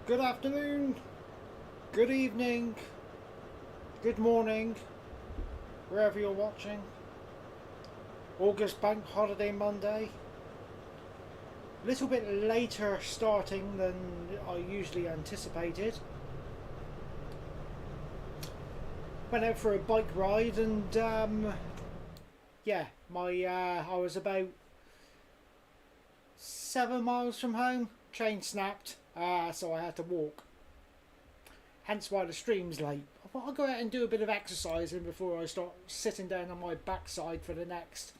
Good afternoon, good evening, good morning, wherever you're watching. August Bank Holiday Monday. A little bit later starting than I usually anticipated. Went out for a bike ride and yeah, I was about 7 miles from home. Chain snapped, so I had to walk. Hence why the stream's late. I thought I'll go out and do a bit of exercising before I start sitting down on my backside for the next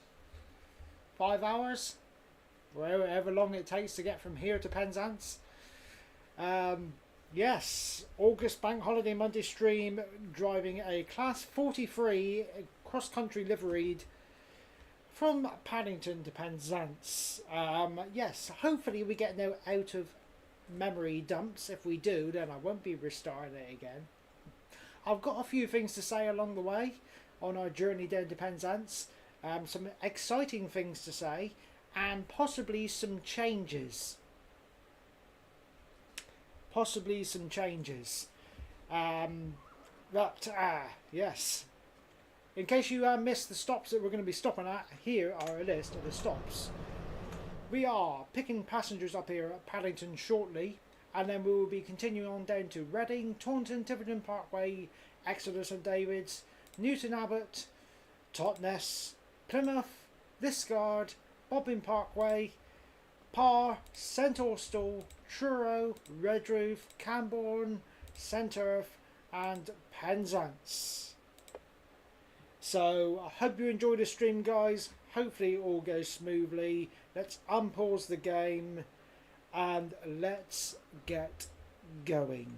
5 hours, however long it takes to get from here to Penzance. Yes, August Bank Holiday Monday stream, driving a Class 43 cross-country liveried from Paddington to Penzance. Yes, hopefully we get no out of memory dumps. If we do, then I won't be restarting it again. I've got a few things to say along the way on our journey down to Penzance. Some exciting things to say, and possibly some changes. Yes. In case you missed the stops that we're going to be stopping at, here are a list of the stops. We are picking passengers up here at Paddington shortly, and then we will be continuing on down to Reading, Taunton, Tiverton Parkway, Exeter St David's, Newton Abbot, Totnes, Plymouth, Liskeard, Bobbin Parkway, Parr, St Austell, Truro, Redruth, Camborne, St Erf and Penzance. So I hope you enjoyed the stream, guys. Hopefully it all goes smoothly. Let's unpause the game and let's get going.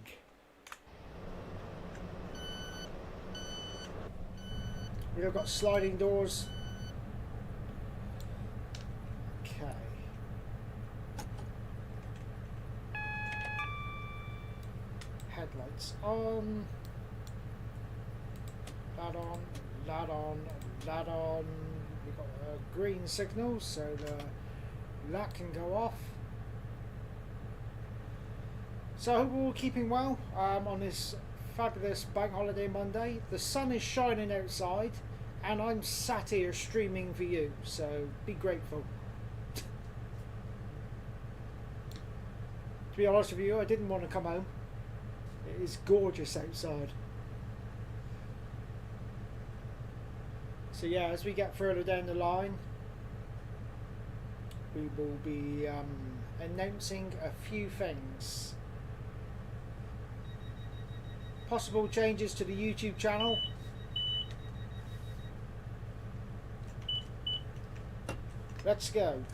We've got sliding doors. Okay. Headlights on. That on. That on. That on. We've got a green signal, so that can go off. So I hope we're all keeping well on this fabulous Bank Holiday Monday. The sun is shining outside and I'm sat here streaming for you, so be grateful. To be honest with you, I didn't want to come home. It is gorgeous outside. So yeah, as we get further down the line, we will be announcing a few things. Possible changes to the YouTube channel. Let's go.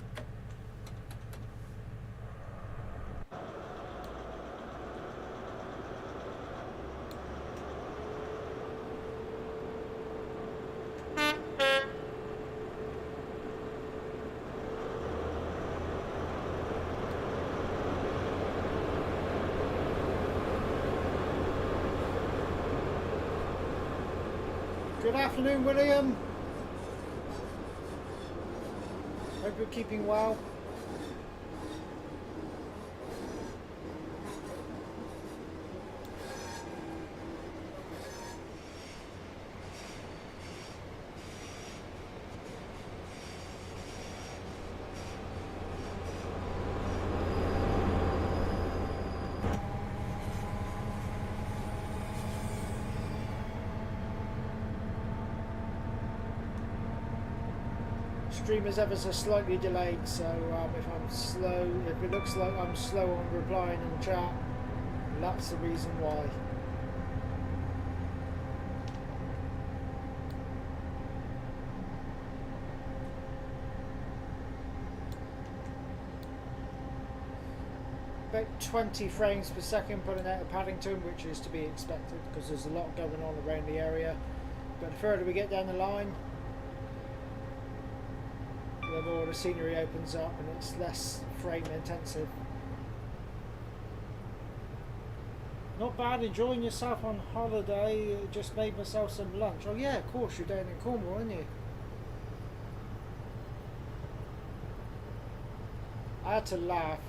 Good afternoon, William. Hope you're keeping well. Stream is ever so slightly delayed, so if I'm slow, if it looks like I'm slow on replying in chat, that's the reason why. About 20 frames per second pulling out of Paddington, which is to be expected because there's a lot going on around the area. But the further we get down the line, the more the scenery opens up and it's less frame intensive. Not bad, enjoying yourself on holiday. Just made myself some lunch. Oh yeah, of course, you're down in Cornwall, aren't you? I had to laugh.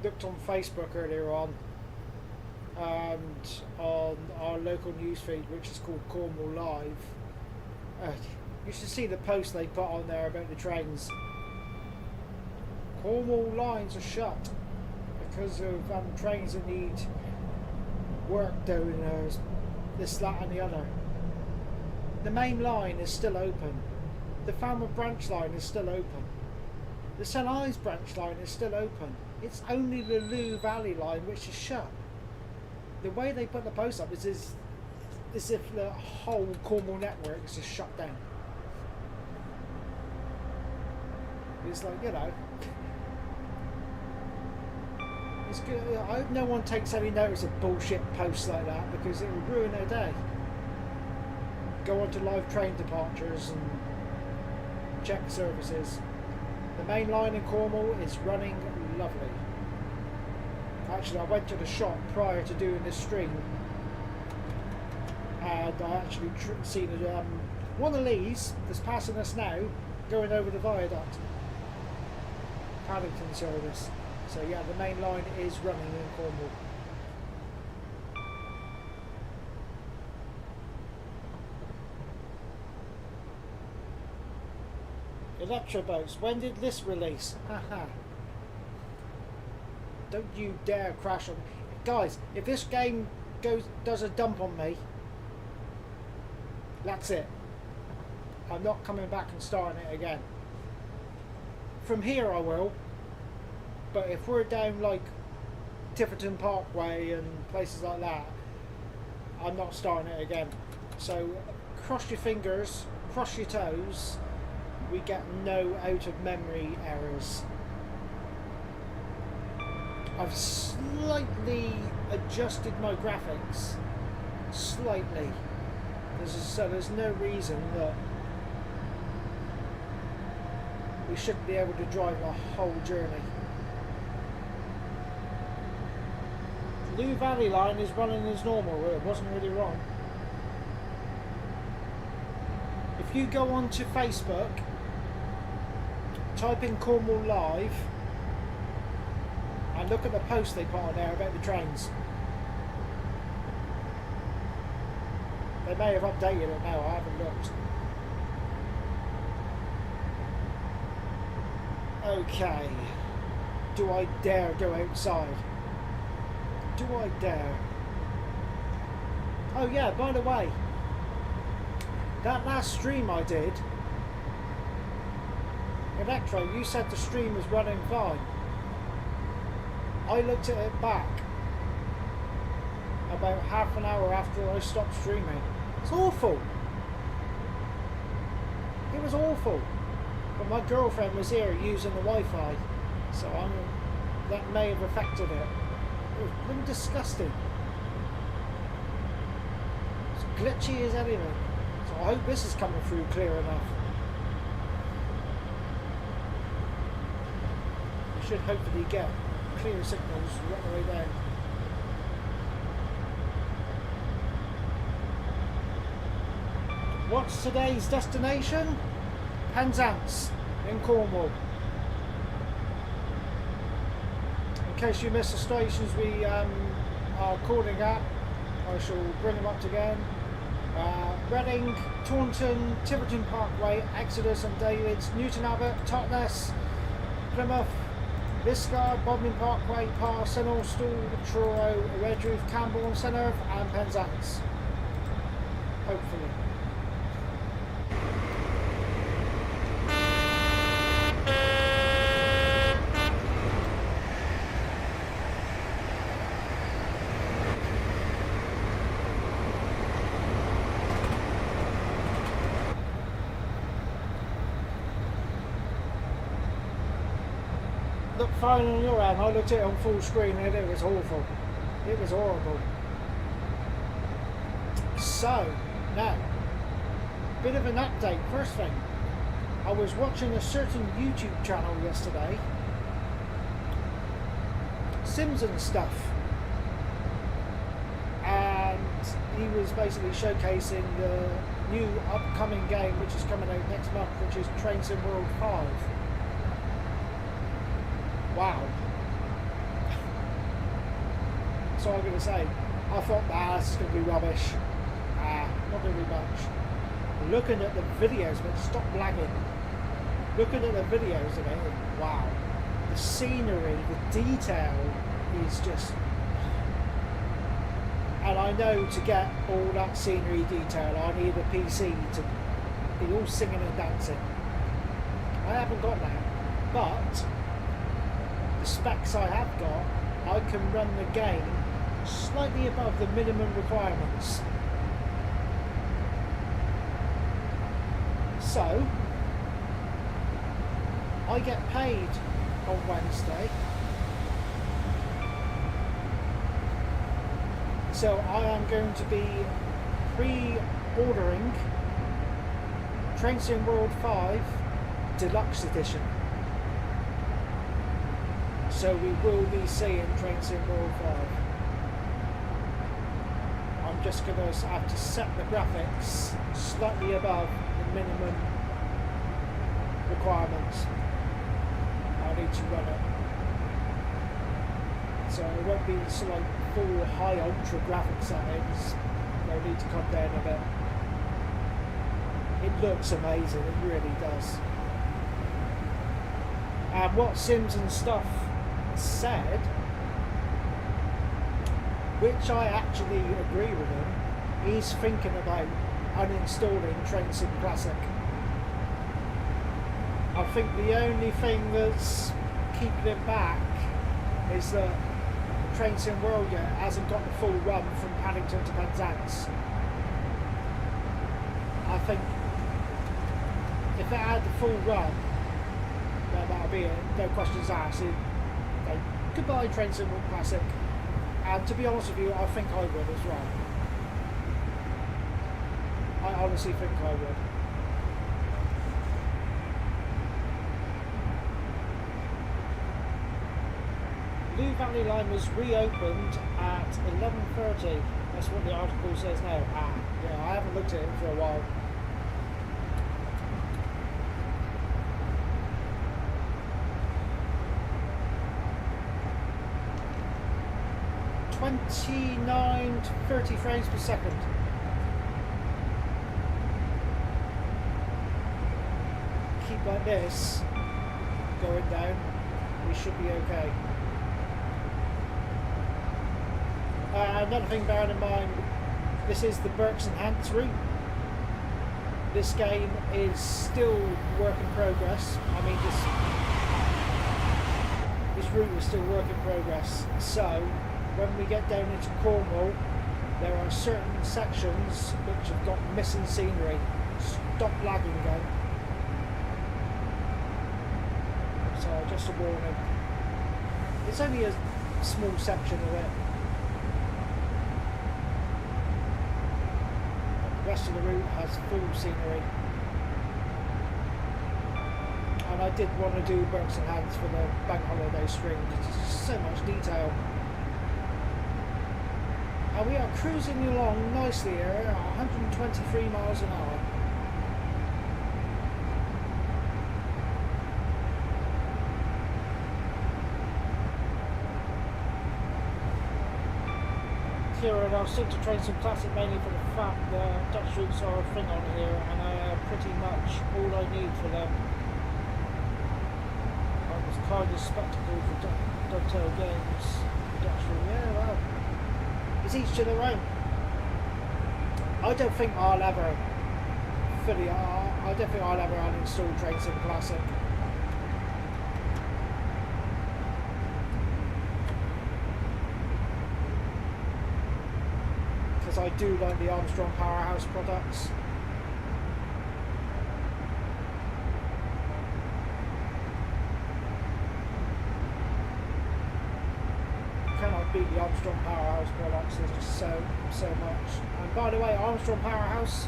looked on Facebook earlier on, and on our local newsfeed, which is called Cornwall Live. You should see the post they put on there about the trains. Cornwall lines are shut because of trains that need work doing, this, that and the other. The main line is still open. The Falmouth branch line is still open. The St Ives branch line is still open. It's only the Lou Valley line which is shut. The way they put the post up is as if the whole Cornwall network is just shut down. It's like, you know, it's good. I hope no one takes any notice of bullshit posts like that, because it will ruin their day. Go on to live train departures and check services. The main line in Cornwall is running lovely. Actually, I went to the shop prior to doing this stream, and I actually seen one of these that's passing us now going over the viaduct. Paddington service. So yeah, the main line is running in Cornwall. Electro boats. When did this release? Haha. Don't you dare crash on me. Guys, if this game does a dump on me, that's it. I'm not coming back and starting it again. From here I will, but if we're down like Tiverton Parkway and places like that, I'm not starting it again. So cross your fingers, cross your toes, we get no out of memory errors. I've slightly adjusted my graphics, slightly, so there's no reason that we shouldn't be able to drive the whole journey. Lou Valley line is running as normal, it wasn't really wrong. If you go onto Facebook, type in Cornwall Live, and look at the post they put on there about the trains. They may have updated it now, I haven't looked. Okay. Do I dare go outside? Do I dare? Oh yeah, by the way, that last stream I did, Electro, you said the stream was running fine. I looked at it back about half an hour after I stopped streaming. It's awful. It was awful. But my girlfriend was here using the Wi-Fi, so that may have affected it. It was really disgusting. It's glitchy as anything. So I hope this is coming through clear enough. We should hopefully get clear signals right the way down. What's today's destination? Penzance in Cornwall. In case you missed the stations we are calling at, I shall bring them up again. Reading, Taunton, Tiverton Parkway, Exeter St David's, Newton Abbot, Totnes, Plymouth, Liscard, Bodmin Parkway, Parr, St Austell, Truro, Redruth, Camborne, St Irv and Penzance. Hopefully. Look fine on your end. I looked at it on full screen and it was awful. It was horrible. So, now, bit of an update. First thing, I was watching a certain YouTube channel yesterday, Simpsons stuff, and he was basically showcasing the new upcoming game which is coming out next month, which is Train Sim World 5. Wow. that's all I'm going to say. I thought, nah, this is going to be rubbish. Not going to be much. Looking at the videos, but stop lagging. Looking at the videos of it, wow. The scenery, the detail is just... And I know to get all that scenery detail, I need a PC to be all singing and dancing. I haven't got that, but the specs I have got, I can run the game slightly above the minimum requirements. So, I get paid on Wednesday. So I am going to be pre-ordering Train Sim World 5 Deluxe Edition. So we will be seeing Train Sim World 5. I'm just going to have to set the graphics slightly above the minimum requirements. I need to run it. So it won't be sort of like full high ultra graphic settings. They'll need to come down a bit. It looks amazing, it really does. And what Sims and Stuff said, which I actually agree with him, he's thinking about uninstalling Train Sim Classic. I think the only thing that's keeping him back is that Train Sim World yet hasn't got the full run from Paddington to Penzance. I think if it had the full run, then that'll be it. No questions asked. Goodbye Train Sim World Classic. And to be honest with you, I think I would as well. I honestly think I would. Blue Valley Line was reopened at 11:30. That's what the article says now. Yeah, I haven't looked at it for a while. (29 to 30 frames per second). Keep like this going down, we should be okay. Another thing bearing in mind, this is the Berks and Hants route. This game is still work in progress. I mean, this route is still work in progress. So, when we get down into Cornwall, there are certain sections which have got missing scenery. Stop lagging again. So, just a warning. It's only a small section of it. The rest of the route has full scenery. And I did want to do Berks and Hants for the bank holiday string. There's so much detail. And we are cruising along nicely here at 123 miles an hour. And I'll stick to Train Sim Classic mainly for the fact that Dutch routes are a thing on here, and I have pretty much all I need for them. I was kind of spectacle for Dovetail Games. The Dutch route, yeah, well, it's each to their own. I don't think I'll ever uninstall Train Sim Classic. I do like the Armstrong Powerhouse products. Cannot beat the Armstrong Powerhouse products, there's just so much. And by the way, Armstrong Powerhouse,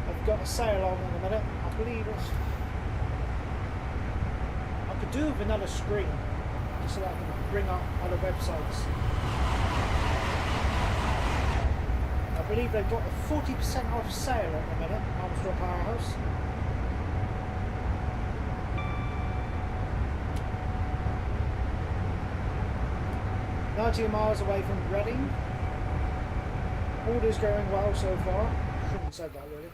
I've got a sale on in a minute. I believe it's... I could do with another screen, just so that I can bring up other websites. I believe they've got a 40% off sale at the minute, Armstrong Powerhouse. 90 miles away from Reading. Order's going well so far. Shouldn't have said that really.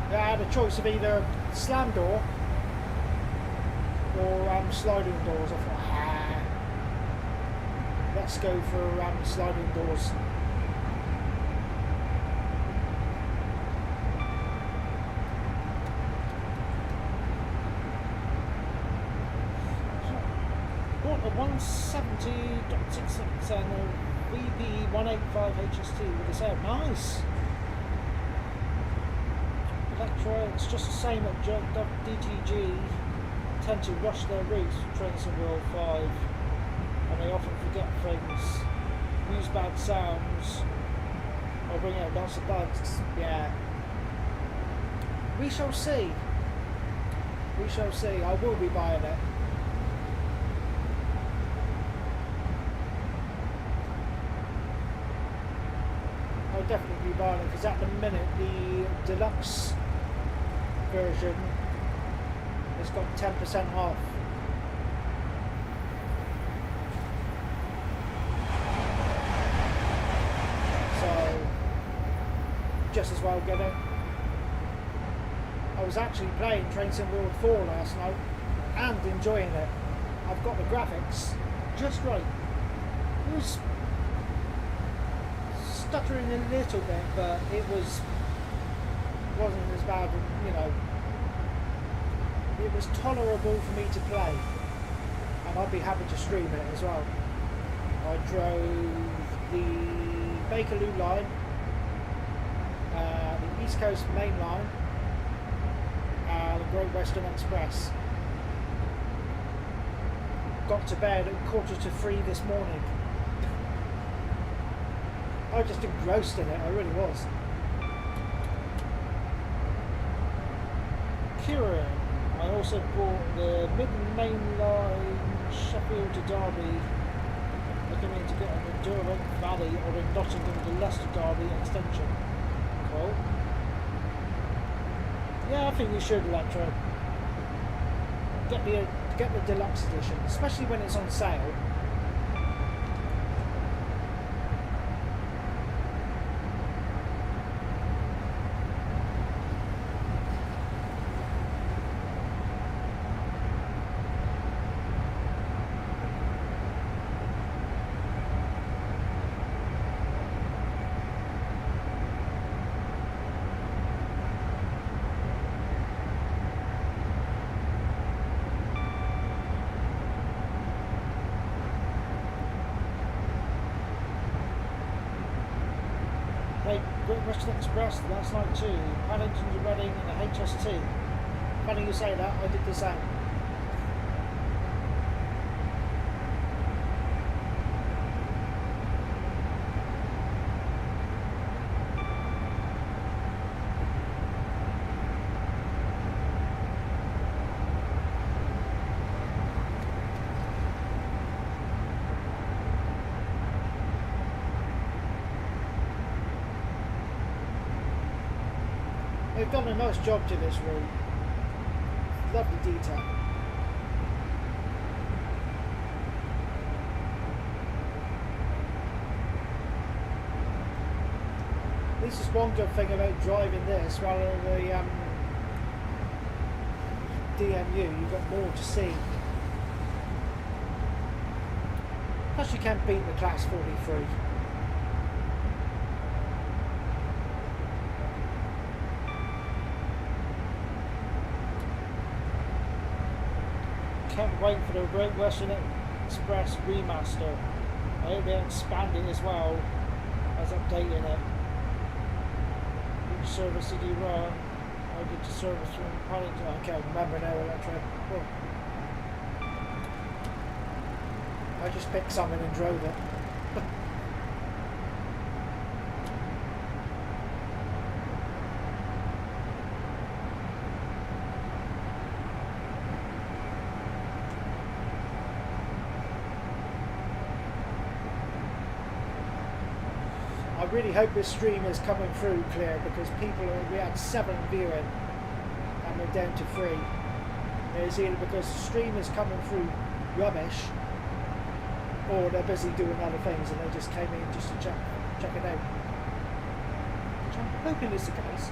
Yeah, I had a choice of either slam door or sliding doors. I thought, let's go for sliding doors. Bought a 170.66 and a VP185 HST with this out. Nice! Electra, it's just the same at DTG. Tend to rush their routes, trains in World 5, and they often forget things, use bad sounds, or bring out lots of bugs. Yeah. We shall see. We shall see. I will be buying it. I'll definitely be buying it because at the minute the deluxe version has got 10% off. So just as well get it. I was actually playing Train Sim World 4 last night and enjoying it. I've got the graphics just right. It was stuttering a little bit, but it wasn't as bad, you know. It was tolerable for me to play, and I'd be happy to stream it as well. I drove the Bakerloo line, the East Coast Main Line, the Great Western Express. Got to bed at 2:45 this morning. I was just engrossed in it, I really was. Kieran, I also bought the mid-main line Sheffield to Derby. Looking into getting the Derwent Valley or in Nottingham to Leicester Derby extension. Cool. Yeah, I think you should, Electro. Get the deluxe edition, especially when it's on sale. Great Western Express last night too. Paddington to Reading and the HST. Funny you say that, I did the same. They've done a nice job to this route. Lovely detail. This is one good thing about driving this rather than the DMU. You've got more to see. Plus you can't beat the Class 43. Can't wait for the Great Western Express remaster. I hope they expand it as well as updating it. Which service did you run? I did the service from Paddington. I can't remember now, Electro. Oh. I just picked something and drove it. really hope this stream is coming through clear, because we had 7 viewing and we're down to 3. It's either because the stream is coming through rubbish, or they're busy doing other things and they just came in just to check it out. Which I'm hoping is the case.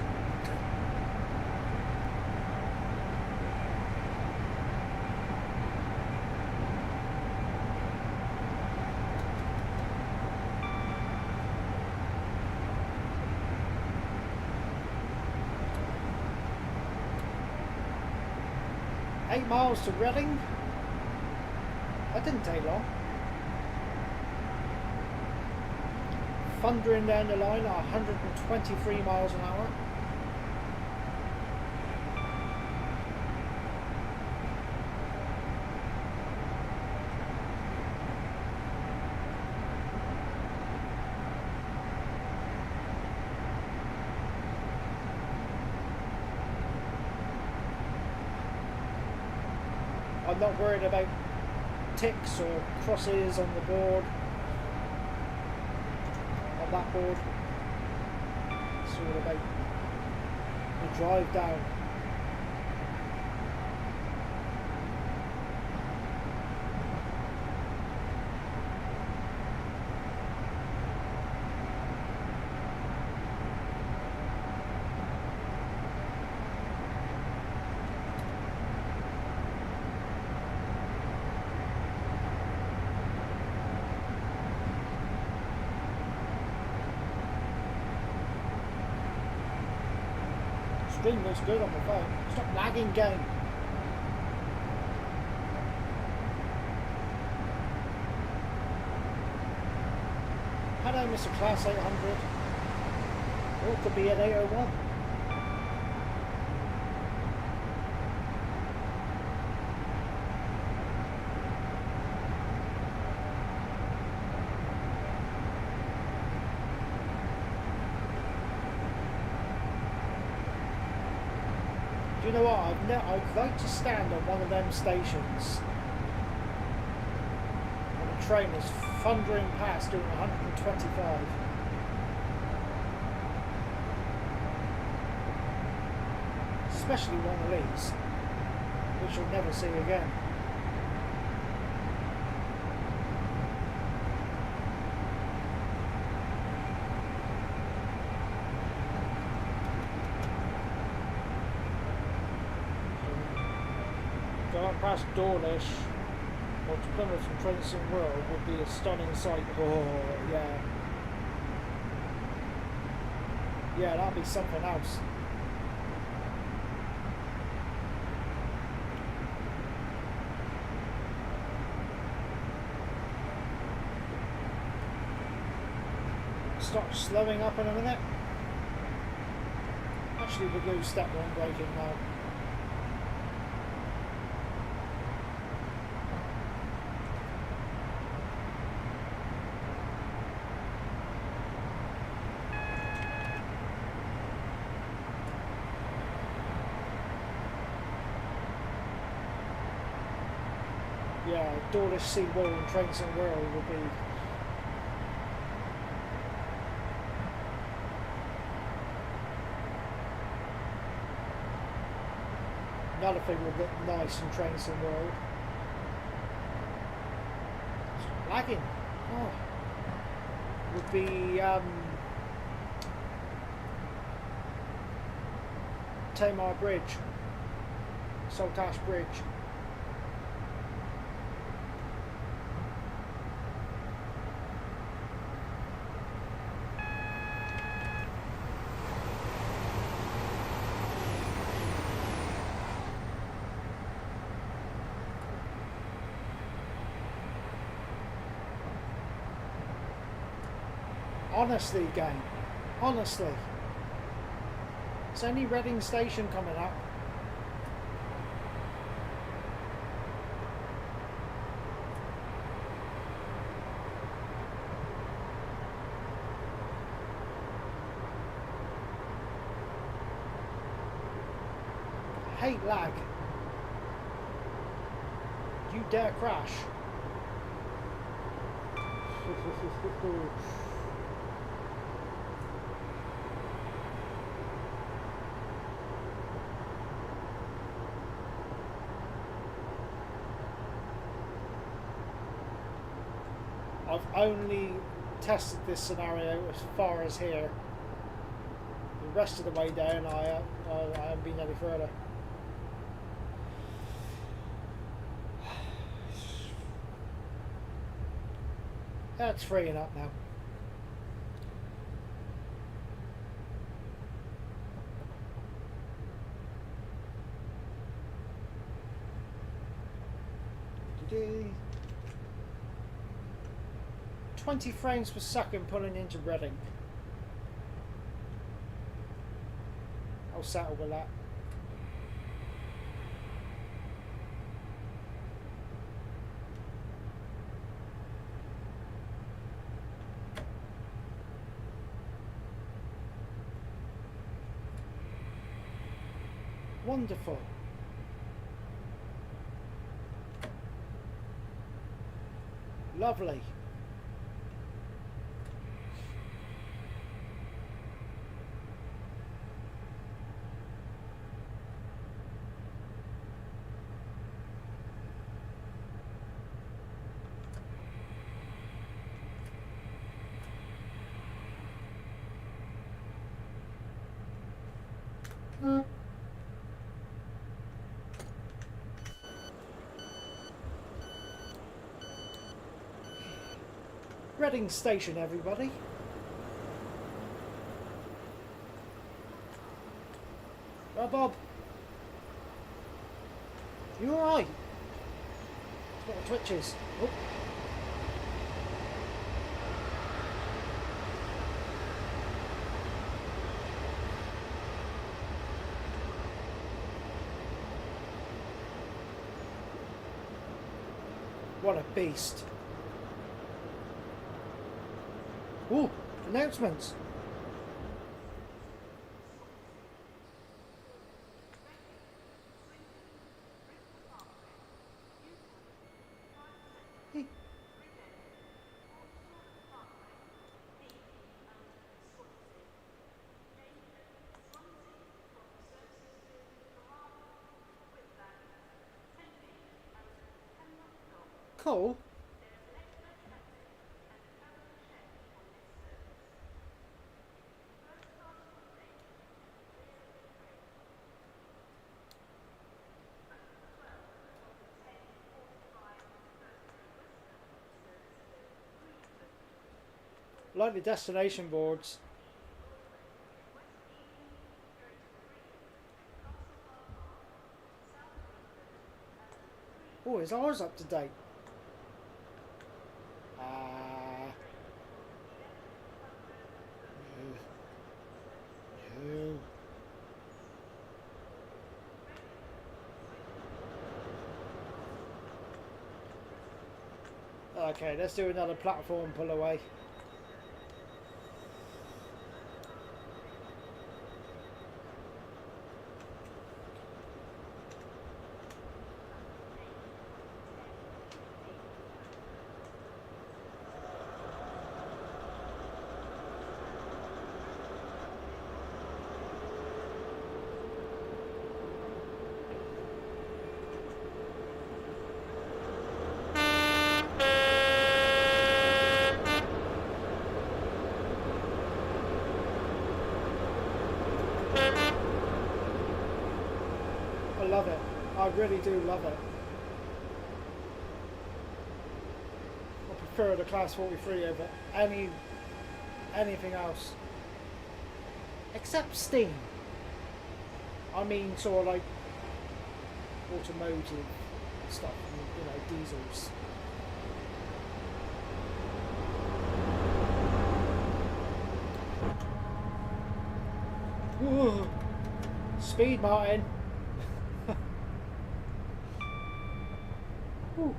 Eight miles to Reading. That didn't take long. Thundering down the line at 123 miles an hour. I'm not worried about ticks or crosses on the board, on that board. It's all about the drive down. Stream looks good on my phone. Stop lagging, game. Hello, Mr. Class 800. Or it could be at 801. Do you know what? I'd like to stand on one of them stations when a train is thundering past doing 125. Especially one of these, which you'll never see again. Going past Dawlish or to Plymouth and Penzance World would be a stunning sight. Oh, yeah. Yeah, that'd be something else. Start slowing up in a minute. Actually, we'll do step 1 braking now. Yeah, Dawlish Seawall and Penzance World will be another thing will look nice in Penzance World. Lagging. Oh. Would be Tamar Bridge, Saltash Bridge. Honestly, game. Honestly. It's only Reading Station coming up. I hate lag. You dare crash. I've only tested this scenario as far as here. The rest of the way down, I haven't been any further. That's freeing up now. Do 20 frames per second pulling into Reading. I'll settle with that. Wonderful. Lovely. Reading Station, everybody. Oh, Bob. You alright? Little twitches. Oh. What a beast. Ooh, announcements. Hey. Cool. Like the destination boards. Oh, is ours up to date? No. Okay, let's do another platform pull away. I love it. I really do love it. I prefer the Class 43 over anything else. Except steam. I mean sort of like automotive stuff, you know, diesels. Ooh. Speed, Martin. Ooh.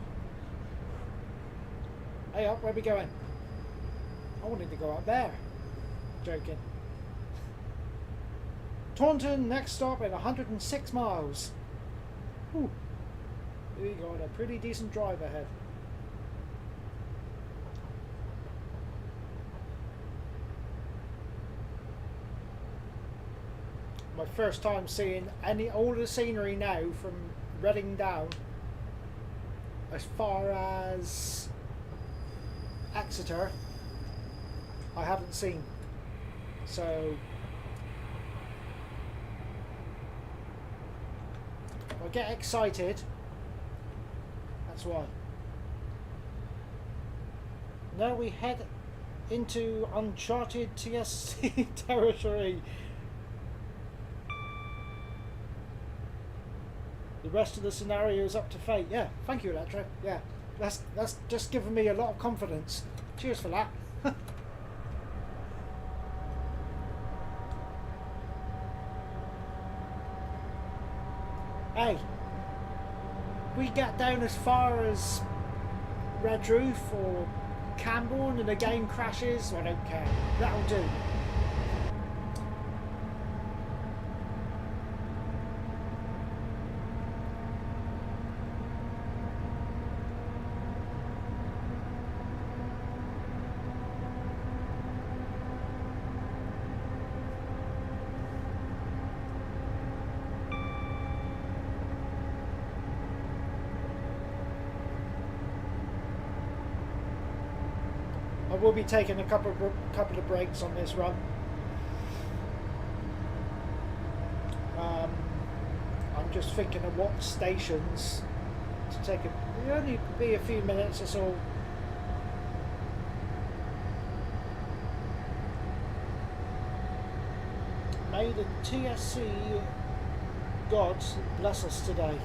Hey up, where are we going? I wanted to go up there. Joking. Taunton, next stop at 106 miles. Ooh. We got a pretty decent drive ahead. My first time seeing all the scenery now from Reading down as far as Exeter, I haven't seen. So if I get excited, that's why. Now we head into uncharted TSC territory. The rest of the scenario is up to fate. Yeah, thank you, Electro. Yeah, that's just given me a lot of confidence. Cheers for that. Hey, we get down as far as Redroof or Camborne and the game crashes, I don't care. That'll do. I will be taking a couple of breaks on this run. I'm just thinking of what stations to take. It'll only be a few minutes or so. May the TSC gods bless us today.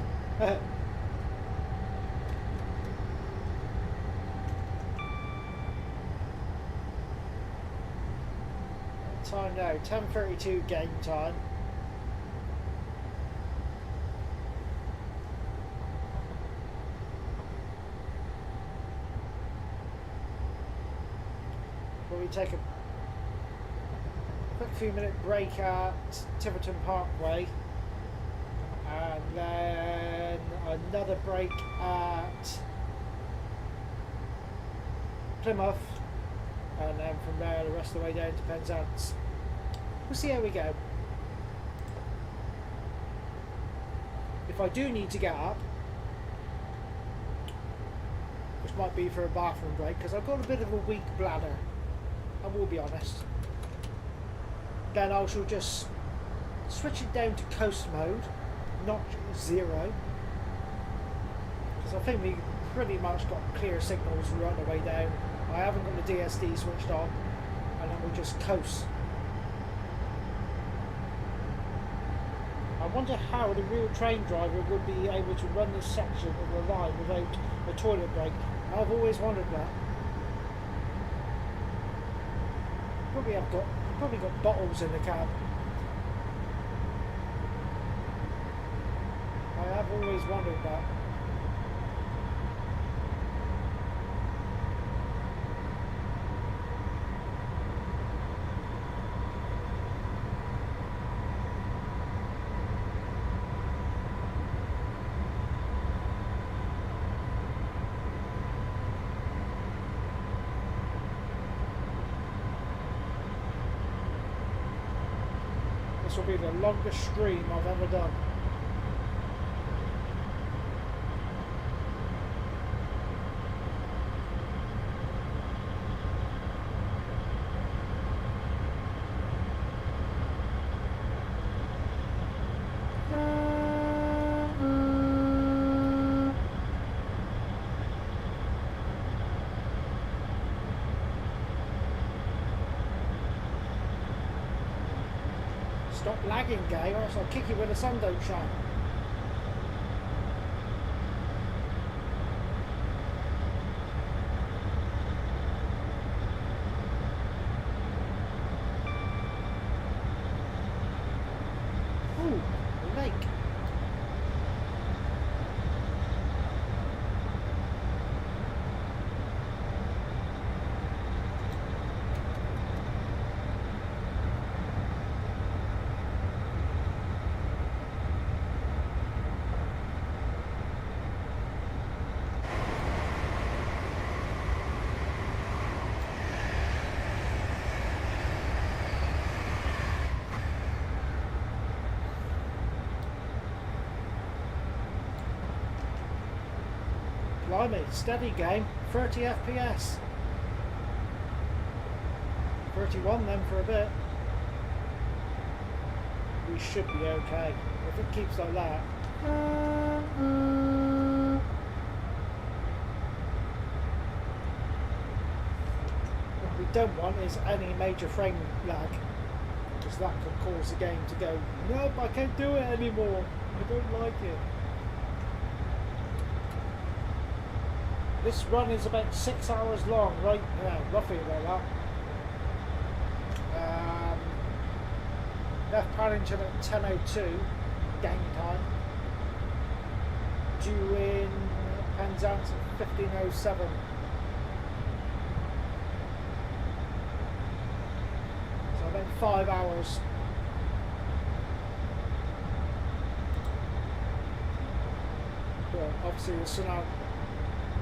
Time now, 10:32 game time. Will we take a quick few minute break at Tiverton Parkway, and then another break at Plymouth, and then from there the rest of the way down to Penzance. We'll see how we go. If I do need to get up, which might be for a bathroom break, because I've got a bit of a weak bladder, I will be honest, then I shall just switch it down to coast mode, not zero, because I think we pretty much got clear signals right the way down. I haven't got the DSD switched on, and then we'll just coast. I wonder how the real train driver would be able to run this section of the line without a toilet break. I've always wondered that. Probably got bottles in the cab. I have always wondered that. This will be the longest stream I've ever done. Stop lagging, gay, or else I'll kick you when the sun don't shine. Ooh, a lake. Blimey, steady game, 30 FPS. 31 then for a bit. We should be okay if it keeps like that. What we don't want is any major frame lag, because that could cause the game to go, nope, I can't do it anymore, I don't like it. This run is about 6 hours long, right? Yeah, roughly about that. Left Paddington at 10:02 game time. Due in Penzance at 15:07. So about 5 hours. But obviously the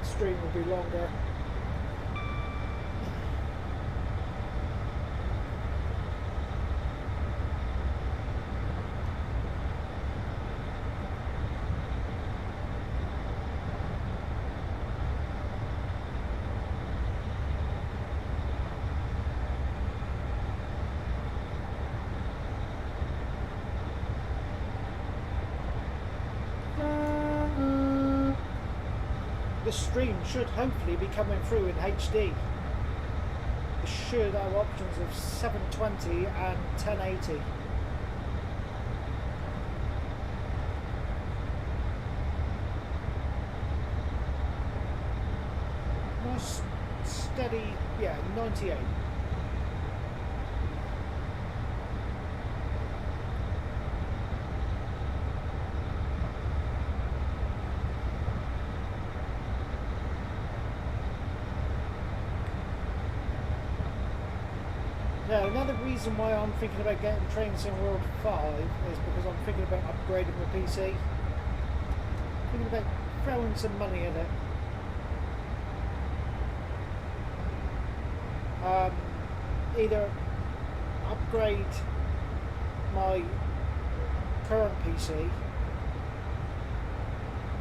stream will be longer. The stream should hopefully be coming through in HD. It should have options of 720 and 1080. Nice steady, yeah, 98. Now, another reason why I'm thinking about getting Train Sim World 5 is because I'm thinking about upgrading my PC. Thinking about throwing some money at it. Either upgrade my current PC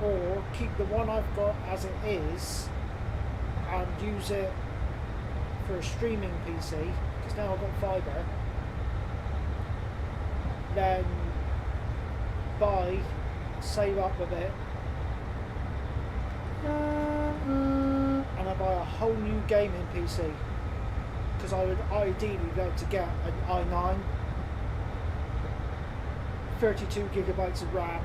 or keep the one I've got as it is and use it for a streaming PC, because now I've got fibre. Then save up a bit, and I buy a whole new gaming PC, because I would ideally like to get an i9, 32 gigabytes of RAM,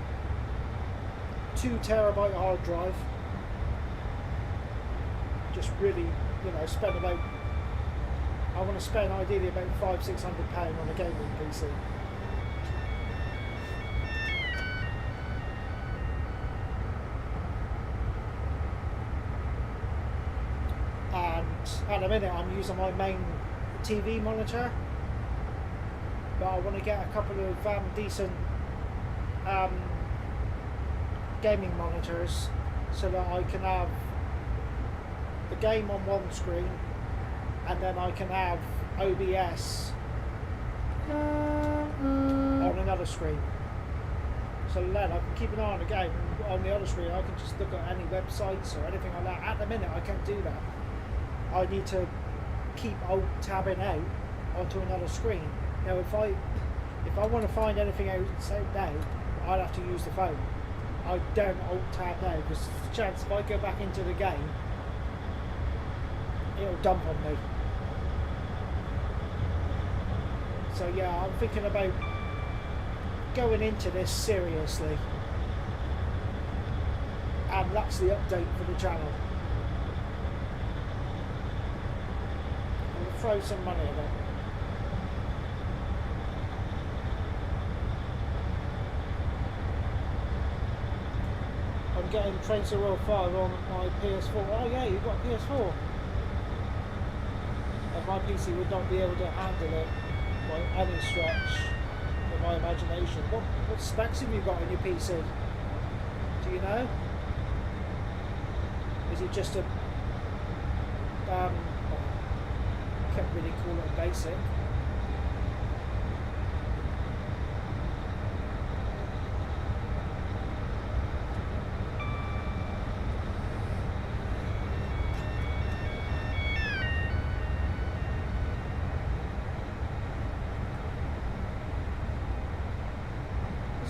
2 terabyte hard drive. Just really, spend about, I want to spend ideally about £500–600 on a gaming PC. And at the minute I'm using my main TV monitor, but I want to get a couple of decent gaming monitors so that I can have the game on one screen and then I can have OBS on another screen. So then I can keep an eye on the game, and on the other screen I can just look at any websites or anything like that. At the minute I can't do that. I need to keep alt-tabbing out onto another screen. Now if I want to find anything out now, I'd have to use the phone. I don't alt-tab now because the chance if I go back into the game, it'll dump on me. So yeah, I'm thinking about going into this seriously, and that's the update for the channel. I'm going to throw some money at it. I'm getting Train Sim World 5 on my PS4. Oh yeah, you've got a PS4. And my PC would not be able to handle it by any stretch of my imagination. What specs have you got on your PC? Do you know? Is it just a can't really call it a basic.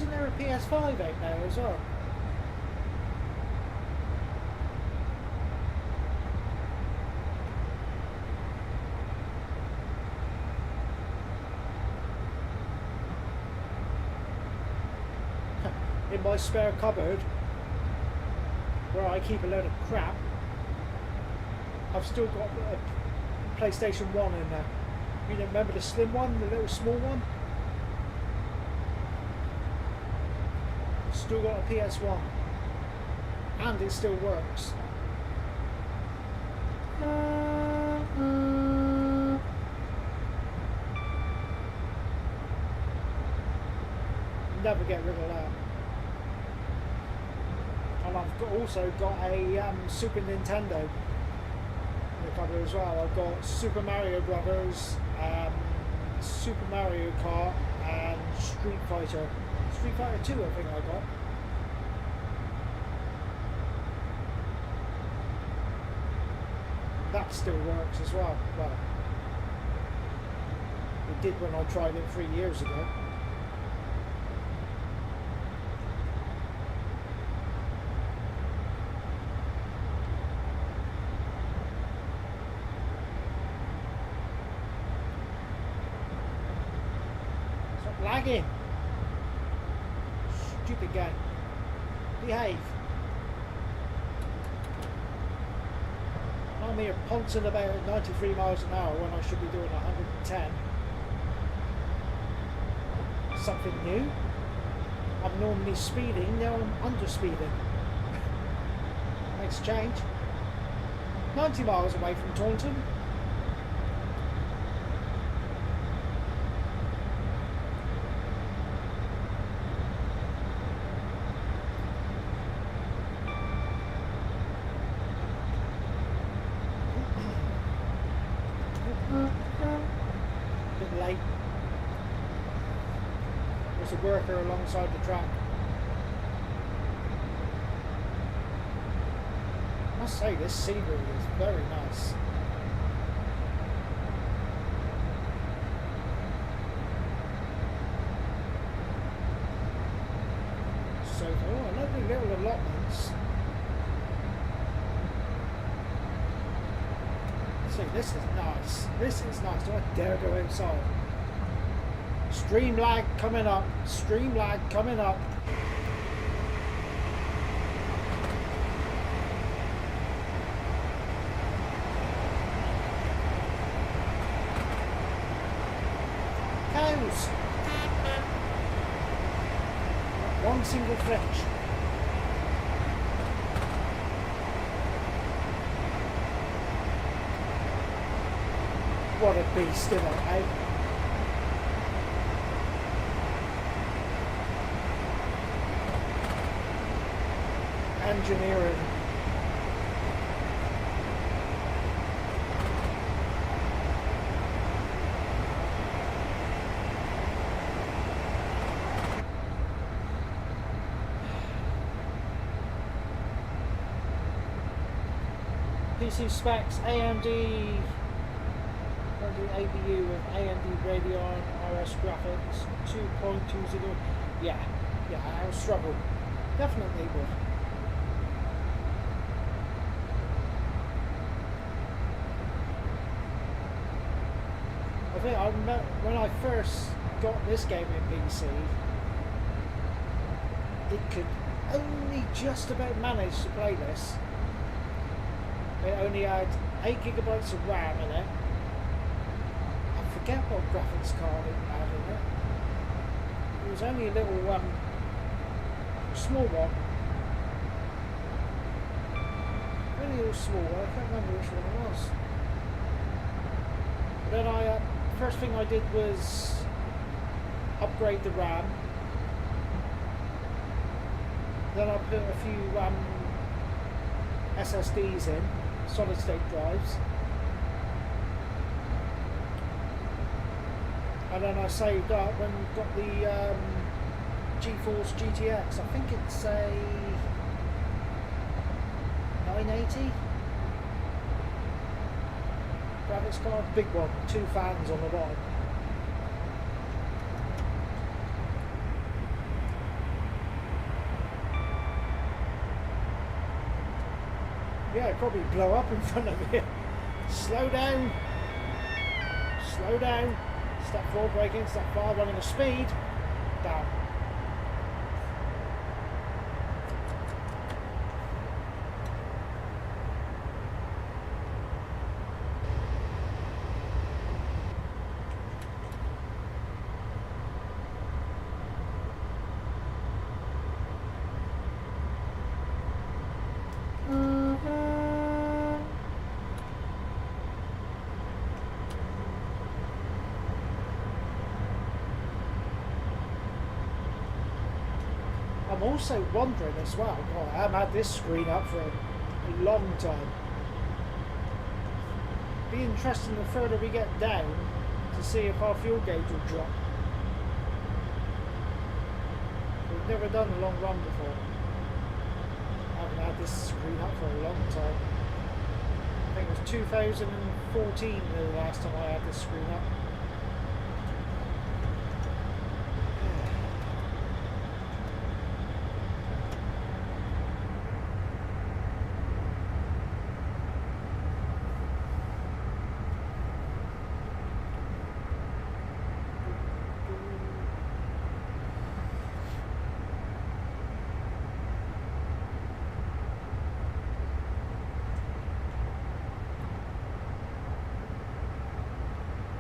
Isn't there a PS5 out now as well? In my spare cupboard, where I keep a load of crap, I've still got a PlayStation 1 in there. You remember the slim one, the little small one? Still got a PS1. And it still works. Never get rid of that. And I've also got a Super Nintendo in the cupboard as well. I've got Super Mario Brothers, Super Mario Kart, and Street Fighter. Street Fighter 2 I think I got. That still works as well. Well, it did when I tried it 3 years ago. Stop lagging. Stupid game. Behave. I'm here pouncing about 93 miles an hour when I should be doing 110. Something new. I'm normally speeding, now I'm under speeding. Makes a change. 90 miles away from Taunton. There's a worker alongside the track. I must say, this scenery is very nice. So, oh, lovely little allotments. See, this is nice. This is nice. Do I dare go outside? Stream lag coming up. Stream lag coming up. Cows. One single fletch. What a beast, isn't it, eh? Engineering. PC specs, AMD, ABU with AMD Radeon RS graphics 2.20. Yeah, I'll struggle. Definitely would. I think I remember when I first got this game in PC, it could only just about manage to play this. It only had 8 gigabytes of RAM in it. I forget what graphics card it had in it. It was only a little small one. Really little small one. I can't remember which one it was. But then first thing I did was upgrade the RAM. Then I put a few SSDs in, solid state drives. And then I saved up and got the GeForce GTX. I think it's a 980 graphics card, big one, 2 fans on the bottom. Yeah, it'd probably blow up in front of you. Slow down. Slow down. Step 4, braking. Step 5, running a speed. Down. I'm also wondering as well, God, I haven't had this screen up for a long time. Be interesting the further we get down to see if our fuel gauge will drop. We've never done a long run before. I haven't had this screen up for a long time. I think it was 2014 the last time I had this screen up.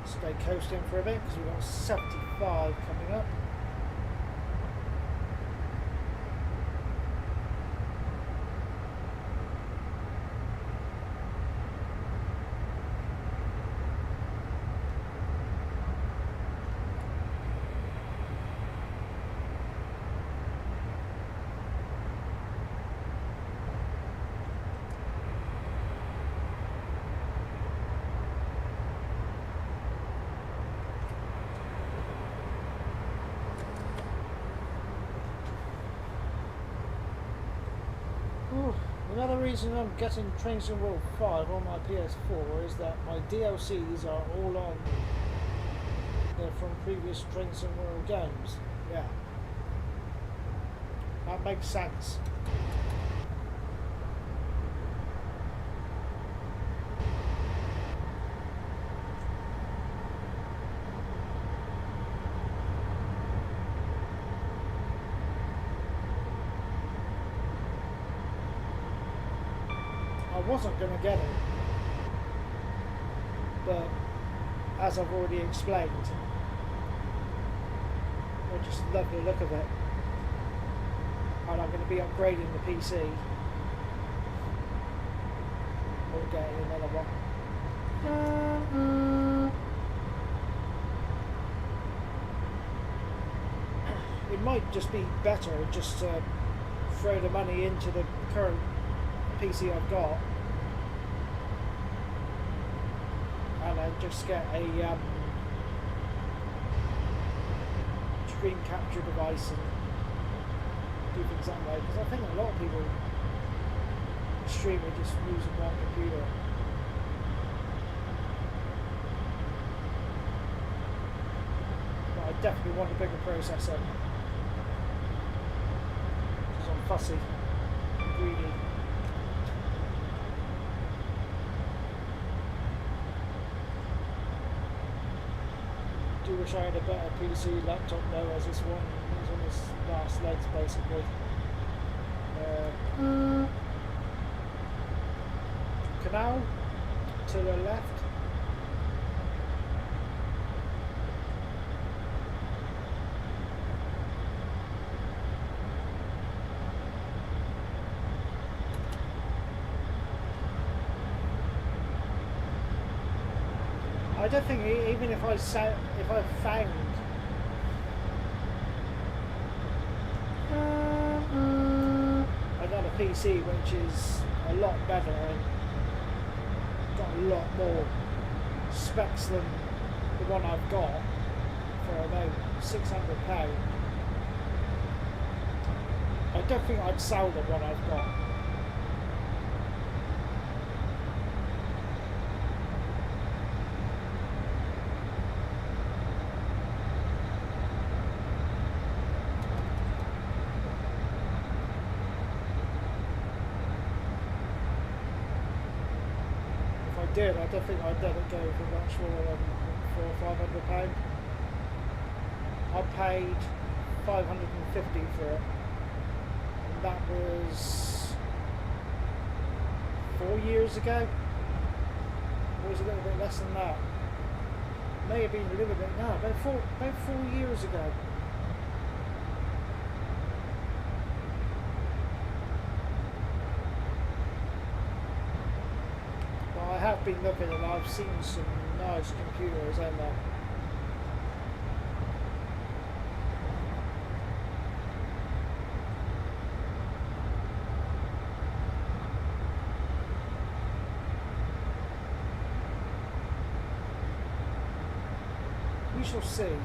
Stay coasting for a bit because we've got 75 coming up. Another reason I'm getting Trains in World 5 on my PS4 is that my DLCs are all on. They're from previous Trains in World games. Yeah. That makes sense. I wasn't going to get it, but as I've already explained, I just love the look of it, and I'm going to be upgrading the PC or getting another one. It might just be better just to throw the money into the current PC I've got and I just get a screen capture device and do things that way, because I think a lot of people stream with just using one computer. But I definitely want a bigger processor because I'm fussy and greedy. I wish I had a better PC laptop though, as this one is on its last legs basically. Canal to the left. I don't think even if I found another PC which is a lot better and got a lot more specs than the one I've got for about £600, I don't think I'd sell the one I've got. did. I don't think I'd let it go for much more than £400 or £500. I paid £550 for it, and that was 4 years ago. Or was it a little bit less than that? May have been a little bit now, about 4 years ago. But I have been looking and I've seen some nice computers in there. We shall see.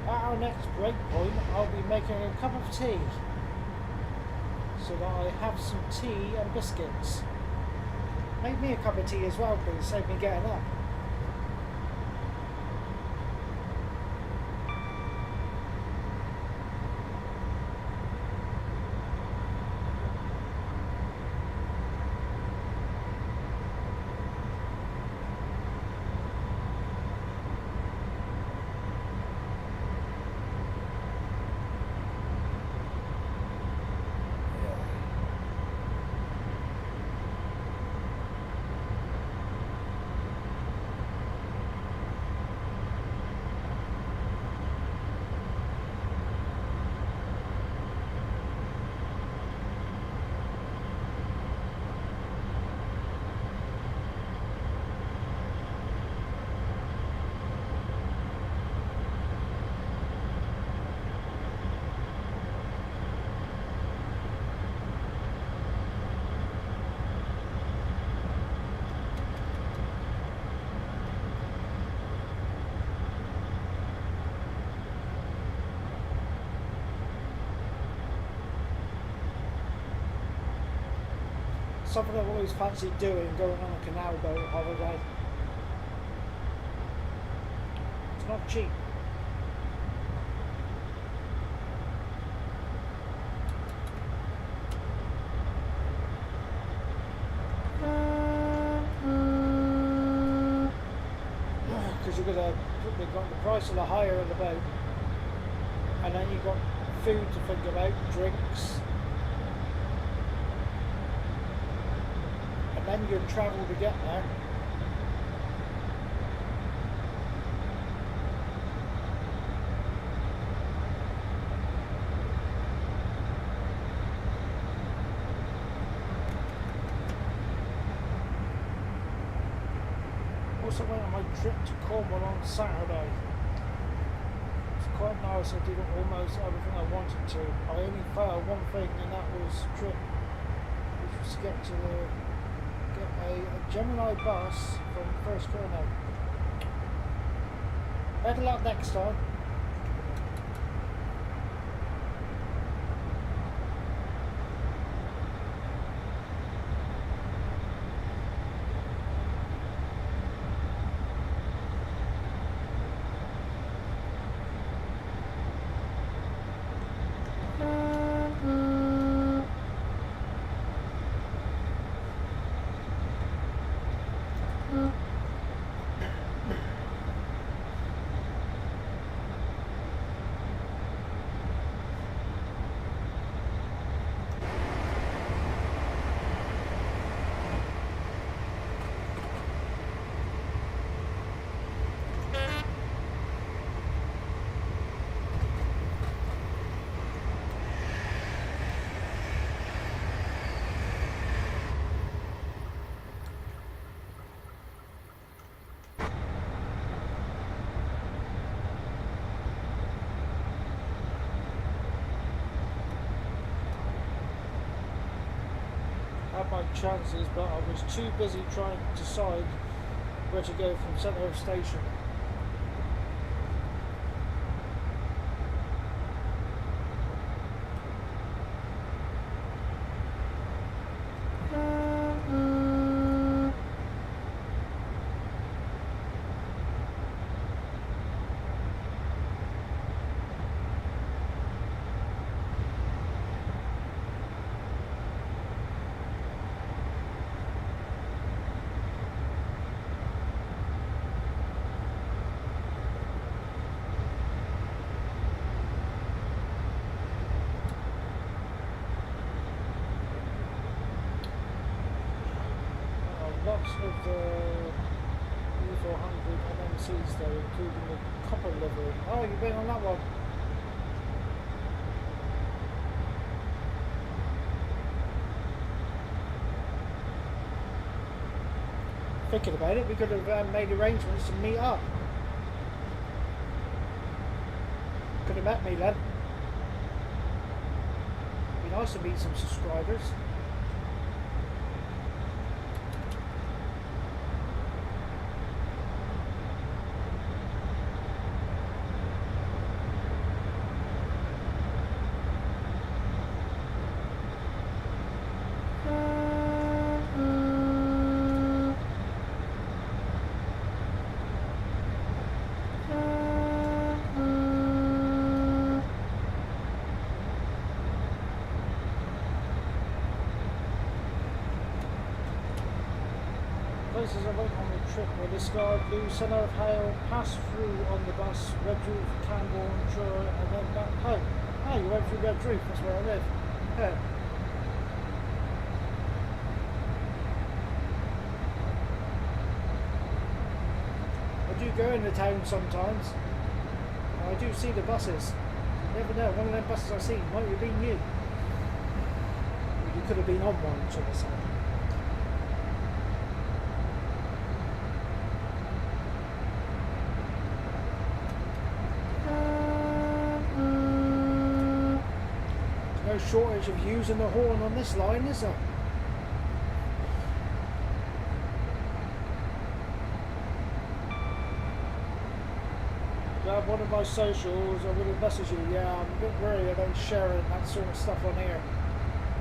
At our next break point, I'll be making a cup of tea so that I have some tea and biscuits. Make me a cup of tea as well, please, save me getting up. Something I've always fancied doing, going on a canal boat holiday. It's not cheap. Because you've got the price of the hire of the boat, and then you've got food to think about, drinks. Then your travel to get there. Also went on my trip to Cornwall on Saturday. It's quite nice. I did almost everything I wanted to. I only failed one thing, and that was trip, which was to get to a Gemini bus from First Corner. Better luck next time. had my chances, but I was too busy trying to decide where to go from Centre Station. Lots of the E400 MMCs though, including the copper livery. Oh, you've been on that one. Thinking about it, we could have made arrangements to meet up. Could have met me then. Be nice to meet some subscribers. Places I went on the trip were discard blue centre of hail, pass through on the bus, Red Roof, Camborne, Truro, and then back home. Ah, you went through Red Roof, that's where I live. Yeah. I do go in the town sometimes. I do see the buses. You never know, one of them buses I seen might have been you. You could have been on one, should I say. Shortage of using the horn on this line, is there? One of my socials, I would have messaged you. Yeah, I'm a bit worried about sharing that sort of stuff on here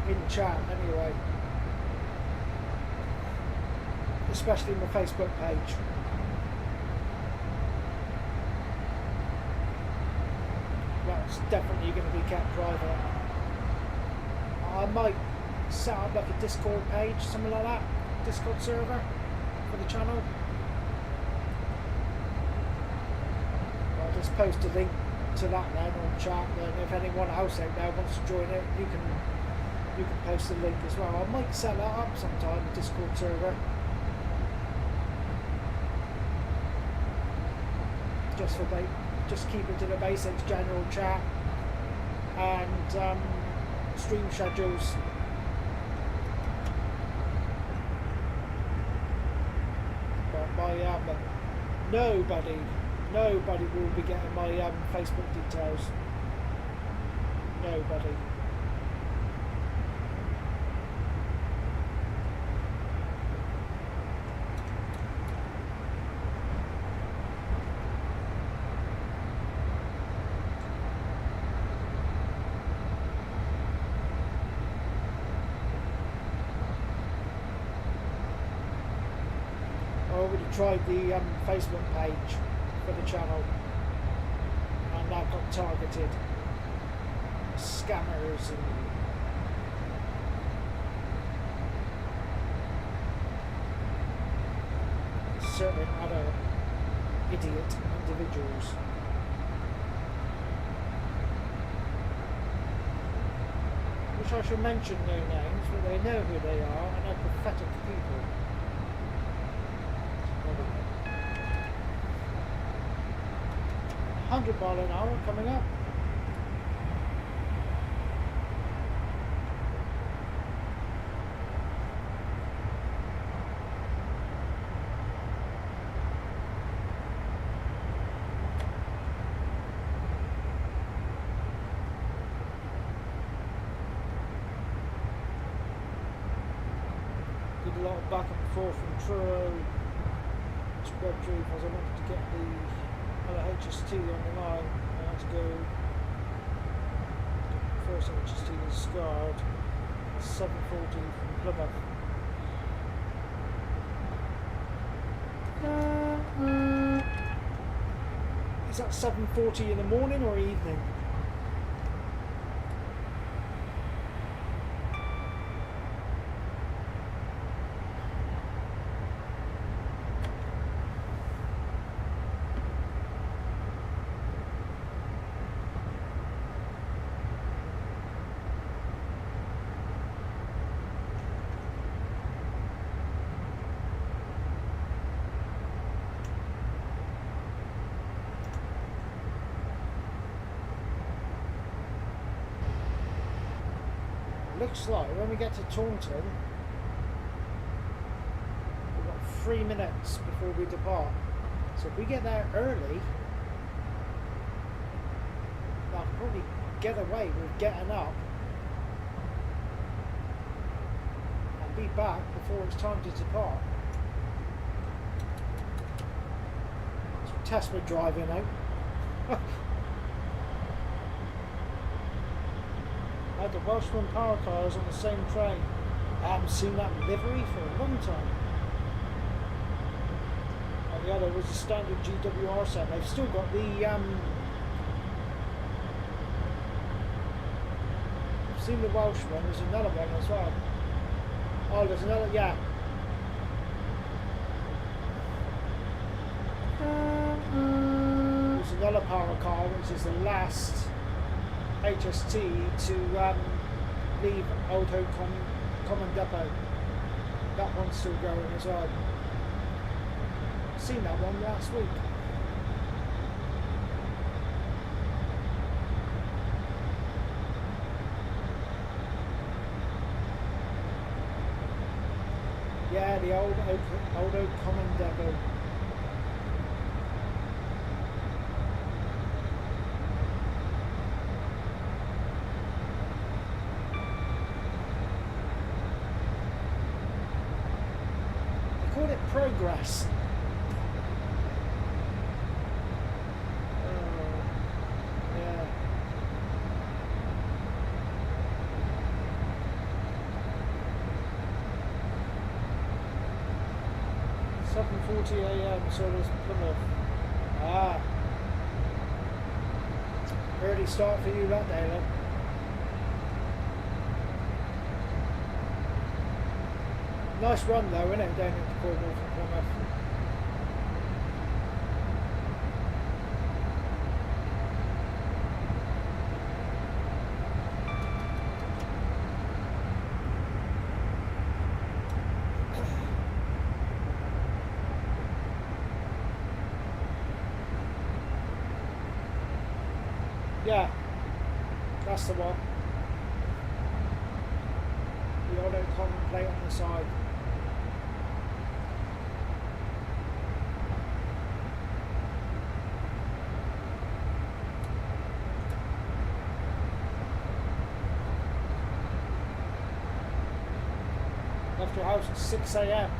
in chat anyway, especially my Facebook page. That's definitely going to be kept private. I might set up like a Discord page, something like that, Discord server for the channel. I'll just post a link to that then on chat, and if anyone else out there wants to join it, you can post a link as well. I might set that up sometime, a Discord server. Just keep it to the basics, general chat, and stream schedules. But nobody will be getting my Facebook details. Nobody. Tried the Facebook page for the channel, and that got targeted. Scammers and certain other idiot individuals. Which I should mention no names, but they know who they are, and they're pathetic people. 100 mile an hour coming up. a lot of back and forth from Truro to Redruth as I wanted to get the other HST on the line. I had to go first HST was Scarred, 740 from Plymouth. Is that 7:40 in the morning or evening? Looks like when we get to Taunton, we've got 3 minutes before we depart. So if we get there early, I'll probably get away with getting up and be back before it's time to depart. So test we're driving out. I had the Welshman power cars on the same train. I haven't seen that livery for a long time. And the other was a standard GWR set. They've still got the I've seen the Welshman, there's another one as well. Oh, there's another, yeah. There's another power car, which is the last HST to leave Old Hope Common Depot. That one's still going as well. Seen that one last week. Yeah, the Old Oak Common Depot. Progress. Yeah. 7:40 AM, so there's Plymouth. Ah. Early start for you that day then. Nice run though, isn't it, down into Cornwall from Plymouth? Yeah, that's the one. The auto common plate on the side. Left your house at 6 AM.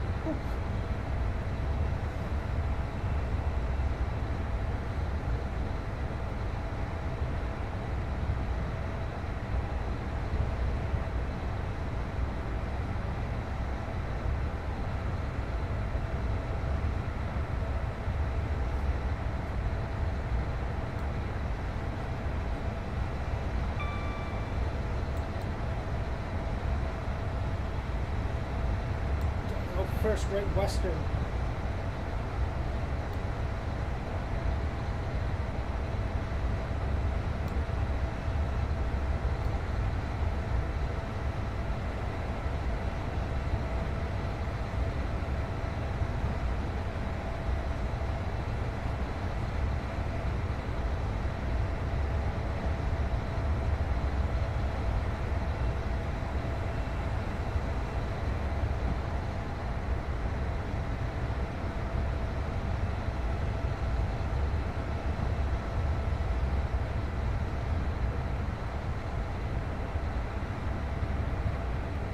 First Great Western.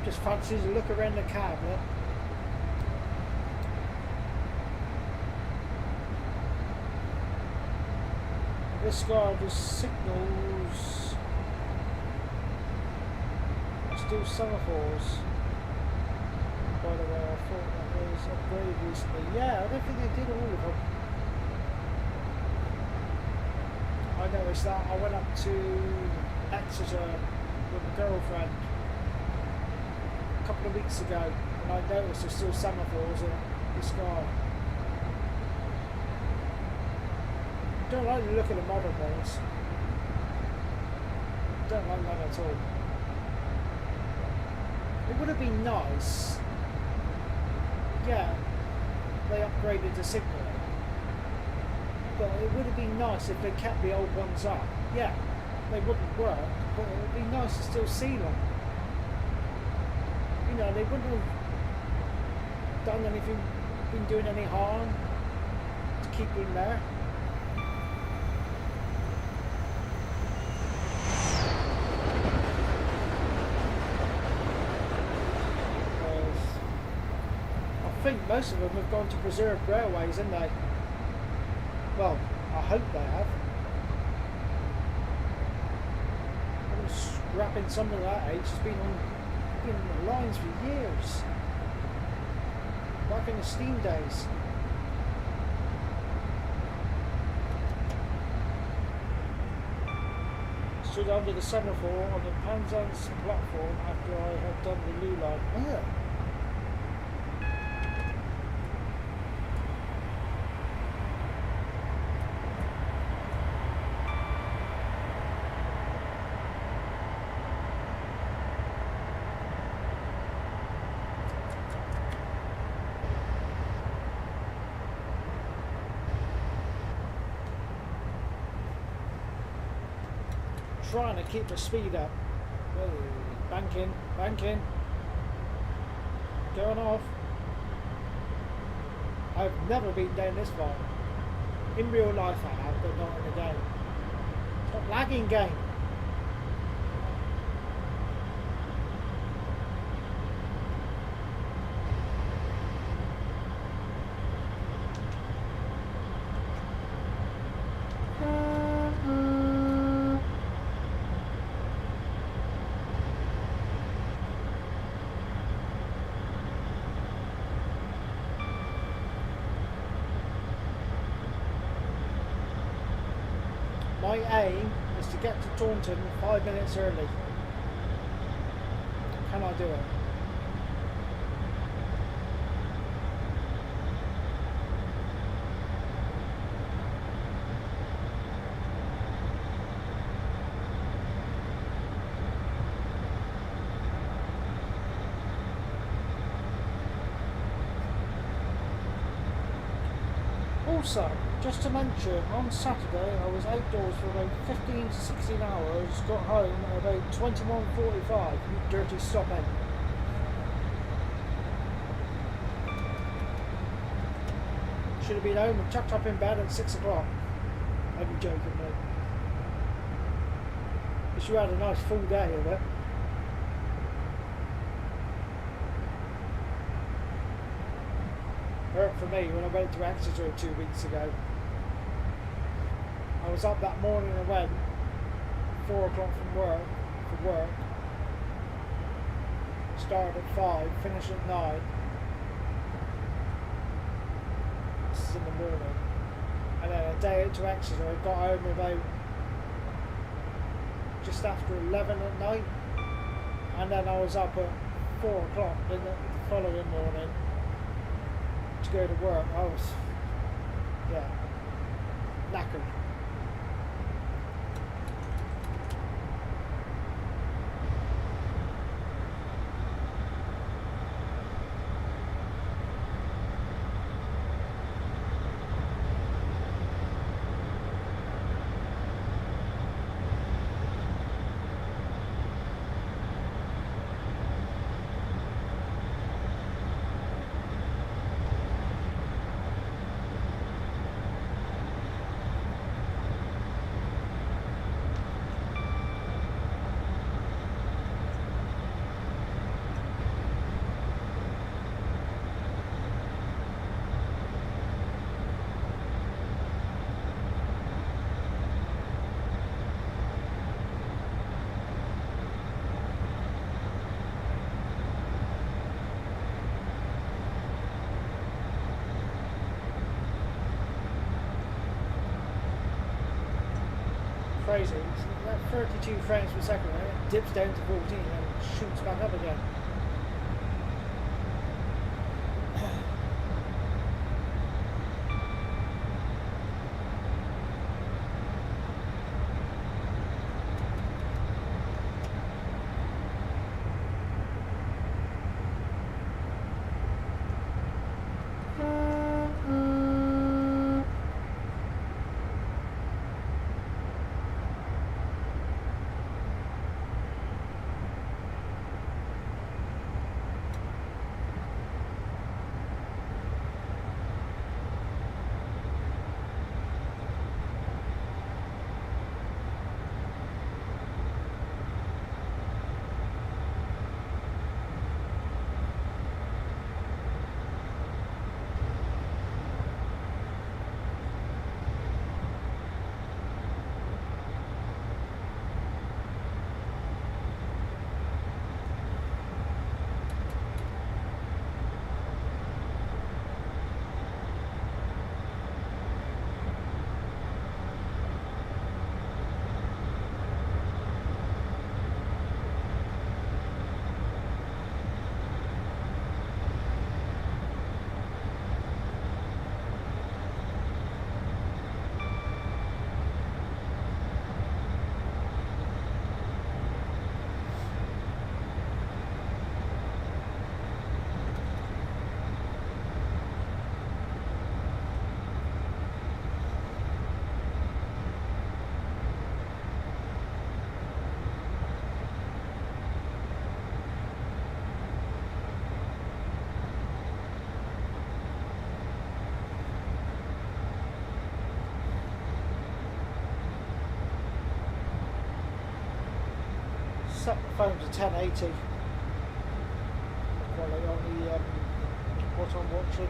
Just fancies a look around the cab, look. This guy just signals. Still semaphores. By the way, I thought that was upgraded recently. Yeah, I don't think they did all of them. I noticed that. I went up to Exeter with a girlfriend a couple of weeks ago, and I noticed there's still semaphores in this guy. Don't like the look of the modern ones. Don't like that at all. It would have been nice. Yeah, they upgraded the signalling. But it would have been nice if they kept the old ones up. Yeah, they wouldn't work, but it would be nice to still see them. You know, they wouldn't have done anything, been doing any harm to keep them there. I think most of them have gone to preserved railways, haven't they? Well, I hope they have. I'm scrapping something of that age has been on the lines for years. Back in the steam days. Stood under the semaphore on the Penzance platform after I had done the loo line. Oh. Trying to keep the speed up. Whoa, banking, going off. I've never been down this far. In real life I have, but not in the game. Stop lagging, game. My aim is to get to Taunton 5 minutes early. Can I do it? Also, just to mention, on Saturday I was outdoors for about 15 to 16 hours, got home at about 21:45, you dirty stop end. Should have been home and tucked up in bed at 6 o'clock. I'm joking, mate. But you had a nice full day of it. Hurt for me when I went to Exeter 2 weeks ago. I was up that morning and went 4 o'clock from work for work. Started at 5, finished at 9. This is in the morning. And then a day out to Exeter, I got home about just after 11 at night. And then I was up at 4 o'clock the following morning to go to work. I was, yeah, knackered. crazy. It's at 32 frames per second, and it dips down to 14 and shoots back up again. Set the phone to 1080 quality on the what I'm watching.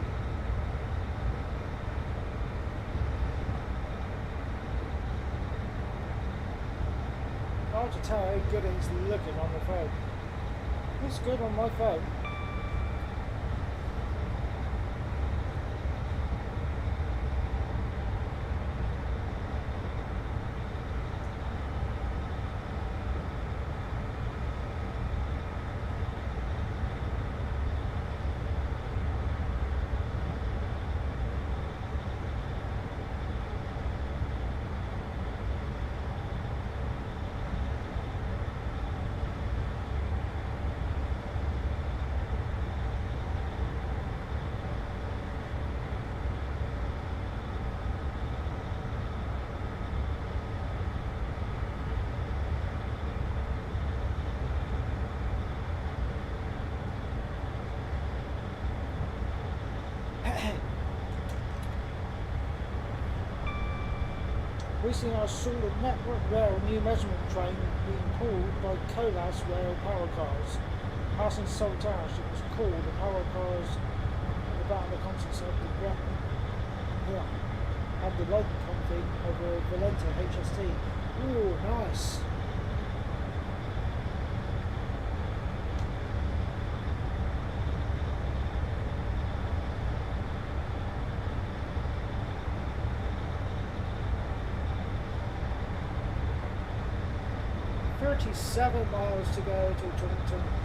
Hard to tell how good it's looking on the phone. It's good on my phone. Recently I saw the Network Rail new measurement train being pulled by Colas Rail power cars. Passing Saltage, it was called the power cars at the back of the concert said the had the light config over Valenta HST. Ooh, nice. Seven miles to go to Troubleshooting.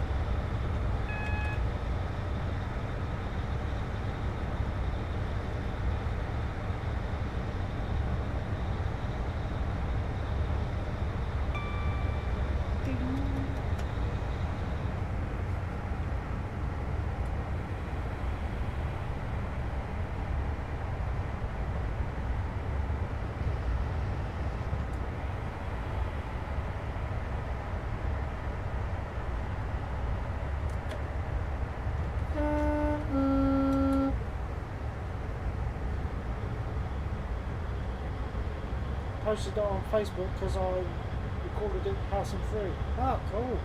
Posted it on Facebook because I recorded it passing through. Ah, cool.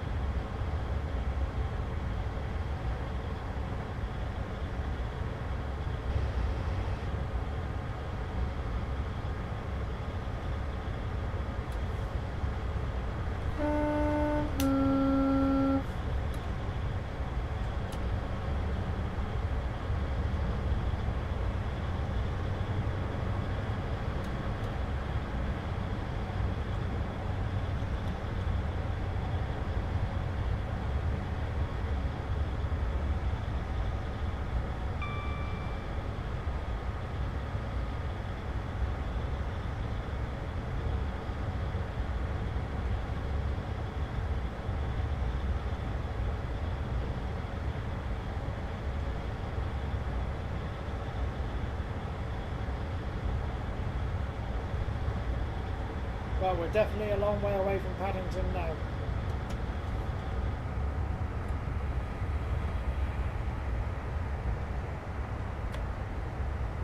Well, we're definitely a long way away from Paddington now.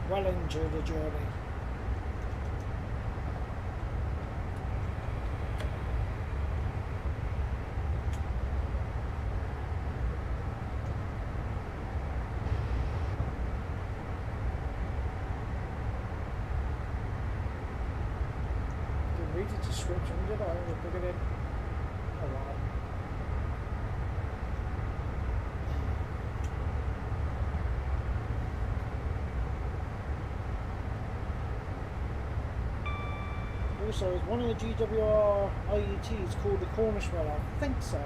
Well into the journey. Didn't read the description, did I? We'll book it in. Oh wow. Also, is one of the GWR IETs called the Cornishwell? I think so.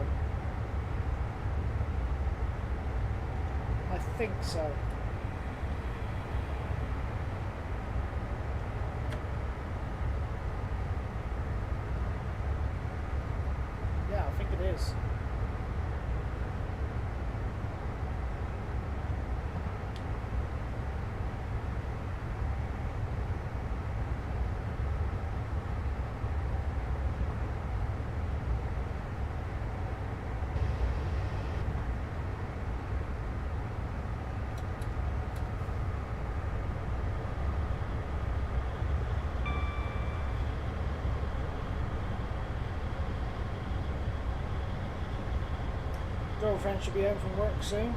I think so. Yeah, I think it is. Girlfriend should be home from work soon.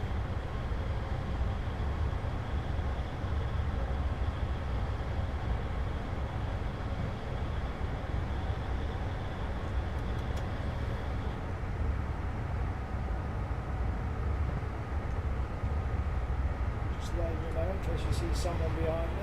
Just letting you know in case you see someone behind me.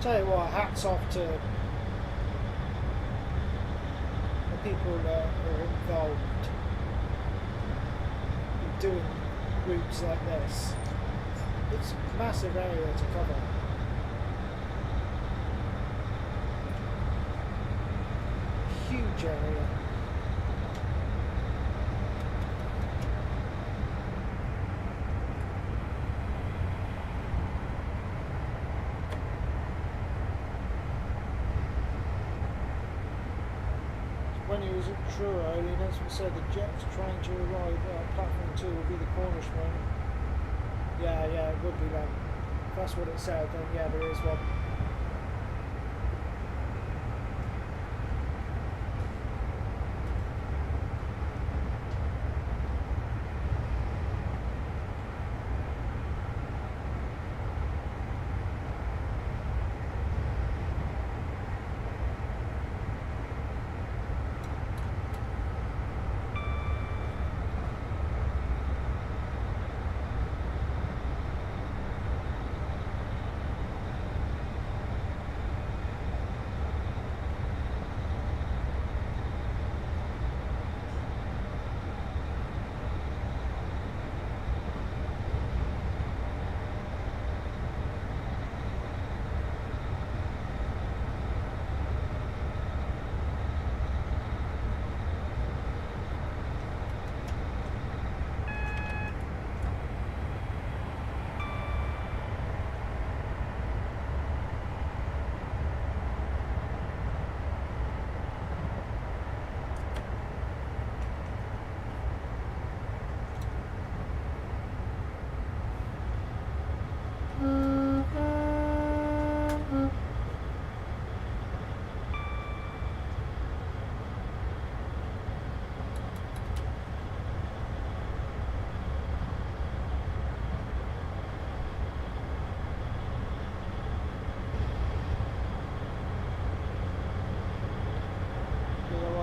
Tell you what, hats off to the people that are involved in doing routes like this. It's a massive area to cover. Huge area. When he was at Truro, the announcement said the jet's trying to arrive at platform 2 will be the Cornish one. Yeah, it would be then. If that's what it said, then yeah, there is one.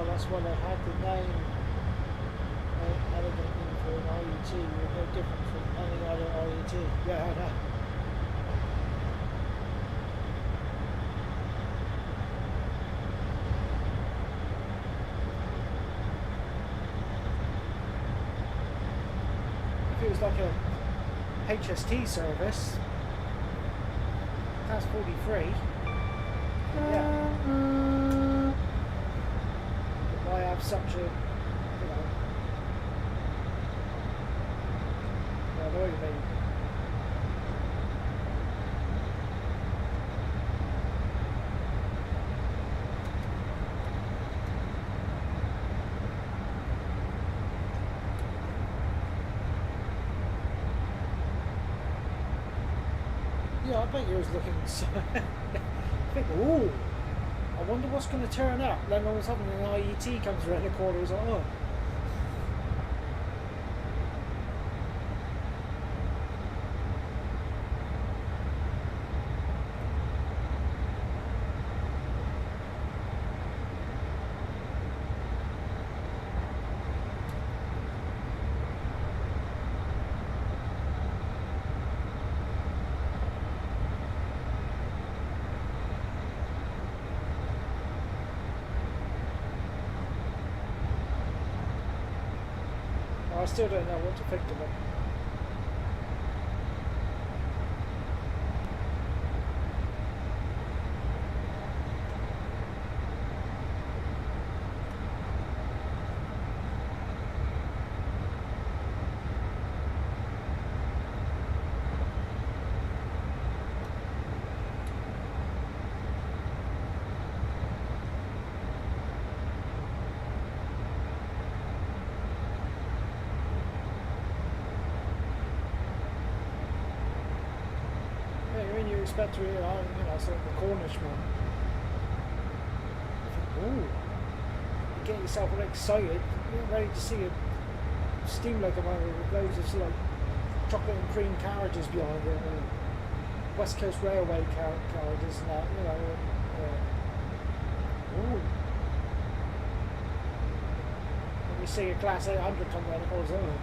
That's why they had the name elegantly for an IET. We're no different from any other IET. Yeah, I know. if it was like a HST service, that's 43. Yeah. But why have such a, you know, I know what you mean. Yeah, I bet you was looking so I think, ooh, I wonder what's going to turn up. Then all of a sudden an IET comes around the corner, it's like, oh. I still don't know what to think of it. Expect to, you know, sort of the Cornish one. Ooh, you get yourself all excited, you're ready to see a steam locomotive with loads of like chocolate and cream carriages behind it, and West Coast Railway carriages and that, you know. Ooh. And you see a Class 800 come around the corner, oh.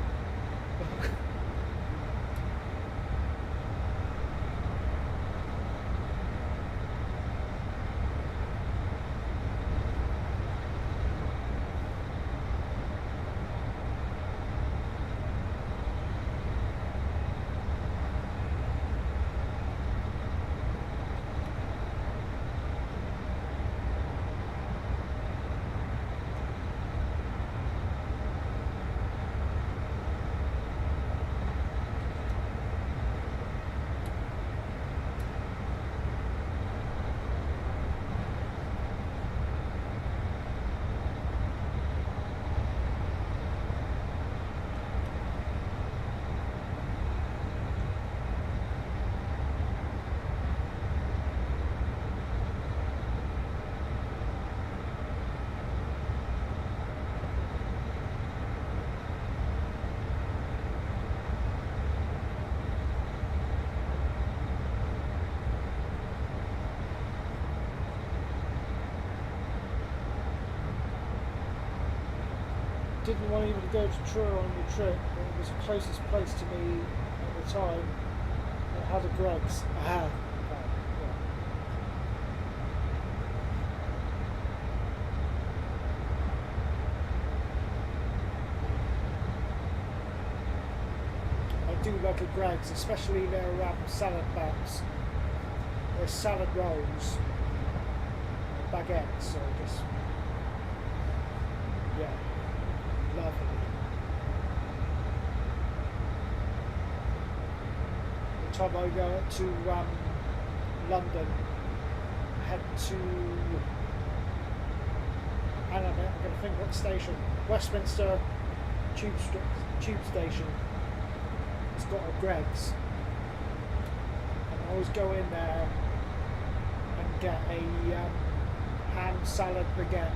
Didn't want even to go to Truro on the trip, but it was the closest place to me at the time. It had a Greggs. Yeah. I do like a Greggs, especially their salad buns, their salad rolls, baguettes, or just, yeah. Lovely. The time I go to London, head to, I don't know, I'm going to think what station, Westminster Tube Station. It's got a Greggs, and I always go in there and get a ham salad baguette.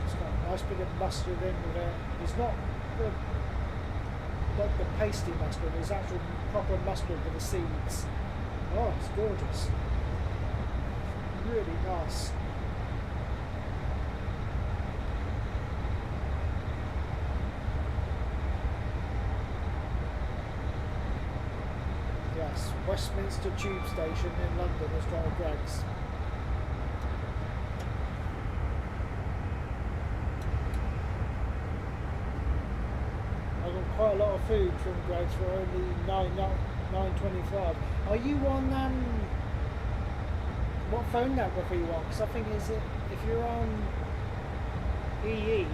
It's got a nice bit of mustard in with it. It's not like the pasty mustard, it's actual proper mustard with the seeds. Oh, it's gorgeous. Really nice. Yes, Westminster Tube Station in London has got a Greggs. Quite a lot of food from Greg's for only 9.25. Are you on what phone network are you on? Because I think is it if you're on EE,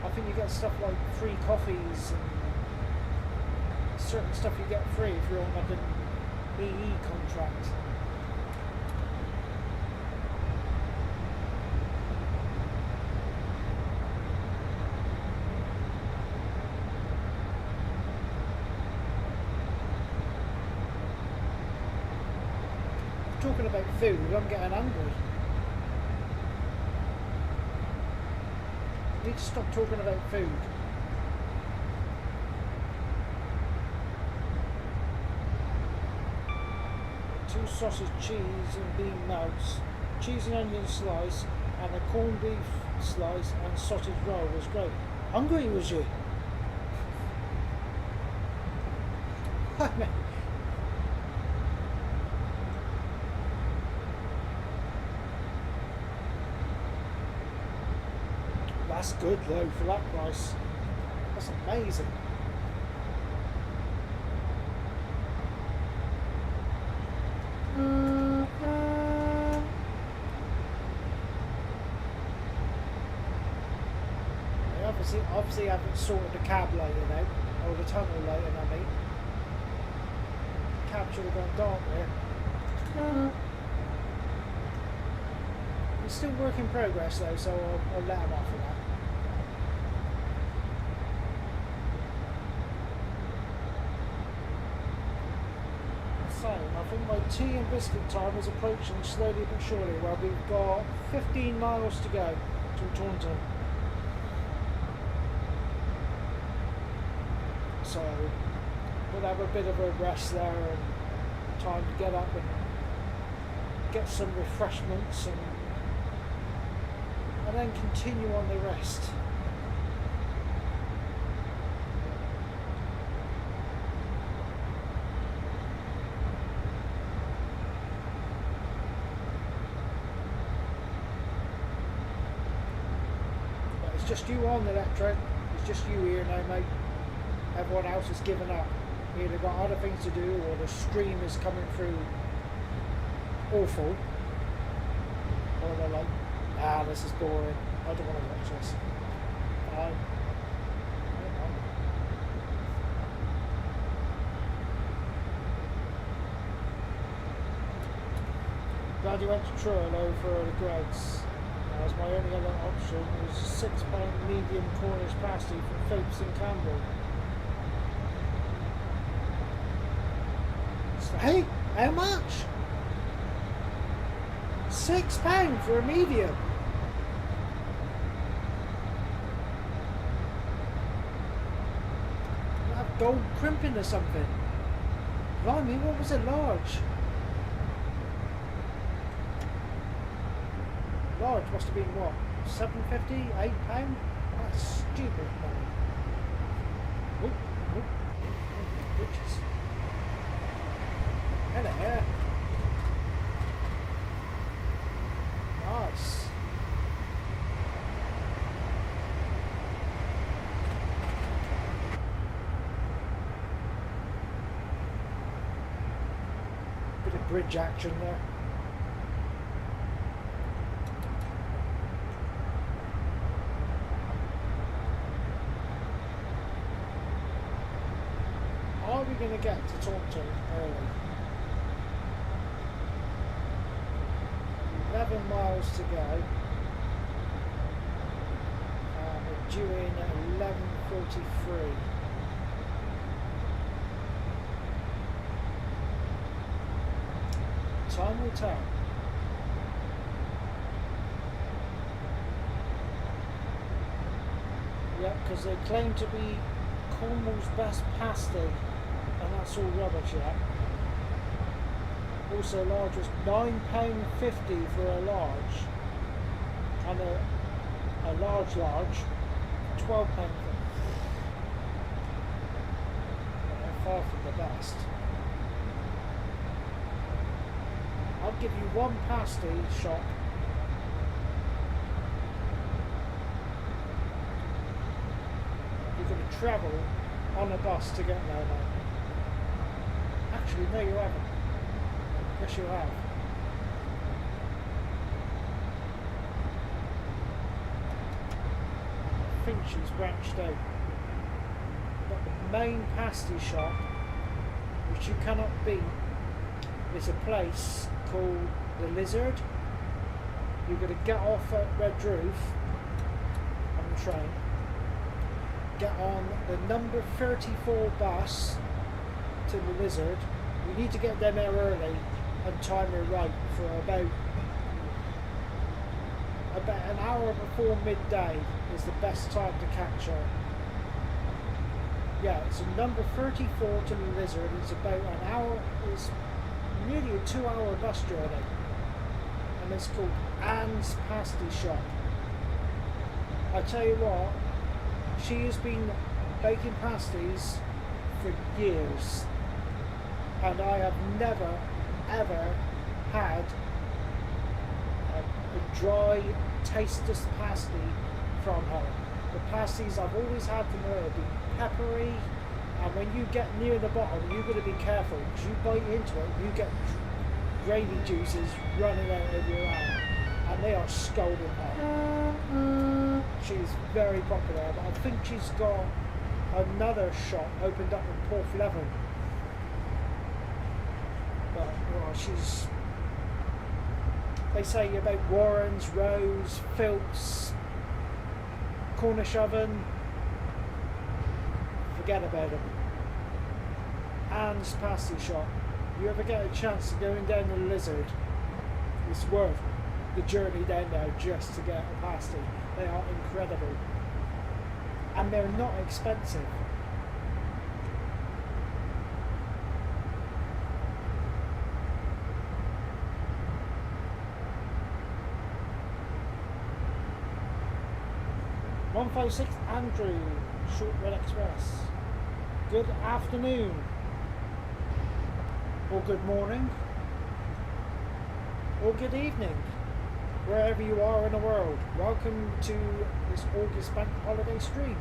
I think you get stuff like free coffees and certain stuff you get free if you're on like an EE contract. Talking about food, I'm getting hungry. I need to stop talking about food. Two sausage, cheese and bean melts, cheese and onion slice, and a corned beef slice and sausage roll was great. Hungry was you? That's good though for that price. That's amazing. Obviously I haven't sorted the cab lighting out, or the tunnel lighting I mean. The cab should have gone dark there. It's still work in progress though, so I'll let him off of that. So, I think my tea and biscuit time is approaching slowly but surely. Well, we've got 15 miles to go to Taunton. So, we'll have a bit of a rest there and time to get up and get some refreshments and then continue on the rest. But it's just you on the electric, it's just you here now, mate. Everyone else has given up. Either got other things to do or the stream is coming through awful. Or they're like, ah, this is boring. I don't want to watch this. Fine. Glad you went to Truro for the Greg's. As my only other option was a £6 medium Cornish pasty from Phillips and Campbell. Hey, how much? £6 for a medium. You have gold crimping or something. Blimey, what was it large? Large must have been what? £7.50, £8? That's stupid money. Oh, witches. Hello. Nice. Bit of bridge action there. Are we going to get to Taunton early? 11 miles to go. We're due in at 11:43. Time will tell. Yep, because they claim to be Cornwall's best pasty, and that's all rubbish yet. Also, large was £9.50 for a large, and a large £12. They're far from the best. I'll give you one pasty shop. You're going to travel on a bus to get there now. Actually, no, you haven't. Yes, you have. I think she's branched out. But the main pasty shop, which you cannot beat, is a place called the Lizard. You're going to get off at Red Roof on the train, get on the number 34 bus to the Lizard. You need to get them there early and time it right for about an hour before midday is the best time to catch her. Yeah, it's a number 34 to the Lizard. It's about an hour, it's nearly a 2-hour bus journey. And it's called Anne's Pasty Shop. I tell you what, she has been baking pasties for years. And I have never, ever had a dry, tasteless pasty from her. The pasties I've always had from her have been peppery, and when you get near the bottom, you've got to be careful, because you bite into it, you get gravy juices running out of your arm, and they are scalding hot. She's very popular, but I think she's got another shop opened up in Porthleven. But well, she's, they say about Warren's, Rose, Philps, Cornish Oven, forget about them. Anne's Pasty Shop. If you ever get a chance to going down the Lizard, it's worth the journey down there just to get a pasty. They are incredible. And they're not expensive. (156) Andrew, Short Red Express. Good afternoon, or good morning, or good evening, wherever you are in the world. Welcome to this August bank holiday stream.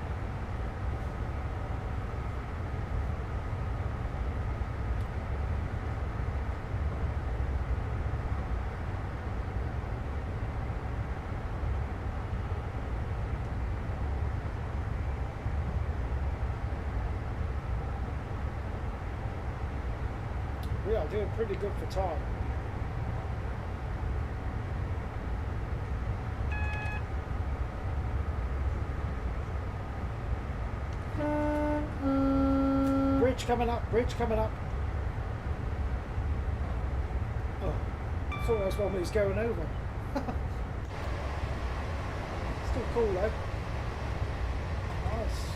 We are doing pretty good for time. Bridge coming up, bridge coming up. Oh, I thought that was one we was going over. Still cool though. Nice.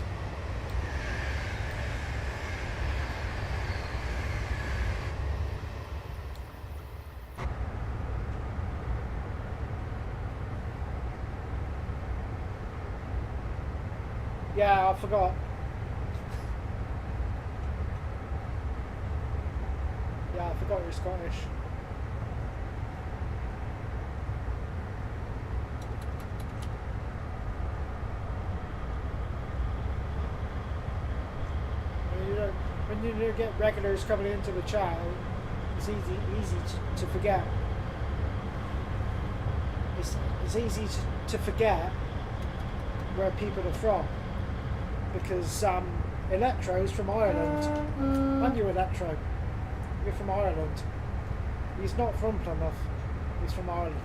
Yeah, I forgot. Yeah, I forgot you're Scottish. When you get regulars coming into the chat, it's easy to forget. It's easy to forget where people are from. Because Electro's from Ireland. And you, Electro. You're from Ireland. He's not from Plymouth. He's from Ireland.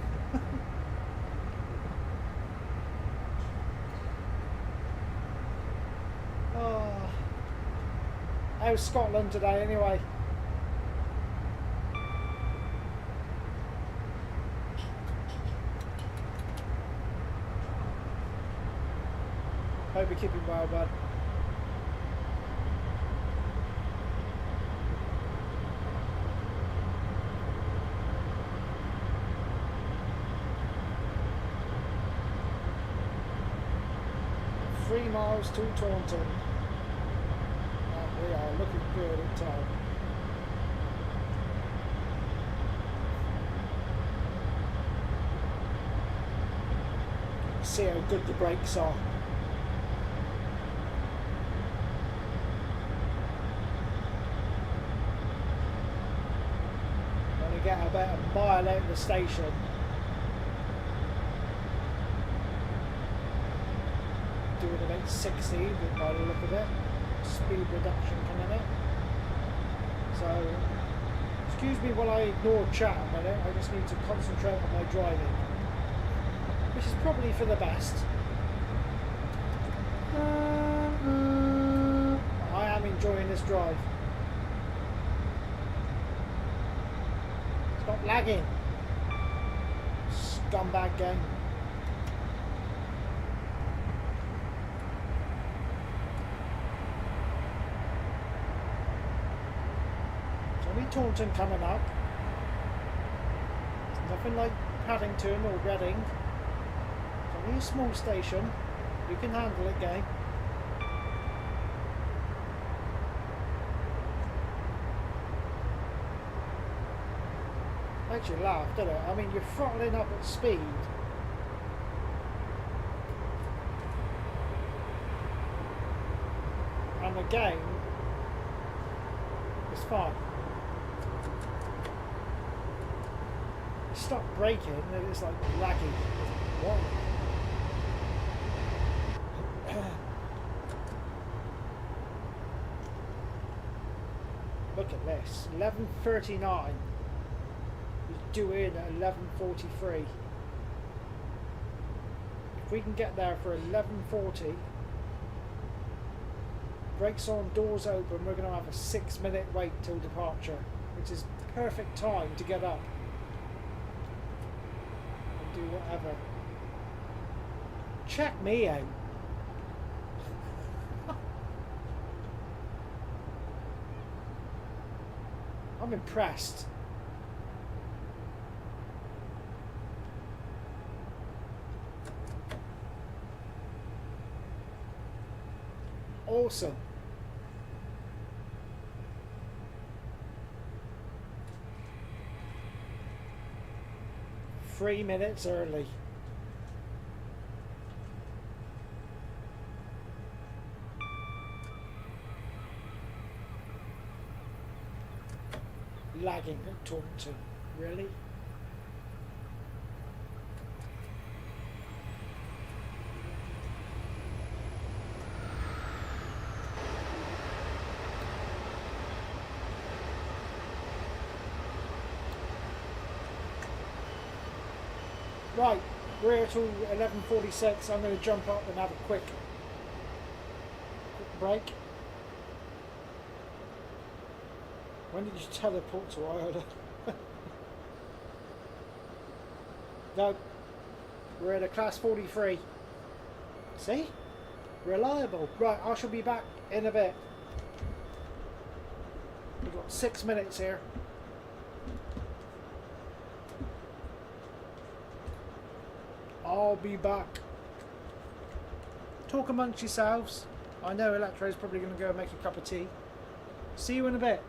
Oh. How's Scotland today anyway? Hope you're keeping well, bud. Three miles to Taunton. And we are looking good at time. See how good the brakes are. about a mile out of the station. Doing about 60 by the look of it. Speed reduction coming in. So, excuse me while I ignore chat a minute. I just need to concentrate on my driving, which is probably for the best. I am enjoying this drive. Stop lagging, scumbag gang. Taunton coming up. It's nothing like Paddington or Reading. It's only a small station. You can handle it, gang. Makes you laugh, doesn't it? I mean, you're throttling up at speed. And the game is fine. Stop braking and it's like lagging. What? Look at this. 11:39. He's due in at 11:43. If we can get there for 11:40, brakes on, doors open, we're going to have a 6-minute wait till departure, which is perfect time to get up. Do whatever. Check me out. I'm impressed. Awesome. Three minutes early. Lagging at Taunton, really? Right, we're here till 11:46. I'm going to jump up and have a quick break. When did you teleport to Ireland? No, we're at a class 43. See? Reliable. Right, I shall be back in a bit. We've got 6 minutes here. I'll be back. Talk amongst yourselves. I know Electro's probably going to go make a cup of tea. See you in a bit.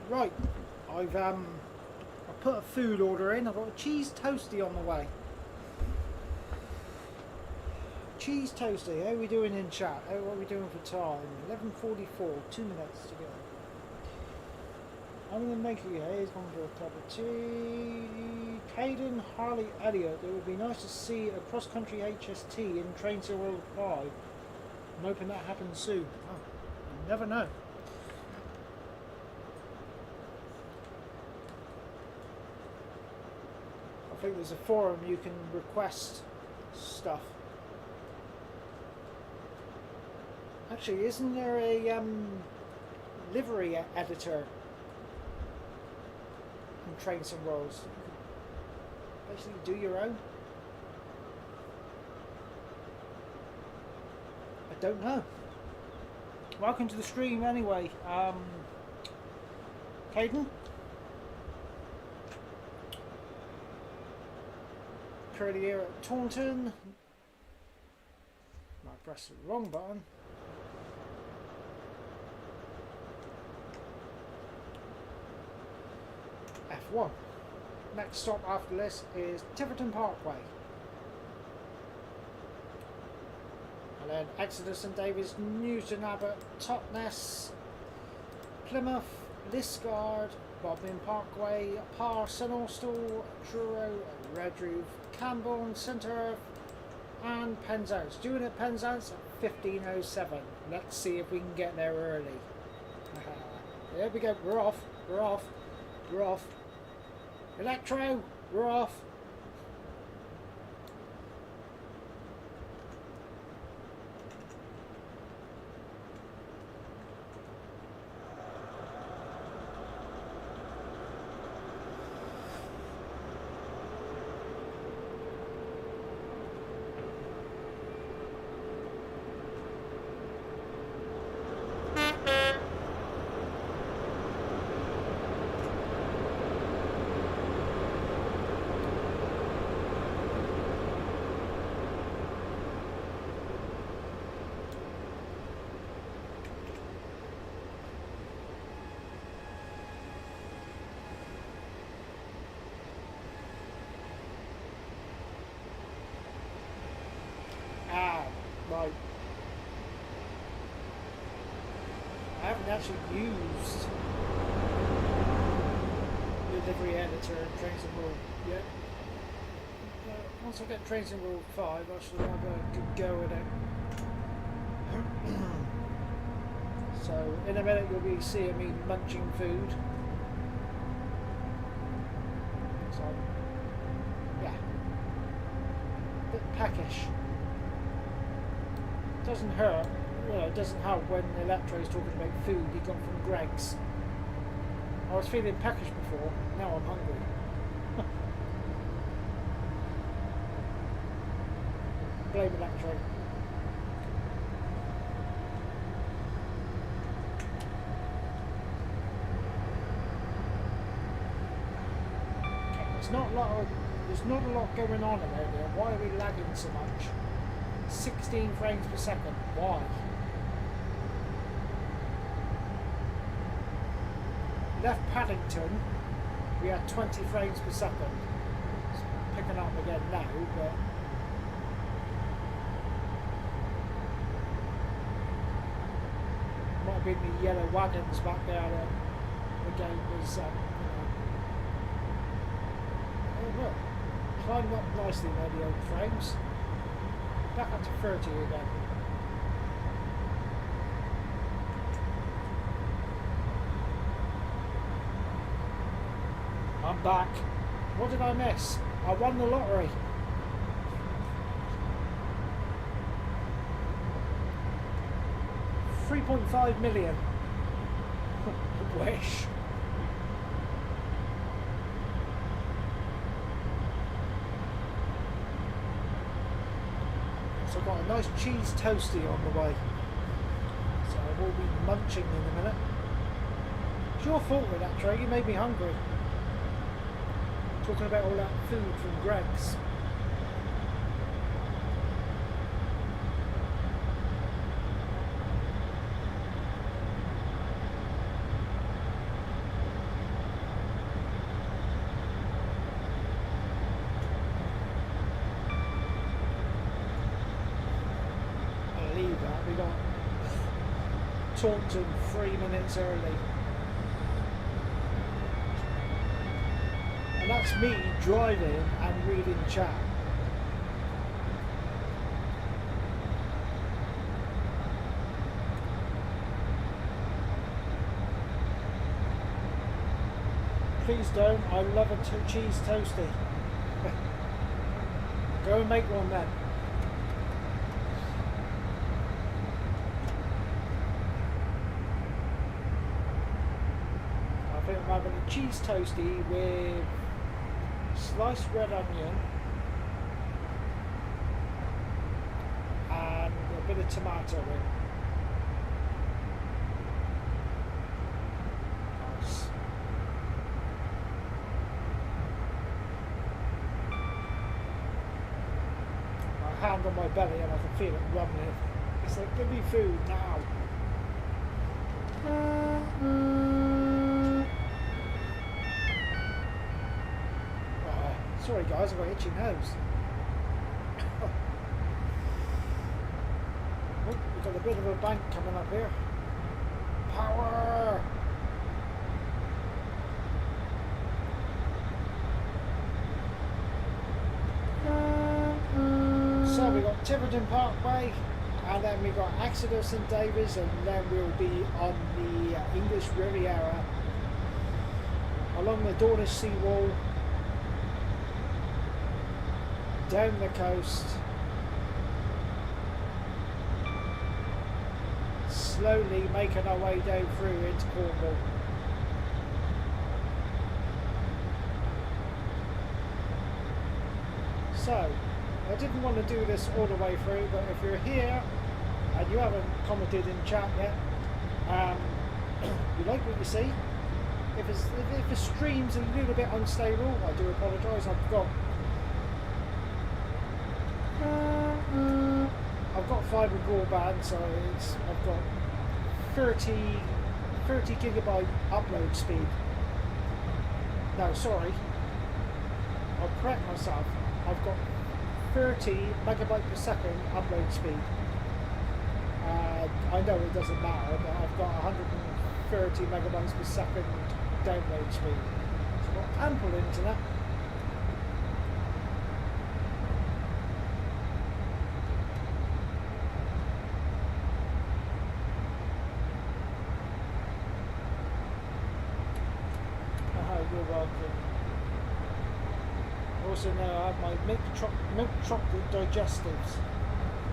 Right, I put a food order in. I've got a cheese toasty on the way. Cheese toasty. How are we doing in chat? What are we doing for time? 11:44. 2 minutes to go. I'm going to make you guys come for a cup of tea. Caden, Harley, Elliot. It would be nice to see a cross-country HST in Trains to World 5. I'm hoping that happens soon. Oh, you never know. I think there's a forum you can request stuff. Actually, isn't there a livery editor in Trains and Worlds? You can basically do your own. I don't know. Welcome to the stream anyway, Caden. Curly here at Taunton. Might press the wrong button. F1. Next stop after this is Tiverton Parkway. And then Exodus and Davis, Newton Abbot, Totnes, Plymouth, Liscard, Bodmin Parkway, Parr, St Austell, Truro, Redruth, Camborne, Centre and Penzance. Doing it Penzance at 15:07. Let's see if we can get there early. There we go, we're off, we're off, we're off. Electro, we're off. Right. I haven't actually used the livery editor in Trains and World yet. Once I get Trains and World 5, I should have a good go at it. So, in a minute you'll be seeing me munching food. So, yeah. A bit peckish. Doesn't hurt, well, it doesn't help when Electro's talking about food he got from Greg's. I was feeling peckish before, now I'm hungry. Blame Electro. There's not a lot going on about there. Why are we lagging so much? 16 frames per second. Why? Left Paddington, we had 20 frames per second. It's picking up again now, but might have been the yellow wagons back there that the game was, oh look, climbing up nicely there, the old frames. Back up to 30 again. I'm back. What did I miss? I won the lottery. $3.5 million. I wish. So I've got a nice cheese toasty on the way. So I will be munching in a minute. It's your fault with that, Trey. You made me hungry. Talking about all that food from Greg's. Taunton 3 minutes early. And that's me driving and reading chat. Please don't. I love a cheese toastie. Go and make one then. I think I'm having a cheese toastie with sliced red onion and a bit of tomato in. Nice. My hand on my belly and I can feel it rumbling. It's like, give me food now. Sorry guys, I've got an itchy nose. Oh, we've got a bit of a bank coming up here. Power! So we've got Tiverton Parkway, and then we've got Exodus and Davies, and then we'll be on the English Riviera, along the Dawlish seawall, down the coast, slowly making our way down through into Cornwall. So, I didn't want to do this all the way through, but if you're here and you haven't commented in chat yet, you like what you see. If the stream's a little bit unstable, I do apologise. I've got fibre broadband, so I've got 30 gigabyte upload speed. No, sorry, I'll correct myself. I've got 30 megabyte per second upload speed. I know it doesn't matter, but I've got 130 megabytes per second download speed. So I've got ample internet. You're welcome. Also now I have my milk chocolate digestives,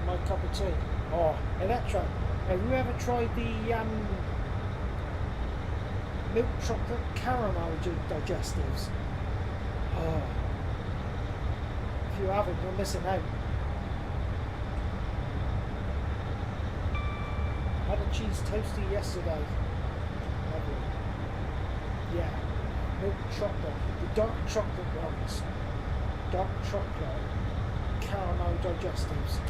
my cup of tea. Oh, Electro, have you ever tried the milk chocolate caramel digestives? Oh, if you haven't, you're missing out. I had a cheese toastie yesterday. Lovely. Yeah. Milk chocolate, the dark chocolate ones, dark chocolate, caramel digestives.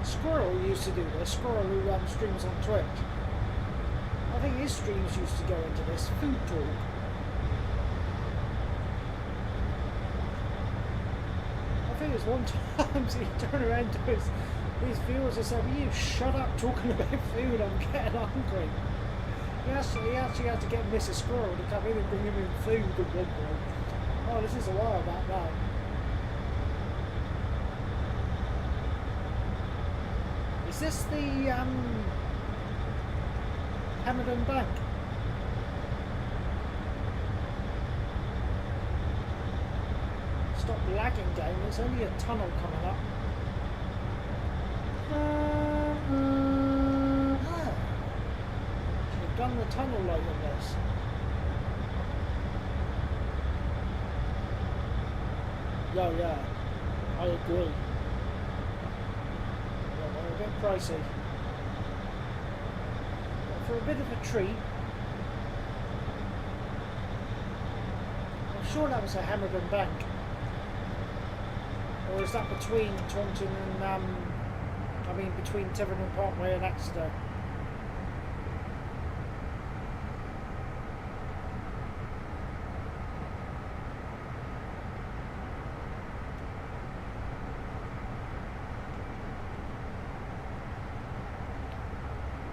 Squirrel used to do this, Squirrel who streams on Twitch. I think his streams used to go into this food talk. I think there's one time he turned around to his viewers and said, "Will you shut up talking about food, I'm getting hungry." He actually had to get Mrs. Squirrel to come in and bring him in food at one point. Oh, this is a while back now. Is this the Hamilton Bank? Stop lagging down, there's only a tunnel coming up. They've done the tunnel light on this. Yeah, I agree. Yeah, they're a bit pricey. For a bit of a treat. I'm sure that was a Hamilton Bank. Or is that between Taunton and I mean between Tiverton Parkway and Exeter.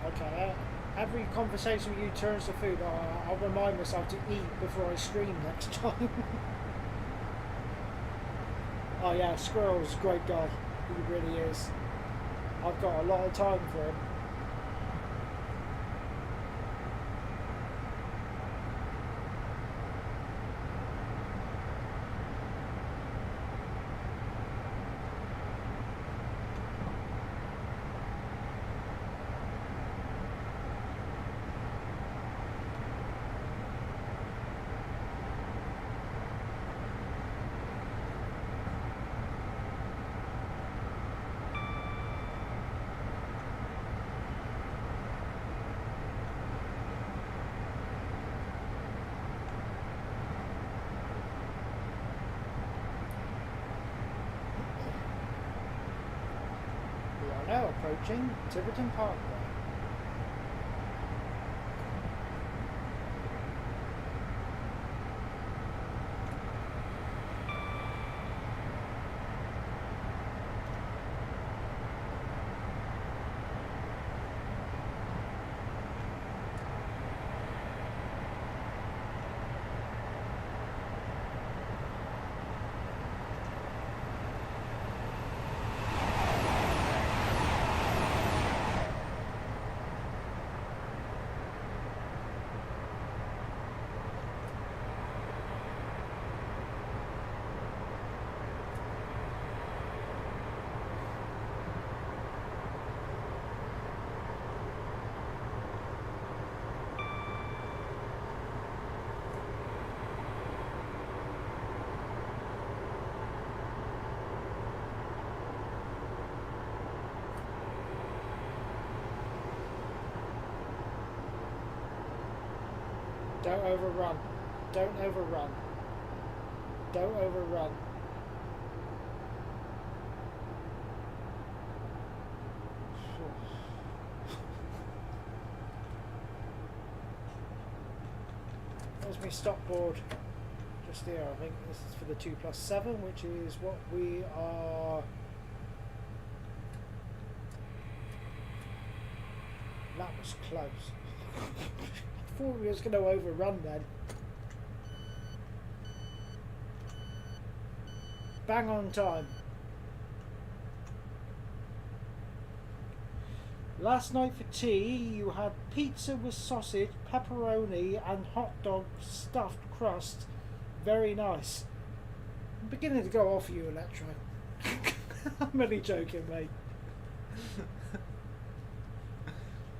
Okay, every conversation with you turns to food. I'll remind myself to eat before I scream next time. Oh yeah, Squirrel's a great guy. He really is. I've got a lot of time for him. Now approaching Tiverton Parkway. Don't overrun. Don't overrun. Don't overrun. There's my stop board. Just there, I think. This is for the 2+7, which is what we are... That was close. I thought we was going to overrun then. Bang on time. Last night for tea you had pizza with sausage, pepperoni and hot dog stuffed crust. Very nice. I'm beginning to go off you, Electro. I'm only joking, mate.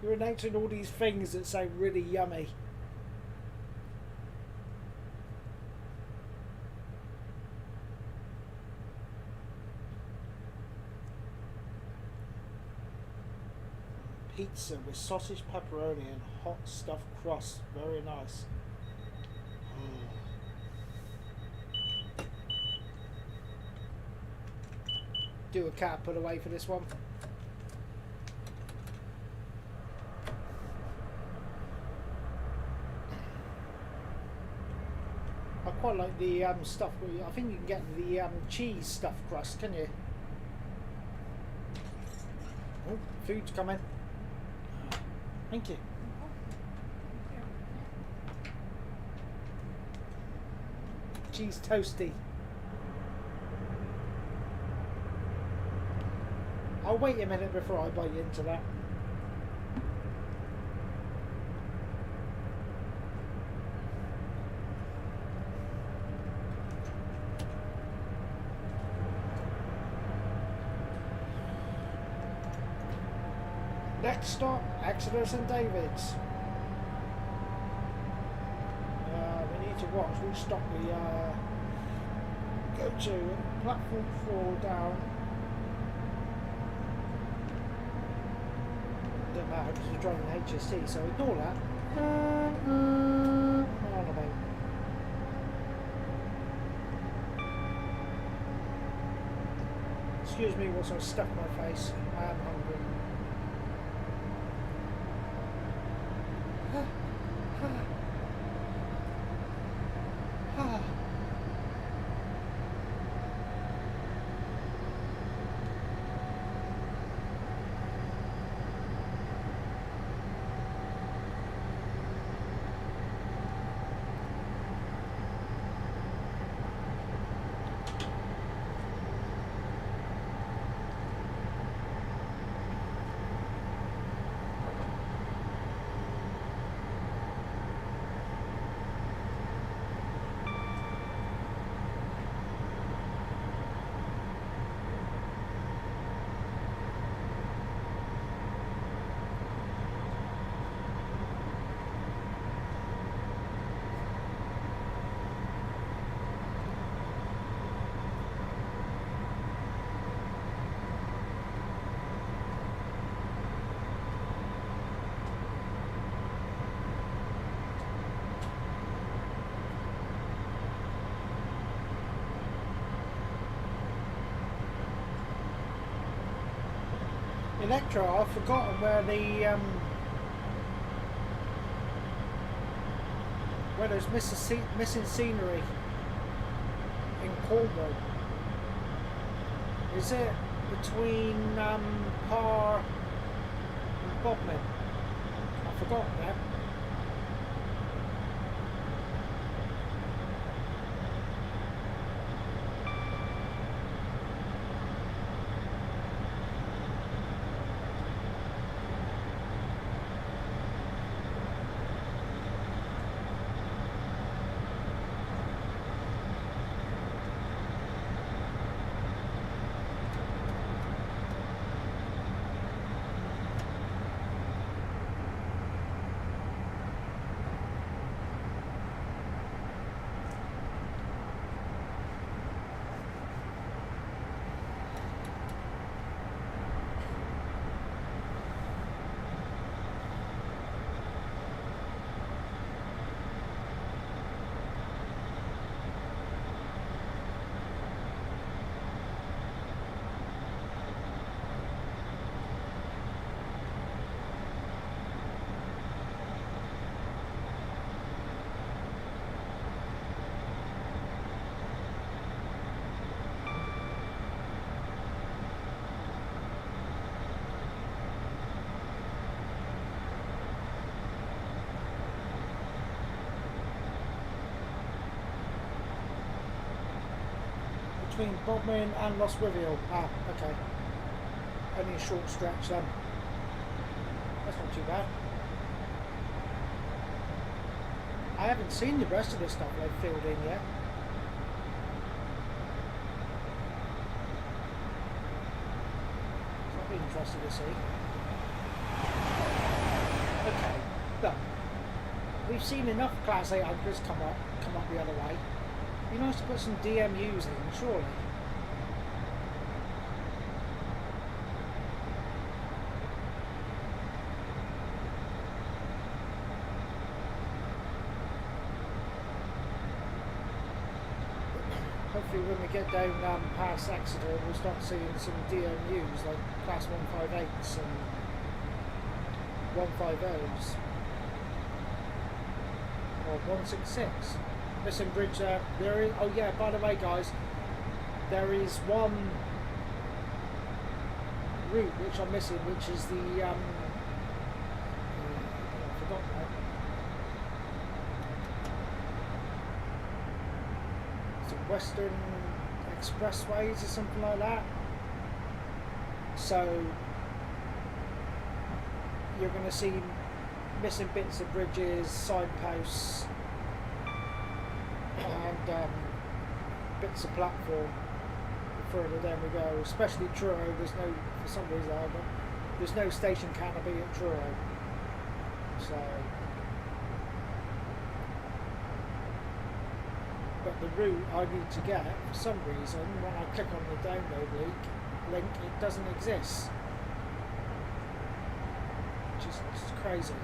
You're announcing all these things that sound really yummy. Pizza with sausage, pepperoni and hot stuffed crust. Very nice. Do a cat put away for this one. I quite like the stuff. I think you can get the cheese stuffed crust, can you? Oh, food's coming. Thank you. Cheese toasty. I'll wait a minute before I bite into that. Next stop, Exeter St David's. We need to watch which stop we go to. Platform 4 down. Don't matter because we're driving HST, so ignore that. On about. Excuse me whilst I stuff my face. I am hungry. Electro, I've forgotten where there's missing scenery in Cornwall. Is it between Par and Bodmin? I've forgotten that. Between Bodmin and Lostwithiel. Ah, okay. Only a short stretch then. That's not too bad. I haven't seen the rest of the stuff they've filled in yet. So I'll be interested to see. Okay, look. We've seen enough Class 800s come up the other way. Be nice to put some DMUs in, surely. Hopefully when we get down past Exeter we'll start seeing some DMUs like Class 158s and 150s. Or 166. Missing bridge there. There is. Oh yeah. By the way, guys, there is one route which I'm missing, which is the I forgot that. It's the Western Expressways or something like that. So you're going to see missing bits of bridges, signposts, and bits of platform the further down we go, especially Truro. There's no, for some reason, there's no station canopy at Truro. So, but the route I need to get, for some reason, when I click on the download link, it doesn't exist. Which is just crazy.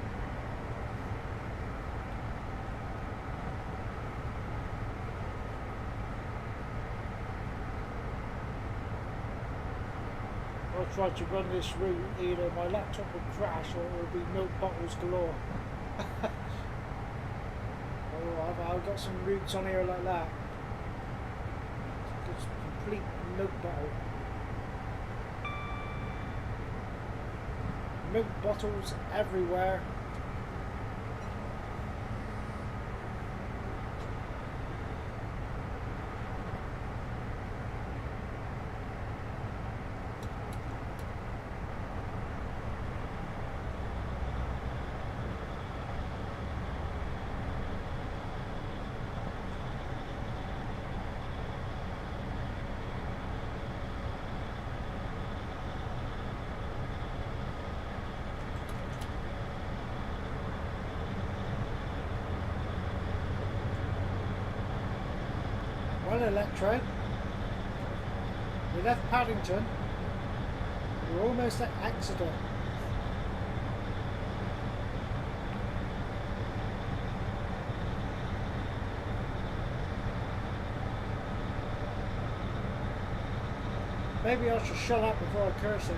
I try to run this route, either my laptop will crash or it will be milk bottles galore. Oh, I've got some routes on here like that. Just complete milk bottle. Milk bottles everywhere. Well, Electro, we left Paddington, we're almost at Exeter. Maybe I should shut up before I curse it.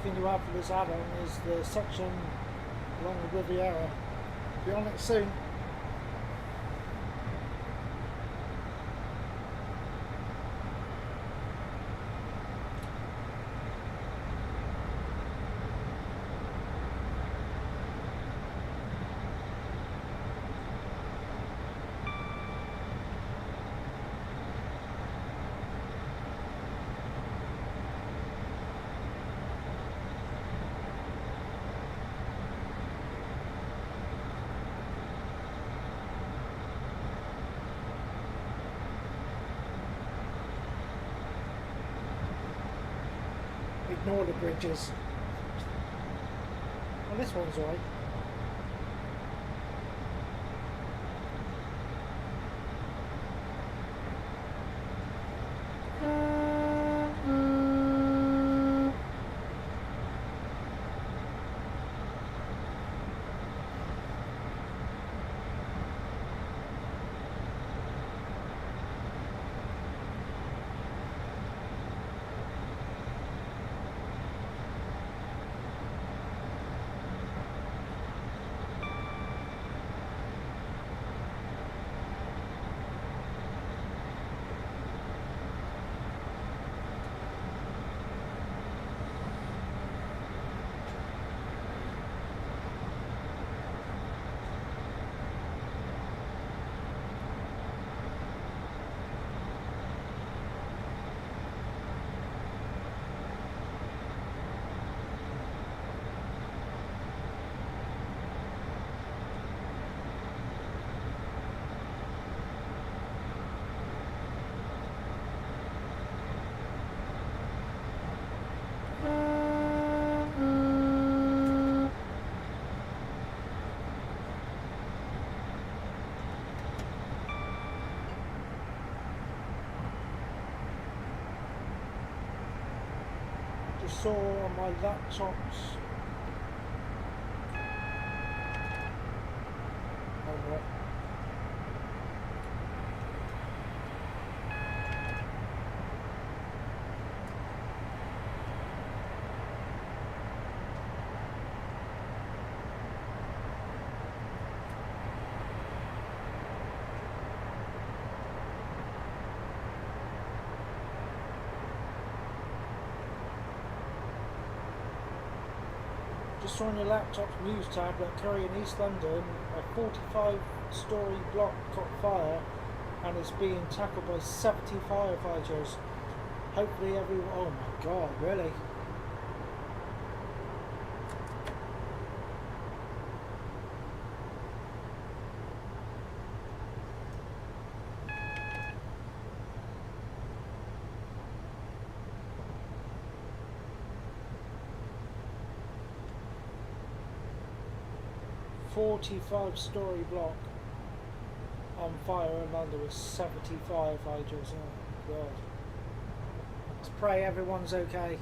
The thing you have for this add-on is the section along the Riviera. Be on it soon. Ignore the bridges. Well, this one's alright. Just saw on my laptops. Oh, right. Just saw on your laptop's news tab that Curry in East London, a 45-storey block caught fire and is being tackled by 70 firefighters. Hopefully everyone... Oh my god, really? 45-story block on fire and under with 70 firefighters. Oh God. Let's pray everyone's okay.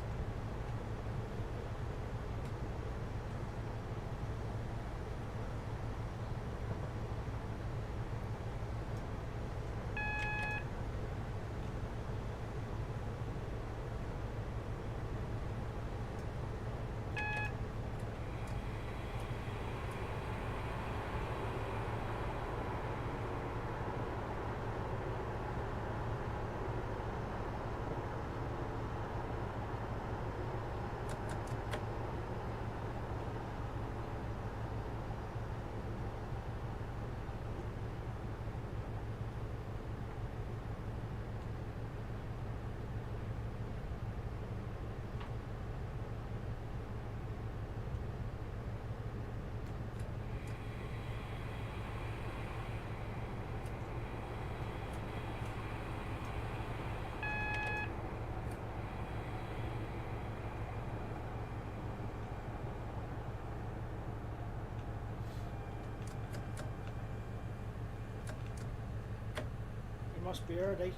Must be early.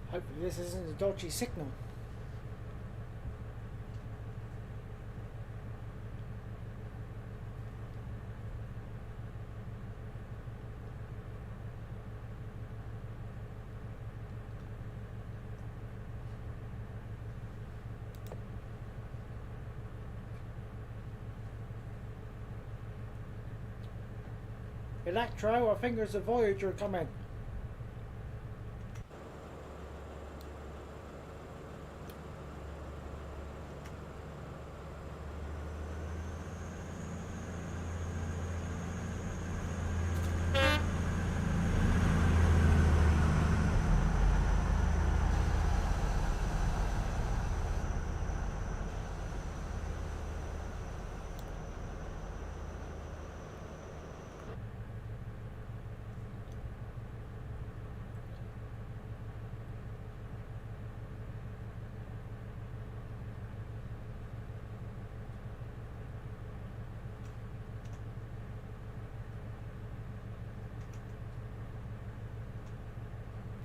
Hopefully this isn't a dodgy signal. Electro, I think there's a Voyager coming.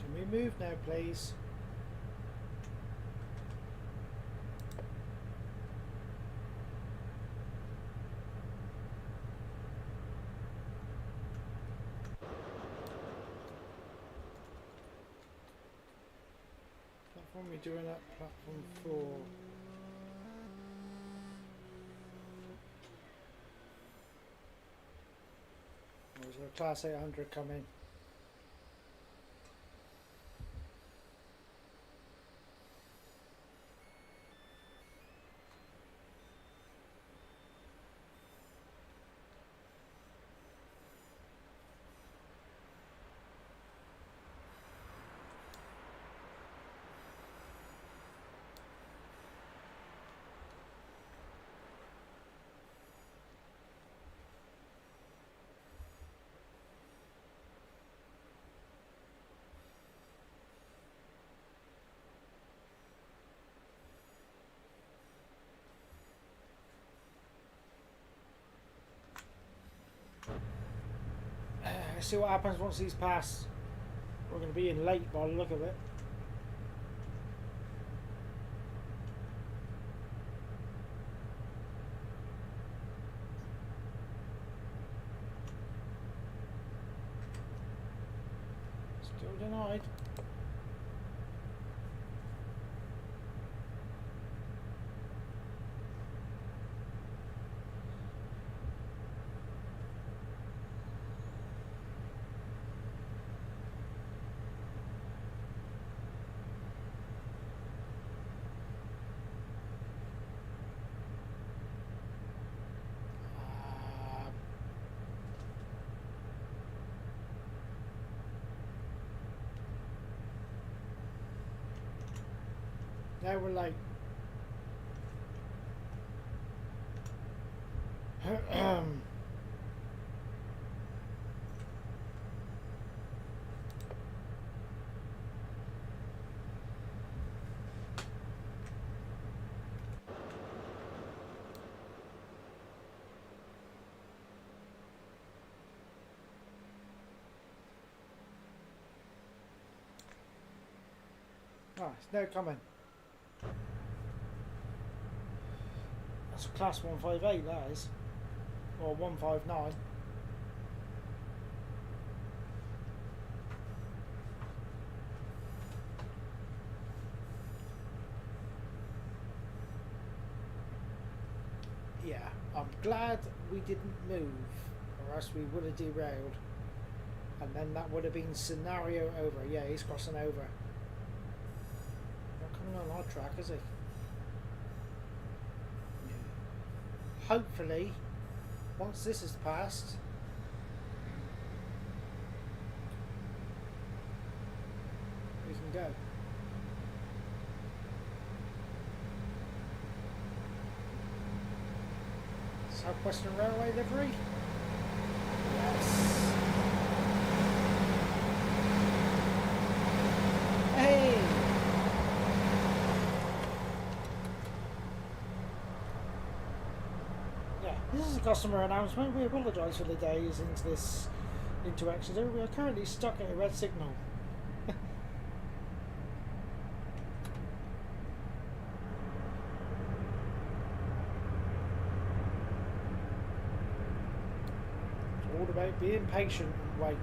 Can we move now, please? Platform we doing at platform 4. There's a Class 800 coming. Let's see what happens once these pass. We're going to be in late by the look of it. Still denied. Now we're late. Oh, it's no coming. That's a class 158, that is. Or 159. Yeah, I'm glad we didn't move, or else we would have derailed. And then that would have been scenario over. Yeah, he's crossing over. Not coming on our track, is he? Hopefully, once this is passed, we can go. South Western Railway livery? Yes. Hey! Yeah, this is a customer announcement. We apologise for the days into Exeter. We are currently stuck at a red signal. It's all about being patient and wait.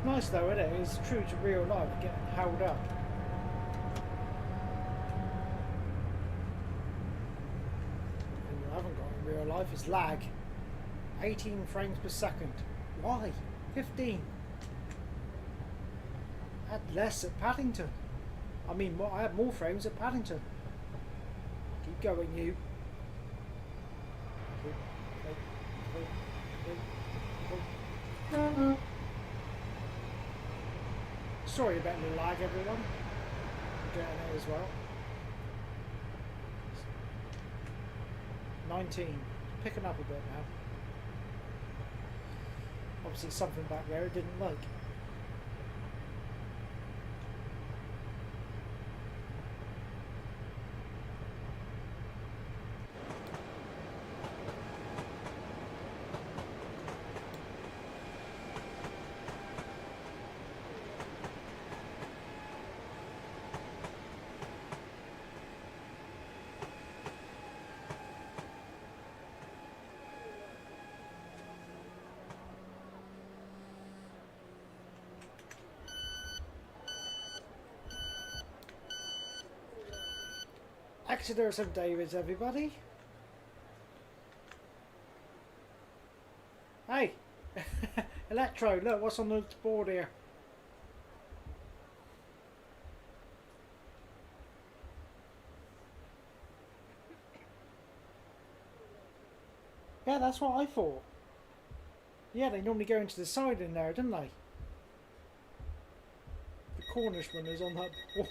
Nice though, isn't it? It's true to real life, getting held up. And you haven't got in real life, it's lag. 18 frames per second. Why? 15. I had less at Paddington. I mean, I had more frames at Paddington. Keep going, you. Sorry about the lag, everyone. I'm getting it as well. 19. Picking up a bit now. Obviously something back there it didn't like. Exeter St David's, everybody. Hey, Electro, look what's on the board here. Yeah, that's what I thought. Yeah, they normally go into the side in there, don't they? The Cornish one is on that board.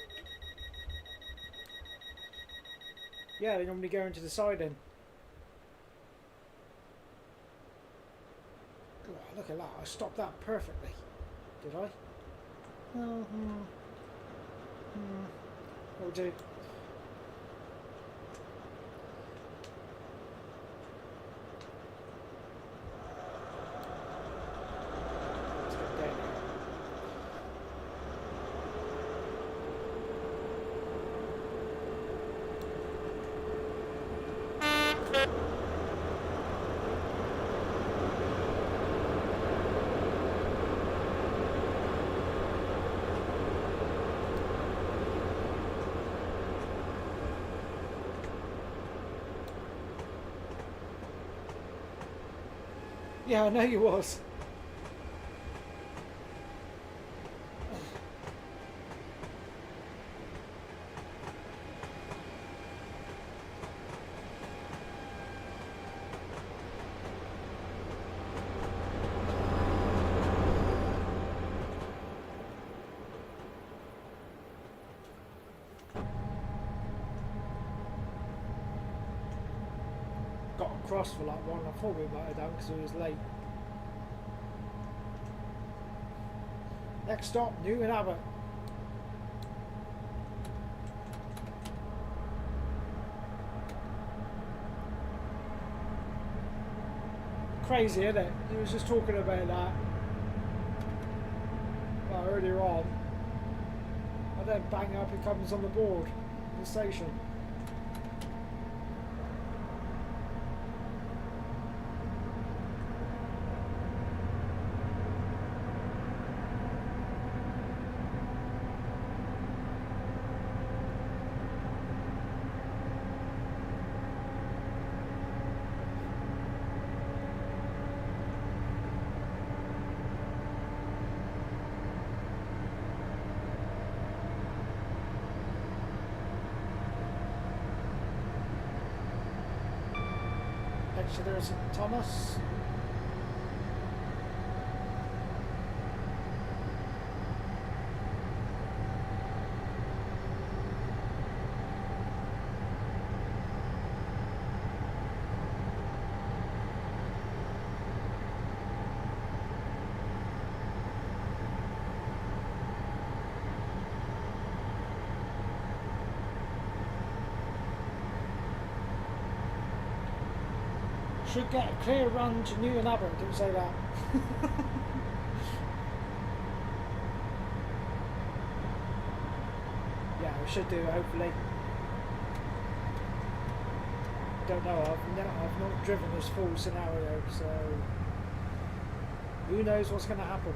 Yeah, they normally go into the siding. Oh, look at that, I stopped that perfectly. Did I? Oh, Will do. Let's get down here. Yeah, I know you was. cross for like one. I thought we might have done because it was late. Next stop, Newton Abbot. Crazy, isn't it? He was just talking about that earlier on, and then bang up, he comes on the board in the station. Next to there is St Thomas. Should get a clear run to Newton Abbot, didn't say that. Yeah, we should do, hopefully. Don't know, I've not driven this full scenario, so who knows what's going to happen.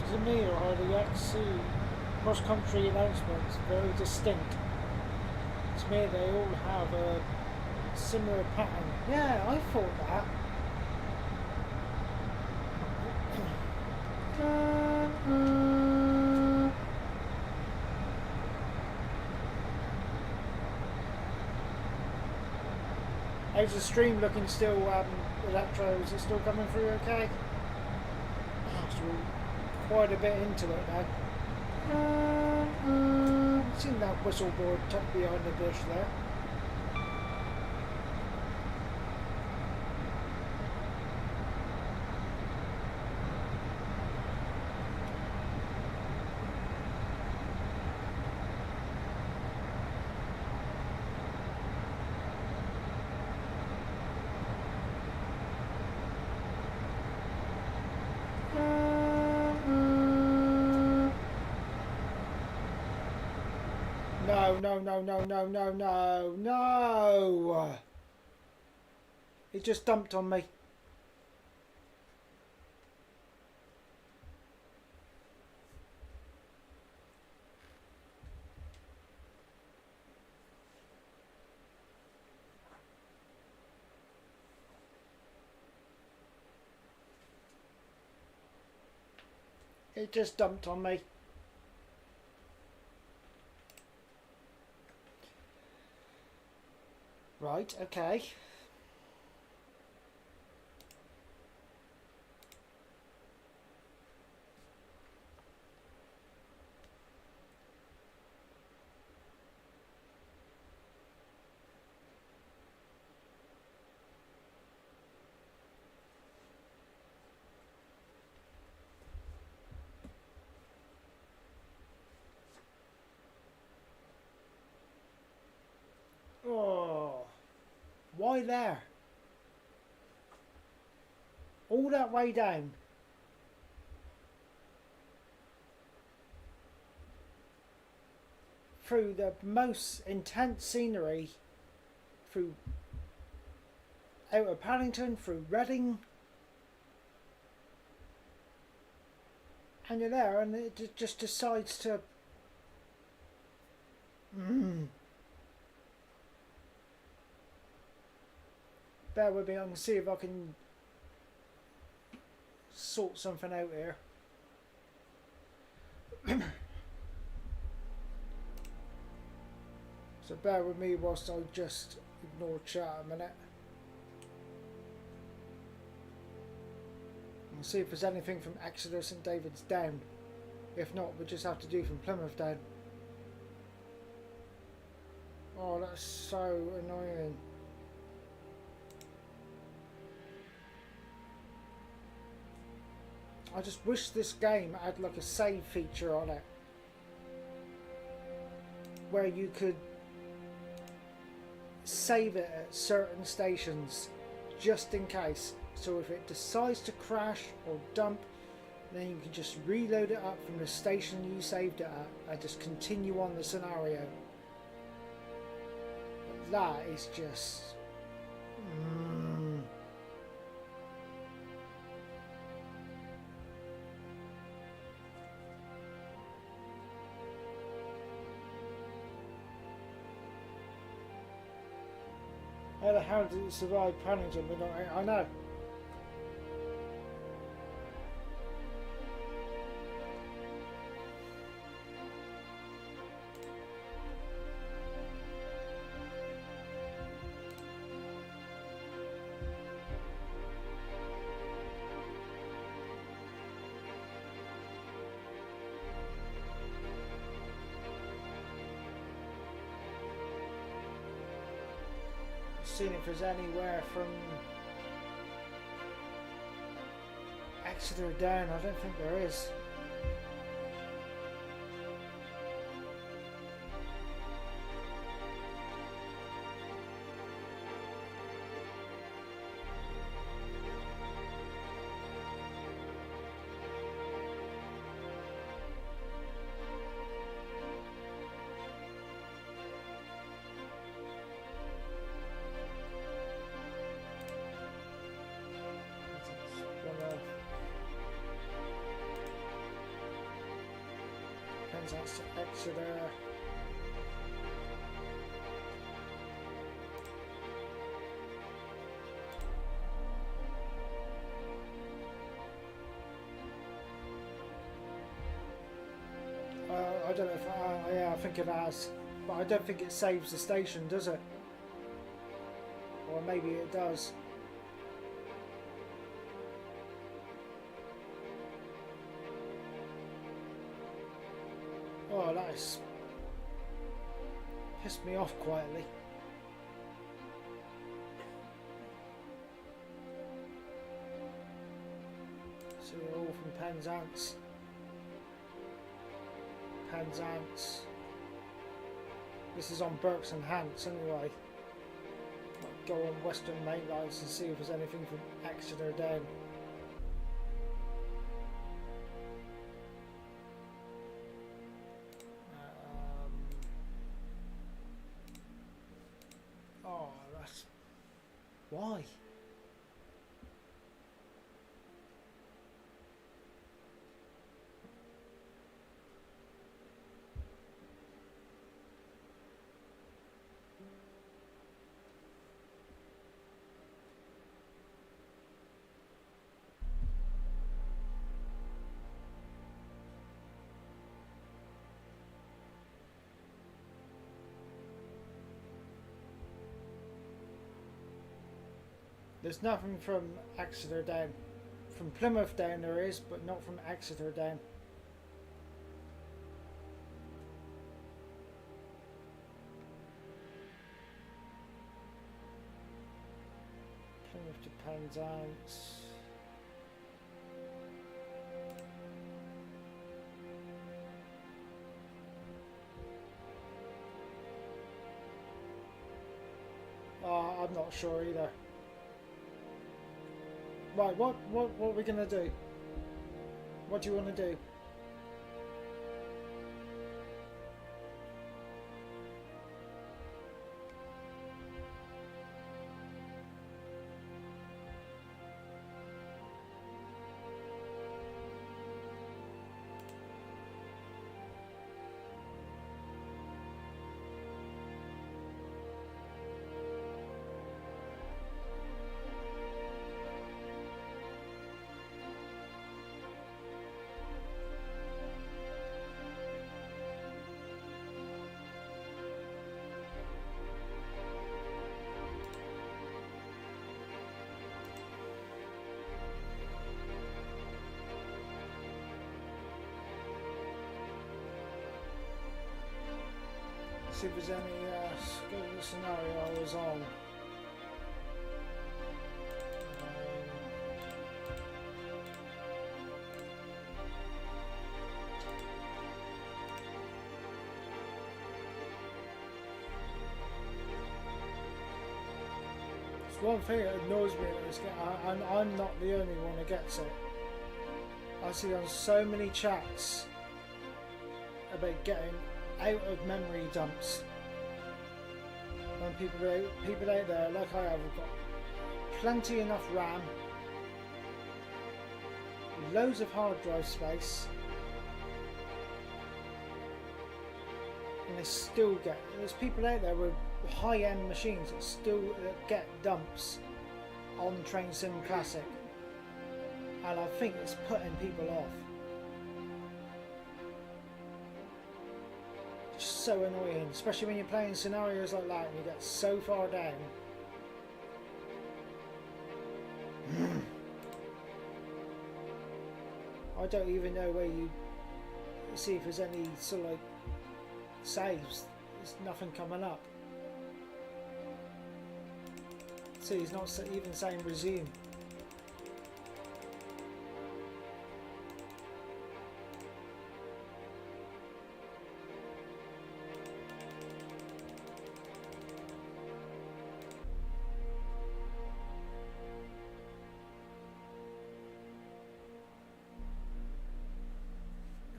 To me, or are the XC cross-country announcements very distinct? To me, they all have a similar pattern. Yeah, I thought that. How's the stream looking still, Electro? Is it still coming through okay? Quite a bit into it now. Seen that whistle board tucked behind the bush there. No. It just dumped on me. It just dumped on me. Right, okay. Oh, why there? All that way down. Through the most intense scenery, through out of Paddington, through Reading, and you're there, and it just decides to. Bear with me, I can see if I can sort something out here. So bear with me whilst I just ignore chat a minute. And see if there's anything from Exeter St David's down. If not, we'll just have to do from Plymouth down. Oh, that's so annoying. I just wish this game had like a save feature on it, where you could save it at certain stations just in case. So if it decides to crash or dump, then you can just reload it up from the station you saved it at and just continue on the scenario. But that is just... How the hell did it survive Paddington? I know. Seeing if there's anywhere from Exeter down. I don't think there is. Penzance to Exeter. I don't know if yeah, I think it has, but I don't think it saves the station, does it? Or maybe it does. Oh, that has pissed me off quietly. So we're all from Penzance. Penzance. This is on Berks and Hants anyway. Might go on Western Main Lines and see if there's anything from Exeter down. Oh, that's... Why? There's nothing from Exeter down. From Plymouth down there is, but not from Exeter down. Plymouth to Penzance. I'm not sure either. Right, what are we gonna do? What do you want to do? See if there's any go to the scenario I was on. It's one thing that annoys me at this game, and I'm not the only one that gets it. I see on so many chats about getting out of memory dumps, and people out there like I have got plenty enough RAM, loads of hard drive space, and they still get. There's people out there with high-end machines that still get dumps on Train Sim Classic, and I think it's putting people off. So annoying, especially when you're playing scenarios like that and you get so far down. I don't even know where you see if there's any sort of like saves. There's nothing coming up. See, he's not even saying resume.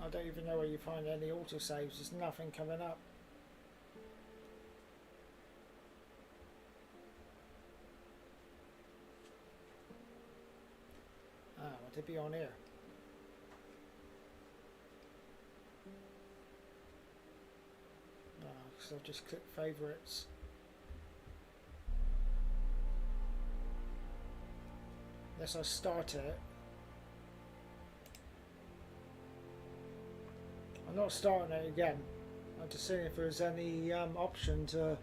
I don't even know where you find any autosaves. There's nothing coming up. Would it be on here? No, because I've just clicked favourites. Unless I start it. I'm not starting it again. I'm just seeing if there's any option to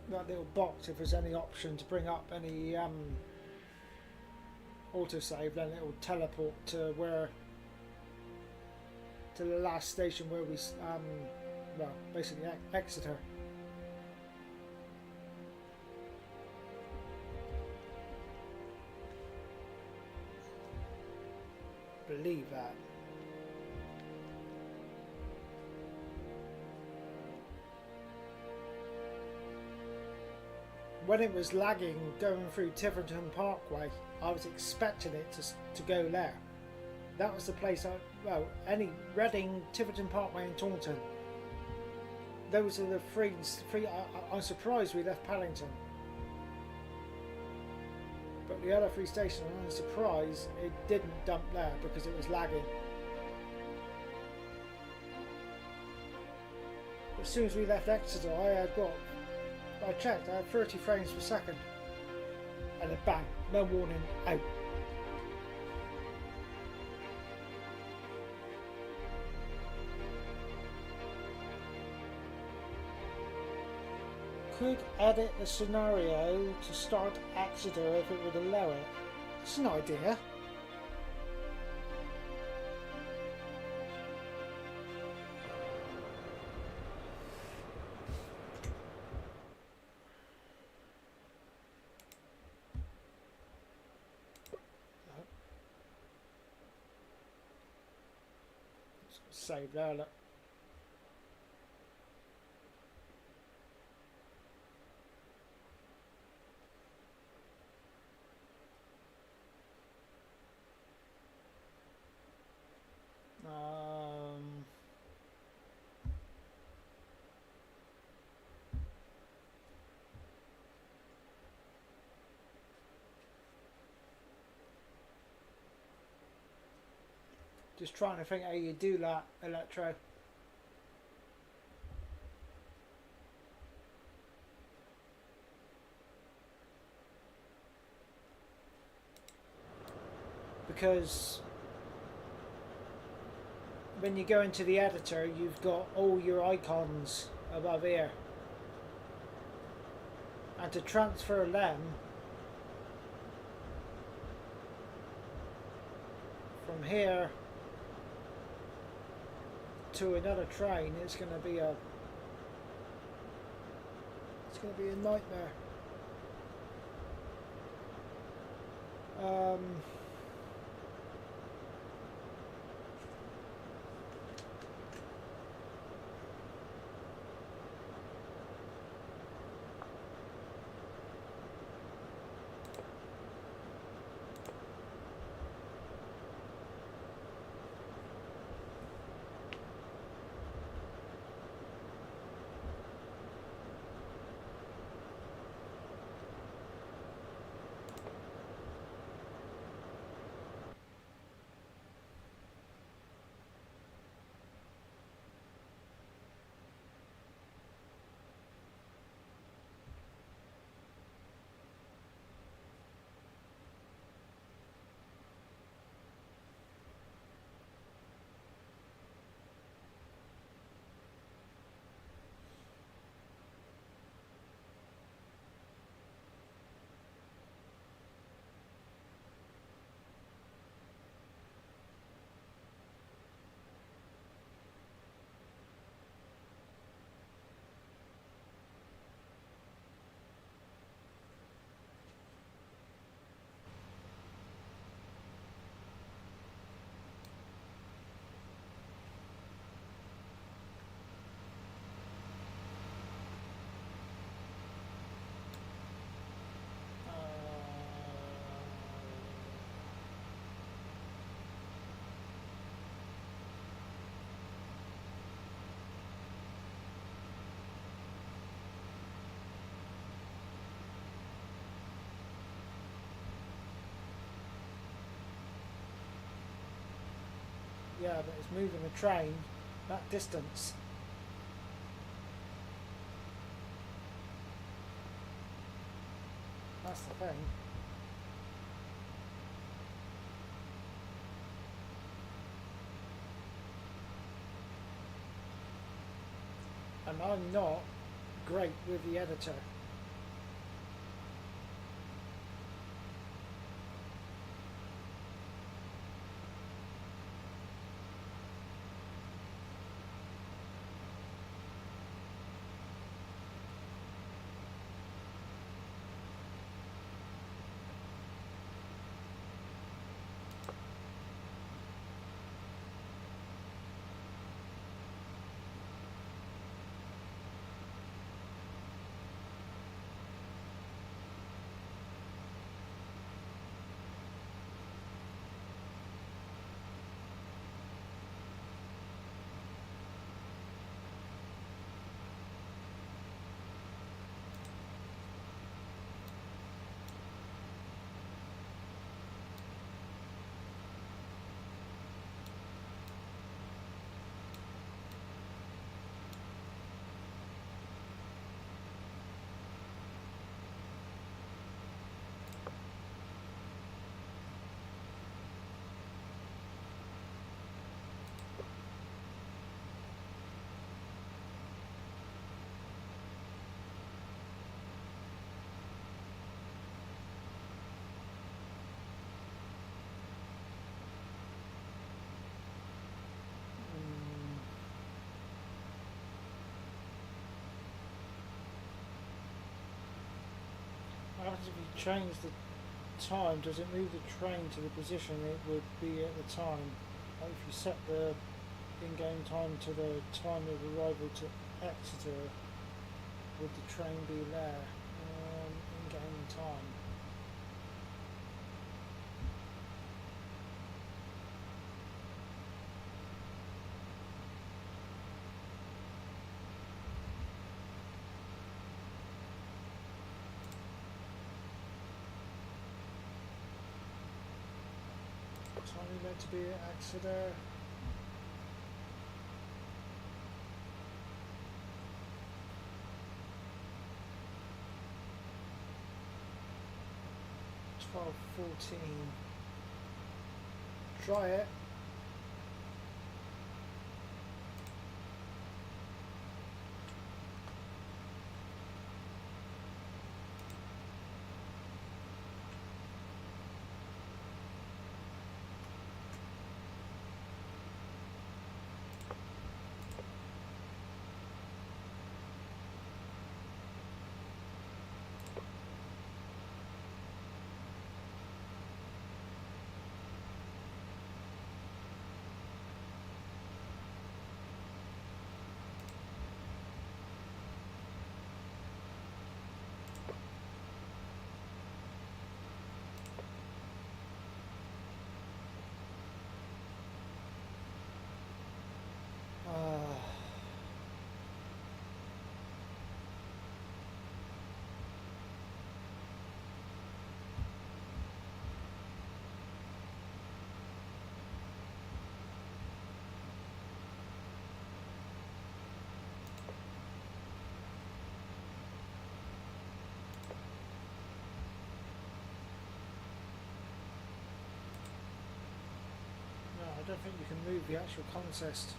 that little box, if there's any option to bring up any autosave, then it will teleport to the last station where we well, basically Exeter. Believe that. When it was lagging going through Tiverton Parkway, I was expecting it to go there. That was the place well, any Reading, Tiverton Parkway and Taunton. Those are the three. I'm surprised we left Paddington. But the other three stations, I'm surprised it didn't dump there because it was lagging. As soon as we left Exeter, I checked, I had 30 frames per second. And then bang, no warning, out. could edit the scenario to start Exeter if it would allow it. It's an idea. Save there, look. Just trying to think how you do that, Electro. Because when you go into the editor, you've got all your icons above here, and to transfer them from here to another train, it's going to be a nightmare. Yeah, but it's moving the train that distance. That's the thing. And I'm not great with the editor. After you change the time, does it move the train to the position it would be at the time? Like if you set the in-game time to the time of arrival to Exeter, would the train be there? In-game time. It's only meant to be at Exeter. Twelve 14. Try it. I don't think you can move the actual contest.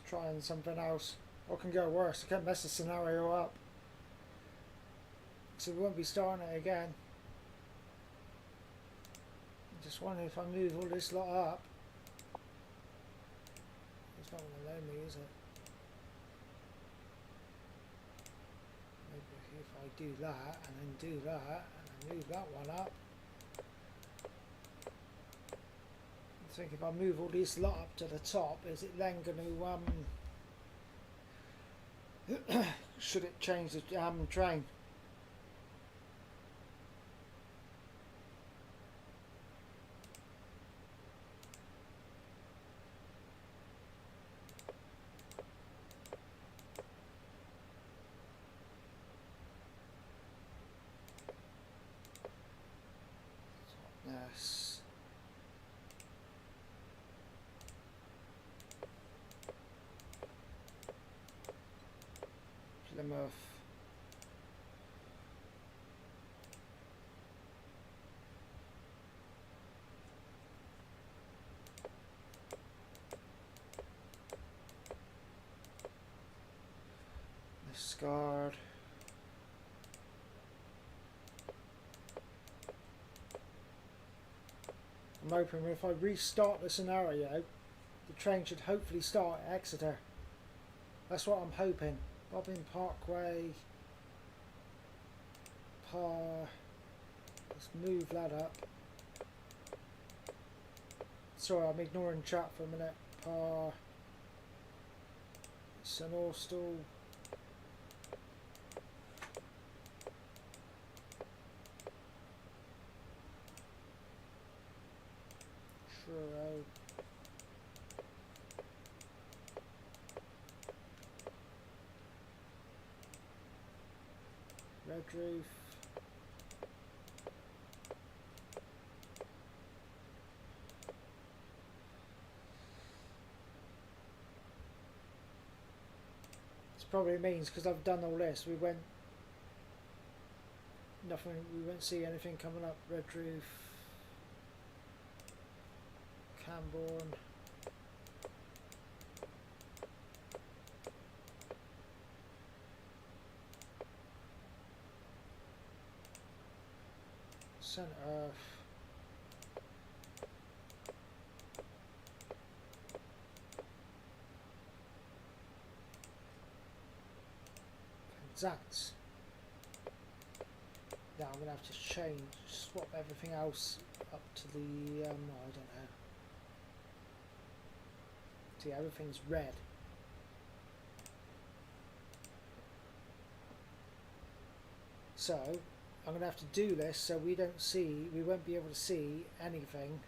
Trying something else. What can go worse? I can't mess the scenario up. So we won't be starting it again. I just wonder if I move all this lot up. It's not going to allow me, is it? Maybe if I do that, and then do that, and then move that one up. I think if I move all this lot up to the top, is it then going to should it change the train? Yes. Plymouth. Discard. I'm hoping if I restart the scenario, the train should hopefully start at Exeter. That's what I'm hoping. Bobbin Parkway. Let's move that up. Sorry, I'm ignoring chat for a minute. St Austell. Truro. Redroof. This probably means because I've done all this, we won't see anything coming up. Redroof, Camborne. Centre. Penzance. Now I'm gonna have to swap everything else up to the I don't know. See, everything's red. So I'm gonna have to do this so we won't be able to see anything.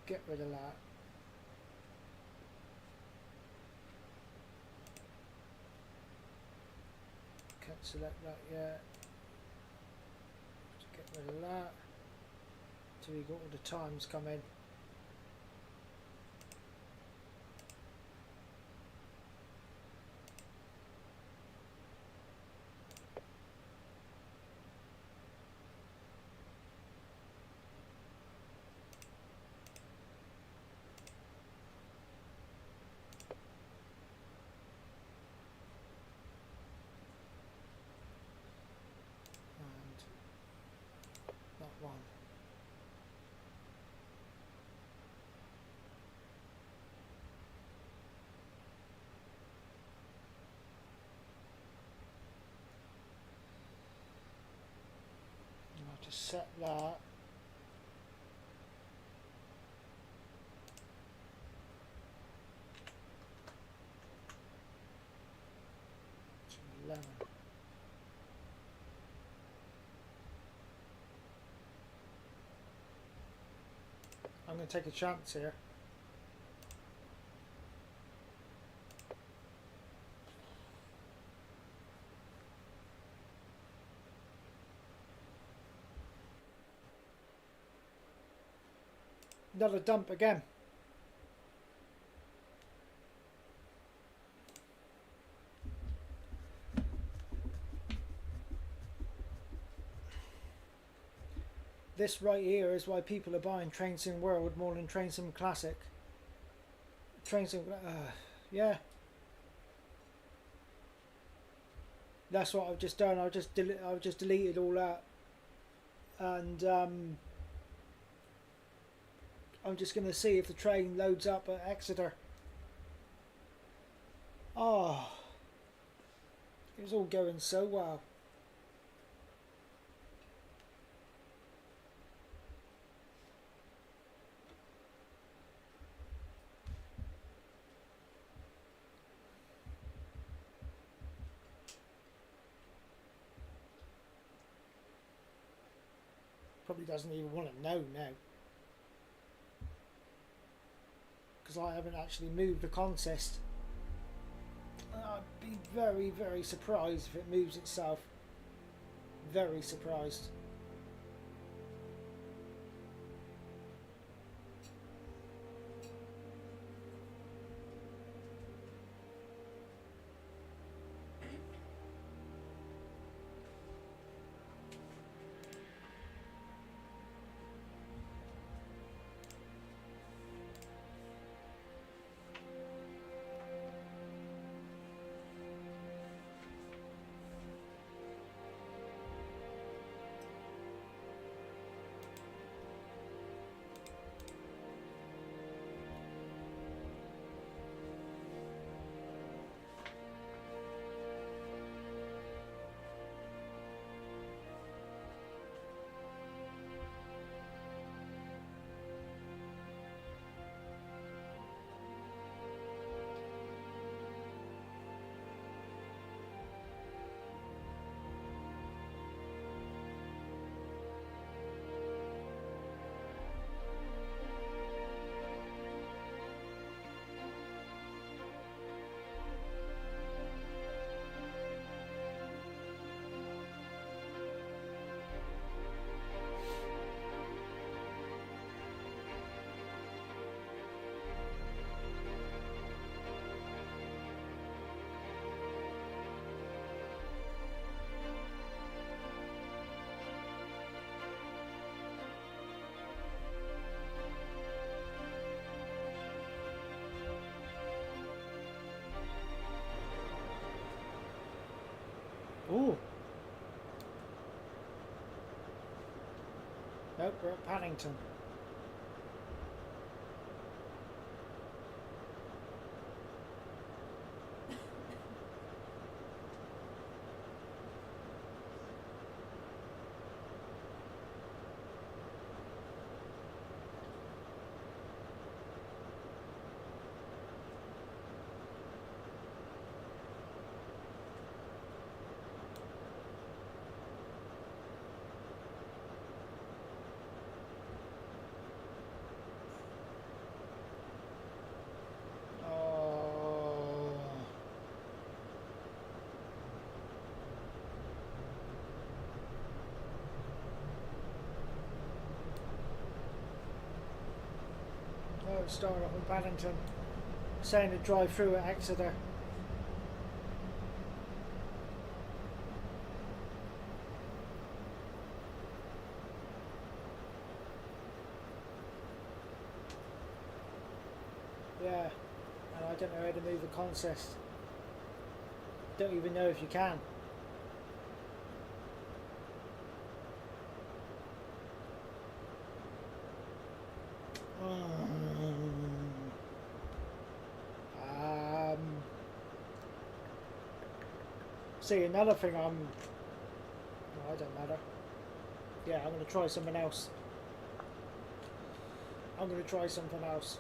Get rid of that. Can't select that yet. Get rid of that. Till we got all the times come in. One. I have to set that. To 11. I'm going to take a chance here. Another dump again. This right here is why people are buying Train Sim World more than Train Sim Classic. Train Sim, yeah. That's what I've just done. I've just deleted all that, and I'm just going to see if the train loads up at Exeter. Oh, it was all going so well. Probably doesn't even want to know now, because I haven't actually moved the contest. I'd be very, very surprised if it moves itself. Very surprised. Ooh. Nope, we're at Paddington. Oh, it's starting off with Paddington. Saying to drive through at Exeter. Yeah, and I don't know how to move the consist. Don't even know if you can. See, another thing no, it don't matter. Yeah, I'm going to try something else. I'm going to try something else.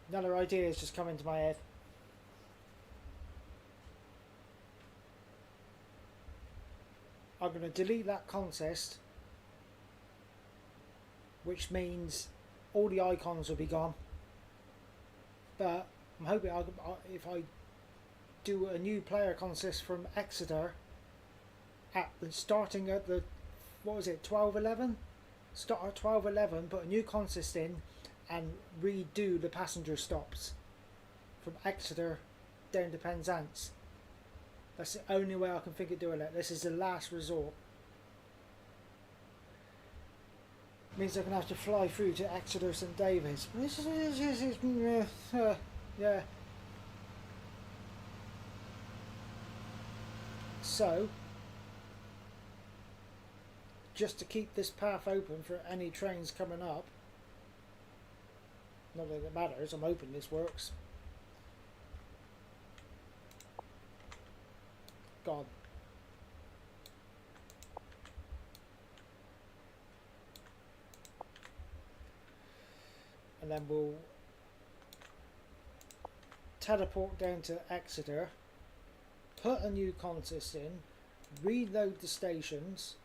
Another idea has just come into my head. I'm going to delete that consist, which means all the icons will be gone. But I'm hoping if I do a new player consist from Exeter, starting at the, what was it, 12:11? Start at 12:11, put a new consist in, and redo the passenger stops from Exeter down to Penzance. That's the only way I can think of doing it. This is the last resort. Means I'm going to have to fly through to Exeter St David's. Yeah. So, just to keep this path open for any trains coming up, not that it matters, I'm hoping this works. God. And then we'll teleport down to Exeter, put a new consist in, reload the stations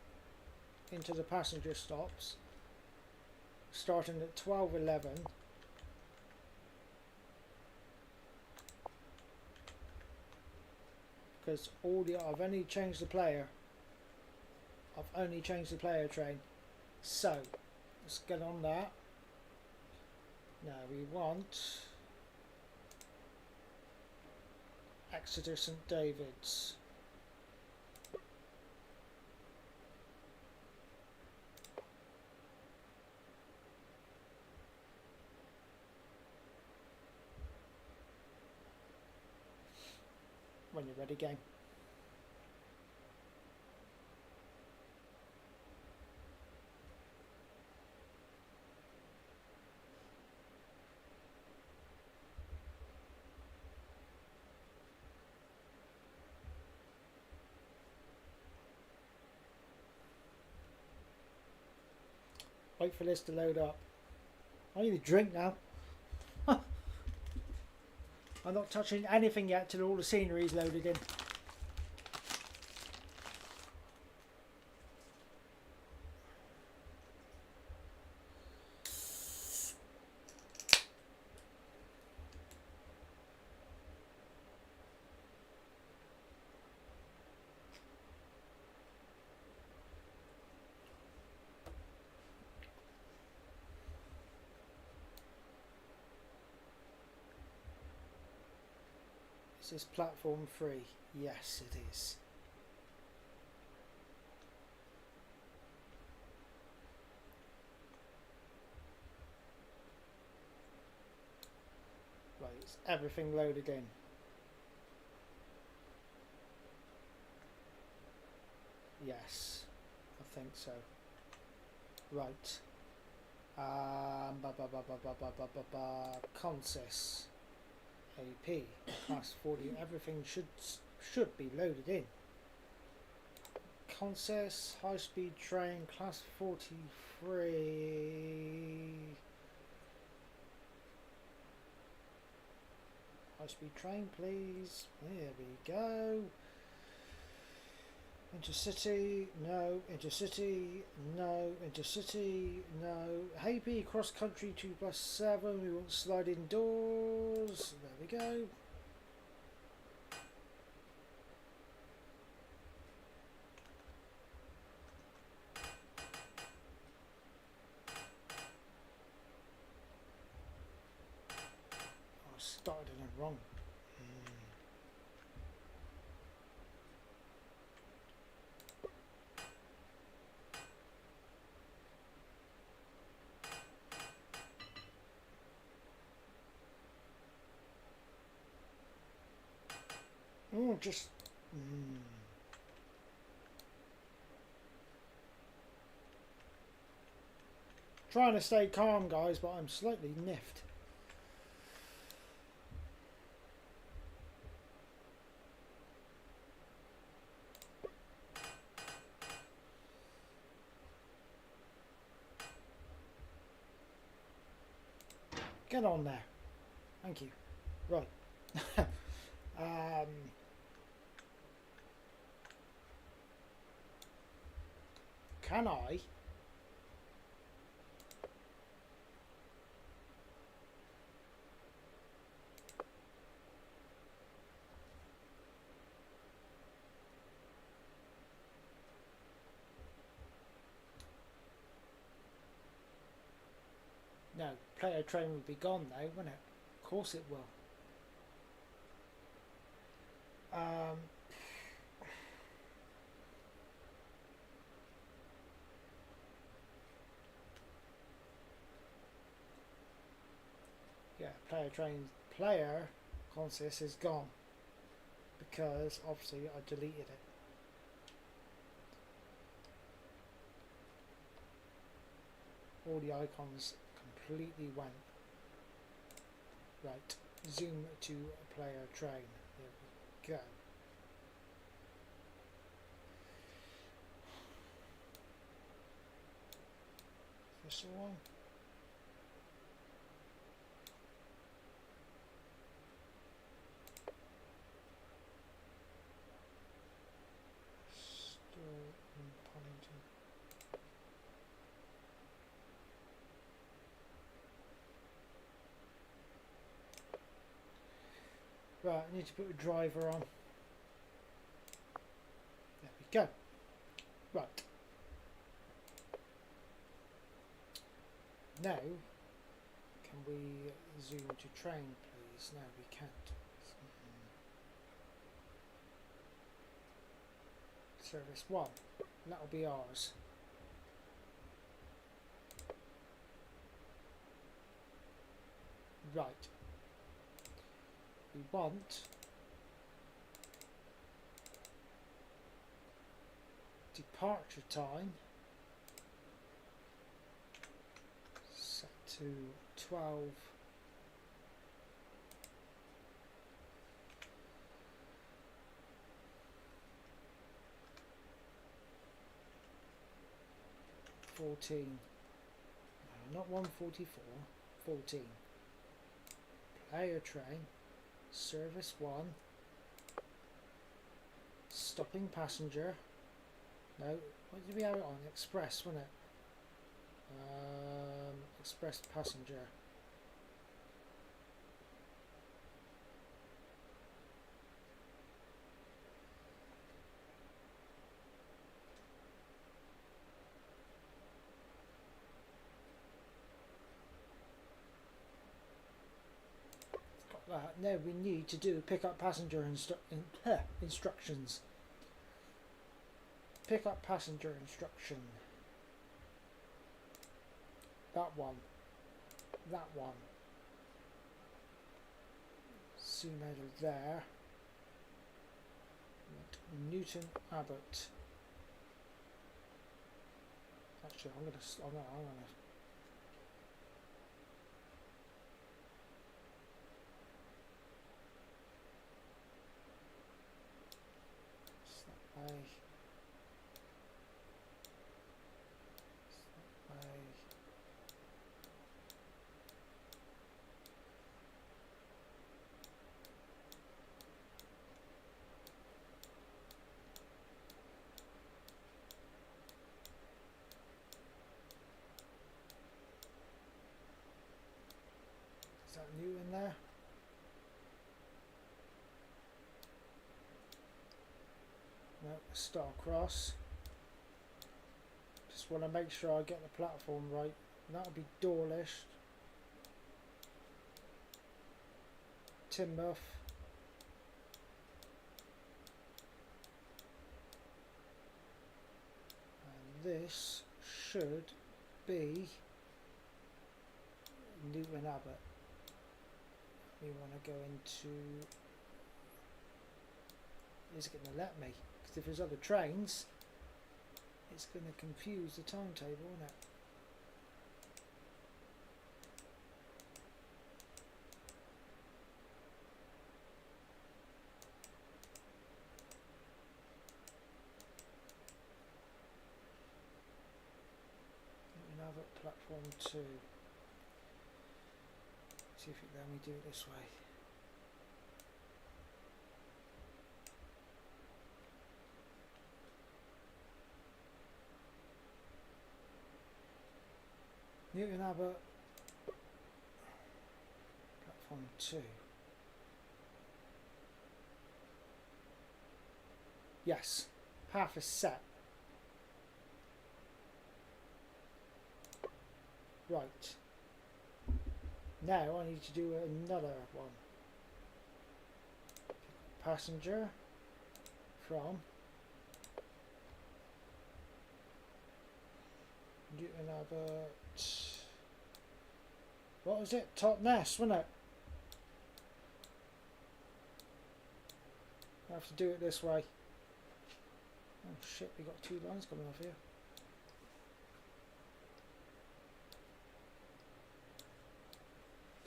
into the passenger stops, starting at 12:11. Because I've only changed the player. I've only changed the player train. So let's get on that. Now we want Exeter St David's. When you're ready, game. Wait for this to load up. I need a drink now. I'm not touching anything yet till all the scenery is loaded in. Is this platform 3? Yes, it is. Right, is everything loaded in? Yes, I think so. Right. Consist AP class 40. Everything should be loaded in. Consist high speed train class 43. High speed train, please. There we go. Intercity, no. Intercity, no. Intercity, no. Happy Crosscountry 2+7. We want sliding doors. There we go. I started it wrong. Just trying to stay calm, guys, but I'm slightly miffed. Get on there. Thank you. Right. Can I? No, player train would be gone though, wouldn't it? Of course it will. Yeah, player consist is gone because obviously I deleted it. All the icons completely went. Right, zoom to player train. There we go. This one. Still in Paddington. Right, I need to put a driver on. There we go. Right. Now, can we zoom to train, please? No, we can't. Service 1. That'll be ours. Right. We want departure time set to 12. No, not 144, 14. Player train, service 1, stopping passenger. No, what did we have it on? Express, wasn't it? Express passenger. now we need to do pick up passenger instructions. Pick up passenger instruction. That one. That one. Zoom out of there. Newton Abbott. Actually, I'm gonna. That way. Is that new in there? No, Starcross. Just want to make sure I get the platform right. That'll be Dawlish. Timoth. And this should be Newton Abbott. We want to go into... Is it going to let me? Because if there's other trains, it's going to confuse the timetable, isn't it? Newton Abbott platform 2. See if it let me do it this way. Newton Abbott platform 2. Yes, path is set. Right. Now I need to do another one. Passenger from Newton Abbott. What was it? Totnes, wasn't it? I have to do it this way. Oh shit, we got two lines coming off here.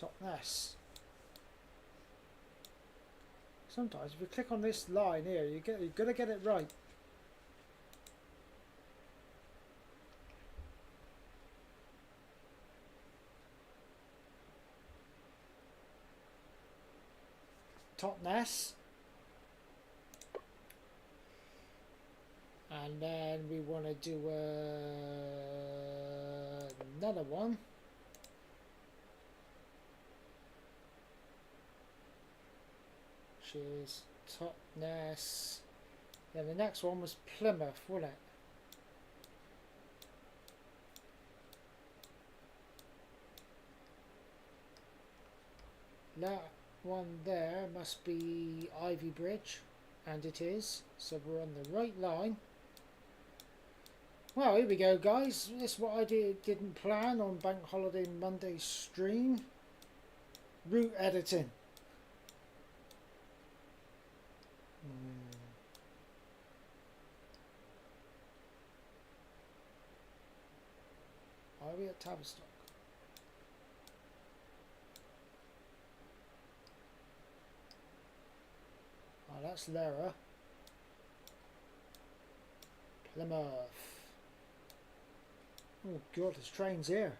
Totnes. Sometimes if you click on this line here, you're gonna get it right. Totnes. And then we want to do another one. Which is Totnes. Then the next one was Plymouth, wasn't it? That one there must be Ivy Bridge, and it is, so we're on the right line. Well, here we go, guys. This is what I didn't plan on Bank Holiday Monday stream. Route editing. Are we at Tavistock? Oh, that's Lara. Plymouth. Oh god, there's trains here.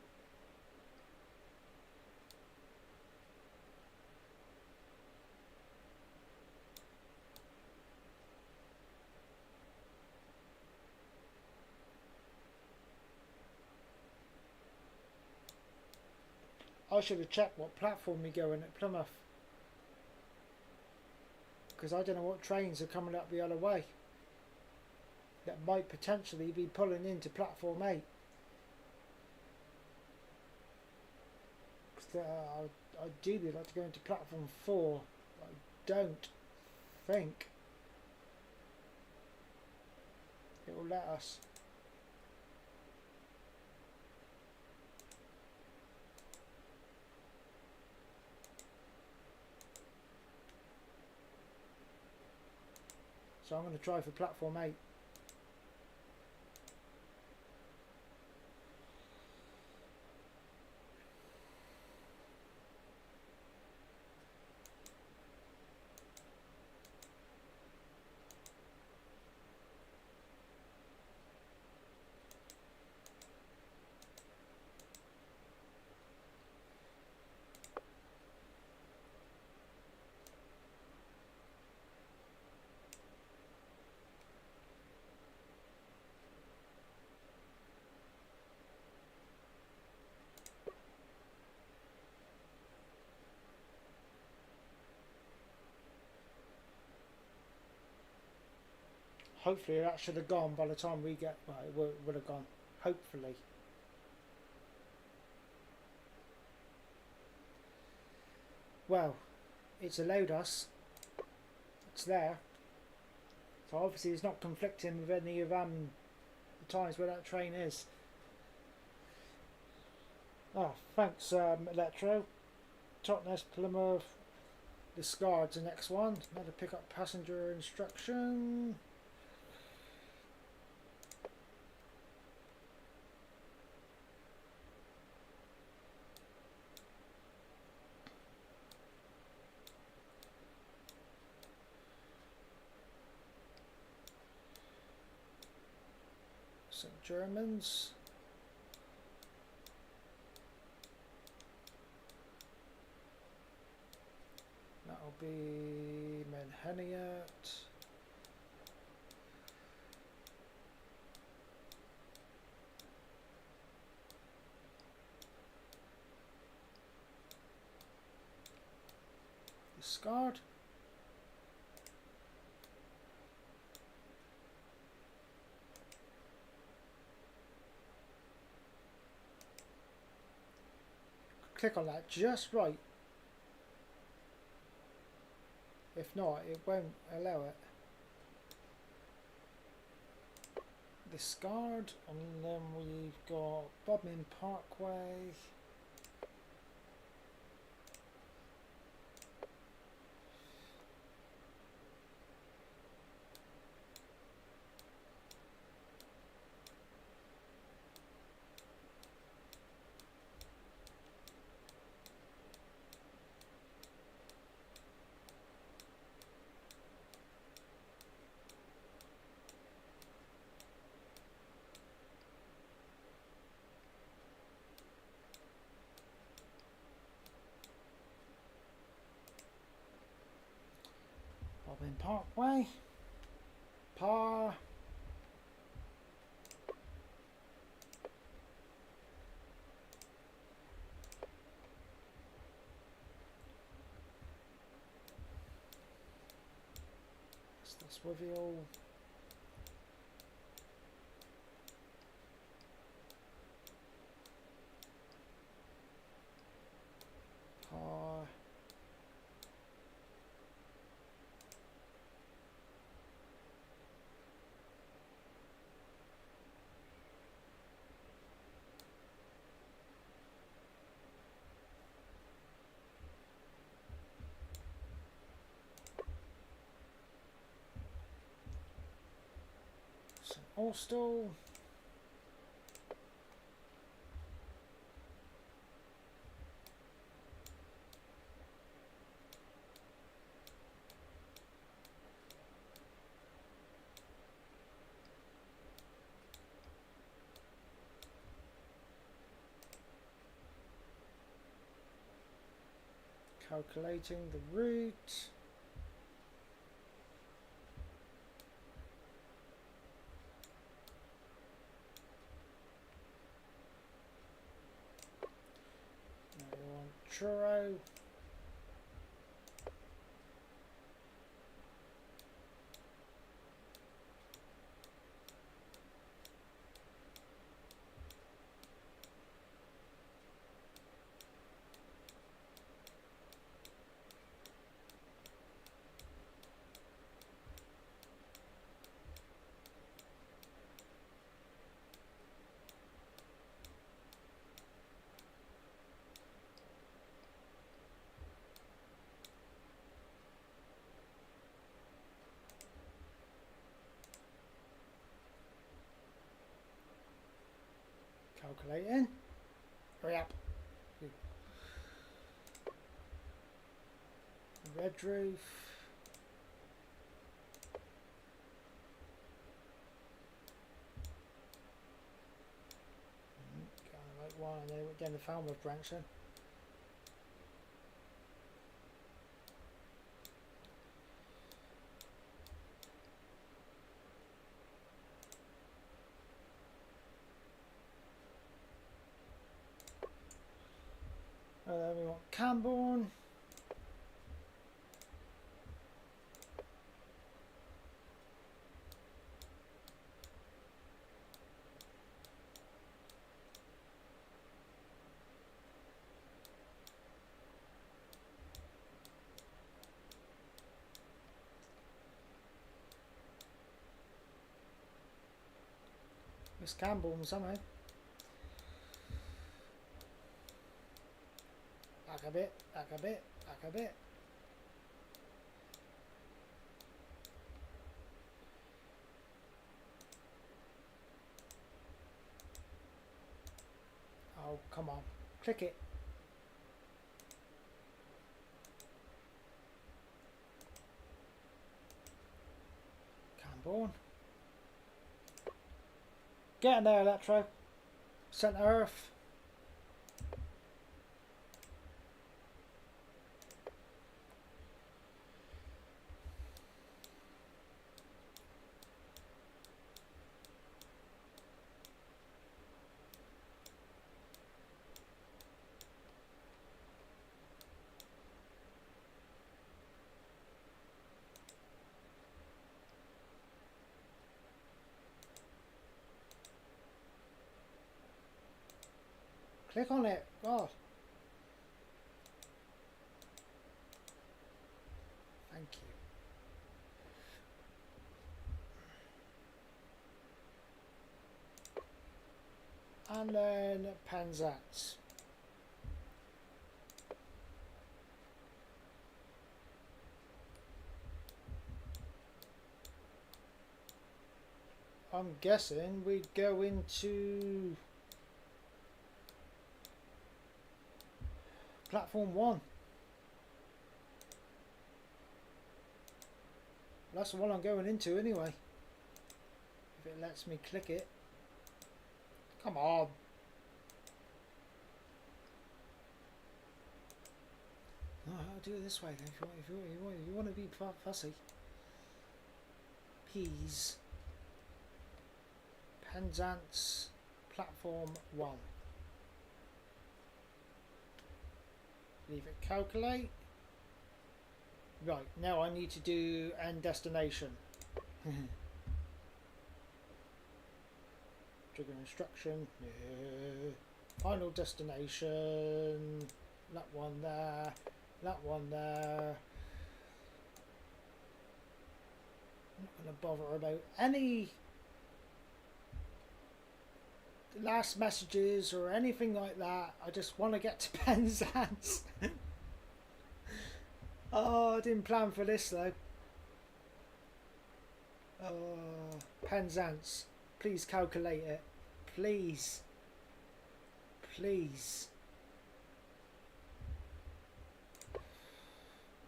I should have checked what platform we go in at Plymouth, because I don't know what trains are coming up the other way that might potentially be pulling into platform 8. I'd ideally like to go into platform 4. I don't think it will let us. So I'm going to try for platform 8. Hopefully that should have gone by the time we get, well, it would have gone, hopefully. Well, it's allowed us, it's there, so obviously it's not conflicting with any of the times where that train is. Oh, thanks Electro. Totnes, Plymouth, discards the next one, another pick up passenger instruction. Some Germans. That'll be Menheniot. Discard. Click on that just right. If not, it won't allow it. Discard, and then we've got Bodmin Parkway. Bodmin Parkway. Par. That's with you. Par. Austell. Calculating the route. Churro. Calculating. Hurry up. Red roof. Like one and then down the Falmouth branch then. Then we want Camborne. Miss Camborne somehow. Back a bit, back a bit, back a bit. Oh, come on. Click it. Camborne. Get in there, Electro. Centre Earth. Click on it. God. Thank you. And then Penzance. I'm guessing we go into platform 1. That's the one I'm going into anyway. If it lets me click it. Come on. No, I'll do it this way then. If you want to be fussy. Peas. Penzance. Platform 1. Leave it calculate. Right, now I need to do end destination. Trigger instruction. No. Final destination. That one there. That one there. I'm not going to bother about any last messages or anything like that. I just want to get to Penzance. Oh, I didn't plan for this though. Penzance, please calculate it. Please. Please.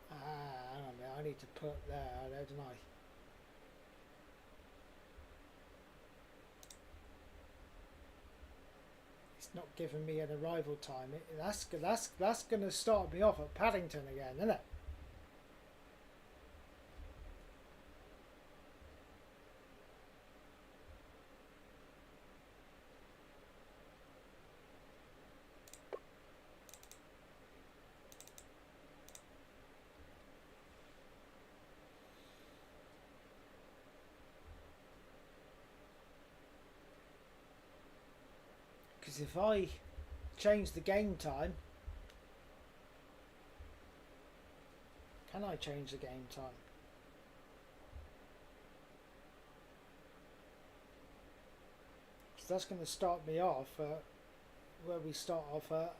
Hang on a minute, I need to put there, don't I? Not giving me an arrival time. That's going to start me off at Paddington again, isn't it? Because if I change the game time, can I change the game time? So that's going to start me off at where we start off at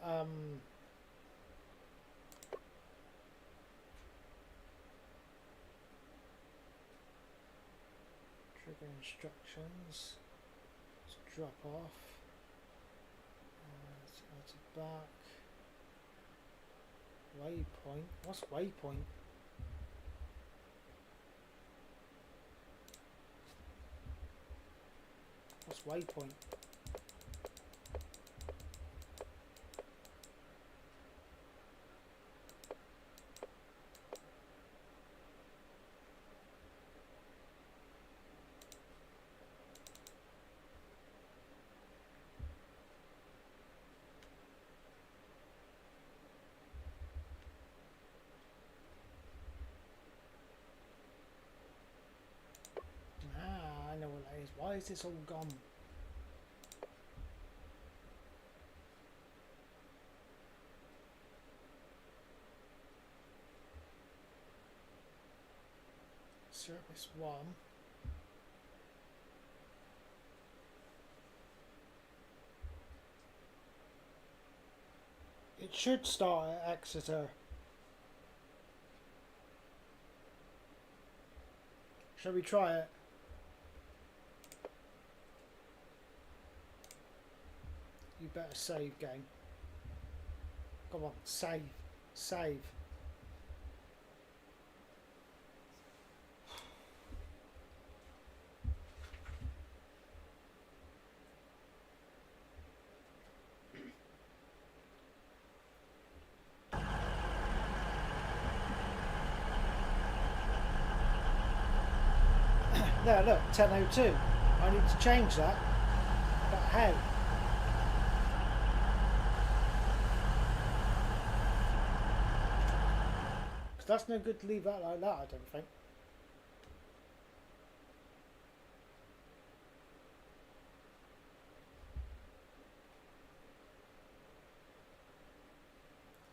trigger instructions. Let's drop off. back. Waypoint. What's waypoint? What's waypoint? Ah, I know what that is. Why is this all gone? Service 1. It should start at Exeter. Shall we try it? You better save, game. Come on, save. Save. There, look, 10:02. I need to change that. But how? Because that's no good to leave that like that, I don't think.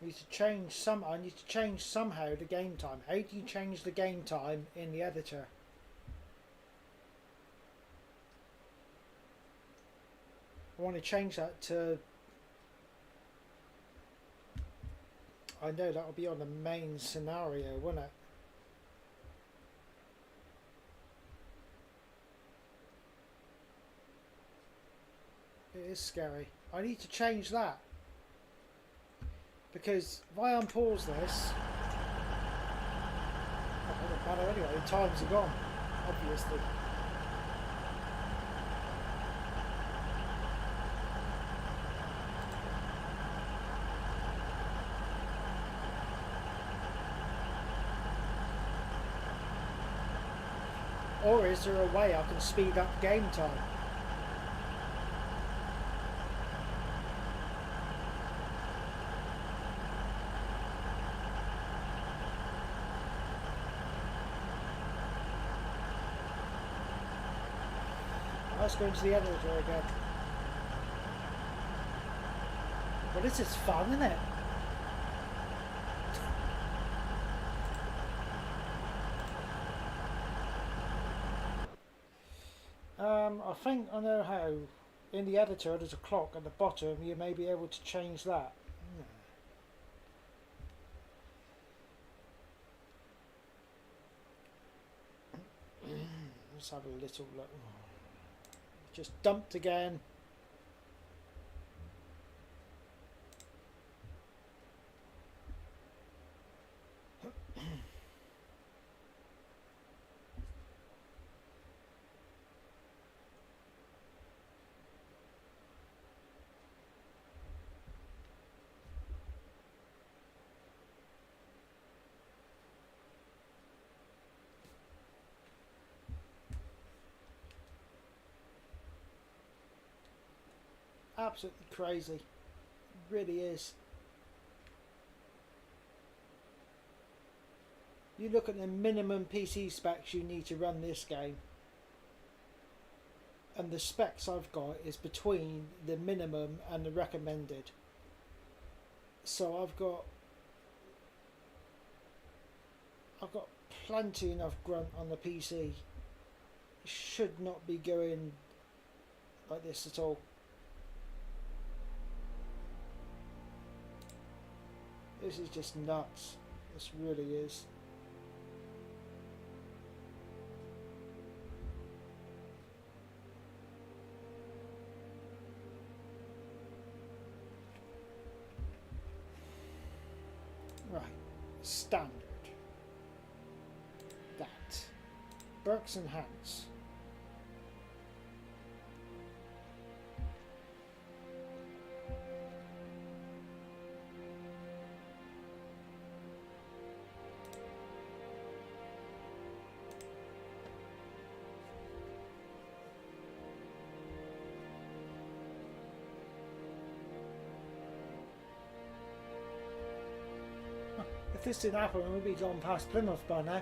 I need to change I need to change somehow the game time. How do you change the game time in the editor? I want to change that to... I know that'll be on the main scenario, won't it? It is scary. I need to change that. Because if I unpause this... Oh, it doesn't matter anyway, the times are gone, obviously. Or is there a way I can speed up game time? Let's go into the editor again. Well, this is fun, isn't it? I think I know how. In the editor there's a clock at the bottom, you may be able to change that. Let's have a little look. Just dumped again. Absolutely crazy. It really is. You look at the minimum PC specs you need to run this game, and the specs I've got is between the minimum and the recommended. So I've got plenty enough grunt on the PC. Should not be going like this at all. This is just nuts. This really is. Standard. That. Burks and Hans. If this didn't happen, we'd be gone past Plymouth by now.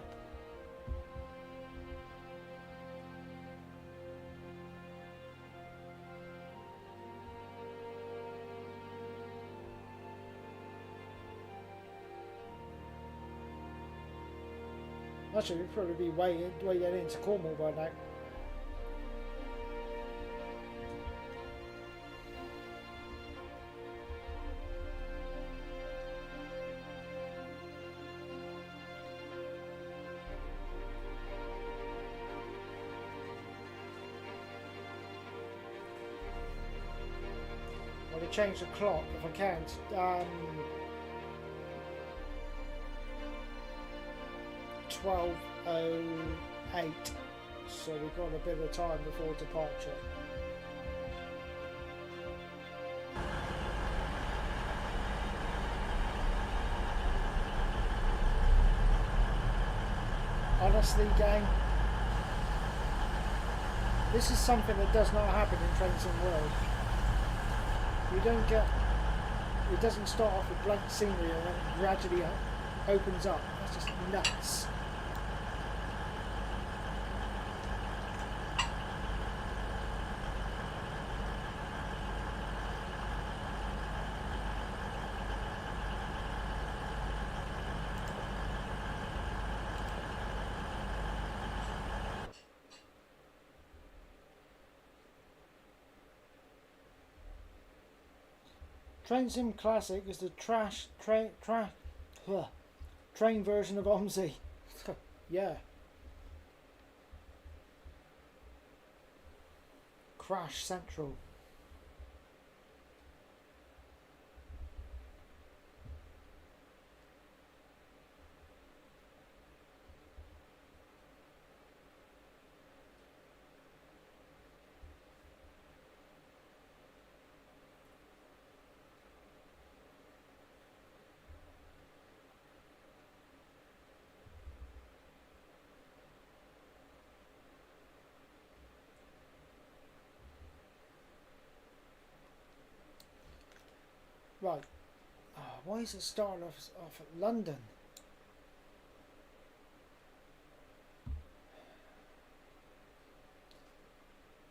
Actually, we'd probably be way getting into Cornwall by now. Well, to change the clock if I can't. 12:08, so we've got a bit of time before departure. Honestly, gang, this is something that does not happen in Train Sim World. You don't get, it doesn't start off with blank scenery and then it gradually opens up. That's just nuts. Train Sim Classic is the train version of OMSI. Yeah. Crash Central. Right. Oh, why is it starting off at London?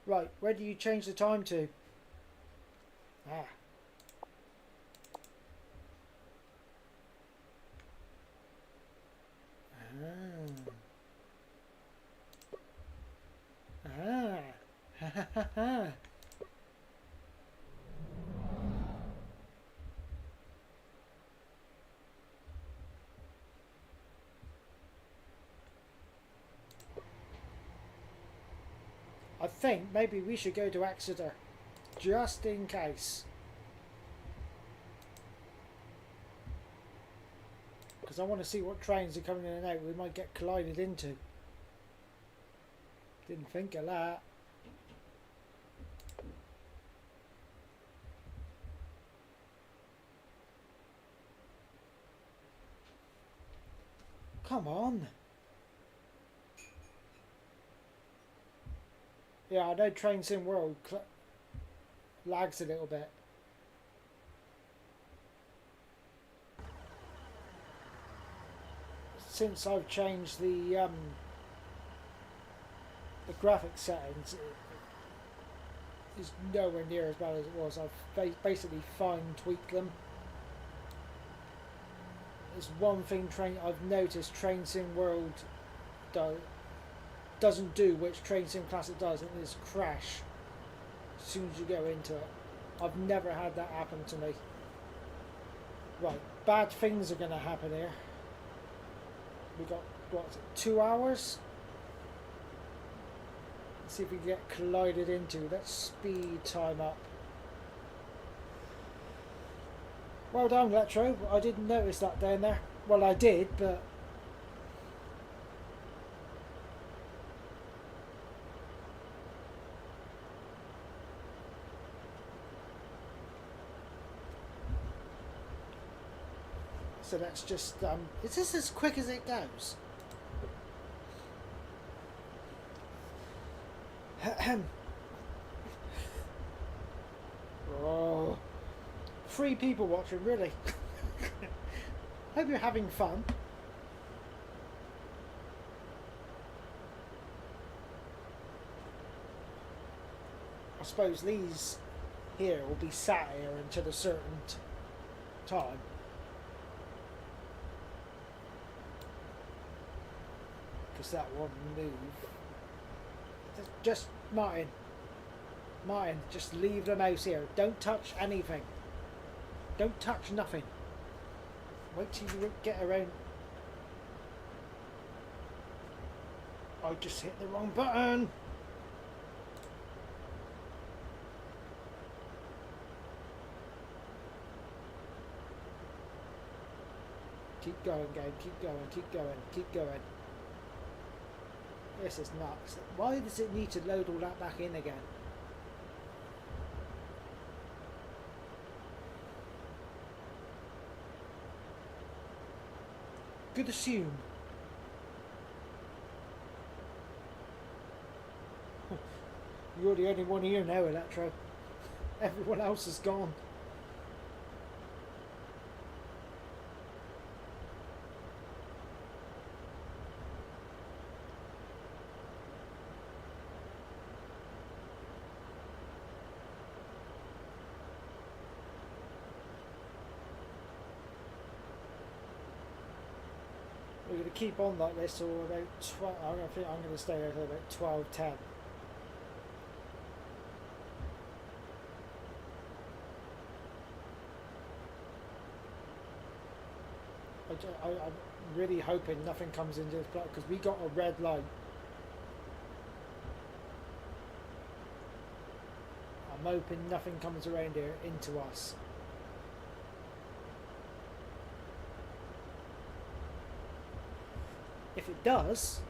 Right, where do you change the time to? Ah. Ha ha ha ha. I think maybe we should go to Exeter, just in case. Because I want to see what trains are coming in and out we might get collided into. Didn't think of that. Come on. Yeah, I know Train Sim World lags a little bit. Since I've changed the graphic settings, it is nowhere near as bad as it was. I've basically fine-tweaked them. There's one thing I've noticed Train Sim World doesn't do, which Train Sim Classic does, and is crash as soon as you go into it. I've never had that happen to me. Right, bad things are going to happen here. We got, what is it, 2 hours? Let's see if we can get collided into. Let's speed time up. Well done, Retro. I didn't notice that down there. Well, I did, but so that's just. Is this as quick as it goes? Oh, 3 people watching, really. Hope you're having fun. I suppose these here will be sat here until a certain time. Because that won't move. Just Martin, just leave the mouse here. Don't touch anything. Don't touch nothing. Wait till you get around. I just hit the wrong button. Keep going, game. Keep going. Keep going. Keep going. This is nuts. Why does it need to load all that back in again? Good assume. You're the only one here now, Electro. Everyone else is gone. We're going to keep on like this or about 12. I think I'm going to stay here till about 12:10. I'm really hoping nothing comes into this block because we got a red light. I'm hoping nothing comes around here into us. If it does,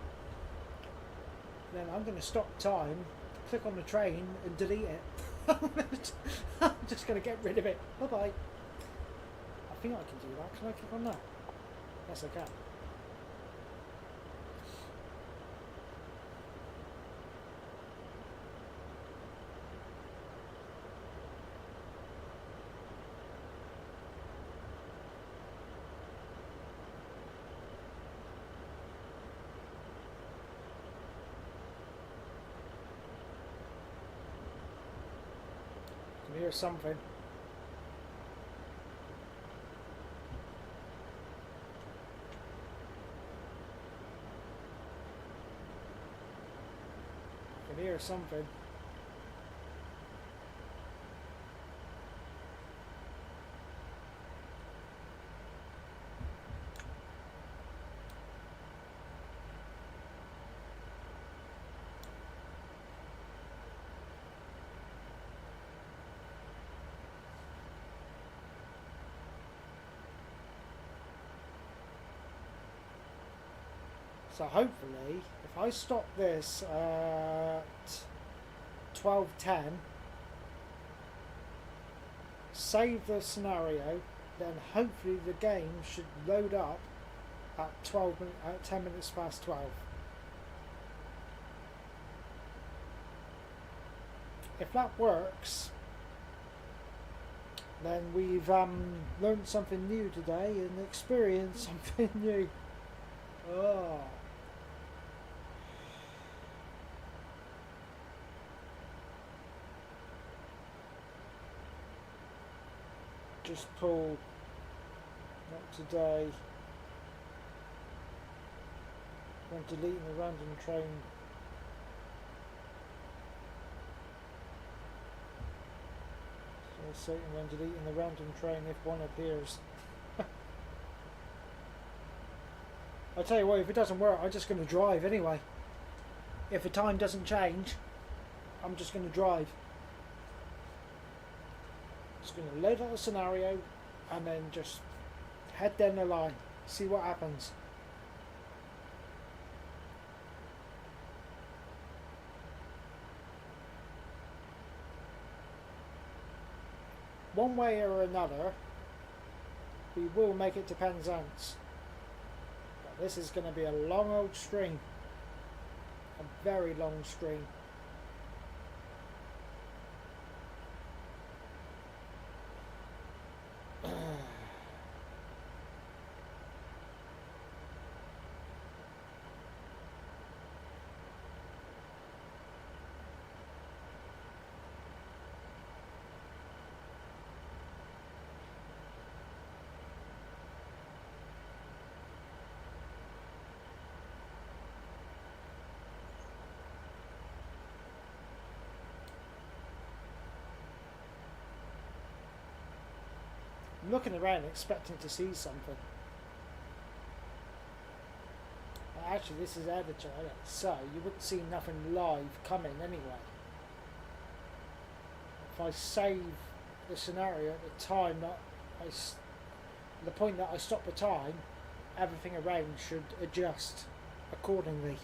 then I'm going to stop time, click on the train and delete it. I'm just going to get rid of it. Bye bye. I think I can do that. Can I click on that? Yes, I can. I can hear something. I can hear something. So hopefully, if I stop this at 12:10, save the scenario, then hopefully the game should load up at 10 minutes past 12. If that works, then we've learned something new today and experienced something new. Oh. Just pull, not today, when deleting the random train. So when deleting the random train if one appears. I'll tell you what, if it doesn't work, I'm just going to drive anyway. If the time doesn't change, I'm just going to drive. Just going to load out the scenario and then just head down the line. See what happens. One way or another, we will make it to Penzance. But this is going to be a long old stream. A very long stream. I'm looking around expecting to see something. Actually, this is editor, isn't it? So you wouldn't see nothing live coming anyway. If I save the scenario at the time that the point that I stop the time, everything around should adjust accordingly.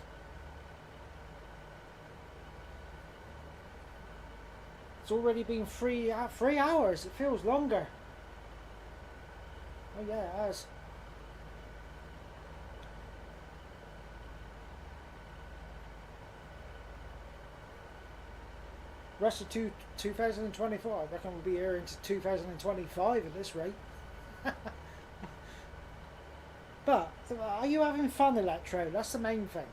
It's already been 3 hours. It feels longer. Oh yeah, it has. Rest of 2024, I reckon we'll be here into 2025 at this rate. But, are you having fun, Electro? That's the main thing.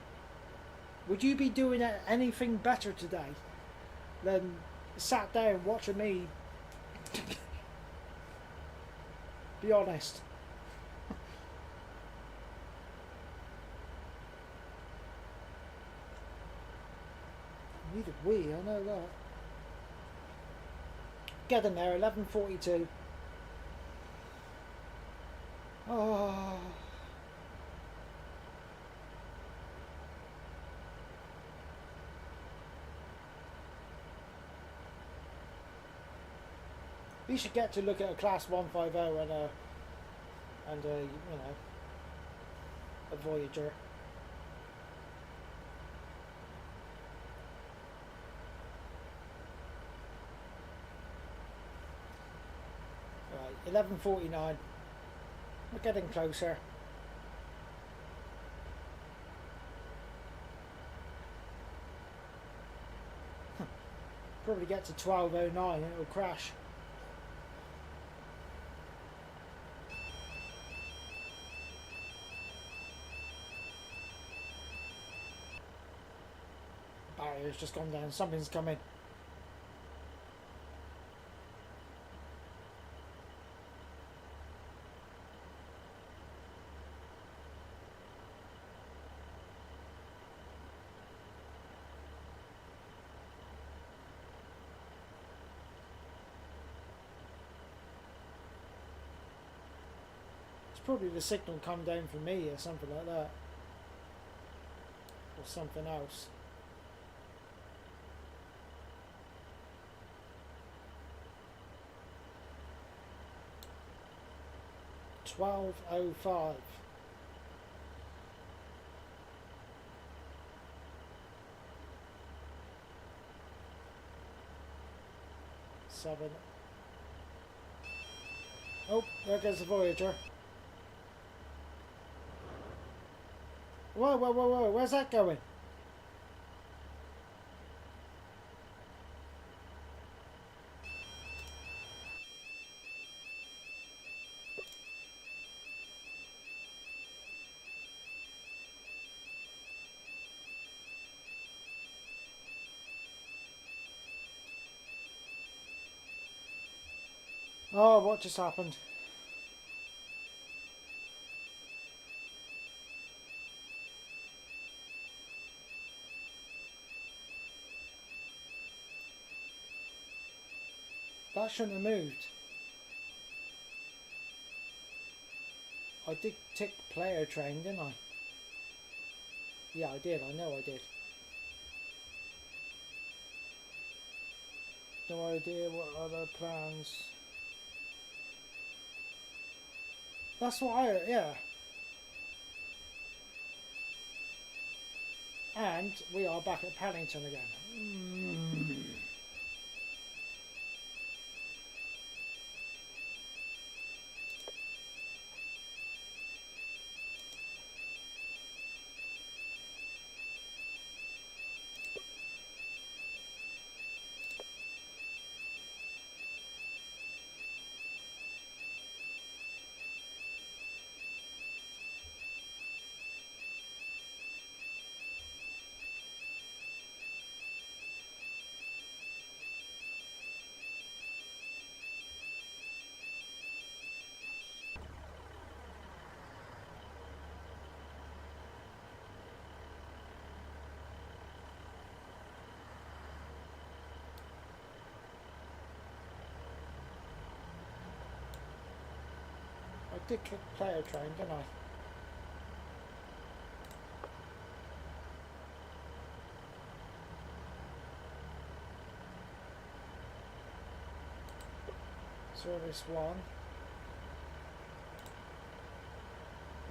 Would you be doing anything better today than sat down watching me? Be honest. Neither we, I know that. Get in there, 11:42. Oh. We should get to look at a class 150 and a you know, a Voyager. Right, 11:49. We're getting closer. Probably get to 12:09 and it'll crash. Barrier's just gone down. Something's coming. It's probably the signal come down for me or something like that. Or something else. $12:05. Seven. Oh, there goes the Voyager. Whoa, whoa, whoa, whoa, where's that going? Oh, what just happened? That shouldn't have moved. I did tick player train, didn't I? Yeah, I did. I know I did. No idea what other plans. That's what I... yeah. And we are back at Paddington again. I did click player train, didn't I? Service 1.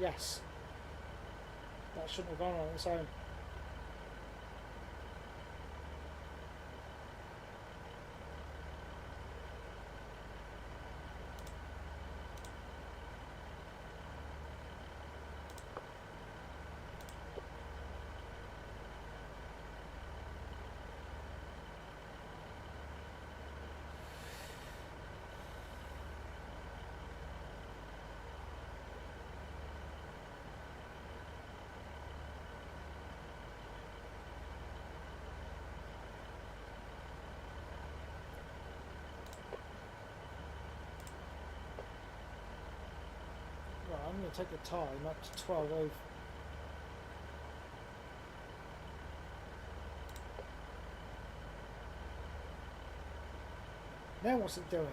Yes. That shouldn't have gone on its own. Right, I'm going to take the time up to 12 over. Now what's it doing?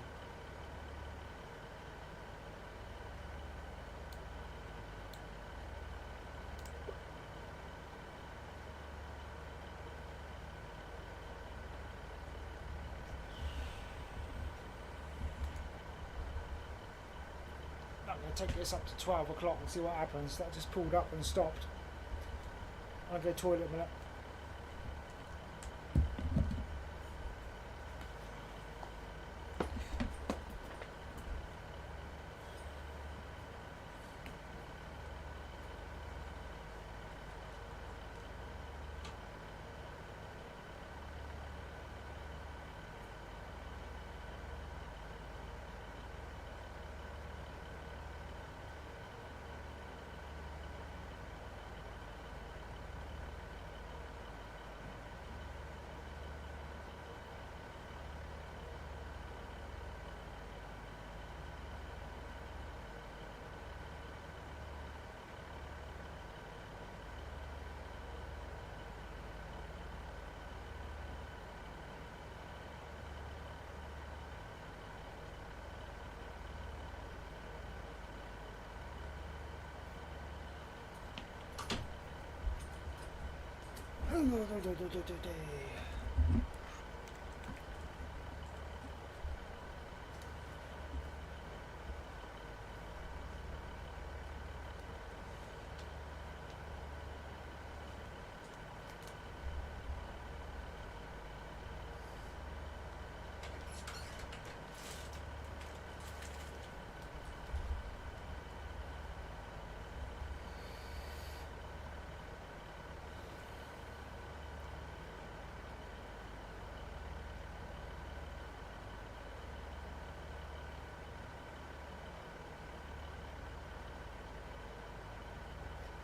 I'm going to take this up to 12 o'clock and see what happens. That just pulled up and stopped. I'll go to the toilet a minute.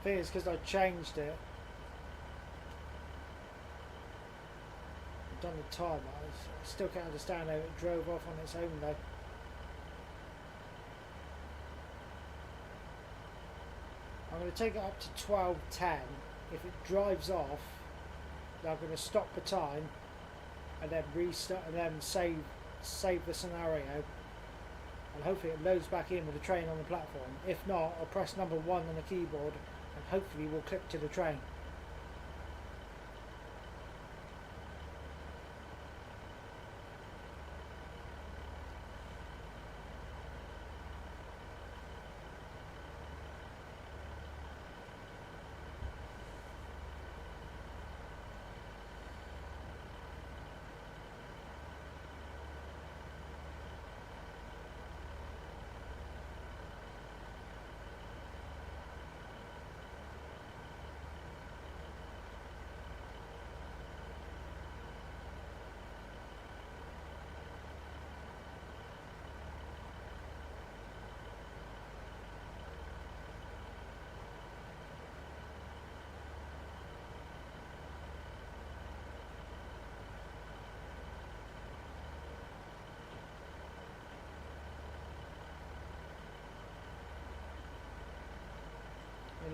Thing is, because I changed it, done the time, I still can't understand how it drove off on its own though. I'm going to take it up to 12:10. If it drives off, then I'm going to stop the time and then restart and then save the scenario, and hopefully it loads back in with the train on the platform. If not, I'll press number 1 on the keyboard and hopefully we'll click to the train.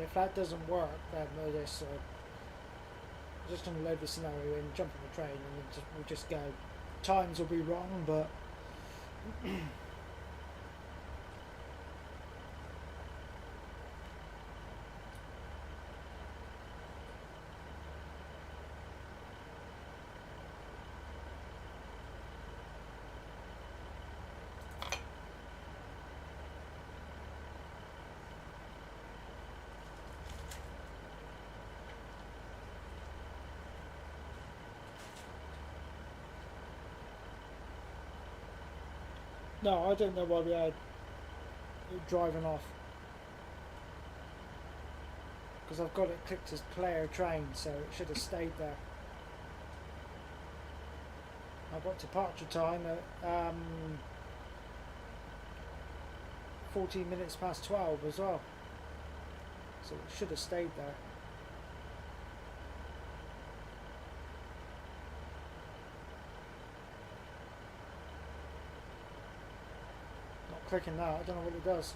if that doesn't work, then we'll just going to load the scenario in, jump on the train, and then we'll just go. Times will be wrong, but no, I don't know why we had it driving off. Because I've got it clicked as player train, so it should have stayed there. I've got departure time at 14 minutes past 12 as well. So it should have stayed there. Not clicking that, I don't know what it does.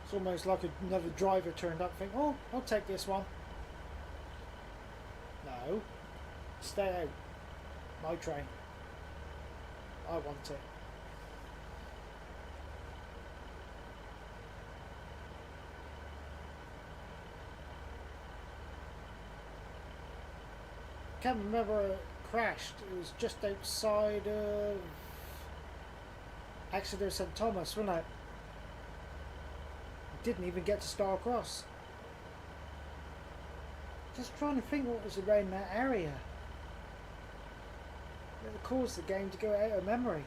It's almost like another driver turned up and think, oh, I'll take this one. No. Stay out. My train. I want it. Can't remember it crashed. It was just outside of Exeter St Thomas, wasn't it? Didn't even get to Star Cross. Just trying to think what was around that area. It caused the game to go out of memory.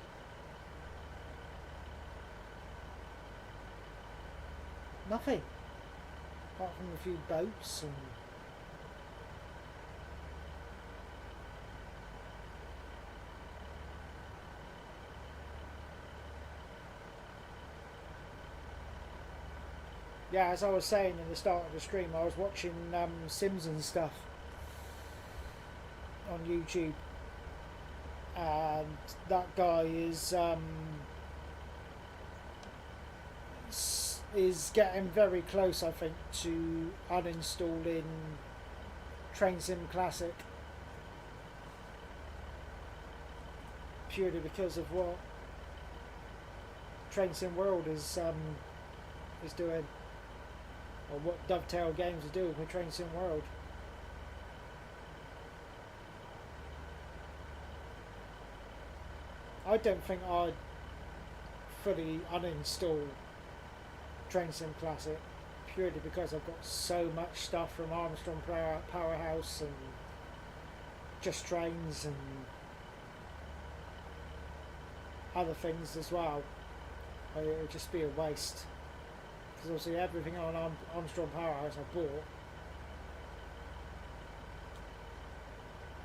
Nothing. Apart from a few boats and... Yeah, as I was saying in the start of the stream, I was watching Sims and stuff on YouTube, and that guy is getting very close, I think, to uninstalling Train Sim Classic, purely because of what Train Sim World is doing. Or what Dovetail Games are doing with Train Sim World. I don't think I'd fully uninstall Train Sim Classic, purely because I've got so much stuff from Armstrong Powerhouse and Just Trains and other things as well. It would just be a waste. Because obviously everything on Armstrong Powerhouse I bought,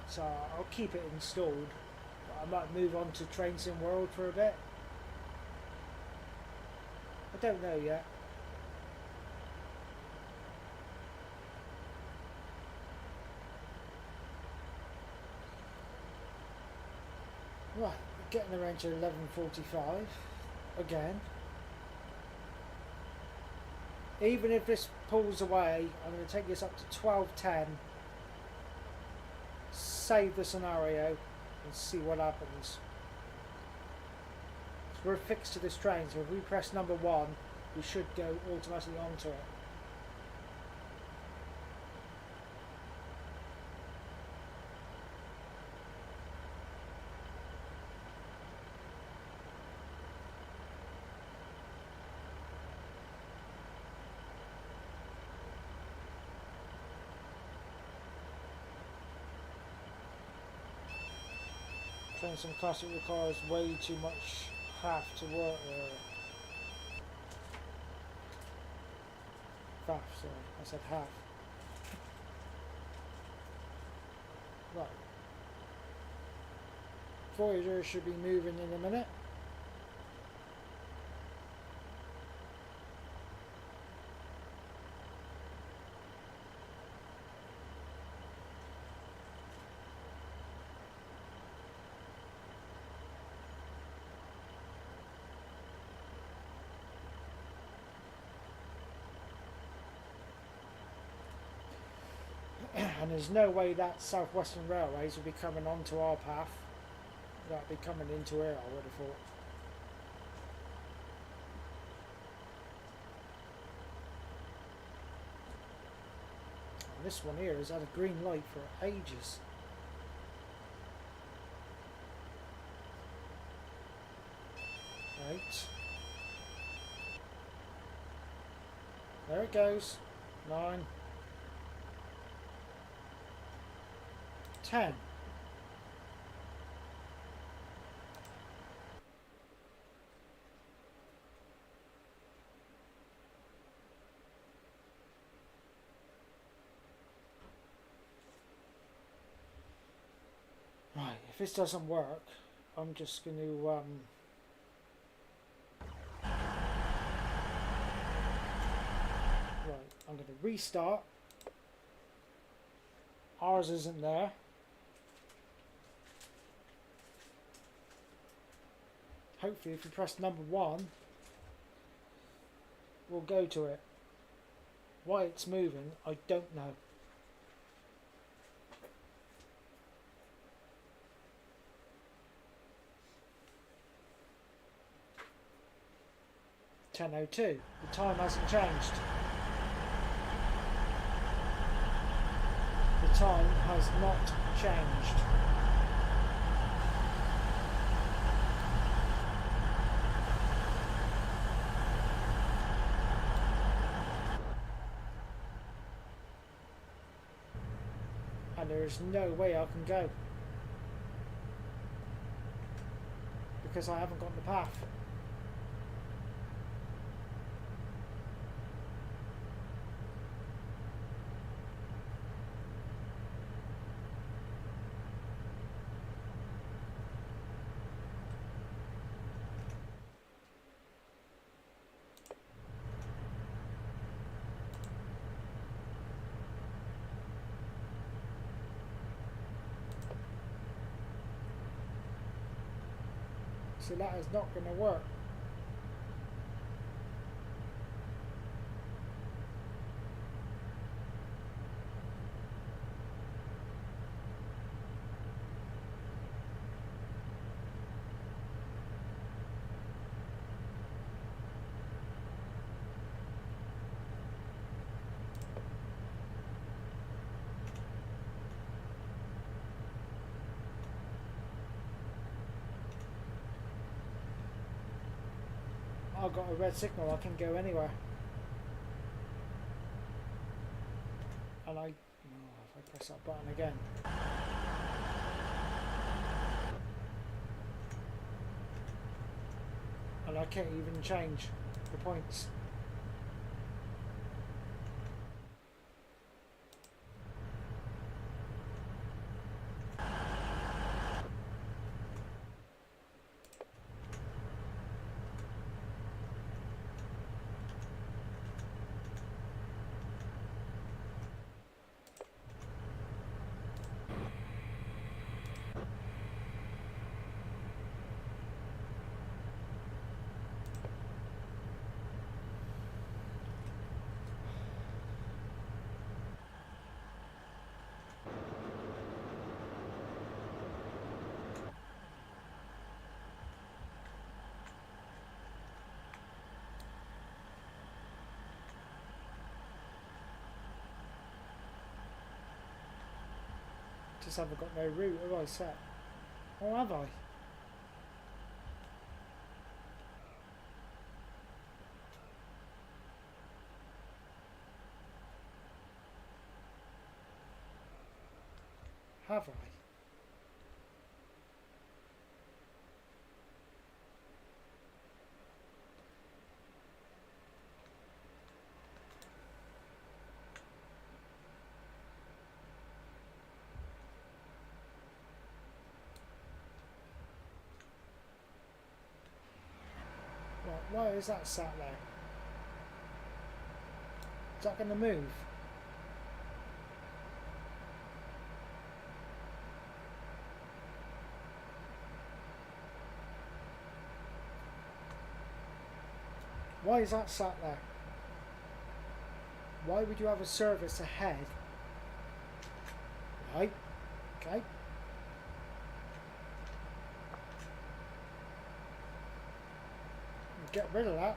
so I'll keep it installed, but I might move on to Train Sim World for a bit. I don't know yet. Right, getting around to 11:45 again. Even if this pulls away, I'm going to take this up to 12:10, save the scenario and see what happens. we're fixed to this train, so if we press number 1, we should go automatically onto it. Train some classic requires way too much half to work. Half, sorry, I said half. Right. Voyager should be moving in a minute. And there's no way that Southwestern Railways will be coming onto our path. That'll be coming into here, I would have thought. And this one here has had a green light for ages. Right. There it goes. 9. 10. Right, if this doesn't work, I'm just going to right, I'm going to restart. Ours isn't there. Hopefully if we press number 1, we'll go to it. Why it's moving, I don't know. .10:02. The time hasn't changed. The time has not changed. And there is no way I can go because I haven't got the path. So that is not going to work. I've got a red signal, I can go anywhere. And if I press that button again. And I can't even change the points. Just haven't got no route, have I set? Or have I? Have I? Right, why is that sat there? Is that going to move? Why is that sat there? Why would you have a service ahead? Right, okay. Get rid of that.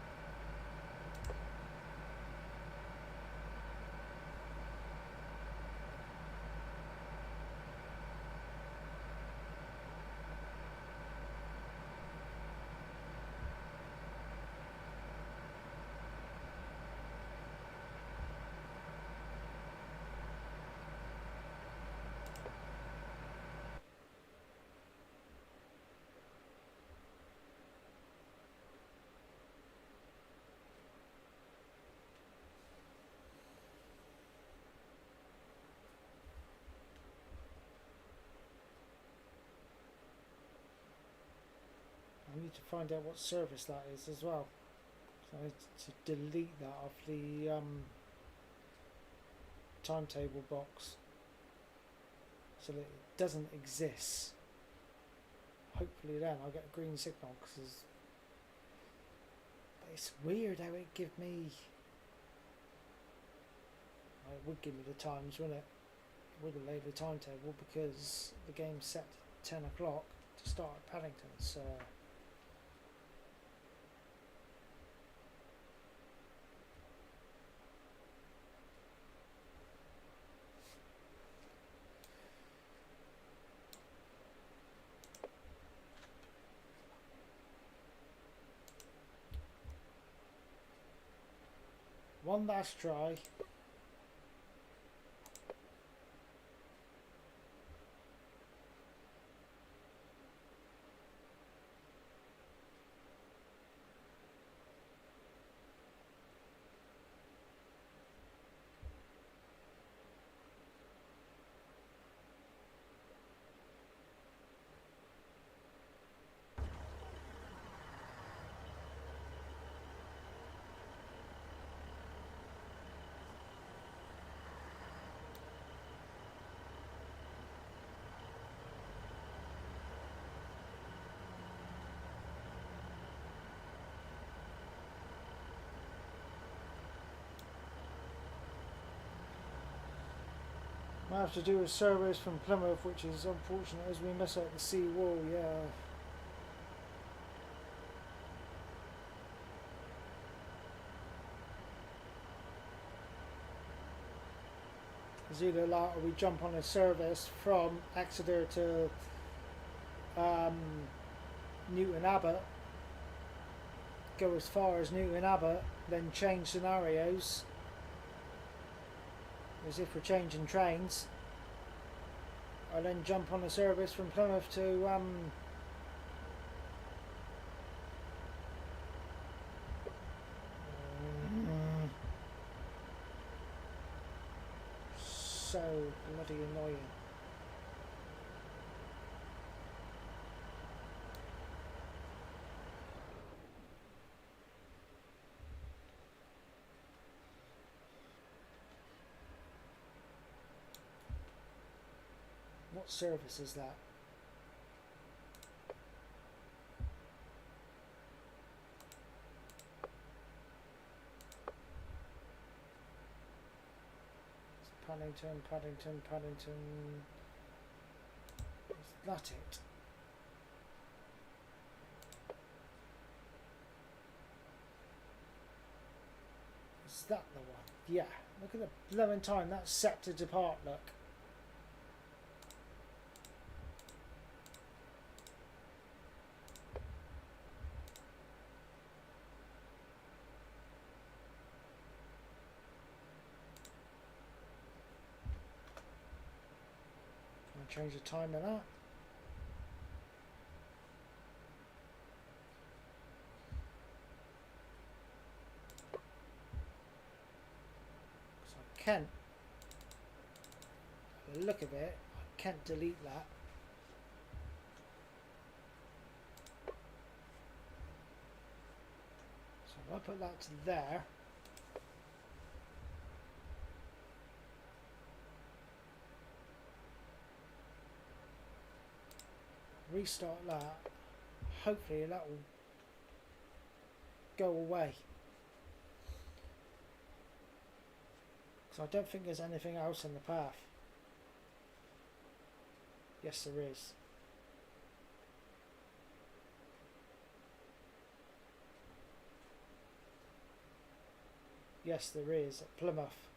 I need to find out what service that is as well. So I need to delete that off the timetable box so that it doesn't exist. Hopefully then I'll get a green signal, because it's weird how it give me... Well, it would give me the times, wouldn't it? It would have laid the timetable, because the game's set to 10 o'clock to start at Paddington, so... One last try. Might have to do a service from Plymouth, which is unfortunate as we miss out the sea wall, yeah. It's either that or we jump on a service from Exeter to Newton Abbot, go as far as Newton Abbot, then change scenarios as if we're changing trains, and then jump on a service from Plymouth to so bloody annoying. What service is that? It's Paddington, Paddington, Paddington. Is that it? Is that the one? Yeah. Look at the blowing time that's set to depart, look. change the time of that. So I can't, by the look of it, I can't delete that. So if I put that to there, restart that, hopefully that will go away. Because I don't think there's anything else in the path. Yes, there is. Yes, there is at Plymouth.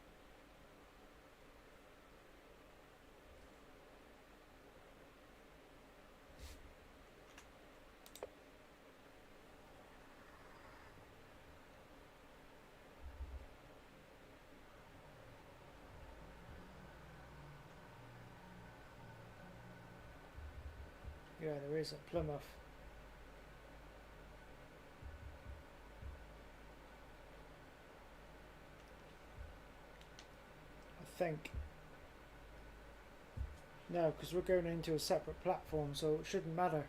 Yeah, there is at Plymouth. I think. No, because we're going into a separate platform, so it shouldn't matter.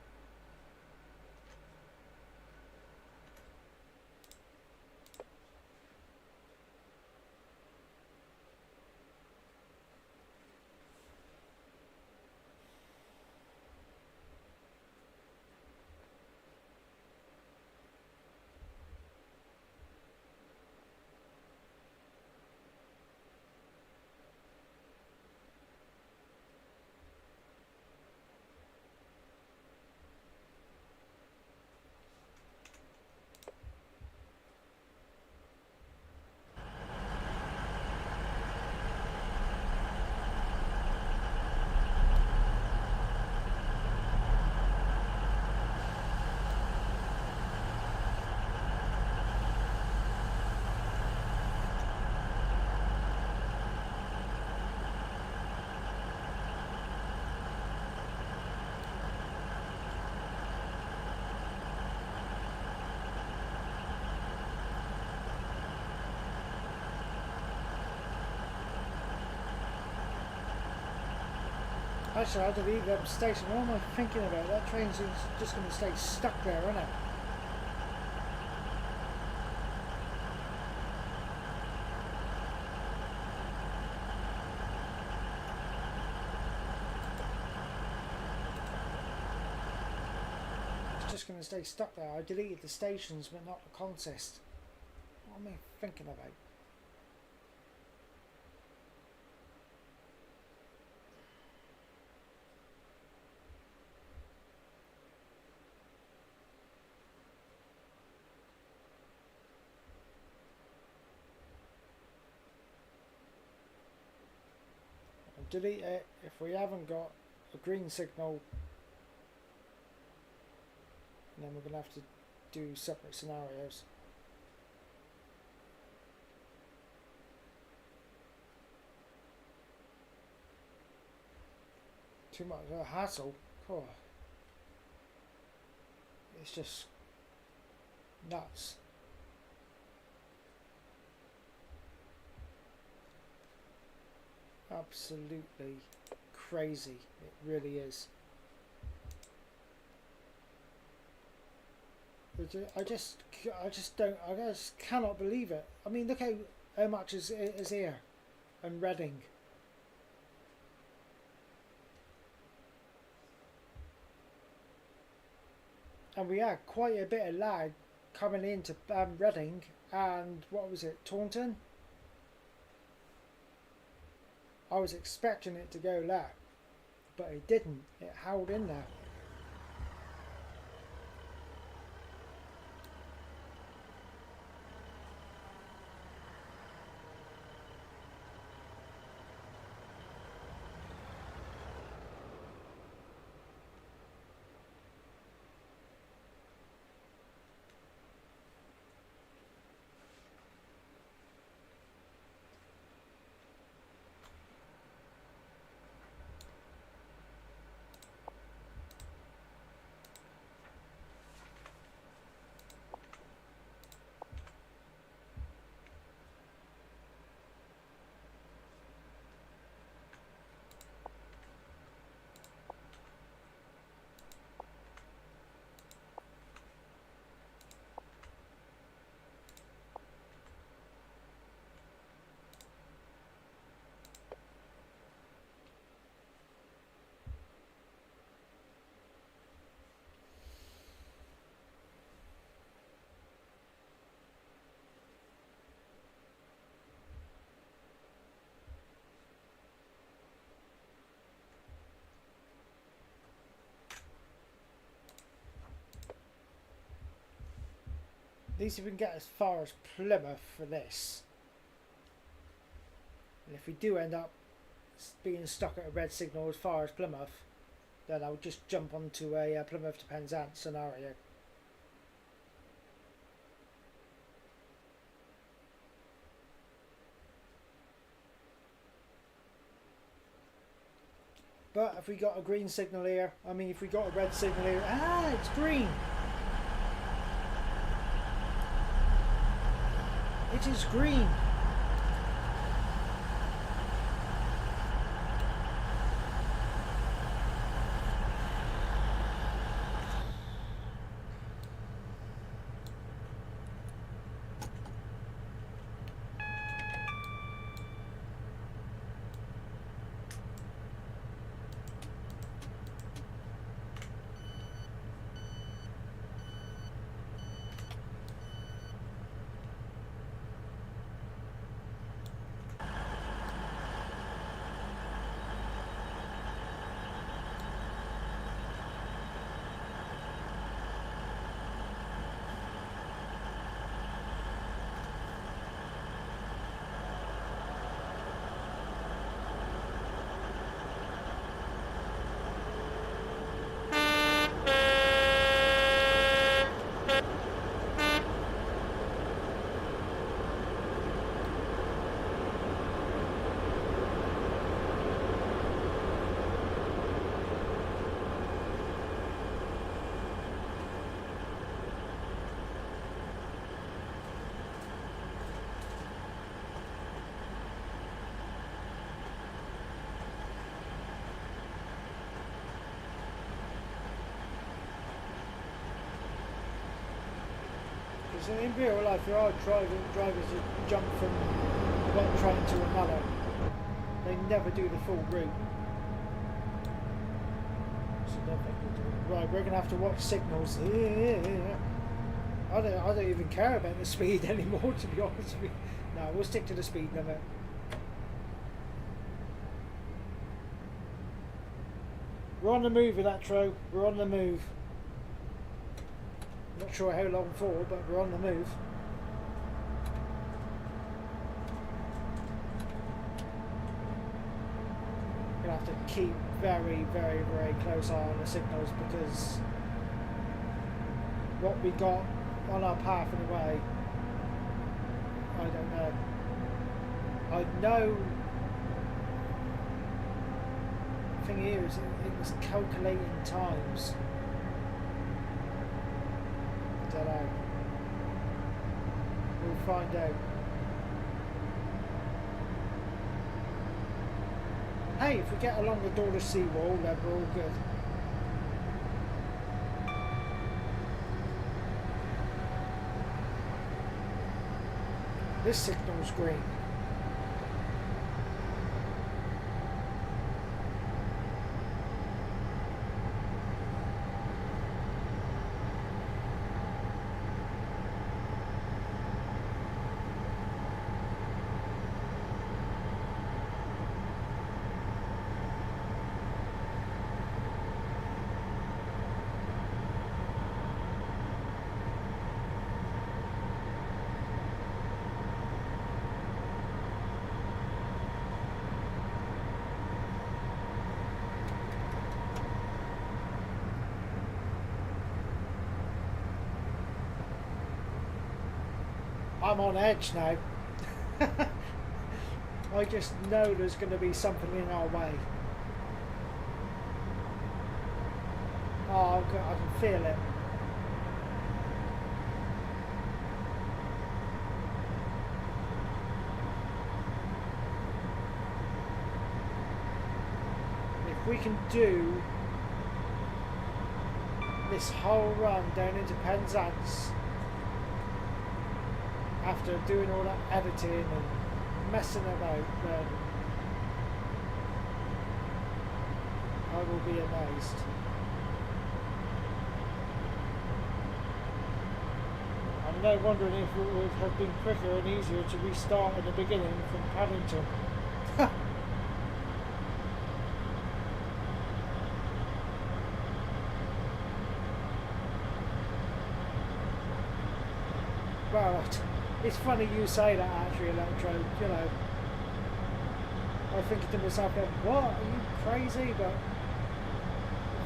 Actually, I had to leave that station. What am I thinking about? That train's just going to stay stuck there, isn't it? It's just going to stay stuck there. I deleted the stations, but not the consist. What am I thinking about? Delete it if we haven't got a green signal, and then we're going to have to do separate scenarios. Too much of a hassle. Oh. It's just nuts. Absolutely crazy, it really is. I just cannot believe it. I mean, look how much is here, and Reading. And we had quite a bit of lag coming into Reading and what was it, Taunton? I was expecting it to go there, but it didn't. It held in there. At least if we can get as far as Plymouth for this. And if we do end up being stuck at a red signal as far as Plymouth, then I'll just jump onto a Plymouth to Penzance scenario. But if we got a green signal here, I mean if we got a red signal here, it's green! It is green! So in real life, there are drivers who jump from one train to another. They never do the full route. So right, we're gonna have to watch signals. I don't even care about the speed anymore, to be honest with you. No, we'll stick to the speed limit. We're on the move with that Tro. We're on the move. Not sure how long for, but we're on the move. We're going to have to keep very, very, very close eye on the signals, because what we got on our path in a way, I don't know. I know the thing here is it was calculating times. I don't know. We'll find out. Hey, if we get along the Dawlish seawall, then we're all good. This signal's green. I'm on edge now. I just know there's going to be something in our way. Oh, I can feel it. If we can do this whole run down into Penzance, after doing all that editing and messing about, then I will be amazed. I'm now wondering if it would have been quicker and easier to restart at the beginning from Paddington. Well, it's funny you say that actually, Electro. You know, I'm thinking to myself, what? Are you crazy? But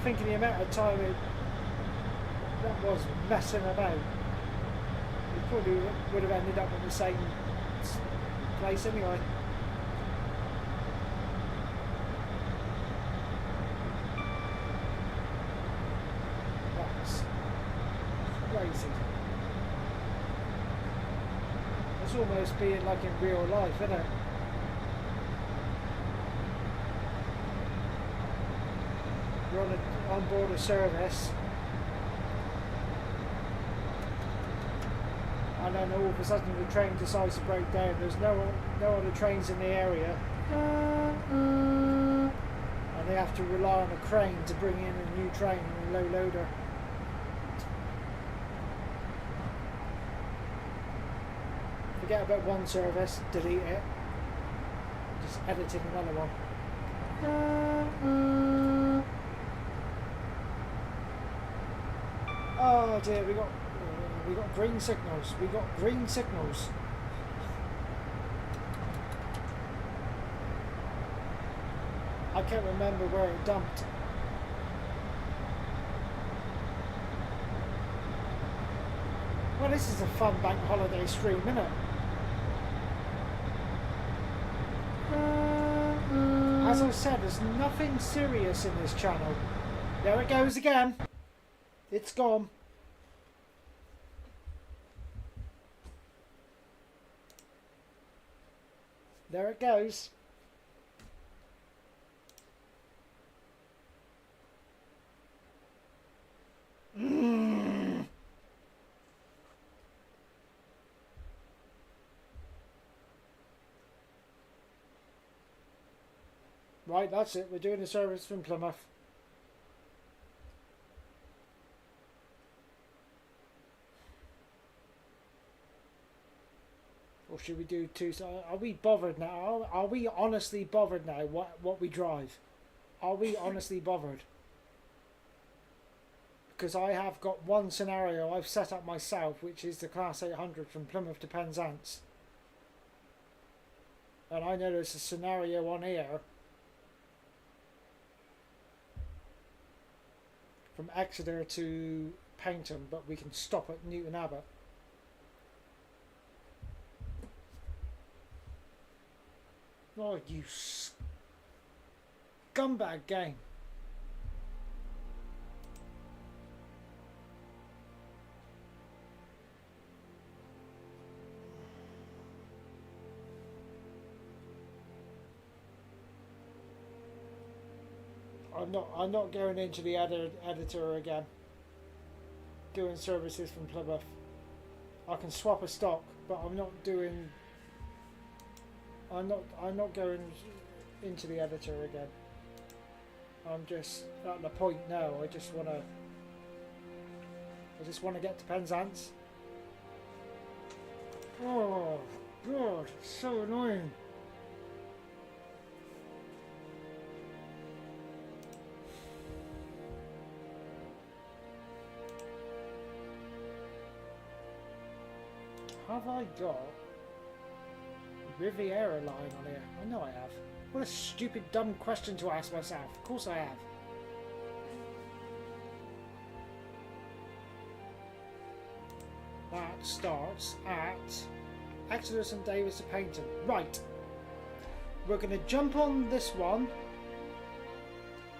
thinking the amount of time that was messing about, you probably would have ended up in the same place anyway. That's crazy. It's almost being like in real life, isn't it? You're on board a service, and then all of a sudden the train decides to break down. There's no other trains in the area, and they have to rely on a crane to bring in a new train and a low loader. Forget about one service, delete it, just editing another one. Oh dear, we got green signals. We got green signals. I can't remember where it dumped. Well, this is a fun bank holiday stream, isn't it? As I said, there's nothing serious in this channel. There it goes again. It's gone. There it goes. Right, that's it. We're doing a service from Plymouth. Or should we do two? Are we bothered now? Are we honestly bothered now what we drive? Are we honestly bothered? Because I have got one scenario I've set up myself, which is the Class 800 from Plymouth to Penzance. And I know there's a scenario on here from Exeter to Paddington, but we can stop at Newton Abbot. Oh, you scumbag game. I'm not going into the editor again. Doing services from Plymouth. I can swap a stock, but I'm not doing. I'm not going into the editor again. I'm just at the point now. I just wanna get to Penzance. Oh God, it's so annoying. Have I got Riviera line on here? I know I have. What a stupid, dumb question to ask myself. Of course I have. That starts at Exeter St Davis to Paddington. Right. We're going to jump on this one.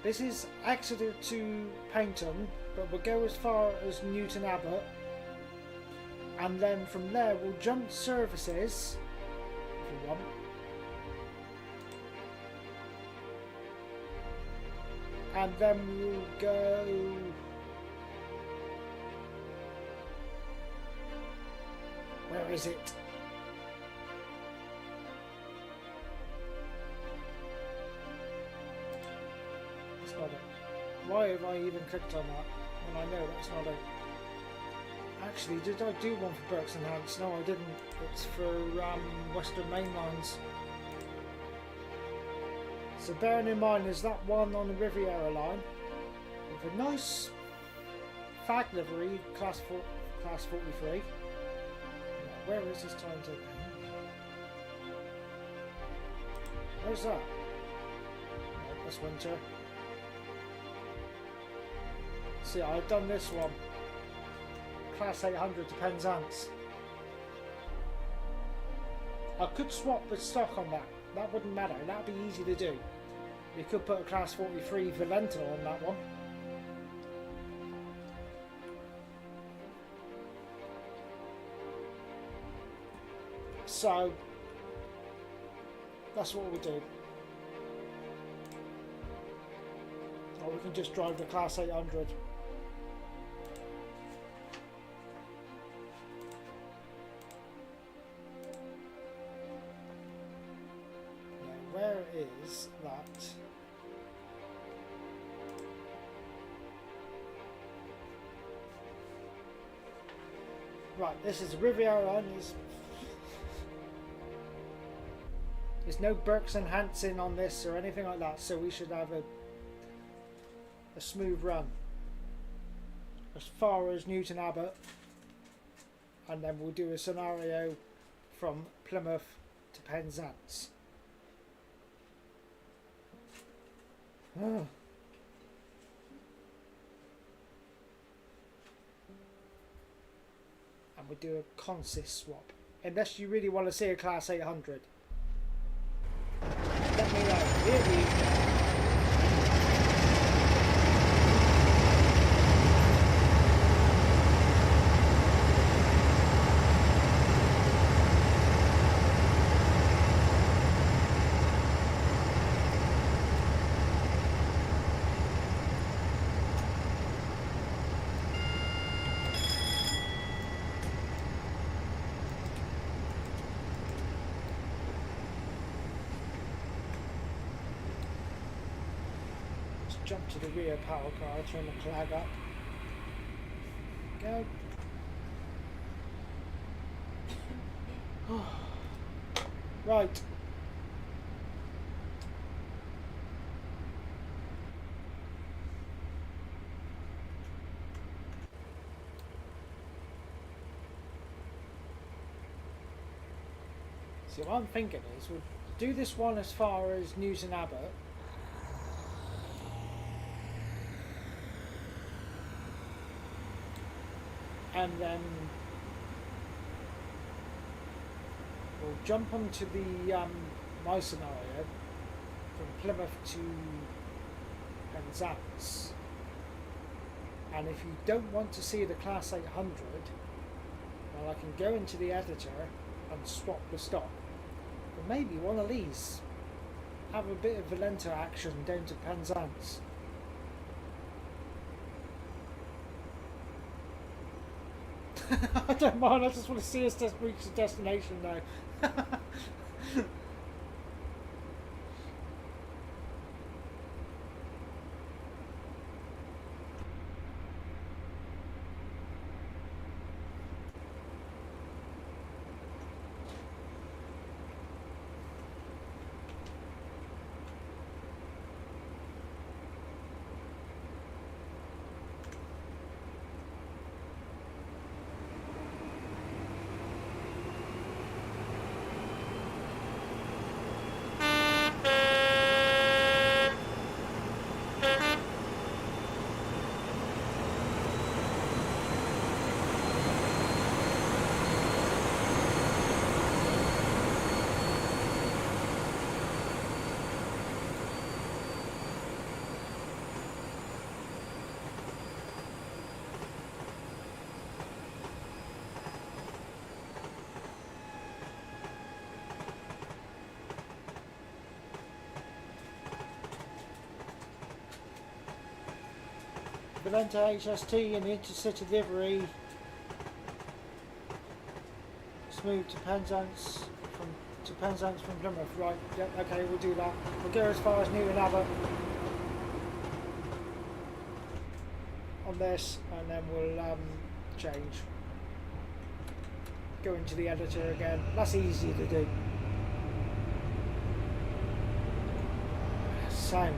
This is Exeter to Paddington, but we'll go as far as Newton Abbot. And then from there we'll jump services if you want. And then we'll go where is it? It's not it. Why have I even clicked on that when I know that's not it? Actually, did I do one for Penzance? No, I didn't. It's for Western Main Lines. So bearing in mind, there's that one on the Riviera line with a nice fag livery, class 43. where is this time taking? Where's that? Oh, that's winter. See, I've done this one. Class 800 to Penzance. I could swap the stock on that. That wouldn't matter. That'd be easy to do. You could put a class 43 Valenta on that one. So that's what we'll do. Or we can just drive the class 800. Now, where is that? Right, this is rerouting. There's no Berks enhancing on this or anything like that, so we should have a smooth run as far as Newton Abbot, and then we'll do a scenario from Plymouth to Penzance. And we'll do a consist swap, unless you really want to see a class 800. Let me know. Here we go. Jump to the rear power car, turn the flag up. Go. Right. See, what I'm thinking is we'll do this one as far as Newton Abbot. And then we'll jump onto the my scenario from Plymouth to Penzance. And if you don't want to see the class 800, well, I can go into the editor and swap the stock. But maybe one of these, have a bit of Valenta action down to Penzance. I don't mind, I just want to see us just reach the destination now. Valenta HST and the intercity livery. Smooth to Penzance from Plymouth. Right, yep, okay, we'll do that. We'll go as far as Newton Abbot on this, and then we'll change. Go into the editor again. That's easy to do. Sound.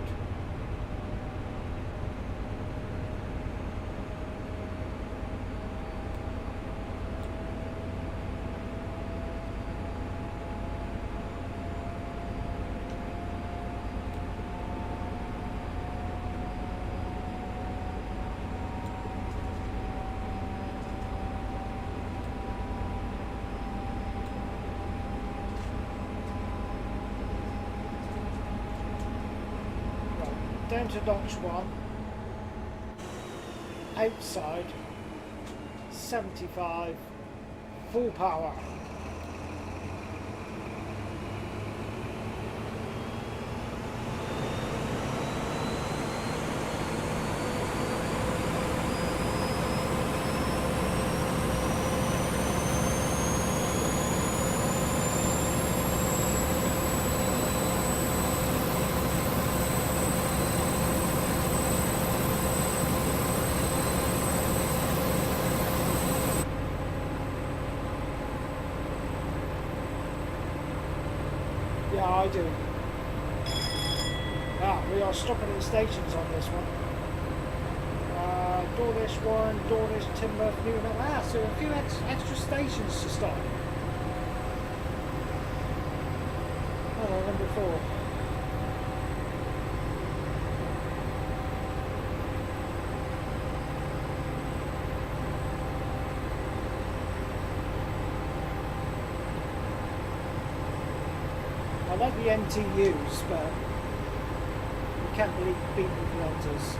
down to notch 1, outside, 75, full power. Yeah, I do. We are stopping at the stations on this one. Dawlish, Warren, Dawlish, Timber, Newton. So a few extra stations to stop. Oh, number 4. I like the MTUs, but you can't really beat the kilometers.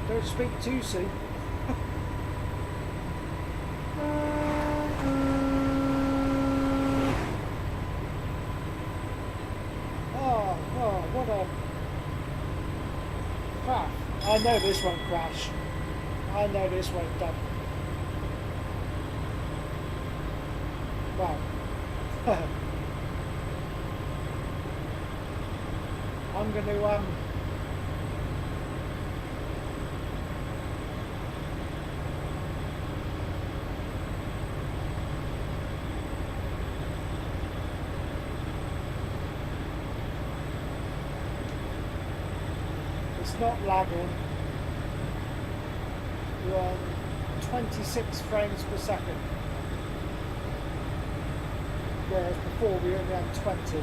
Don't speak too soon. Oh, what a crap. I know this won't crash. I know this won't dump. Wow. I'm going to it's not lagging. We're on 26 frames per second, whereas before we only had 20.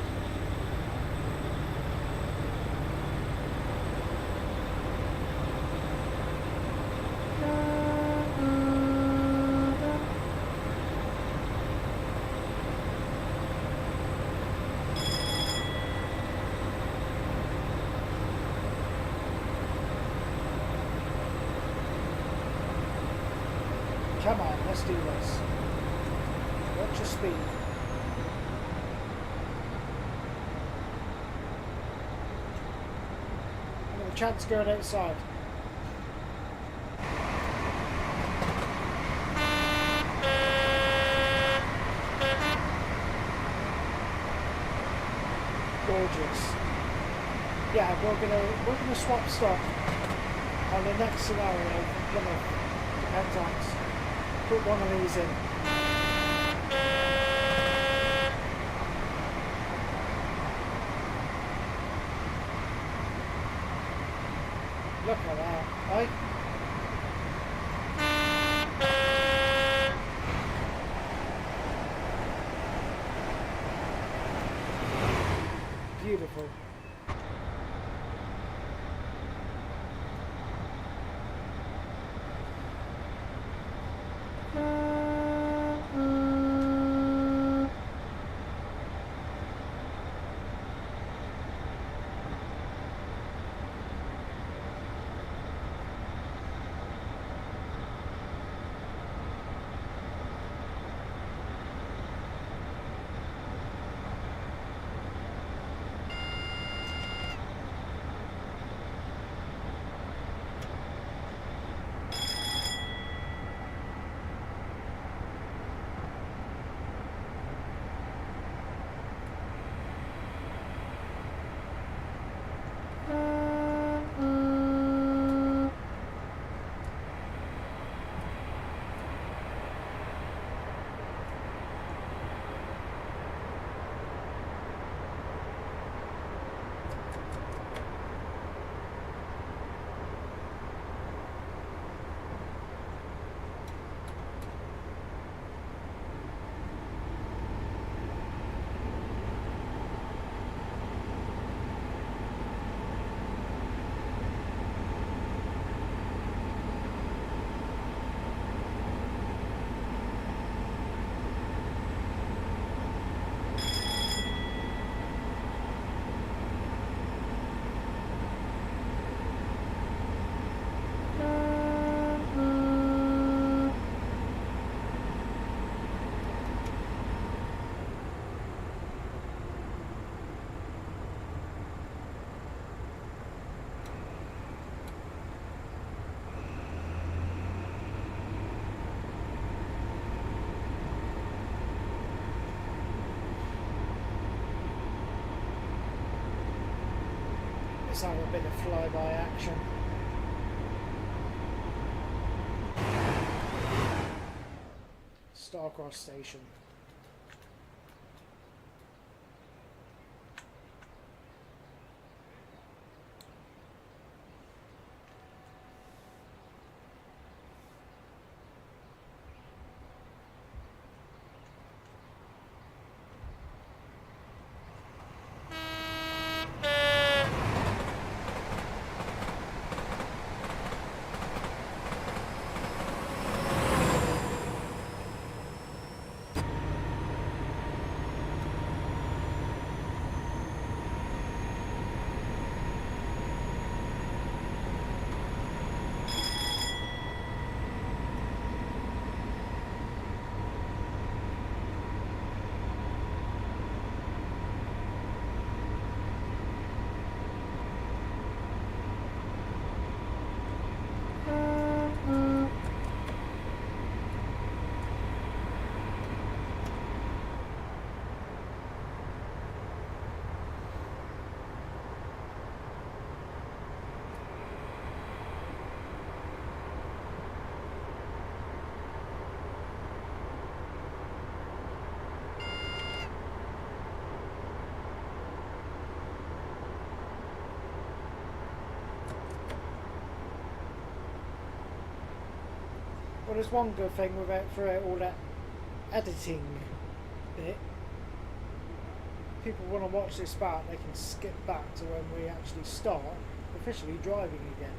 Come on, let's do this. Watch your speed. I got a chance going outside. Gorgeous. Yeah, we're gonna swap stock on the next scenario from Plymouth to Penzance. Put one of these in. Look at that, right? Beautiful. Let's have a bit of flyby action. Starcross Station. Well, there's one good thing throughout all that editing bit. People want to watch this back, they can skip back to when we actually start officially driving again.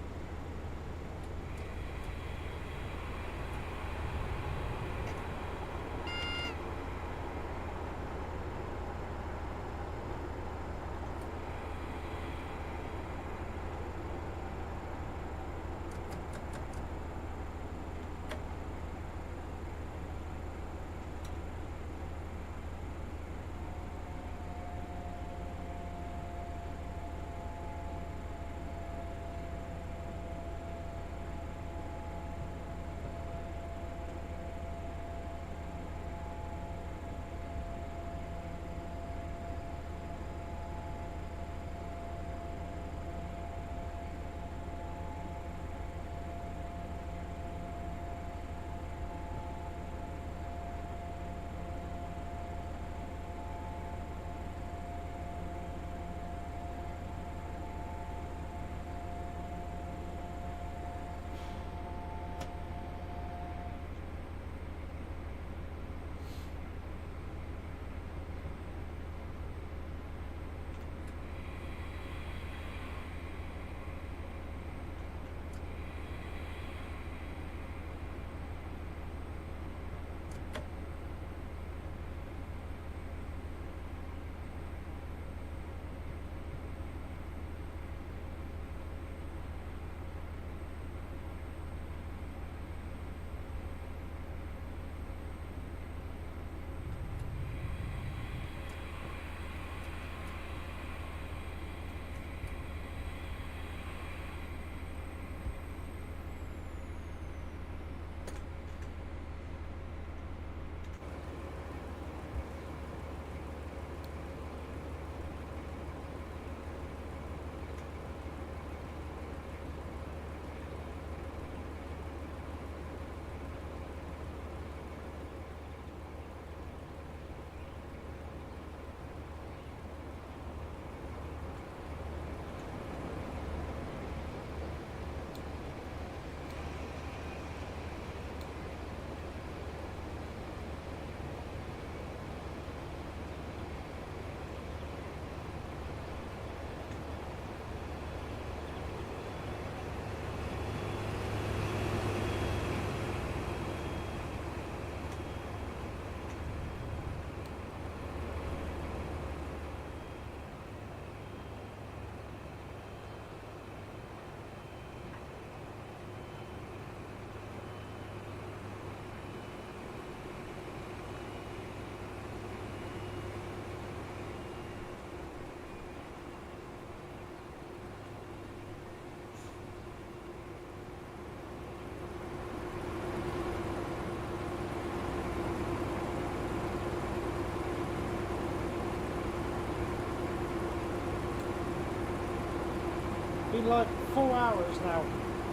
Been like 4 hours now.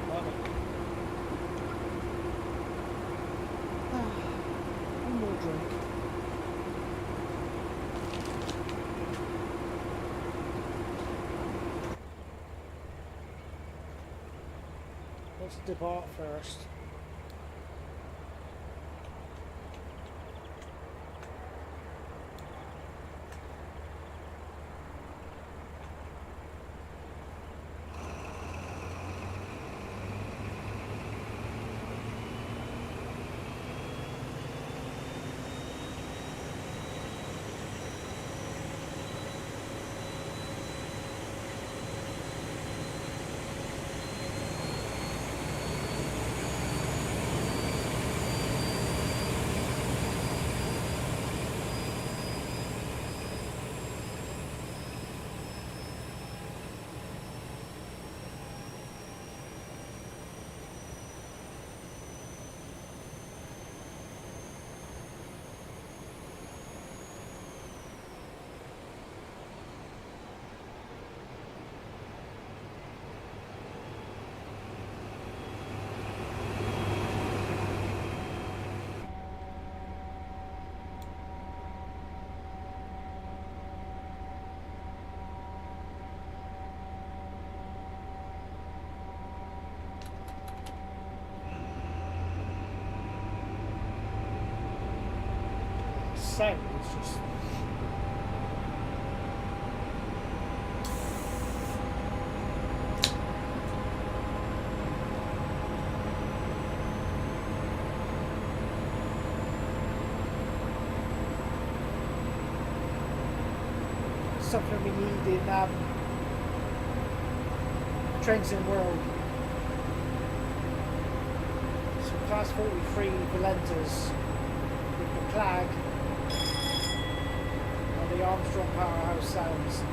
Love it. One more drink. Let's depart first. Sound is just something we need in Trenton World. Some Class 43 Valentas with the flag and the Armstrong Powerhouse sounds.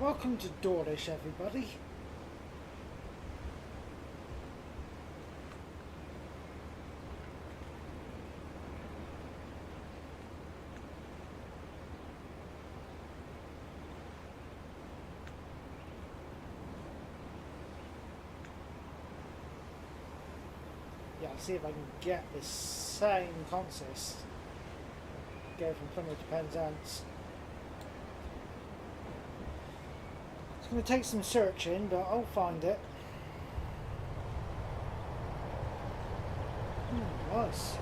Welcome to Dawlish, everybody. Yeah, I'll see if I can get this same consist. Go from Plymouth to Penzance. It's going to take some searching, but I'll find it. was.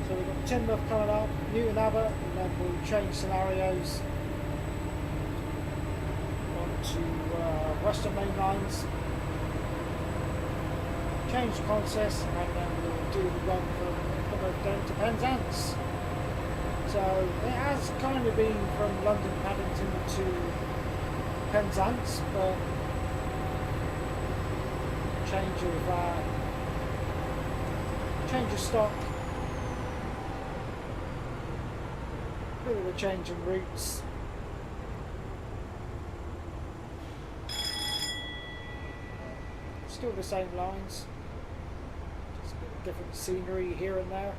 So we've got Tinmouth coming up, Newton Abbott, and then we'll change scenarios onto Western Main Lines, change the consist, and then we'll do the run from Plymouth down to Penzance. So it has kind of been from London Paddington to Penzance, but change of stock. Bit of a change in routes. Still the same lines, just a bit of different scenery here and there.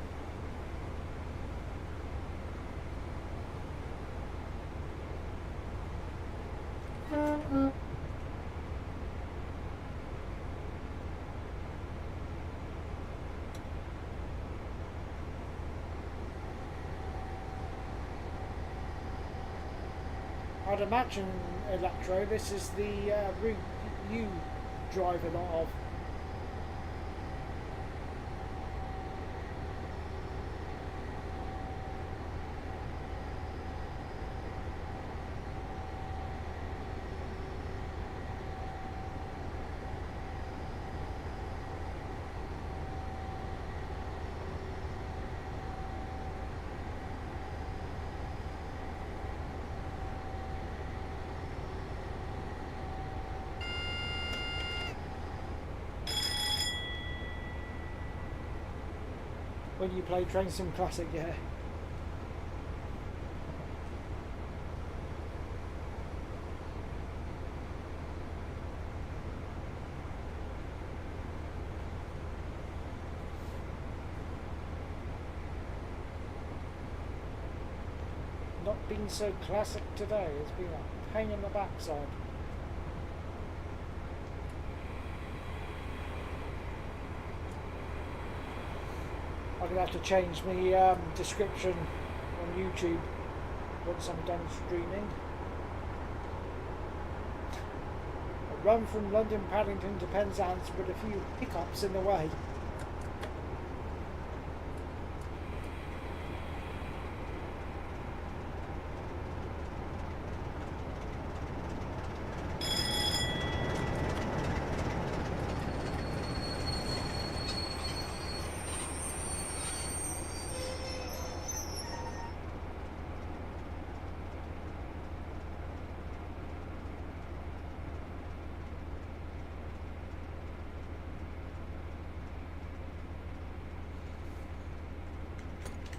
I'd imagine, Electro, this is the route you drive a lot of. When you play Train Sim Classic, yeah. Not been so classic today, it's been a pain in the backside. I'm going to have to change my description on YouTube once I'm done streaming. A run from London Paddington to Penzance with a few hiccups in the way.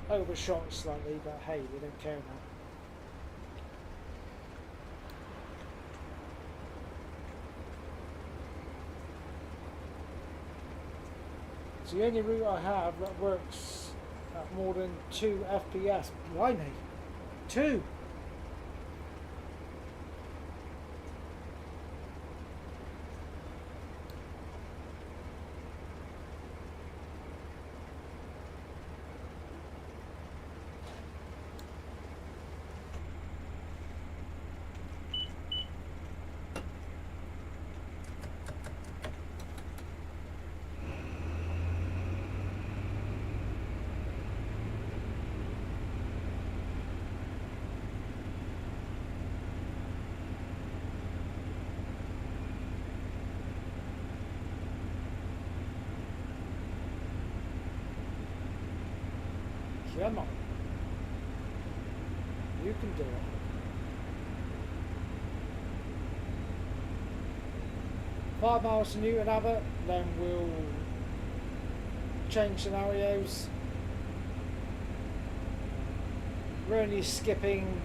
Overshot slightly, but hey, we don't care now. It's the only route I have that works at more than 2 FPS. Blimey, 2! Come on. You can do it. Five miles to Newton Abbot, then we'll change scenarios. We're only skipping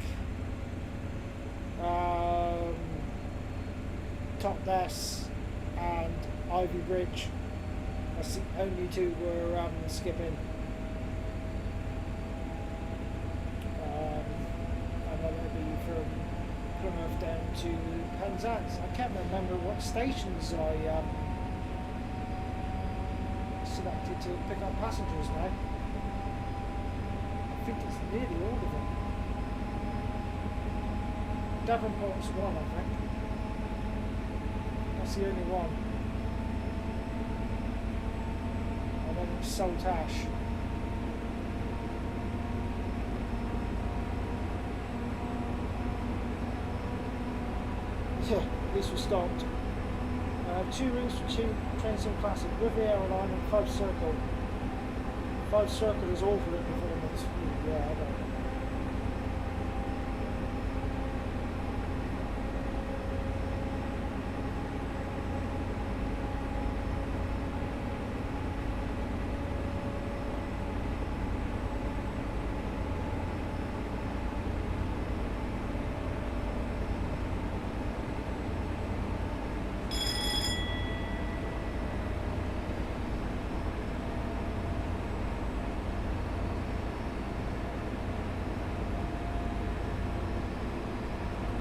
Totnes and Ivy Bridge. That's the only two we're skipping. And then it'll be from Plymouth down to Penzance. I can't remember what stations I selected to pick up passengers now. I think it's nearly all of them. Devonport's one, I think. That's the only one. And then it's Saltash. Yeah, at least we stopped. 2 routes for 2 trains in Classic with the airline and 5 Circle. 5 Circle is awful at performance. Yeah, I know.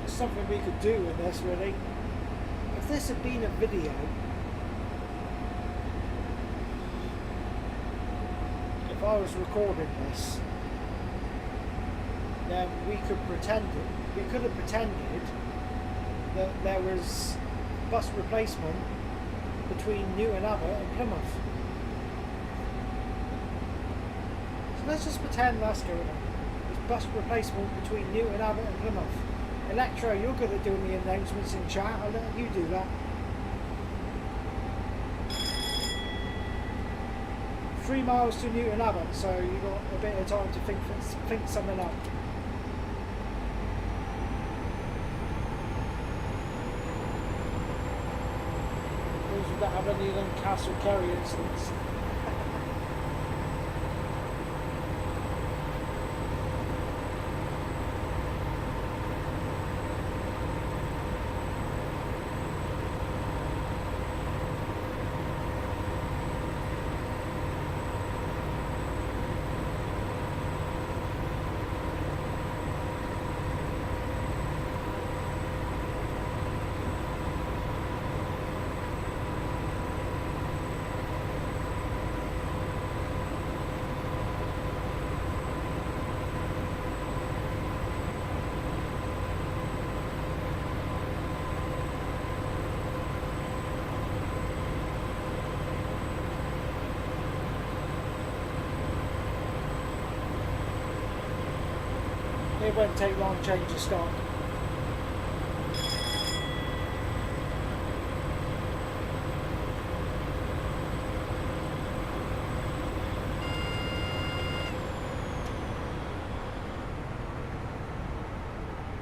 Something we could do in this, really. If this had been a video, if I was recording this, then we could have pretended that there was bus replacement between Newton Abbot and Plymouth. So let's just pretend that's going on. There's bus replacement between Newton Abbot and Plymouth. Electro, you're good at doing the announcements in chat. I'll let you do that. 3 miles to Newton Abbot, so you've got a bit of time to think something up. Those who don't have any of them Castle Kerry incidents. It won't take long to change the stock.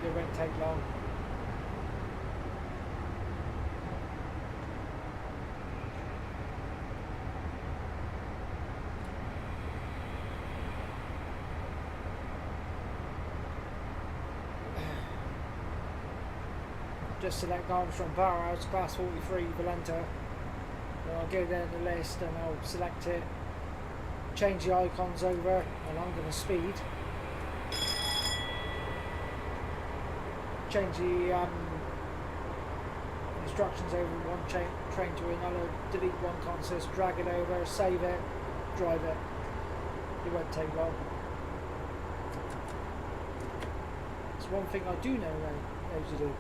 It won't take long. Just select Armstrong Powerhouse, class 43, Valenta. Then I'll go down the list and I'll select it, change the icons over, and I'm going to speed. Change the instructions over one train to another, delete one consist, drag it over, save it, drive it. It won't take long. It's one thing I do know how to do.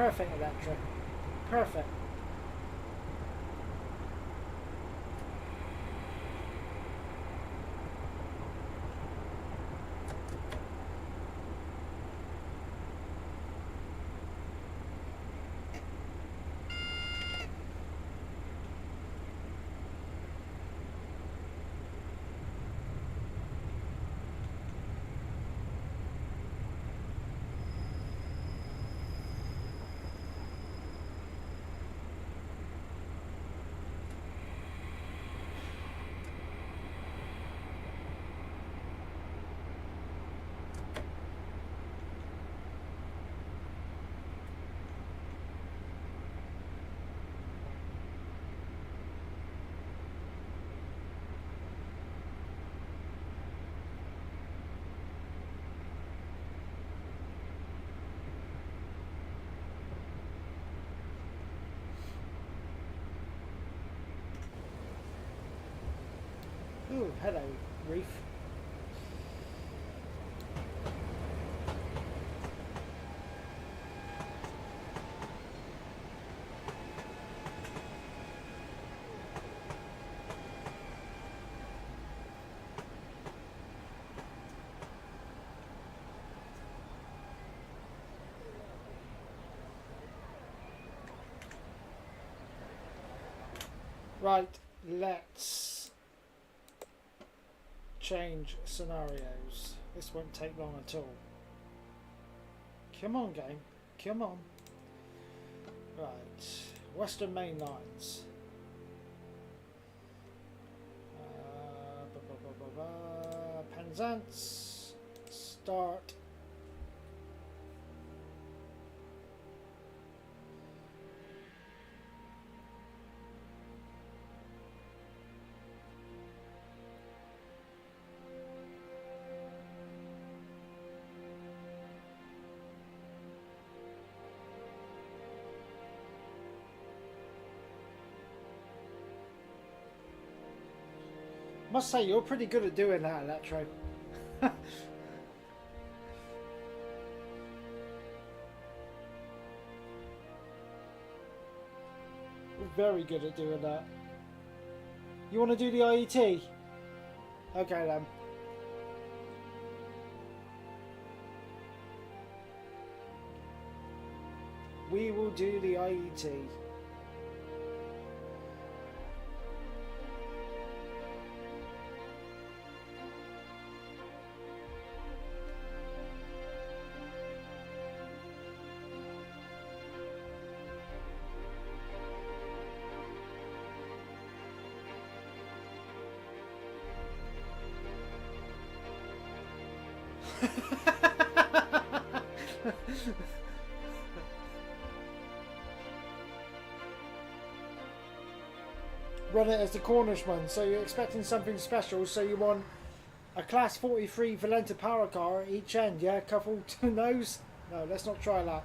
Perfect, Electra. Perfect. Ooh, hello, Reef. Right, let's change scenarios. This won't take long at all. Come on, game. Come on. Right, Western Main Lines. Penzance. Start. Must say you're pretty good at doing that, Electro. Very good at doing that. You want to do the IET? Okay then. We will do the IET. Run it as the Cornishman, so you're expecting something special, so you want a class 43 Valenta power car at each end, yeah? Coupled to nose? No, let's not try that.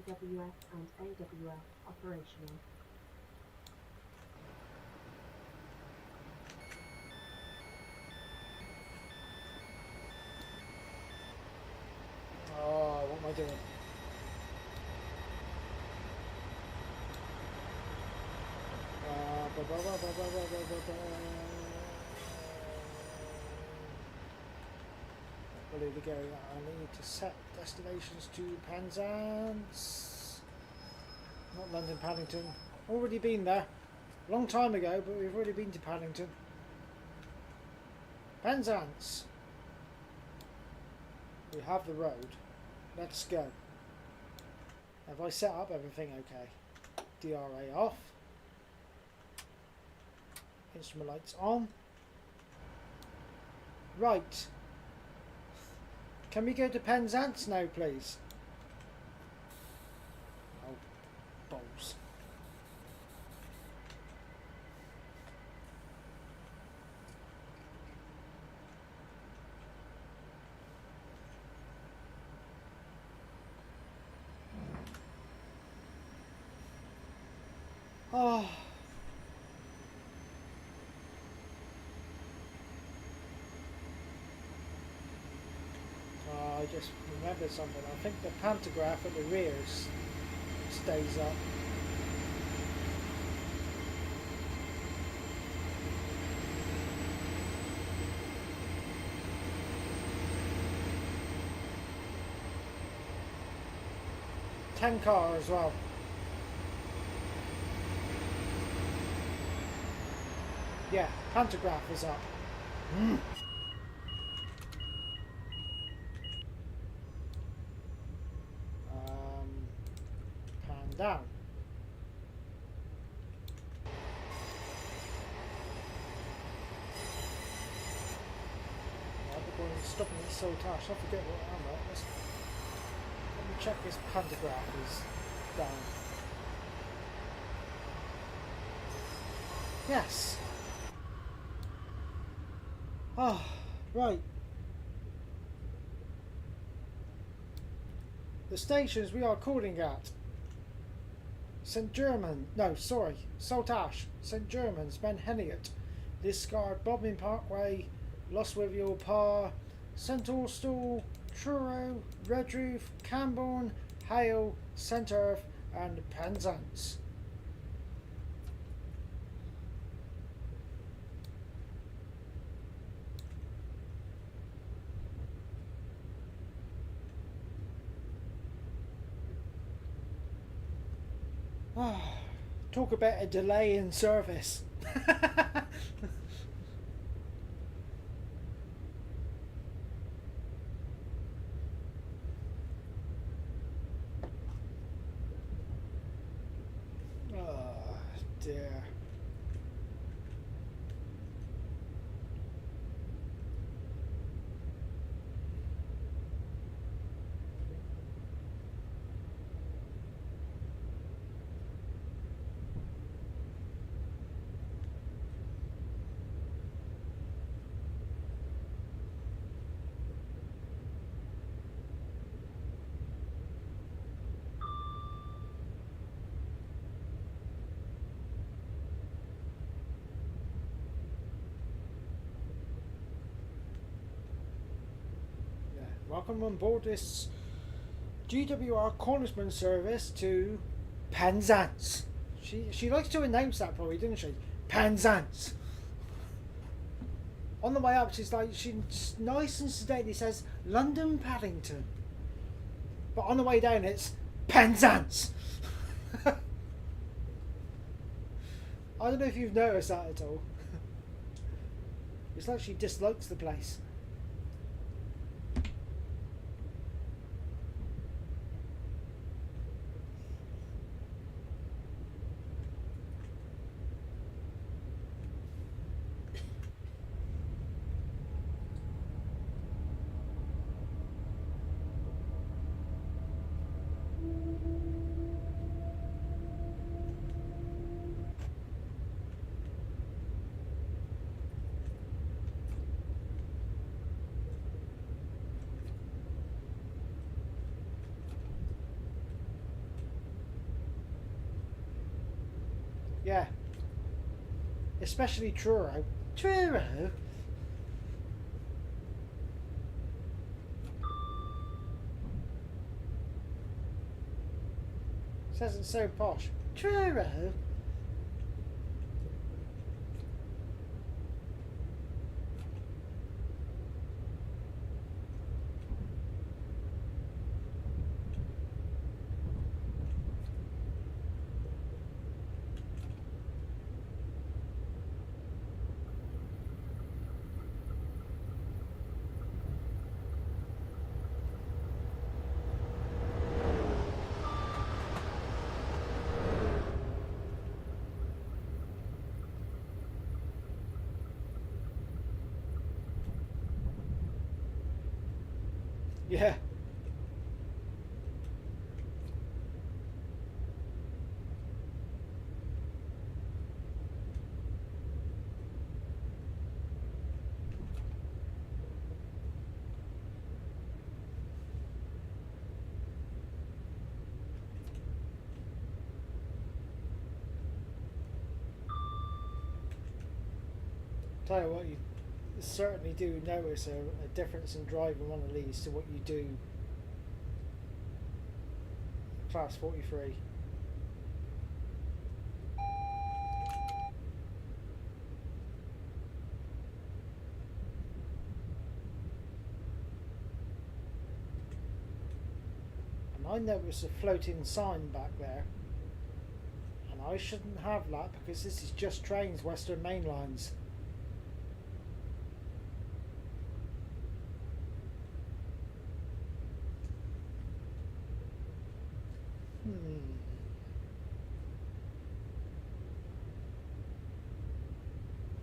WF and AWF operational. Oh, what am I doing? Ready to go. I need to set destinations to Penzance. Not London, Paddington. Already been there. Long time ago, but we've already been to Paddington. Penzance. We have the road. Let's go. Have I set up everything okay? DRA off. Instrument lights on. Right. Can we go to Penzance now, please? Oh, balls. Oh. I just remembered something. I think the pantograph at the rear stays up. Car as well. Yeah, pantograph is up. Pan down. Right, we're going stopping at Saltash. I forget what I'm at. Let me check this pantograph is down. Yes. Oh, right. The stations we are calling at Saltash, St. Germans, Ben Heniot, Liscard, Bobbin Parkway, Lostwithiel Par, St. Austell, Truro, Redroof, Camborne, Hale, St. Earth and Penzance. Talk about a delay in service. Oh dear. Welcome on board this GWR Cornishman service to Penzance. She likes to announce that probably, didn't she? Penzance. On the way up, she's nice and sedately says London Paddington, but on the way down, it's Penzance. I don't know if you've noticed that at all. It's like she dislikes the place. Yeah. Especially Truro. Truro? Says it's so posh. Truro? Yeah. Tell you what, you certainly do notice a difference in driving one of these to what you do Class 43. And I noticed a floating sign back there. And I shouldn't have that because this is just trains, Western Main Lines.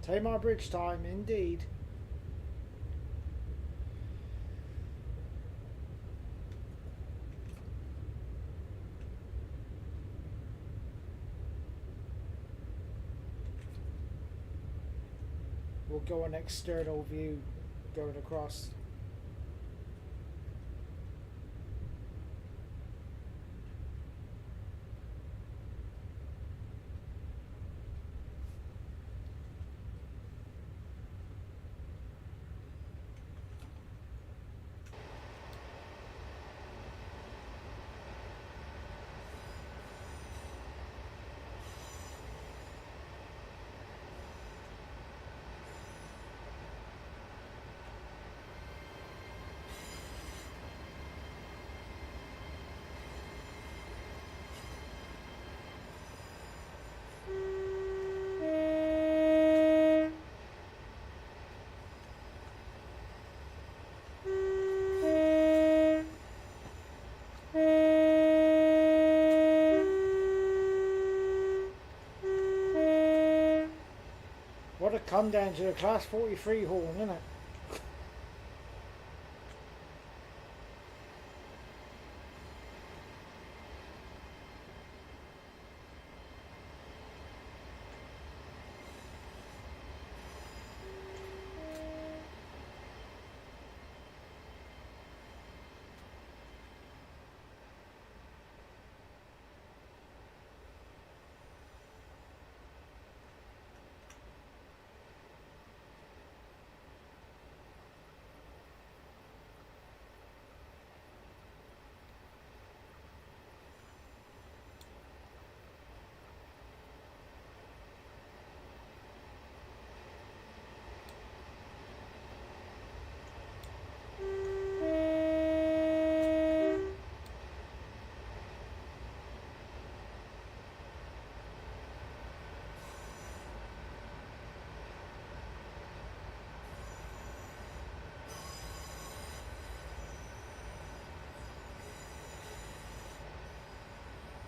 Tamar Bridge time, indeed. We'll go an external view going across. What a come down to the Class 43 horn, isn't it?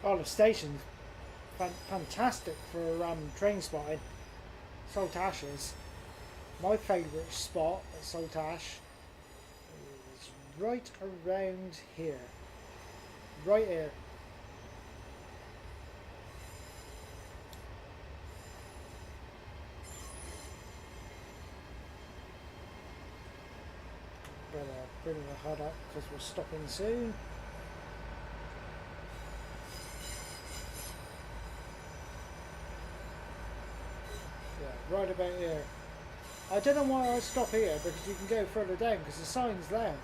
Oh, the station's fantastic for train spotting. Saltash is. My favourite spot at Saltash is right around here. Right here. Better bring the HUD up because we're stopping soon. Right about here. I don't know why I stop here because you can go further down because the sign's there.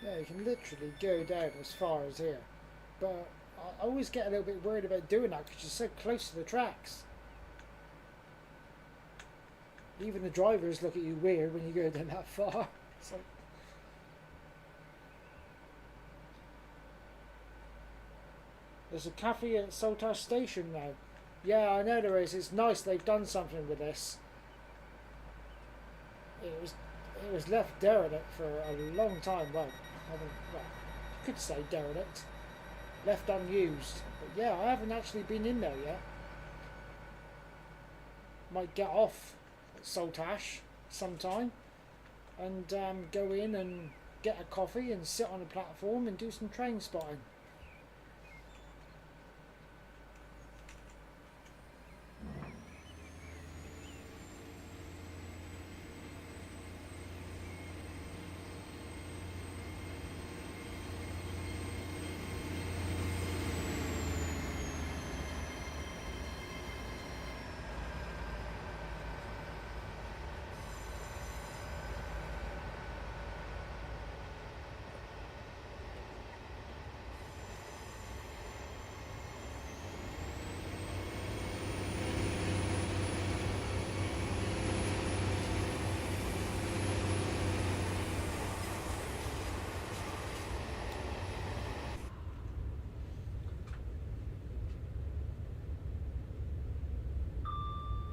Yeah, you can literally go down as far as here. But I always get a little bit worried about doing that because you're so close to the tracks. Even the drivers look at you weird when you go down that far. It's like, there's a cafe at Saltash Station now. Yeah, I know there is. It's nice they've done something with this. It was left derelict for a long time. Well, you could say derelict. Left unused. But yeah, I haven't actually been in there yet. Might get off at Saltash sometime and go in and get a coffee and sit on a platform and do some train spotting.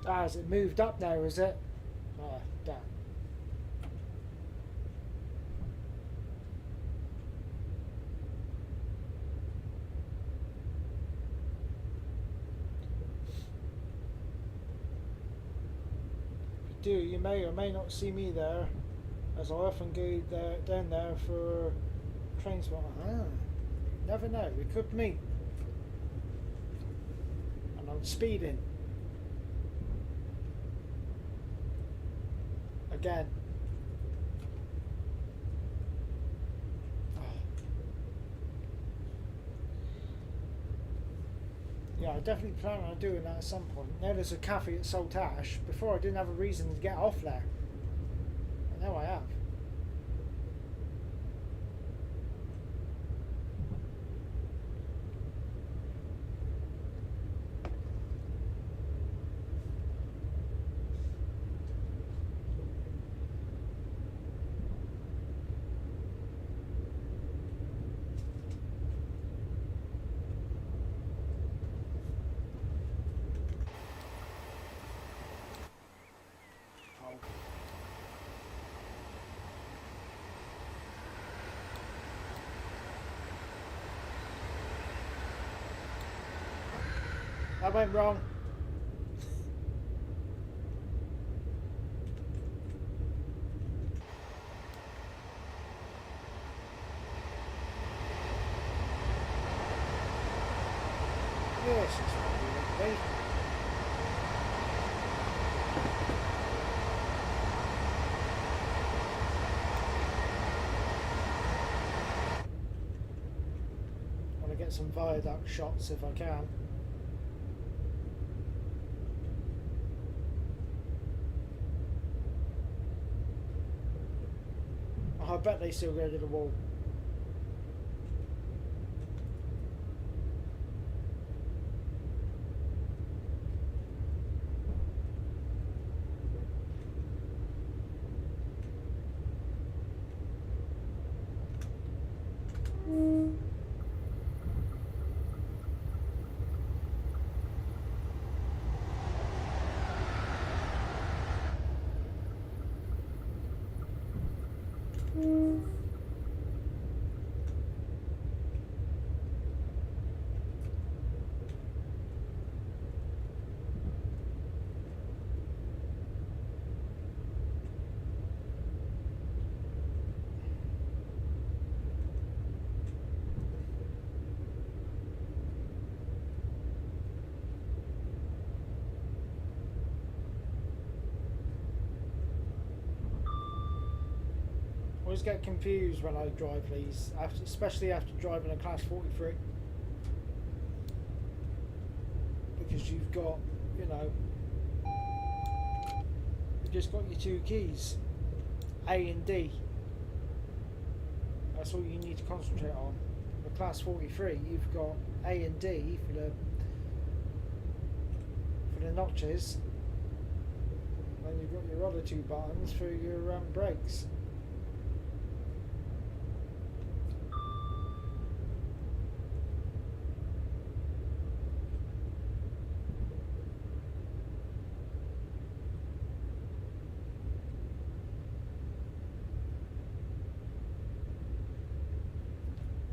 Ah, has it moved up now, is it? Ah, damn. If you do, you may or may not see me there, as I often go there, down there for train spot. Ah, never know, we could meet. And I'm speeding. Again. Oh. Yeah, I definitely plan on doing that at some point. Now there's a cafe at Saltash. Before I didn't have a reason to get off there. And now I have. I went wrong. Yes, it's what we want to be. I want to get some viaduct shots if I can. I bet they still go to the wall. I always get confused when I drive these, especially after driving a Class 43. Because you've got, you know, you've just got your two keys, A and D. That's all you need to concentrate on. The Class 43, you've got A and D for the notches. Then you've got your other two buttons for your brakes.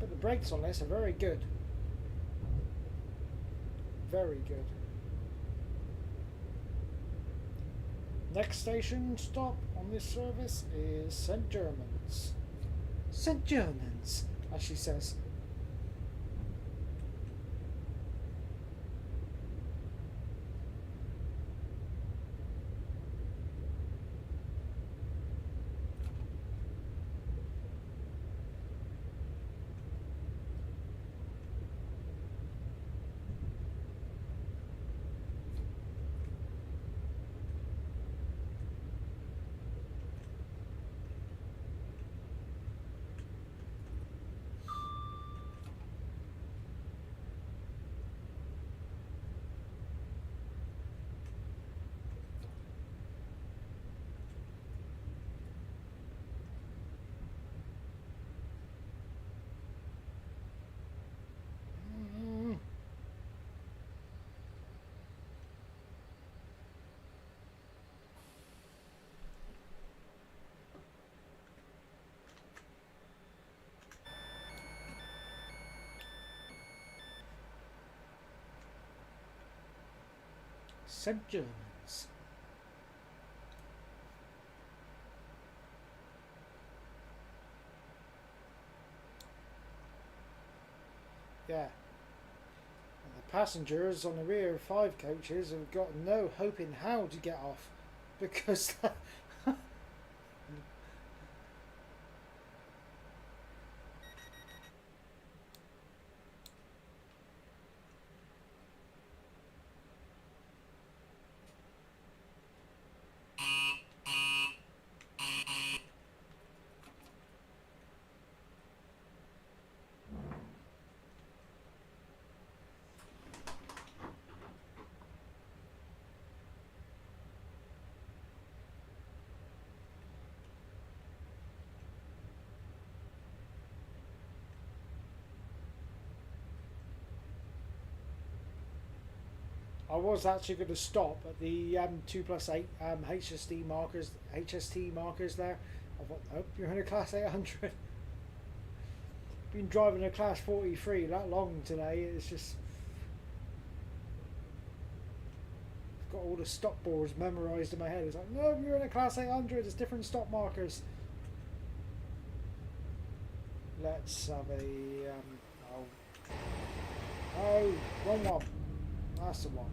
But the brakes on this are very good. Very good. Next station stop on this service is St. Germans. St. Germans, as she says. St. John's. Yeah. And the passengers on the rear 5 coaches have got no hope in how to get off because I was actually going to stop at the 2+8 HST markers there. I thought, nope, you're in a Class 800. Been driving a Class 43 that long today. It's just got all the stop boards memorised in my head. It's like, no, you're in a Class 800. It's different stop markers. Let's have a oh, wrong one. That's the one.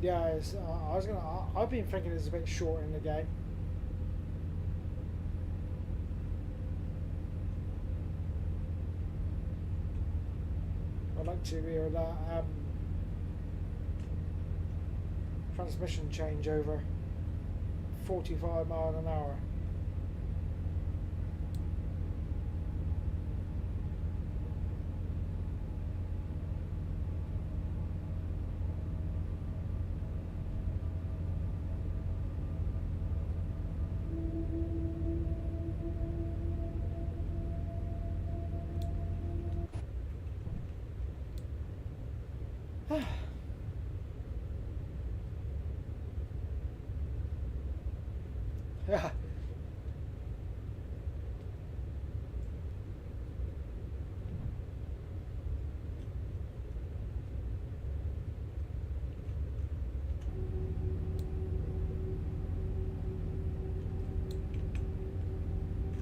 Yeah, it's, I've been thinking it's a bit short in the game. I'd like to hear that transmission changeover. 45 miles an hour. Yeah.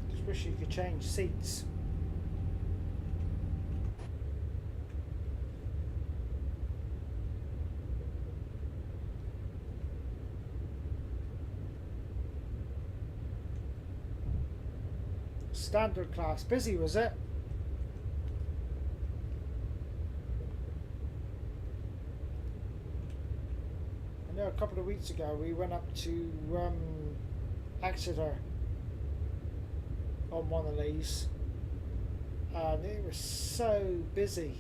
Just wish you could change seats. Standard class. Busy, was it? I know a couple of weeks ago we went up to Exeter on one of these and it was so busy.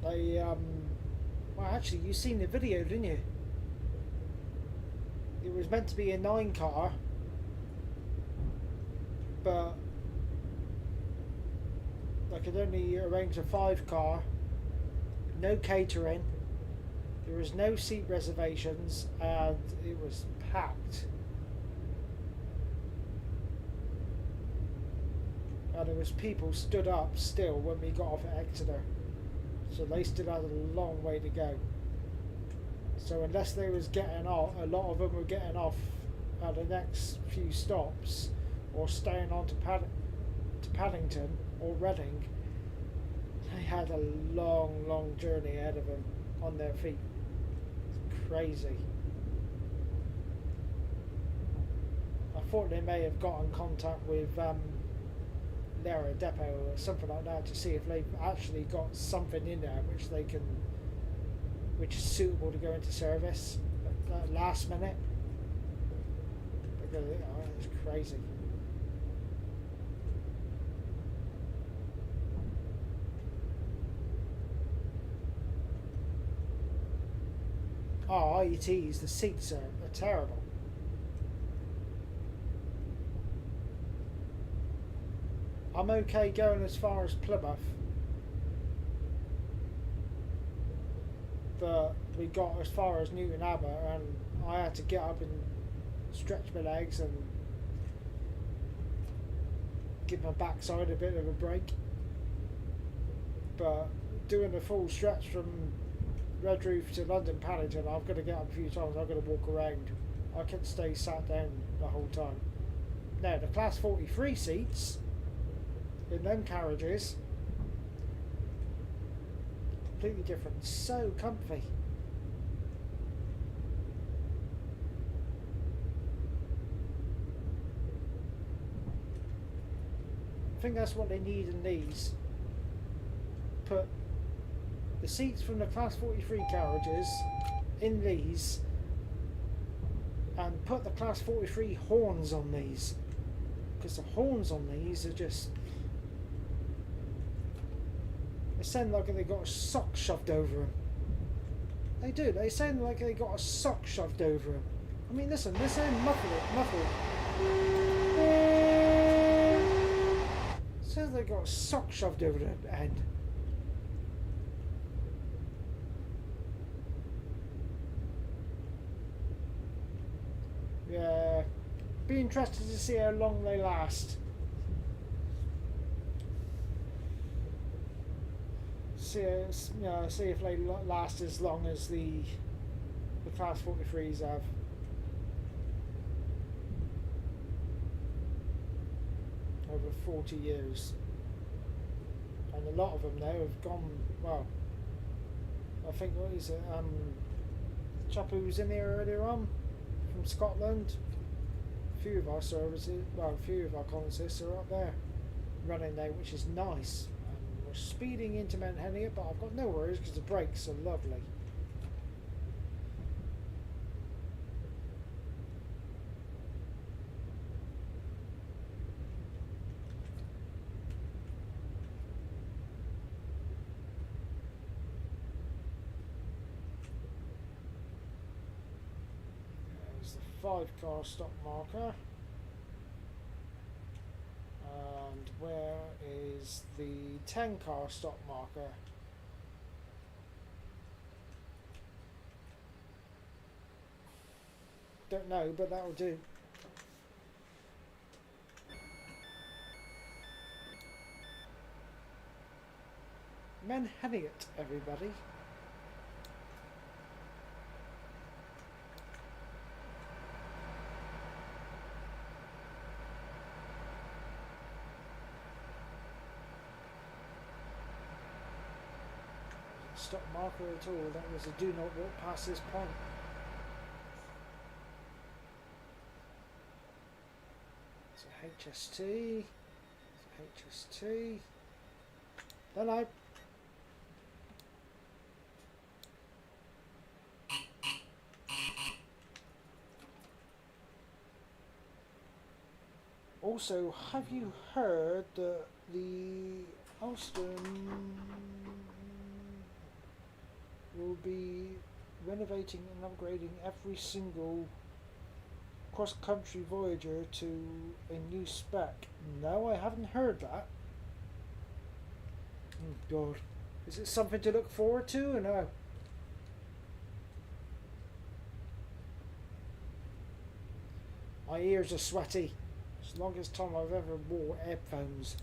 They well, actually you seen the video, didn't you? It was meant to be a 9 car, but I could only arrange a 5 car, no catering, there was no seat reservations, and it was packed. And there was people stood up still when we got off at Exeter, so they still had a long way to go. So unless they was getting off, a lot of them were getting off at the next few stops or staying on to Paddington or Reading. They had a long journey ahead of them on their feet. It's crazy. I thought they may have got in contact with their depot or something like that to see if they've actually got something in there which is suitable to go into service at last minute, because it's crazy. Oh, IETs, the seats are terrible. I'm okay going as far as Plymouth, but we got as far as Newton Abbot and I had to get up and stretch my legs and give my backside a bit of a break. But doing a full stretch from Redroof to London Paddington, I've got to get up a few times. I've got to walk around. I can't stay sat down the whole time. Now the Class 43 seats in them carriages, completely different. So comfy. I think that's what they need in these. Put the seats from the Class 43 carriages in these and put the Class 43 horns on these, because the horns on these are just, they sound like they got a sock shoved over them. They do, they sound like they got a sock shoved over them. I mean, listen, they sound muffled. Sounds like they got a sock shoved over their head. Yeah, be interested to see how long they last. See if they last as long as the Class 43s have. Over 40 years. And a lot of them now have gone, well, I think, what is it, the chap who was in here earlier on, from Scotland, a few of our services, well, a few of our consists are up there running now, which is nice. And we're speeding into Mount Hennigan, but I've got no worries because the brakes are lovely. There's the 5-car stop marker. And where is the 10-car stop marker? Don't know, but that'll do. Menhaviot, everybody. Stop marker at all. That was a do not walk past this point. It's a HST. It's a HST. Don't know. Also, have you heard that the Alston will be renovating and upgrading every single cross-country Voyager to a new spec? No, I haven't heard that. Oh God, is it something to look forward to or no? My ears are sweaty. It's the longest time I've ever wore headphones.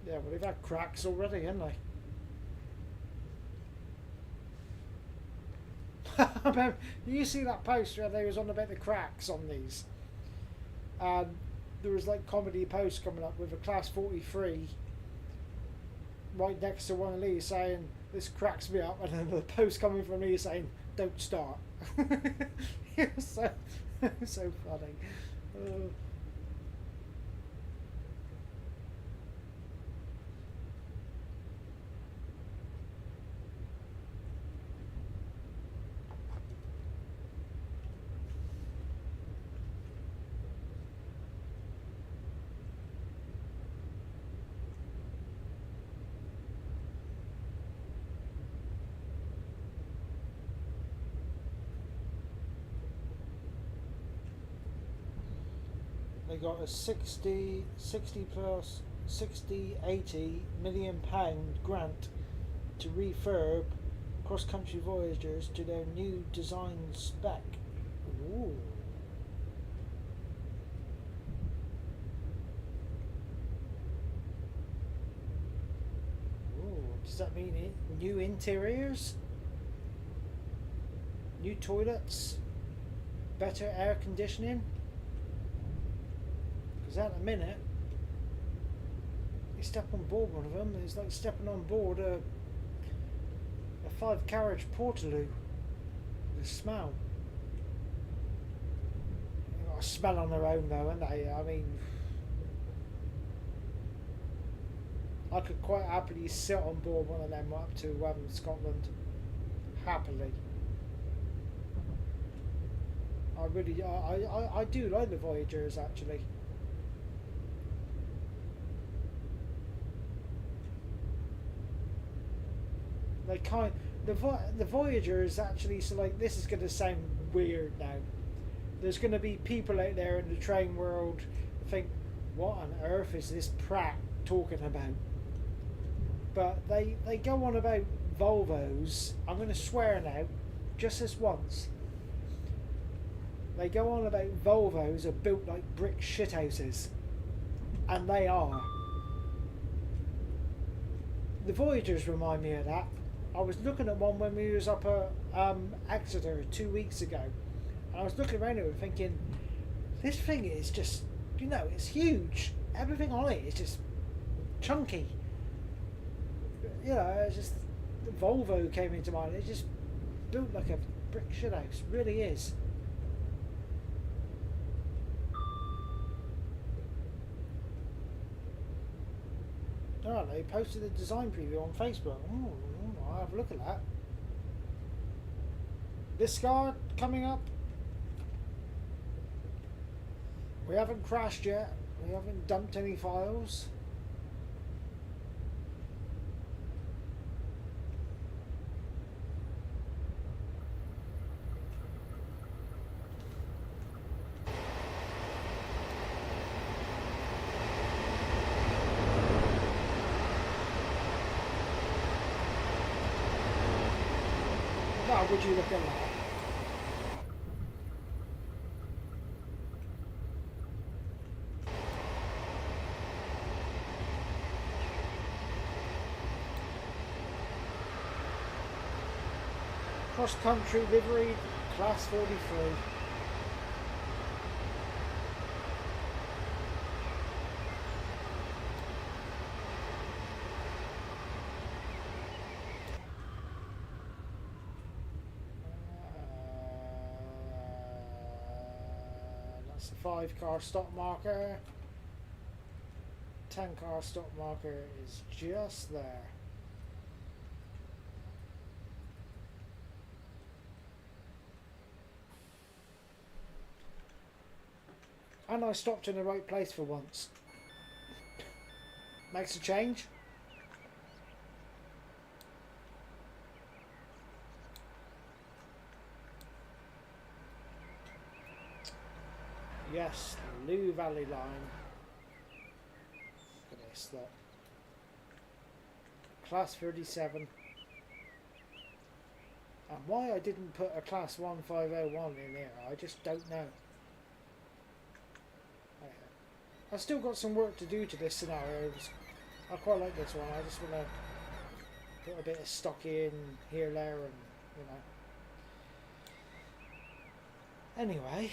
Yeah, well, they've had cracks already, haven't they? You see that post where they was on about the cracks on these? And there was like comedy posts coming up with a Class 43 right next to one of these saying, "This cracks me up," and then the post coming from me saying, "Don't start." It was so funny. they got a 60 plus 80 million pound grant to refurb cross-country Voyagers to their new design spec. Ooh. Ooh, does that mean new interiors? New toilets? Better air conditioning? Because at the minute, you step on board one of them, it's like stepping on board a 5-carriage Portaloo. The smell. They've got a smell on their own though, haven't they? I mean, I could quite happily sit on board one of them up to Scotland. Happily. I do like the Voyagers actually. The Voyagers actually, so like, this is going to sound weird now. There's going to be people out there in the train world who think, what on earth is this prat talking about? But they go on about Volvos. I'm going to swear now, just this once. They go on about Volvos are built like brick shithouses. And they are. The Voyagers remind me of that. I was looking at one when we was up at Exeter 2 weeks ago. And I was looking around at it thinking, this thing is just, you know, it's huge. Everything on it is just chunky. You know, it's just, the Volvo came into mind. It's just built like a brick shithouse. Really is. Oh, they posted a design preview on Facebook. Ooh, I'll have a look at that. This car coming up. We haven't crashed yet. We haven't dumped any files. Now, would you look at that? Cross-country livery, class 43. That's the 5-car stop marker. 10-car stop marker is just there. And I stopped in the right place for once. Makes a change. Yes, the Lou Valley line. Look at this, look. Class 37. And why I didn't put a class 1501 in there, I just don't know. I've still got some work to do to this scenario. I quite like this one. I just want to put a bit of stock in here, there, and you know. Anyway.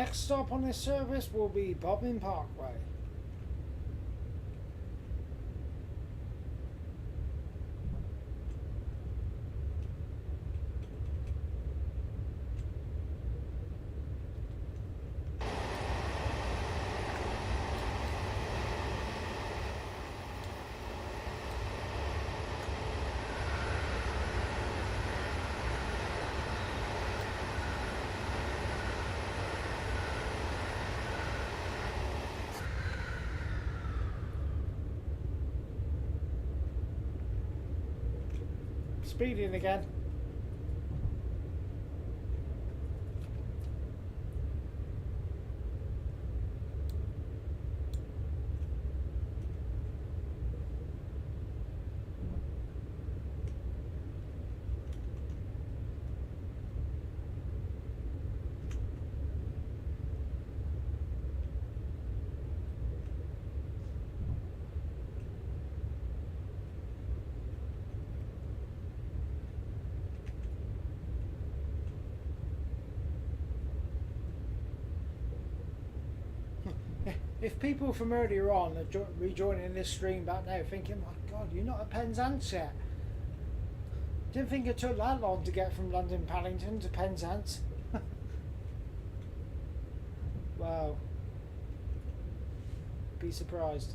Next stop on this service will be Bobbin Parkway. Speeding again. If people from earlier on are rejoining this stream back now thinking, my God, you're not at Penzance yet. Didn't think it took that long to get from London Paddington to Penzance. Wow. Be surprised.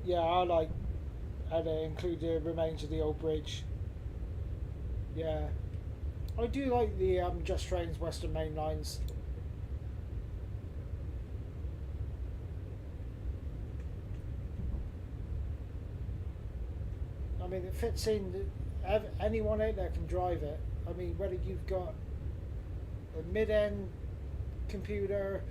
Yeah, I like how they include the remains of the old bridge. Yeah, I do like the Just Trains Western Main Lines. I mean, it fits in. Anyone out there can drive it. I mean, whether you've got a mid-end computer,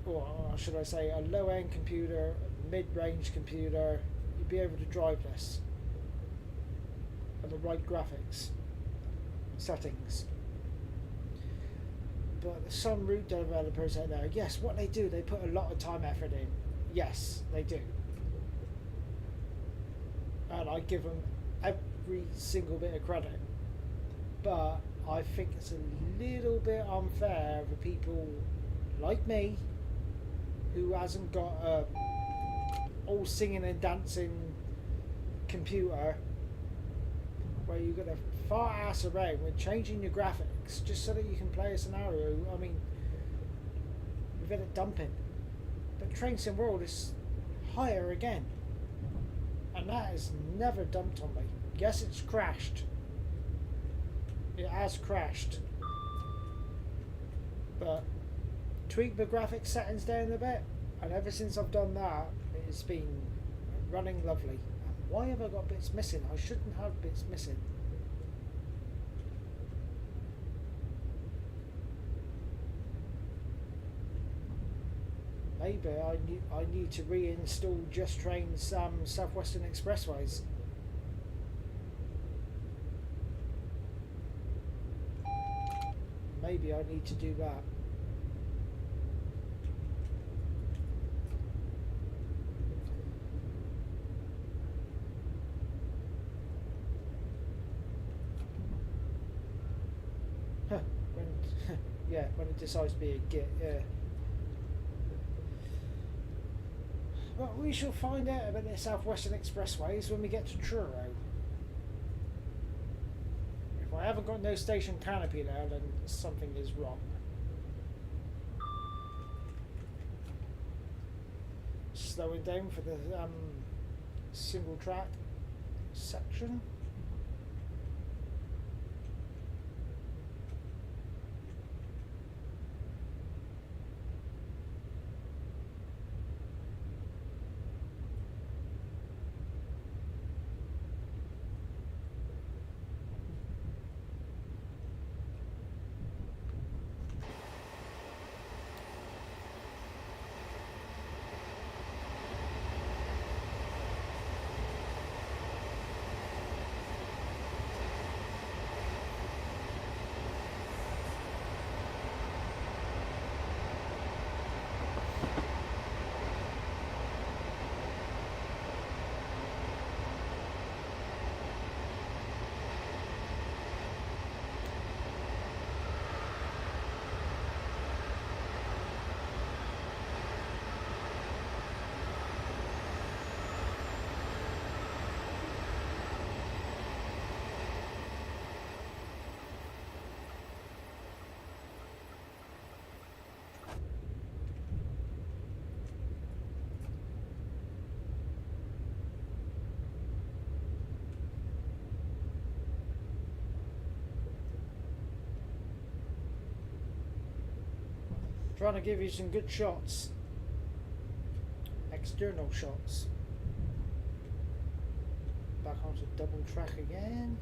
or should I say, a low-end computer, mid-range computer, you'd be able to drive this. The right graphics settings. But there's some route developers out there, yes, what they do, they put a lot of time effort in. Yes, they do, and I give them every single bit of credit, but I think it's a little bit unfair for people like me who hasn't got a all singing and dancing computer where you're going to fart ass around with changing your graphics just so that you can play a scenario. I mean, we've had it dumping. But Train Sim World is higher again. And that has never dumped on me. Yes, it's crashed. It has crashed. But tweak the graphics settings down a bit, and ever since I've done that, it's been running lovely. Why have I got bits missing? I shouldn't have bits missing. Maybe I need to reinstall Just Train's Southwestern Expressways. Maybe I need to do that. Yeah, when it decides to be a git, yeah. Well, we shall find out about the Southwestern Expressways when we get to Truro. If I haven't got no station canopy there, then something is wrong. Slowing down for the single track section. Trying to give you some good shots. External shots. Back onto double track again.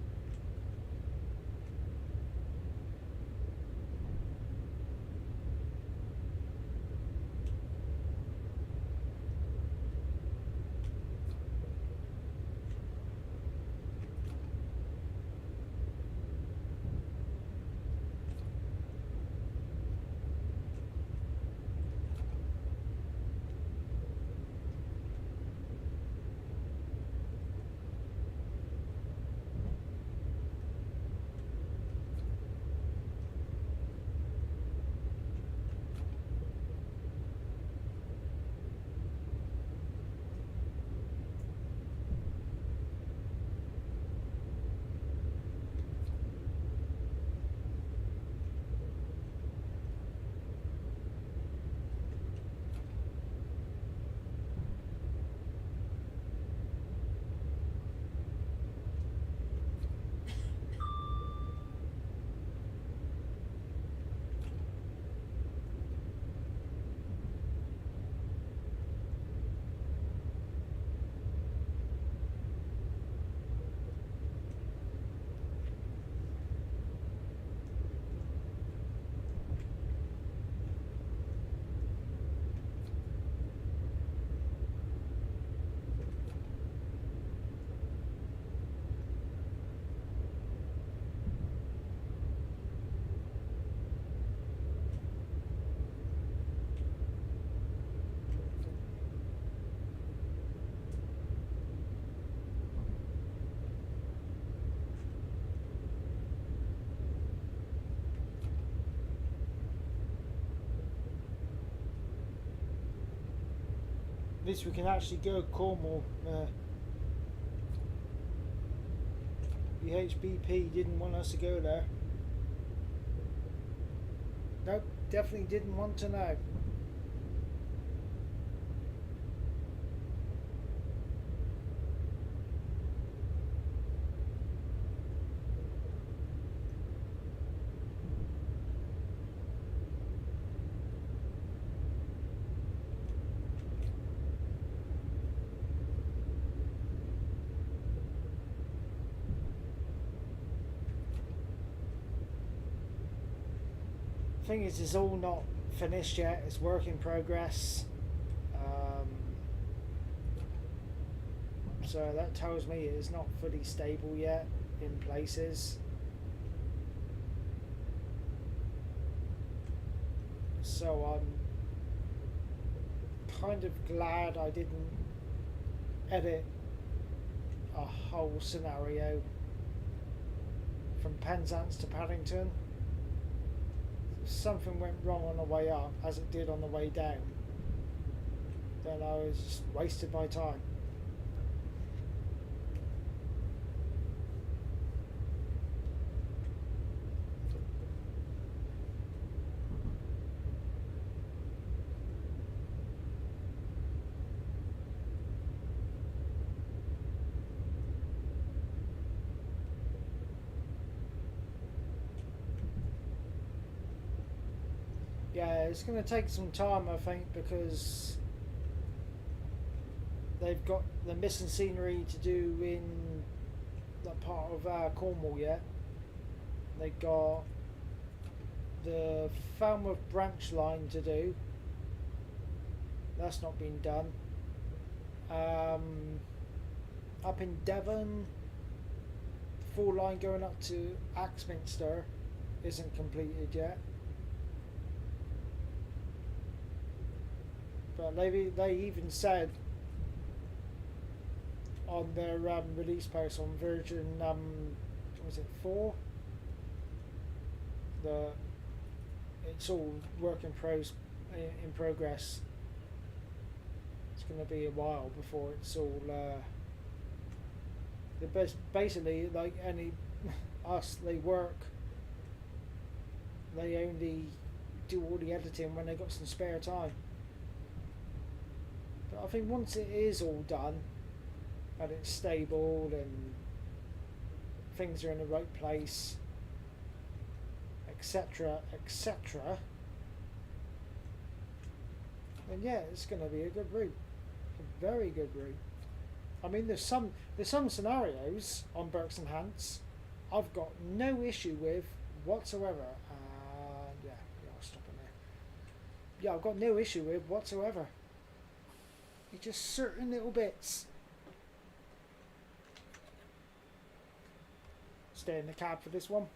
At least we can actually go Cornwall. The HBP didn't want us to go there. Nope, definitely didn't want to know. Thing is, it's all not finished yet. It's work in progress. So that tells me it is not fully stable yet in places. So I'm kind of glad I didn't edit a whole scenario from Penzance to Paddington. Something went wrong on the way up as it did on the way down, then I was just wasted my time. Yeah, it's going to take some time, I think, because they've got the missing scenery to do in that part of Cornwall yet. They got the Falmouth branch line to do. That's not been done. Up in Devon, the full line going up to Axminster isn't completed yet. But they even said on their release post on version was it 4? It's all work in progress. It's going to be a while before it's all. Basically, like any us, they only do all the editing when they got some spare time. But I think once it is all done and it's stable and things are in the right place, etc., etc., And yeah, it's going to be a good route, a very good route. I mean, there's some scenarios on Berks and Hants I've got no issue with whatsoever. Yeah, I'll stop in there. Yeah, I've got no issue with whatsoever. It's just certain little bits. Stay in the cab for this one.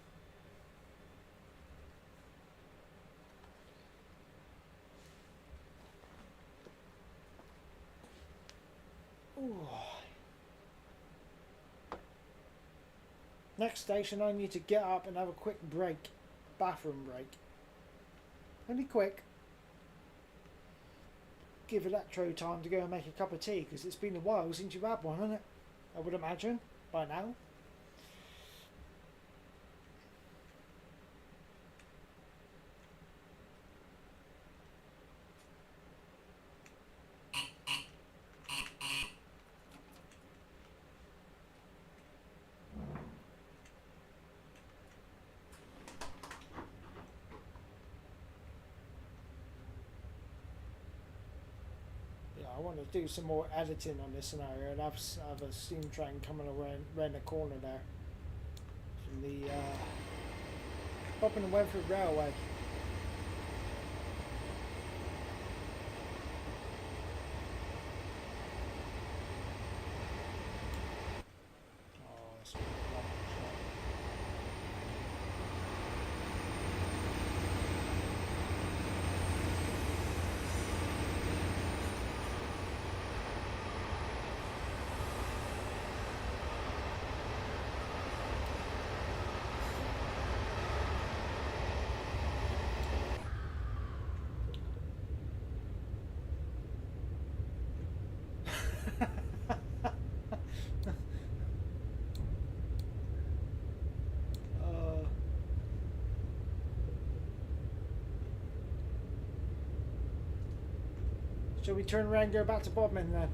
Ooh. Next station, I need to get up and have a quick break. Bathroom break. Only quick. Give Electro time to go and make a cup of tea, because it's been a while since you've had one, hasn't it? I would imagine, by now. I want to do some more editing on this scenario and have a steam train coming around the corner there from the Popping and Wentford Railway. Oh, that's lovely. Shall we turn around and go back to Bodmin then?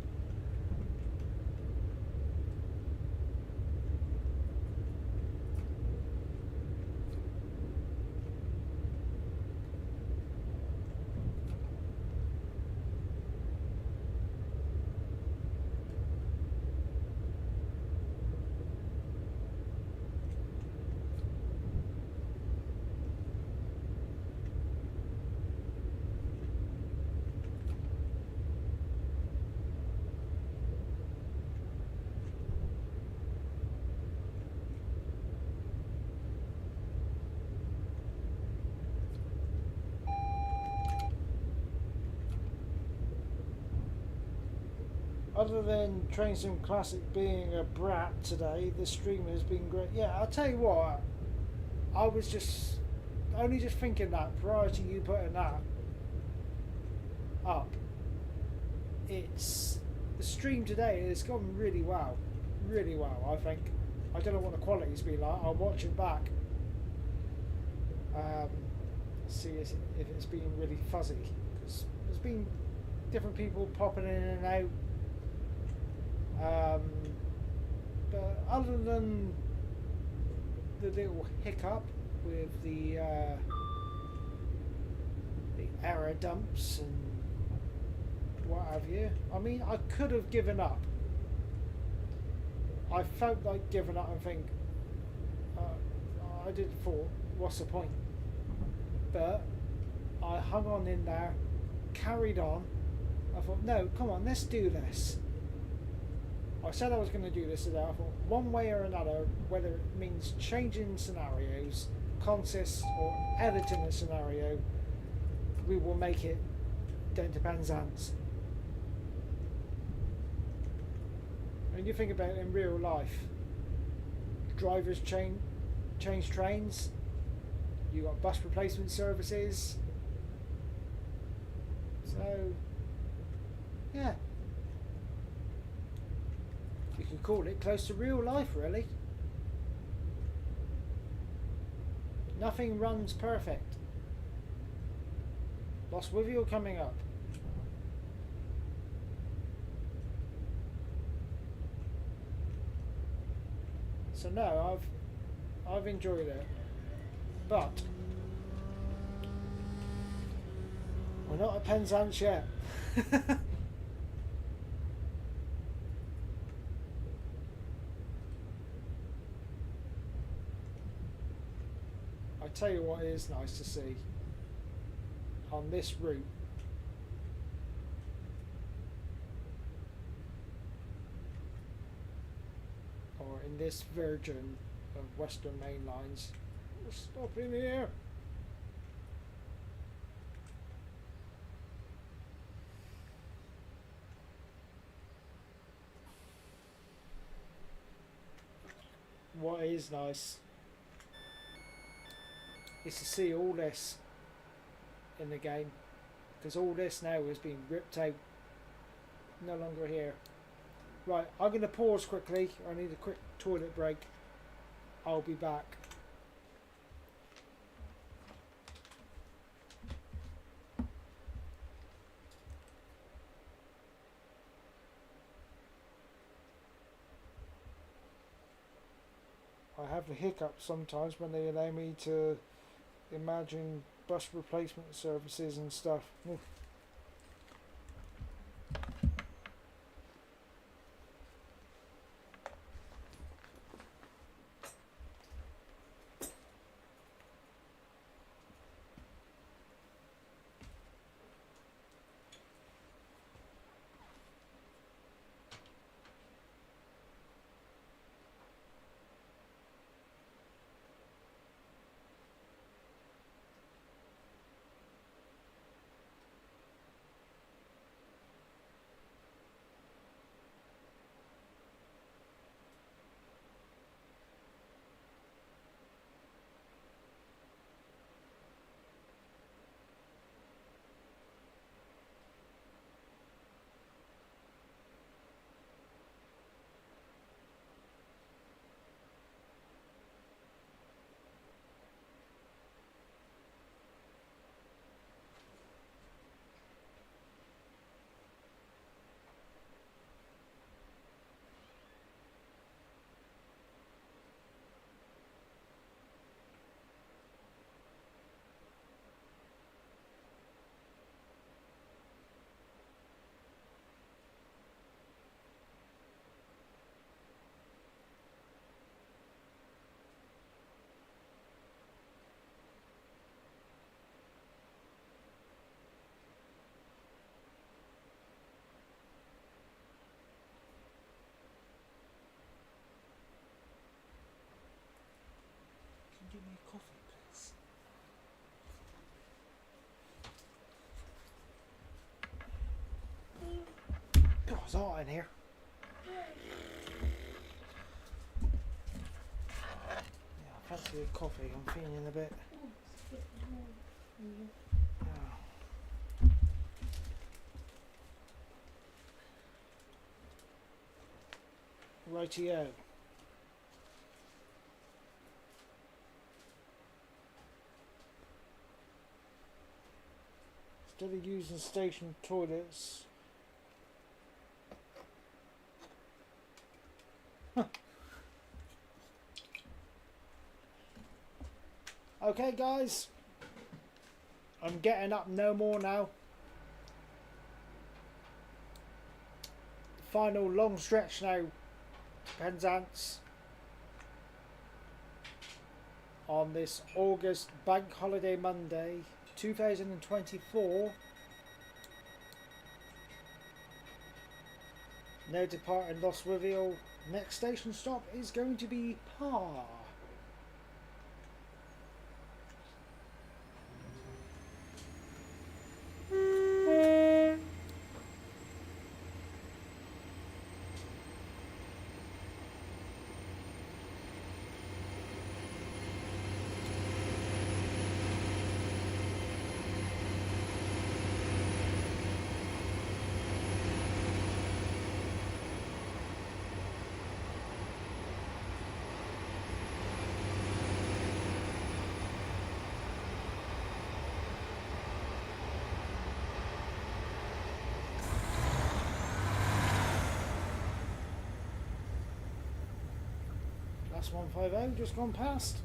Other than Trains and Classic being a brat today, the stream has been great. Yeah, I'll tell you what, I was just only just thinking that prior to you putting that up. It's the stream today has gone really well, I think. I don't know what the quality's been like. I'll watch it back. See if it's been really fuzzy, because there's been different people popping in and out. But other than the little hiccup with the error dumps and what have you, I mean, I could have given up. I felt like giving up and think I did thought, what's the point? But I hung on in there, carried on. I thought, no, come on, let's do this. I said I was going to do this today. I thought one way or another, whether it means changing scenarios, consists, or editing a scenario, we will make it down to Penzance. And you think about it in real life, drivers change trains, you got bus replacement services, so yeah. You could call it close to real life, really. Nothing runs perfect. Lost with you coming up. So no, I've enjoyed it, but I We're not at Penzance yet. I tell you what is nice to see on this route. Or in this version of Western Main Lines. We'll stop in here. What is nice is to see all this in the game, because all this now is being ripped out, no longer here. Right, I'm going to pause quickly. I need a quick toilet break. I'll be back. I have the hiccups sometimes when they allow me to imagine bus replacement services and stuff. Oof. Give me a coffee, please. God, it's hot in here. Yeah, I fancy a coffee. I'm feeling a bit. Rightio. Instead of using station toilets. Okay guys, I'm getting up no more now. Final long stretch now to Penzance on this August Bank Holiday Monday 2024. Now departing Lostwithiel. Next station stop is going to be Parr. That's 150 just gone past.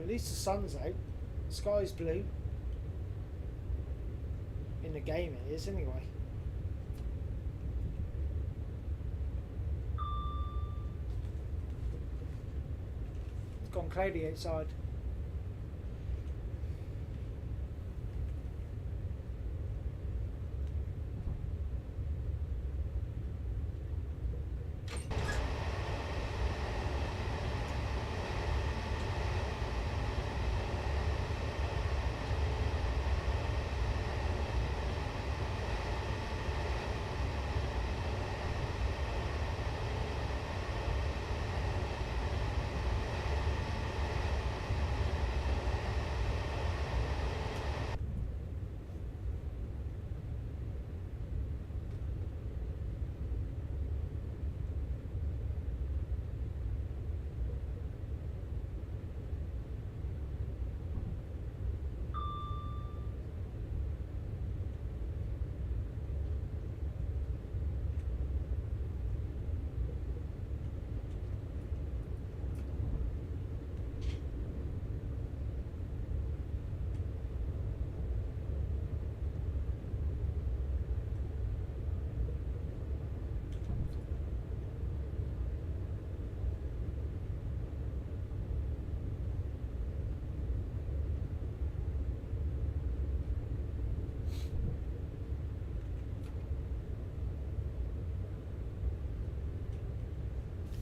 At least the sun's out. The sky's blue. In the game it is anyway. It's gone cloudy outside.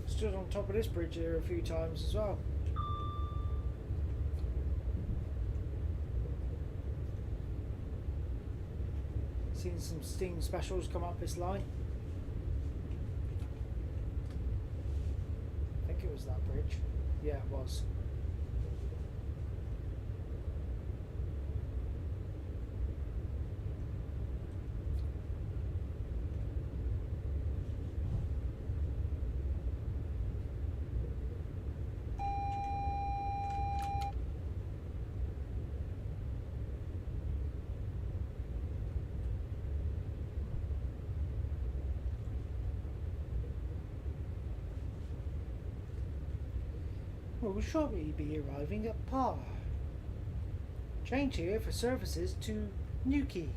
Stood on top of this bridge here a few times as well. Seen some Steam specials come up this line. I think it was that bridge. Yeah, it was. Will shortly be arriving at Par. Change here for services to Newquay.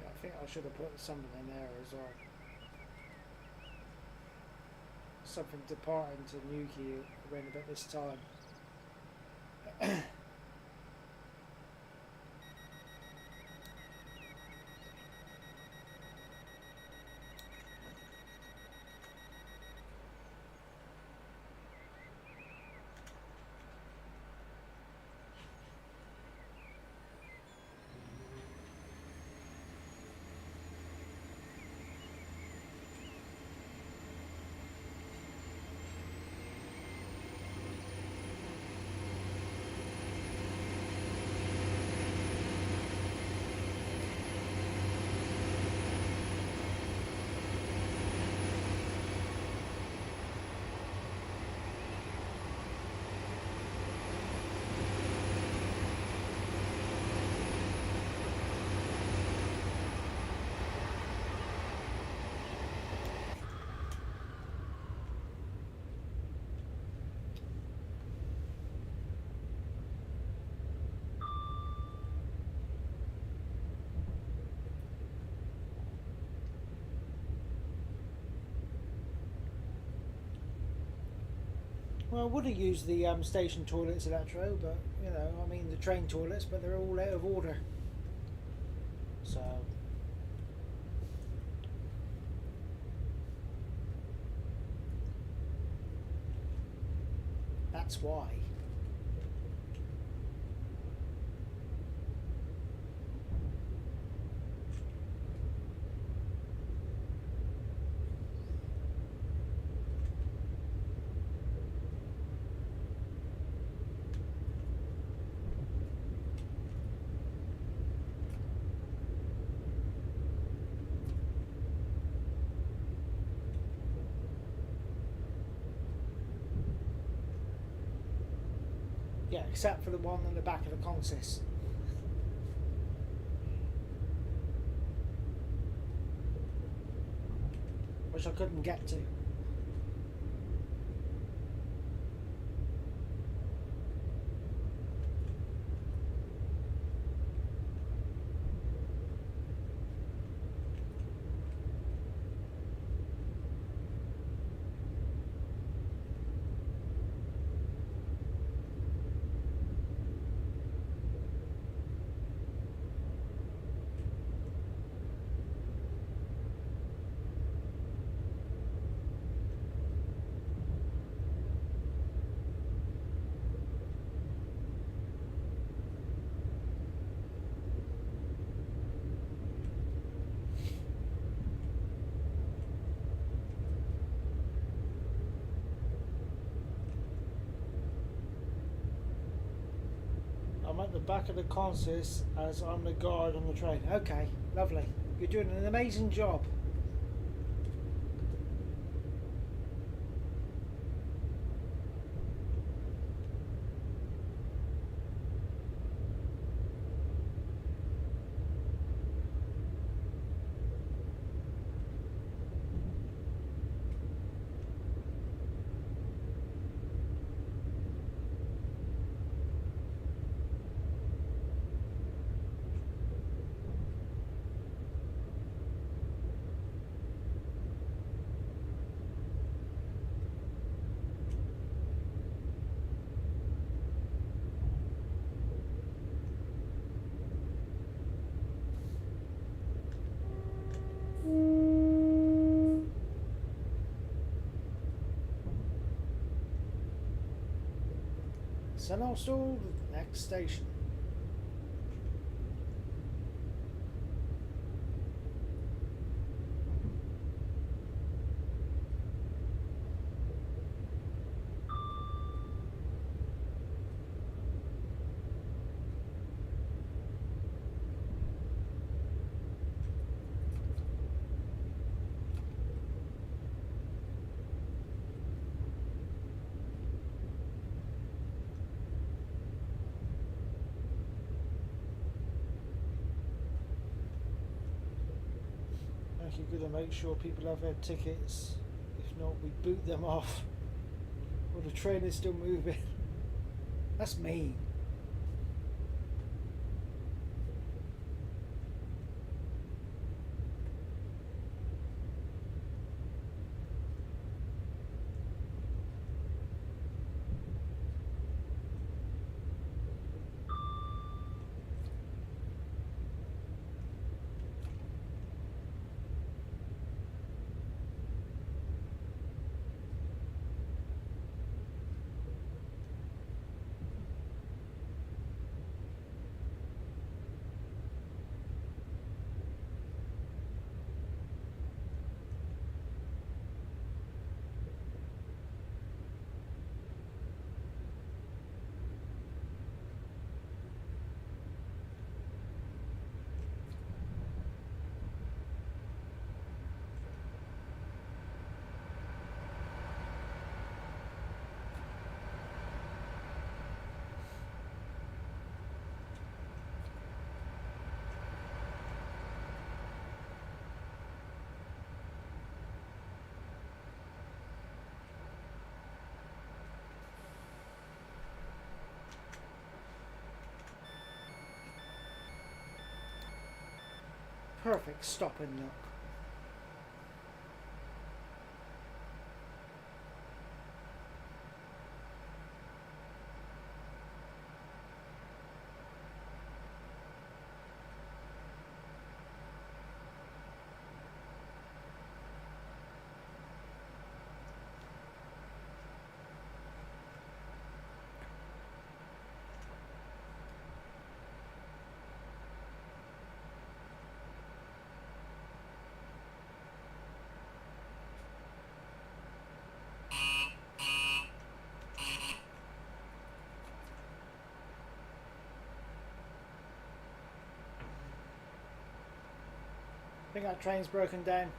I think I should have put something in there as well. Something departing to Newquay around about this time. Well, I would have used the station toilets, Electro, but you know, I mean the train toilets, but they're all out of order. So that's why. Yeah, except for the one in the back of the consist. Which I couldn't get to. I'm at the back of the consist as I'm the guard on the train. Okay, lovely. You're doing an amazing job. Senostal, next station. You're going to make sure people have their tickets. If not, we boot them off. Or the train is still moving. That's mean. Perfect stop and look. think that train's broken down.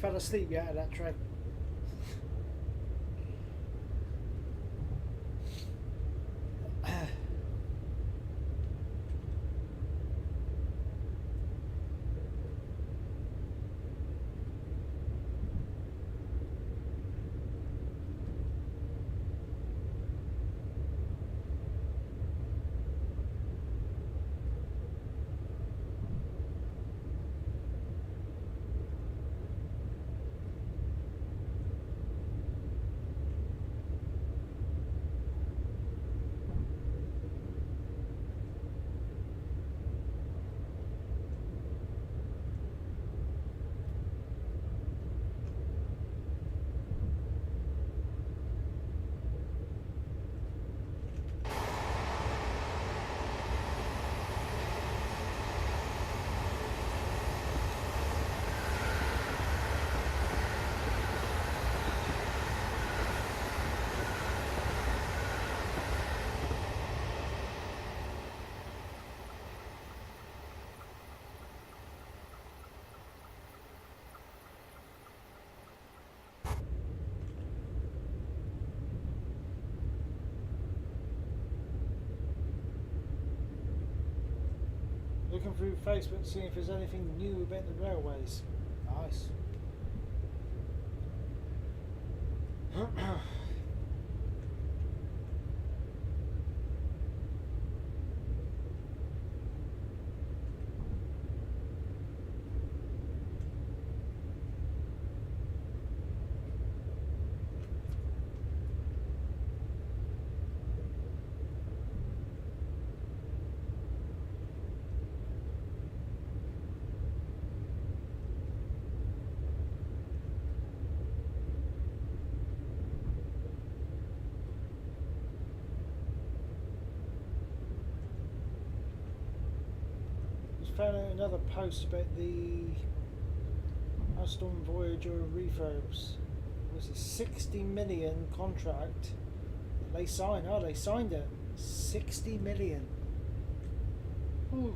Fell asleep yet at that train? looking through Facebook, seeing if there's anything new about the railways. Nice. Found out another post about the Alstom Voyager refurbs. It was a 60 million contract they signed. Oh, they signed it. 60 million. Ooh.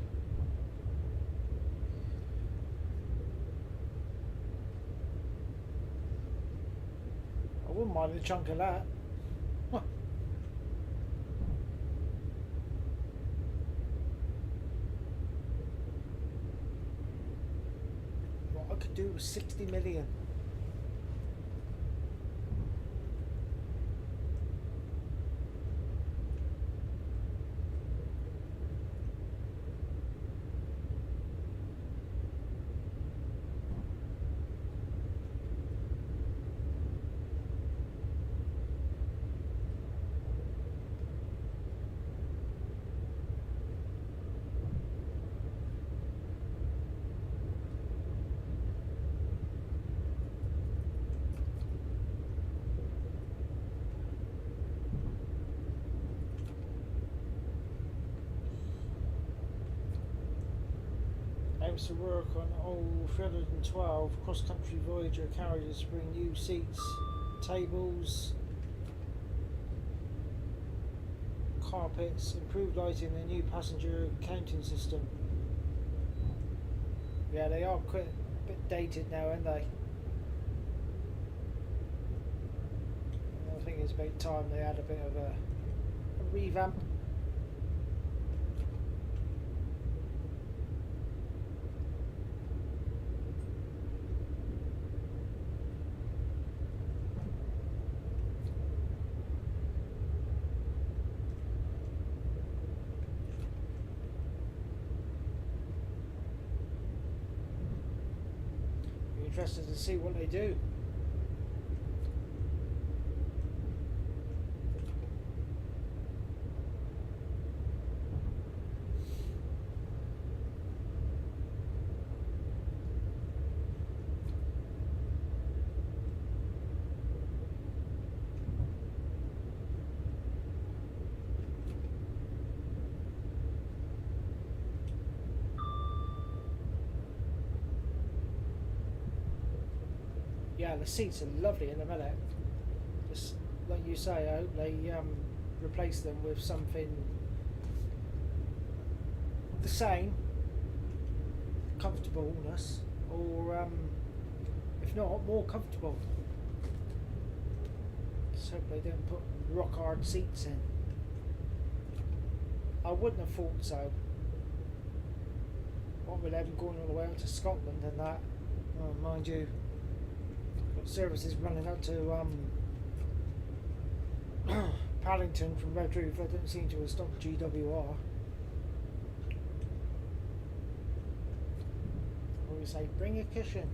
I wouldn't mind a chunk of that. Huh. What I could do with 60 million. Aims to work on all 312 cross-country Voyager carriages to bring new seats, tables, carpets, improved lighting and a new passenger counting system. Yeah, they are quite a bit dated now, aren't they? I think it's about time they had a bit of a revamp. Interested to see what they do. Yeah, the seats are lovely in a minute. Just like you say, I hope they replace them with something the same comfortableness, or if not, more comfortable. Just hope they don't put rock hard seats in. I wouldn't have thought so. What with them going all the way out to Scotland and that, oh, mind you. Services running up to Paddington from Redruth. I don't seem to have stopped GWR. Or we say, bring a cushion.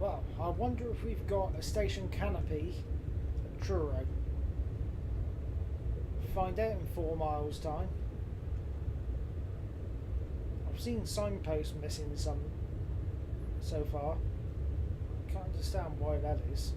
Well, I wonder if we've got a station canopy at Truro. Find out in 4 miles' time. I've seen signposts missing some so far. Can't understand why that is.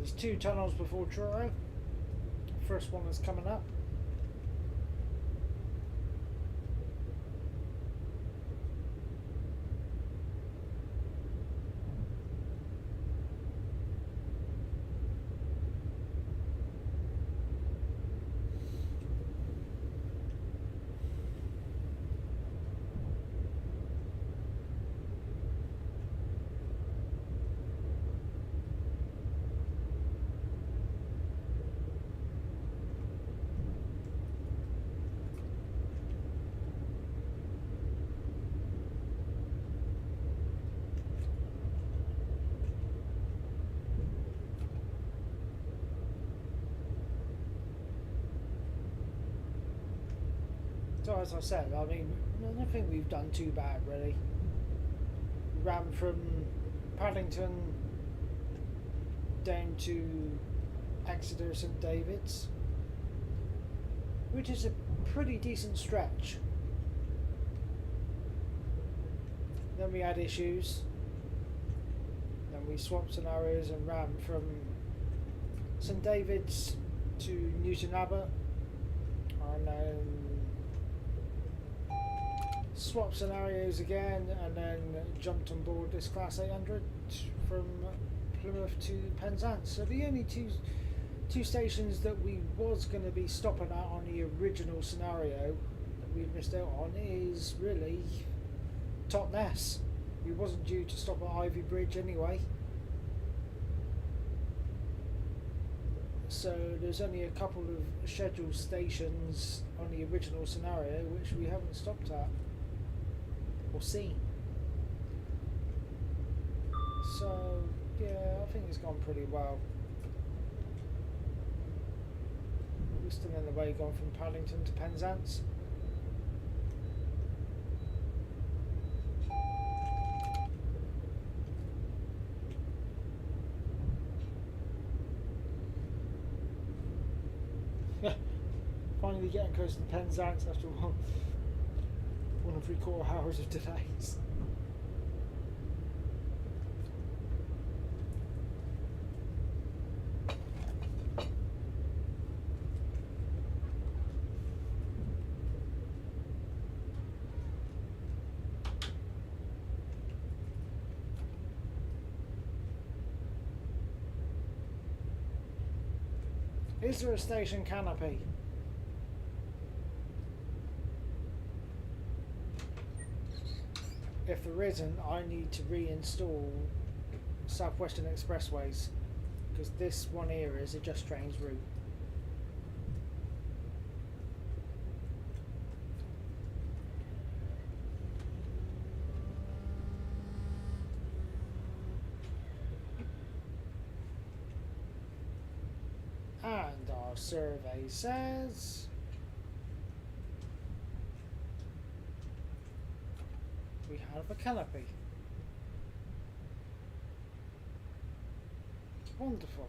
It's 2 tunnels before Truro. First one is coming up. So as I said, I mean, I don't think we've done too bad really. We ran from Paddington down to Exeter St David's, which is a pretty decent stretch. Then we had issues. Then we swapped scenarios and ran from St David's to Newton Abbot, and then swap scenarios again, and then jumped on board this Class 800 from Plymouth to Penzance. So the only two stations that we was going to be stopping at on the original scenario that we missed out on is really Totnes. We wasn't due to stop at Ivy Bridge anyway. So there's only a couple of scheduled stations on the original scenario which we haven't stopped at or seen. So yeah, I think it's gone pretty well. We're still in the way going from Paddington to Penzance. Yeah, finally getting close to Penzance after 1 3/4 hours of delays. Is there a station canopy? If there isn't, I need to reinstall Southwestern Expressways, because this one here is a Just Trains route. And our survey says we have a canopy. Wonderful.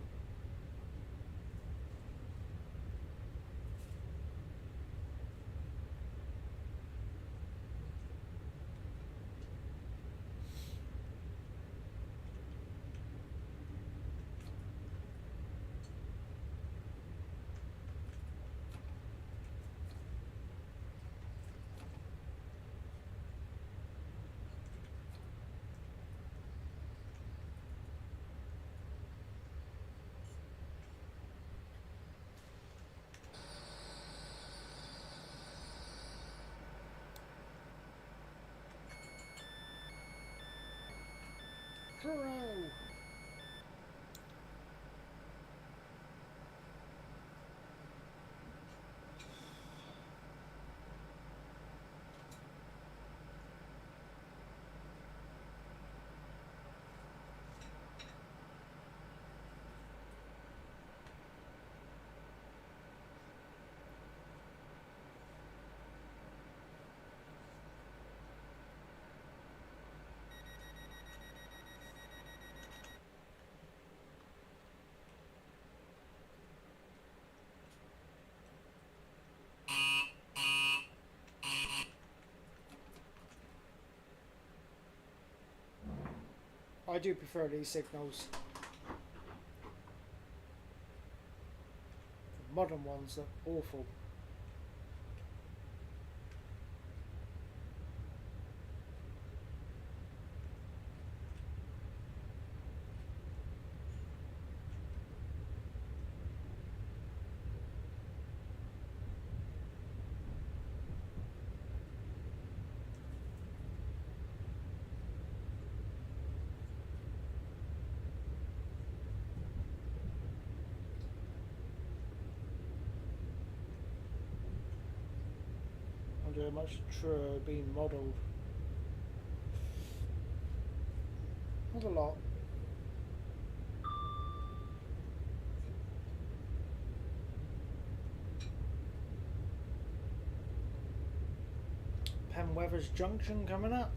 Hooray! I do prefer these signals. modern ones look awful. I wonder how much truer being modelled. Not a lot. Penweathers Junction coming up.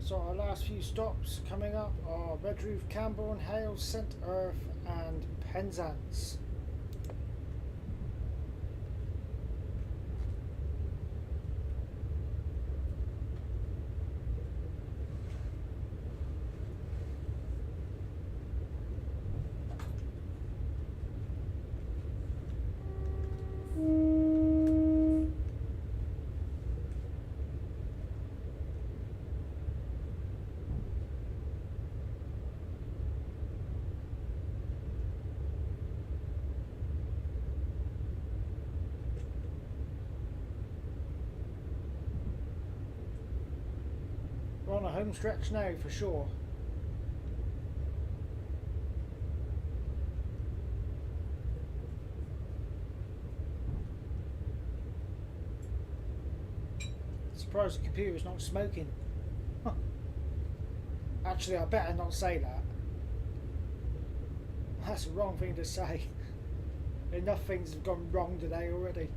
So our last few stops coming up are Redroof, Camborne, Hale, St Earth and Penzance. We're on a home stretch now for sure. Surprised the computer's not smoking. Huh. Actually, I better not say that. That's the wrong thing to say. Enough things have gone wrong today already.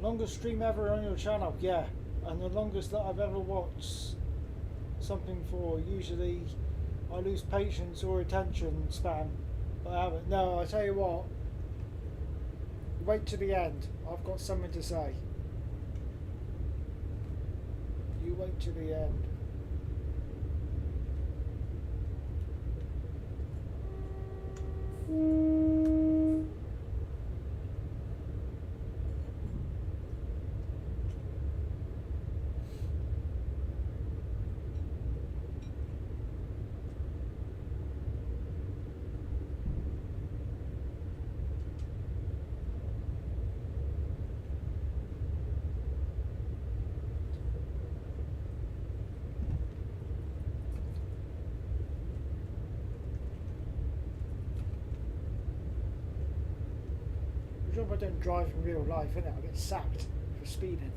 Longest stream ever on your channel, yeah. And the longest that I've ever watched something for. Usually I lose patience or attention span. But I haven't. No, I tell you what. Wait to the end. I've got something to say. You wait to the end. I don't drive in real life, innit? I get sacked for speeding.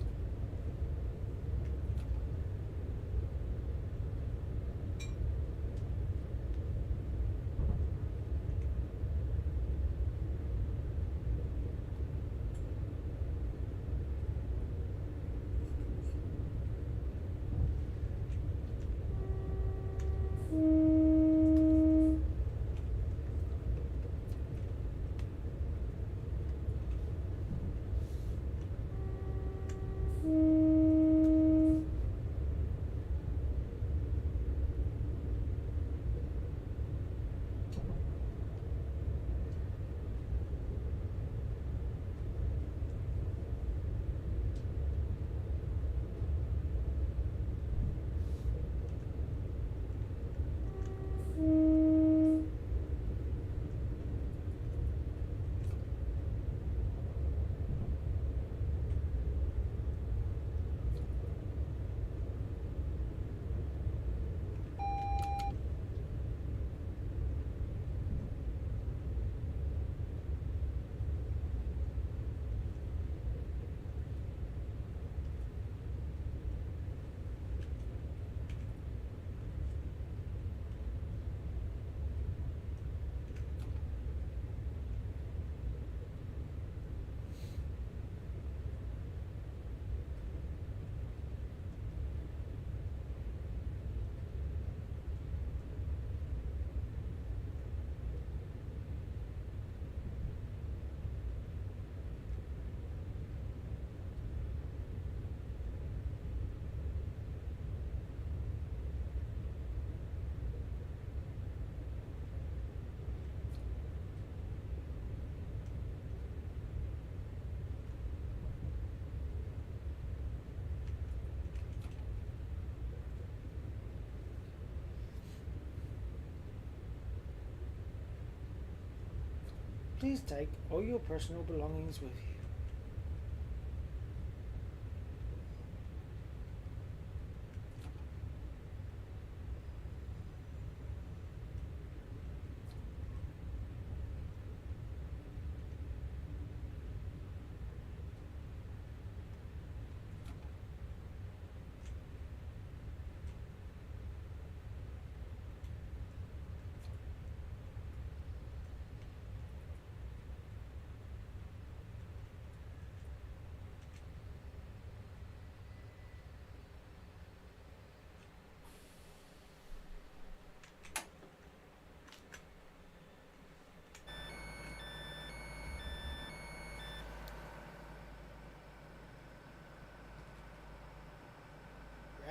Please take all your personal belongings with you.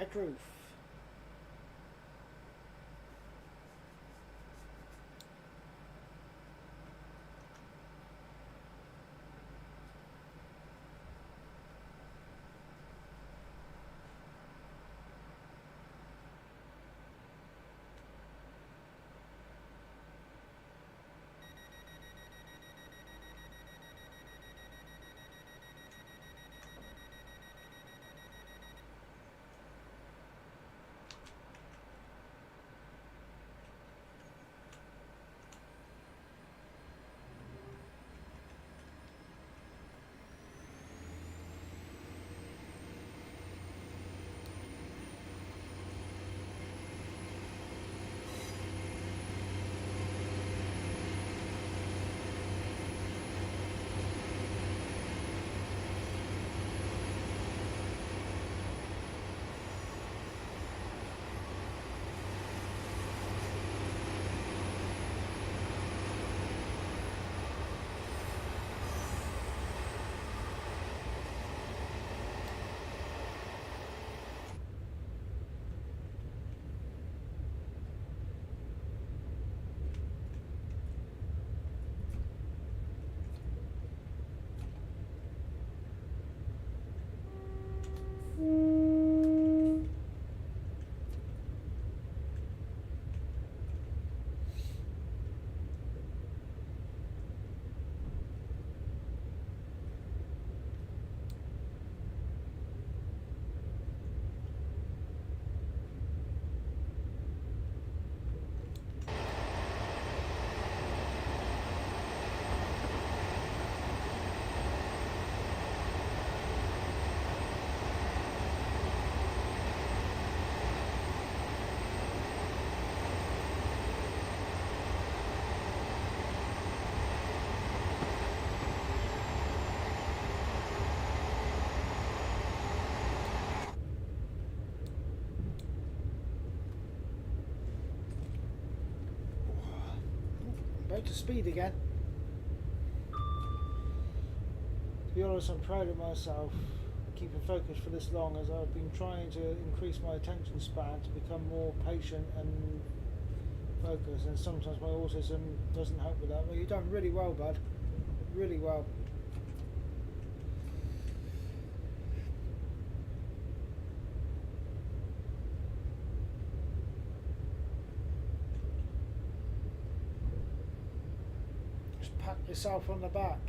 Red roof. up to speed again. To be honest, I'm proud of myself keeping focus for this long, as I've been trying to increase my attention span to become more patient and focused, and sometimes my autism doesn't help with that. Well, you've done really well, bud. Really well. Just pat yourself on the back.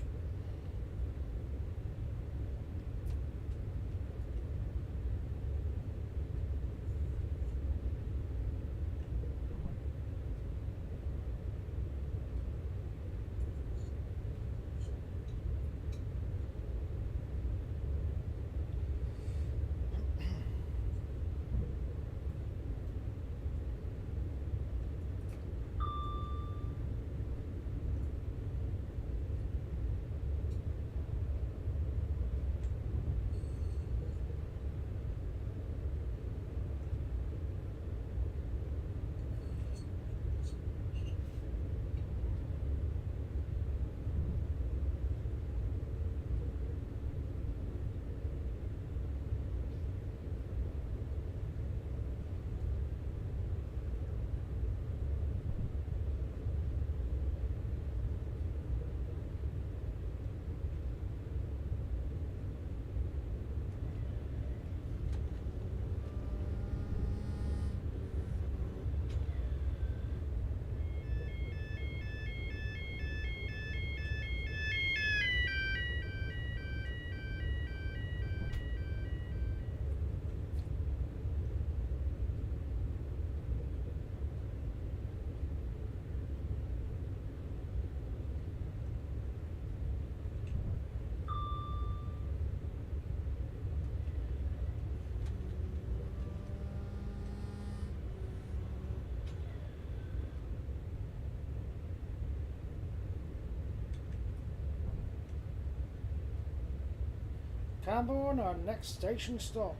Camborne, our next station stop.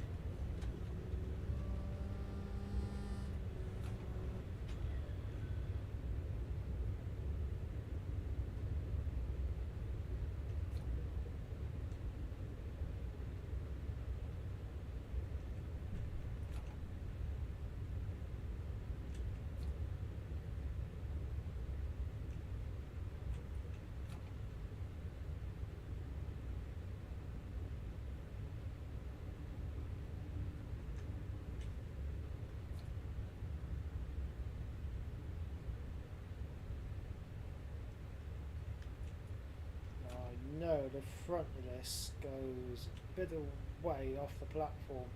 No, the front of this goes a bit of way off the platform.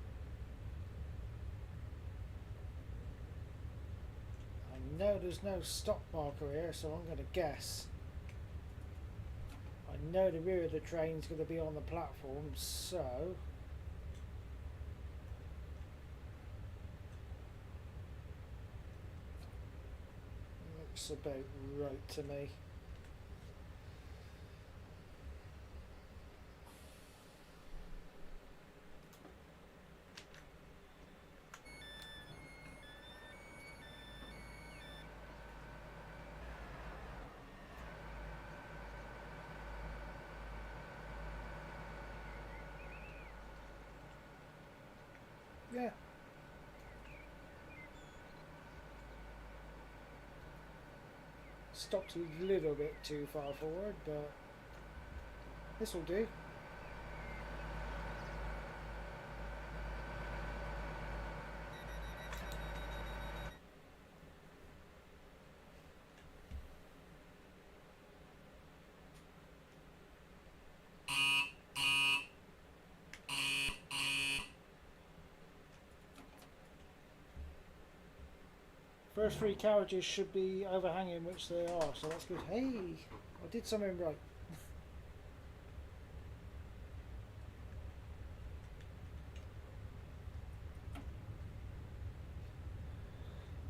I know there's no stop marker here, so I'm going to guess. I know the rear of the train's going to be on the platform, so looks about right to me. Yeah. Stopped a little bit too far forward, but this will do. First three carriages should be overhanging, which they are, so that's good. Hey, I did something right.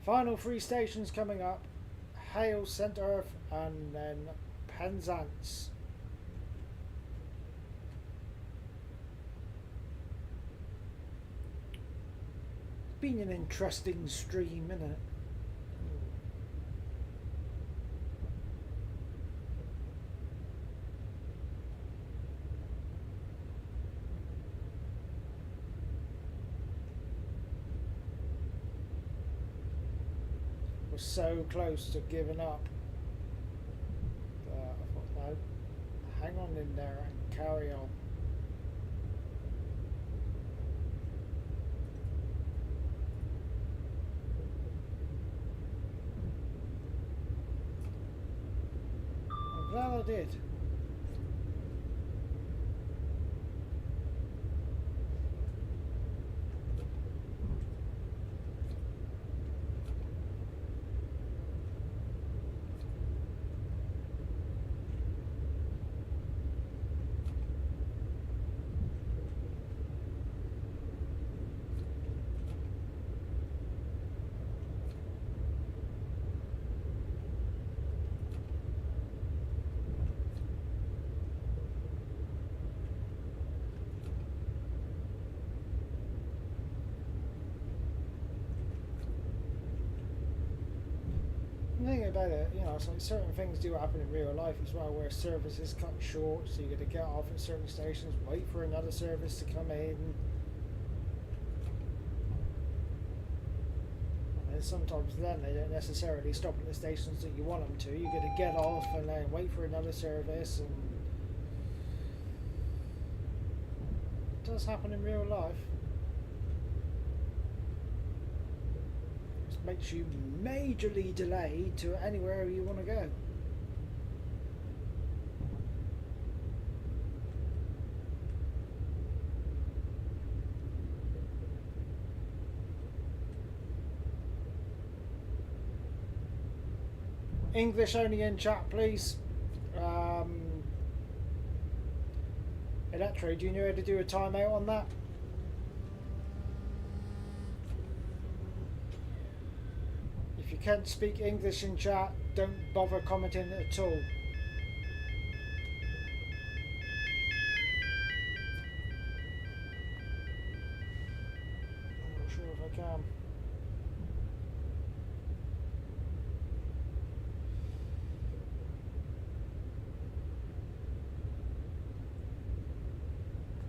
Final three stations coming up: Hale, St. Earth, and then Penzance. Been an interesting stream, isn't it? was so close to giving up. But I thought, no, hang on in there and carry on. I'm glad I did. The thing about it, you know, it's like certain things do happen in real life as well, where service is cut short, so you got to get off at certain stations, wait for another service to come in. And sometimes then they don't necessarily stop at the stations that you want them to. You got to get off and then wait for another service, and it does happen in real life. Makes you majorly delayed to anywhere you want to go. English only in chat, please. Electro, do you know how to do a timeout on that? If you can't speak English in chat, don't bother commenting at all. I'm not sure if I can.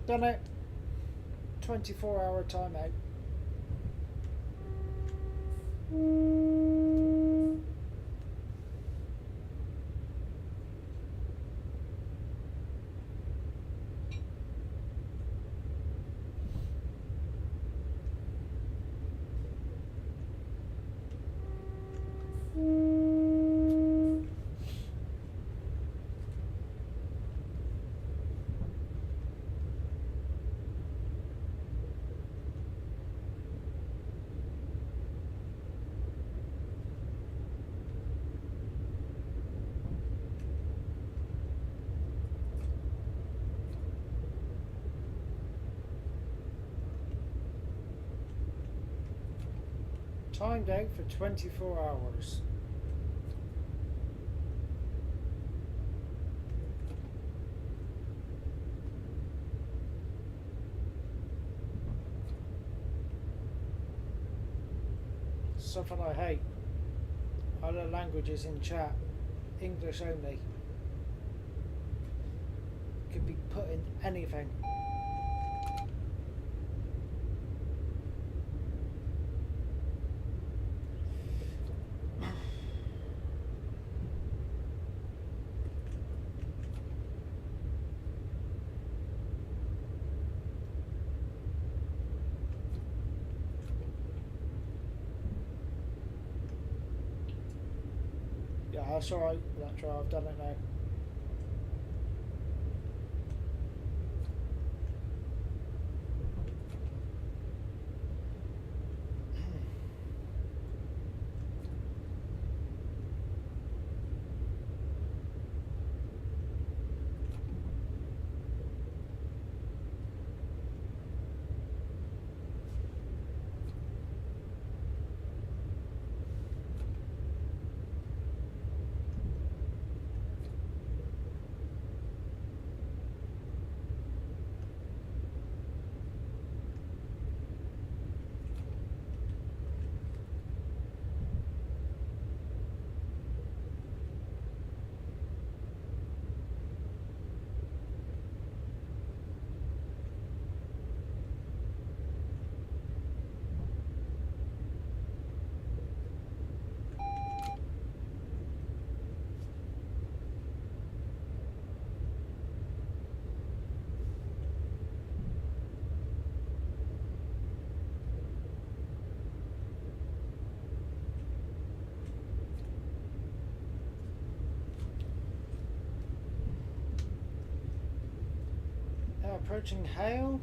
Done it. 24-hour timeout. Timed out for 24 hours. Something I hate. Other languages in chat. English only. Could be put in anything. Yeah, that's alright. That's right, I've done it now. Approaching hail.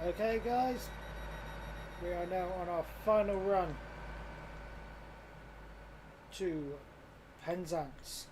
Okay guys, we are now on our final run to Penzance.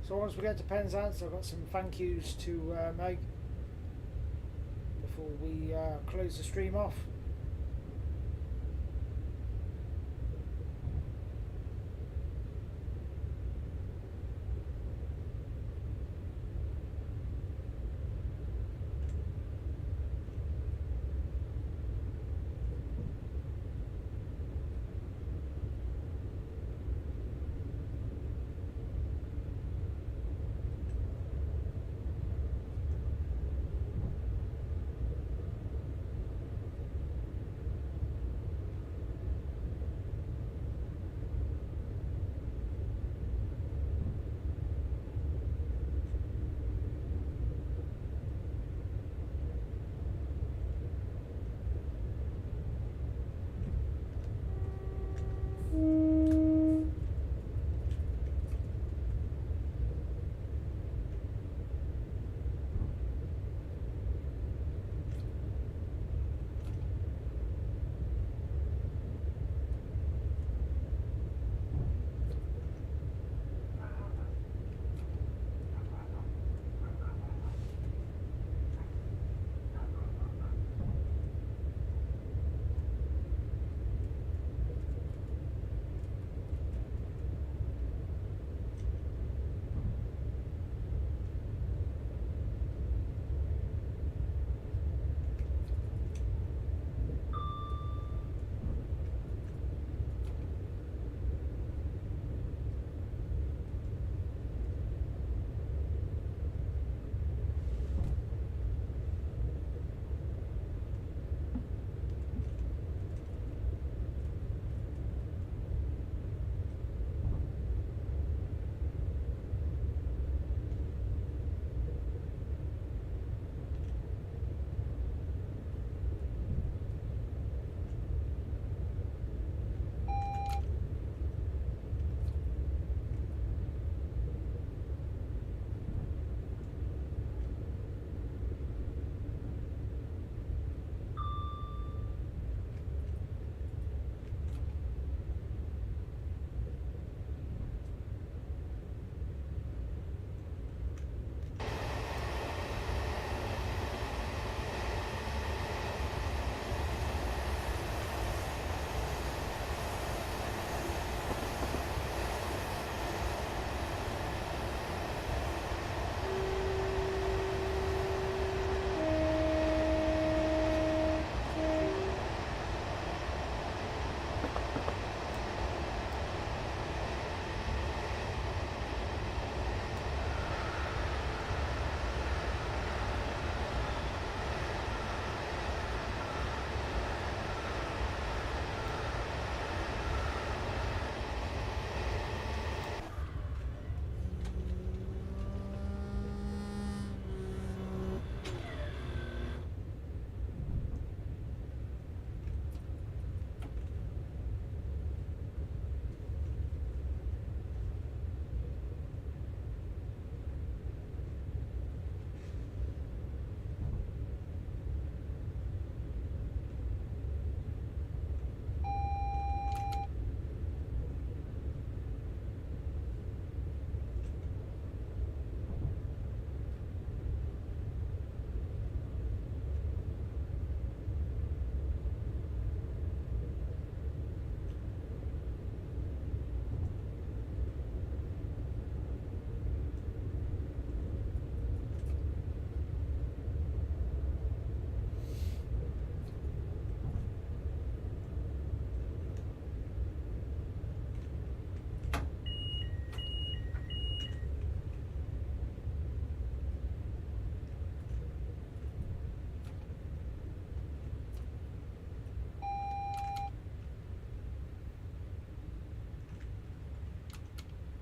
So once we get to Penzance, I've got some thank yous to make before we close the stream off.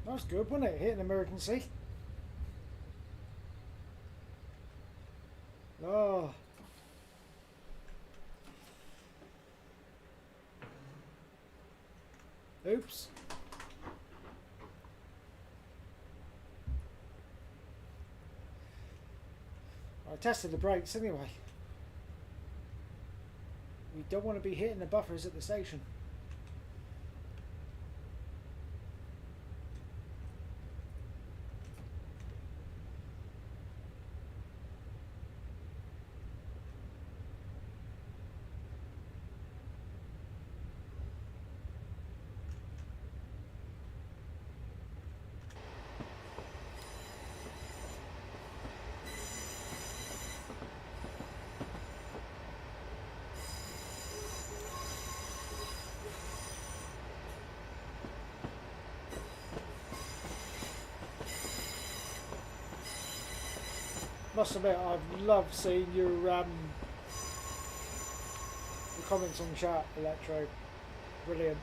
That's good, wasn't it? Hit an emergency. Oh. Oops. I tested the brakes anyway. We don't want to be hitting the buffers at the station. Must admit, I've loved seeing your comments on chat, Electro. Brilliant.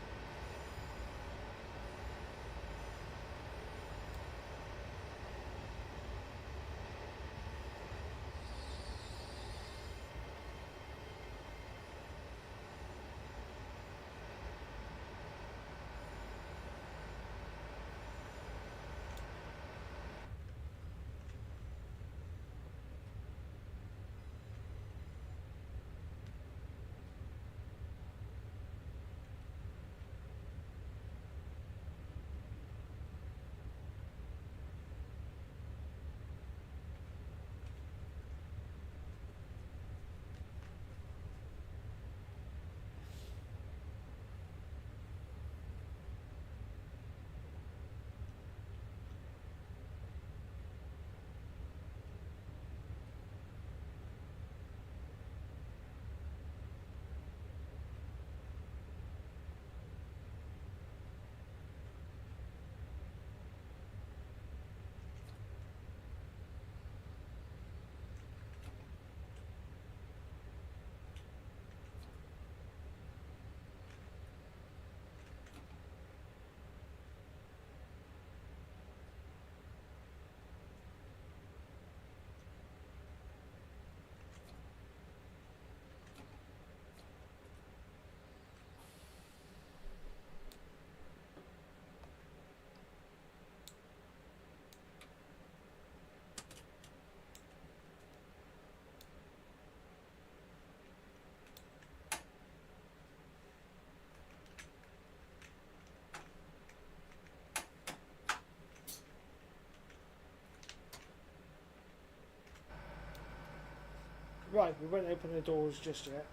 Right, we won't open the doors just yet.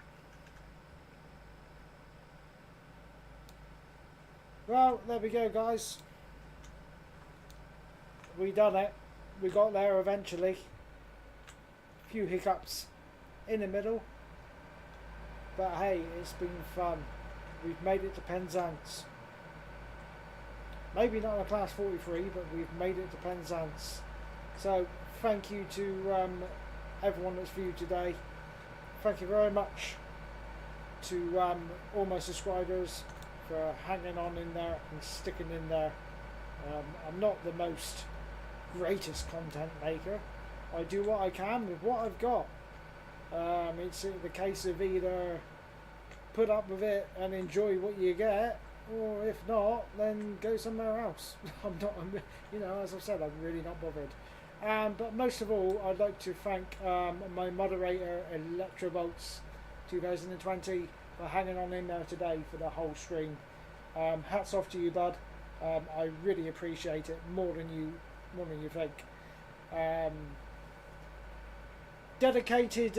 Well, there we go, guys. We done it. We got there eventually. A few hiccups in the middle. But hey, it's been fun. We've made it to Penzance. Maybe not in a class 43, but we've made it to Penzance. So, thank you to everyone that's viewed today. Thank you very much to all my subscribers for hanging on in there and sticking in there. I'm not the most greatest content maker. I do what I can with what I've got. It's the case of either put up with it and enjoy what you get, or if not, then go somewhere else. As I've said, I'm really not bothered. But most of all, I'd like to thank my moderator, Electrobolts 2020, for hanging on in there today for the whole stream. Hats off to you, bud. I really appreciate it more than you think. Dedicated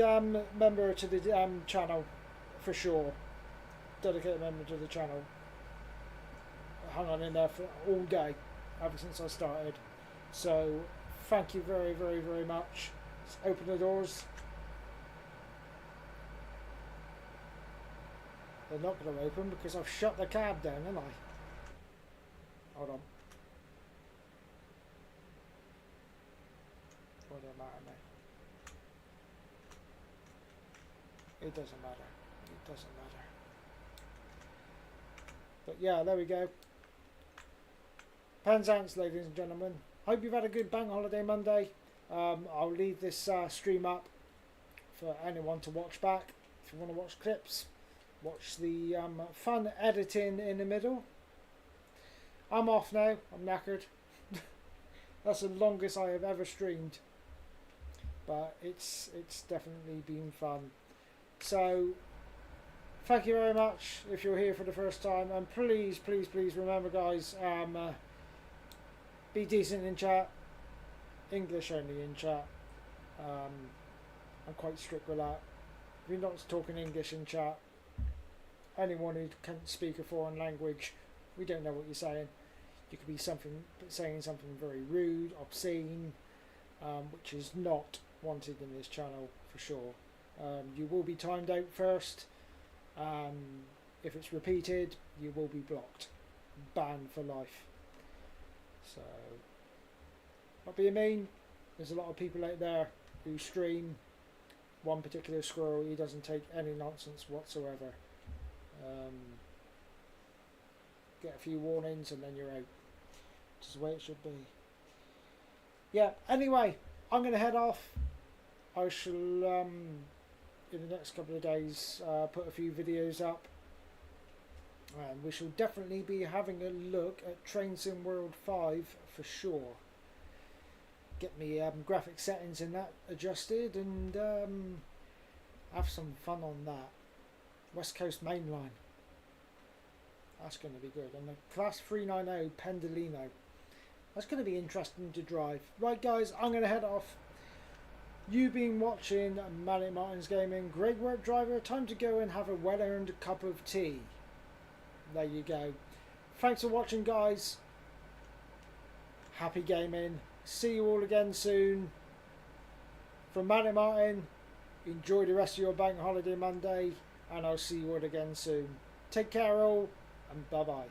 member to the channel, for sure. Dedicated member to the channel. Hung on in there for all day, ever since I started. So, thank you very, very, very much. Let's open the doors. They're not going to open because I've shut the cab down, haven't I? Hold on. What does it matter now? It doesn't matter. It doesn't matter. But yeah, there we go. Penzance, ladies and gentlemen. Hope you've had a good bank holiday Monday. I'll leave this stream up for anyone to watch back. If you want to watch clips, watch the fun editing in the middle. I'm off now. I'm knackered. That's the longest I have ever streamed, but it's definitely been fun. So thank you very much if you're here for the first time, and please remember, guys, be decent in chat. English only in chat. I'm quite strict with that. If you're not talking English in chat, anyone who can't speak a foreign language, we don't know what you're saying. You could be saying something very rude, obscene, which is not wanted in this channel for sure. You will be timed out first. If it's repeated, you will be blocked, banned for life. So, not being mean, there's a lot of people out there who stream. One particular squirrel, he doesn't take any nonsense whatsoever. Get a few warnings and then you're out. Which is the way it should be. Yeah, anyway, I'm going to head off. I shall, in the next couple of days, put a few videos up. And we shall definitely be having a look at Train Sim World 5 for sure. Get me graphic settings in that adjusted and have some fun on that. West Coast Main Line. That's going to be good. And the Class 390 Pendolino. That's going to be interesting to drive. Right, guys, I'm going to head off. You've been watching Manic Martin's Gaming. Great work, driver. Time to go and have a well-earned cup of tea. There you go. Thanks for watching, guys. Happy gaming. See you all again soon. From Manic Martin, enjoy the rest of your bank holiday Monday, and I'll see you all again soon. Take care all, and bye-bye.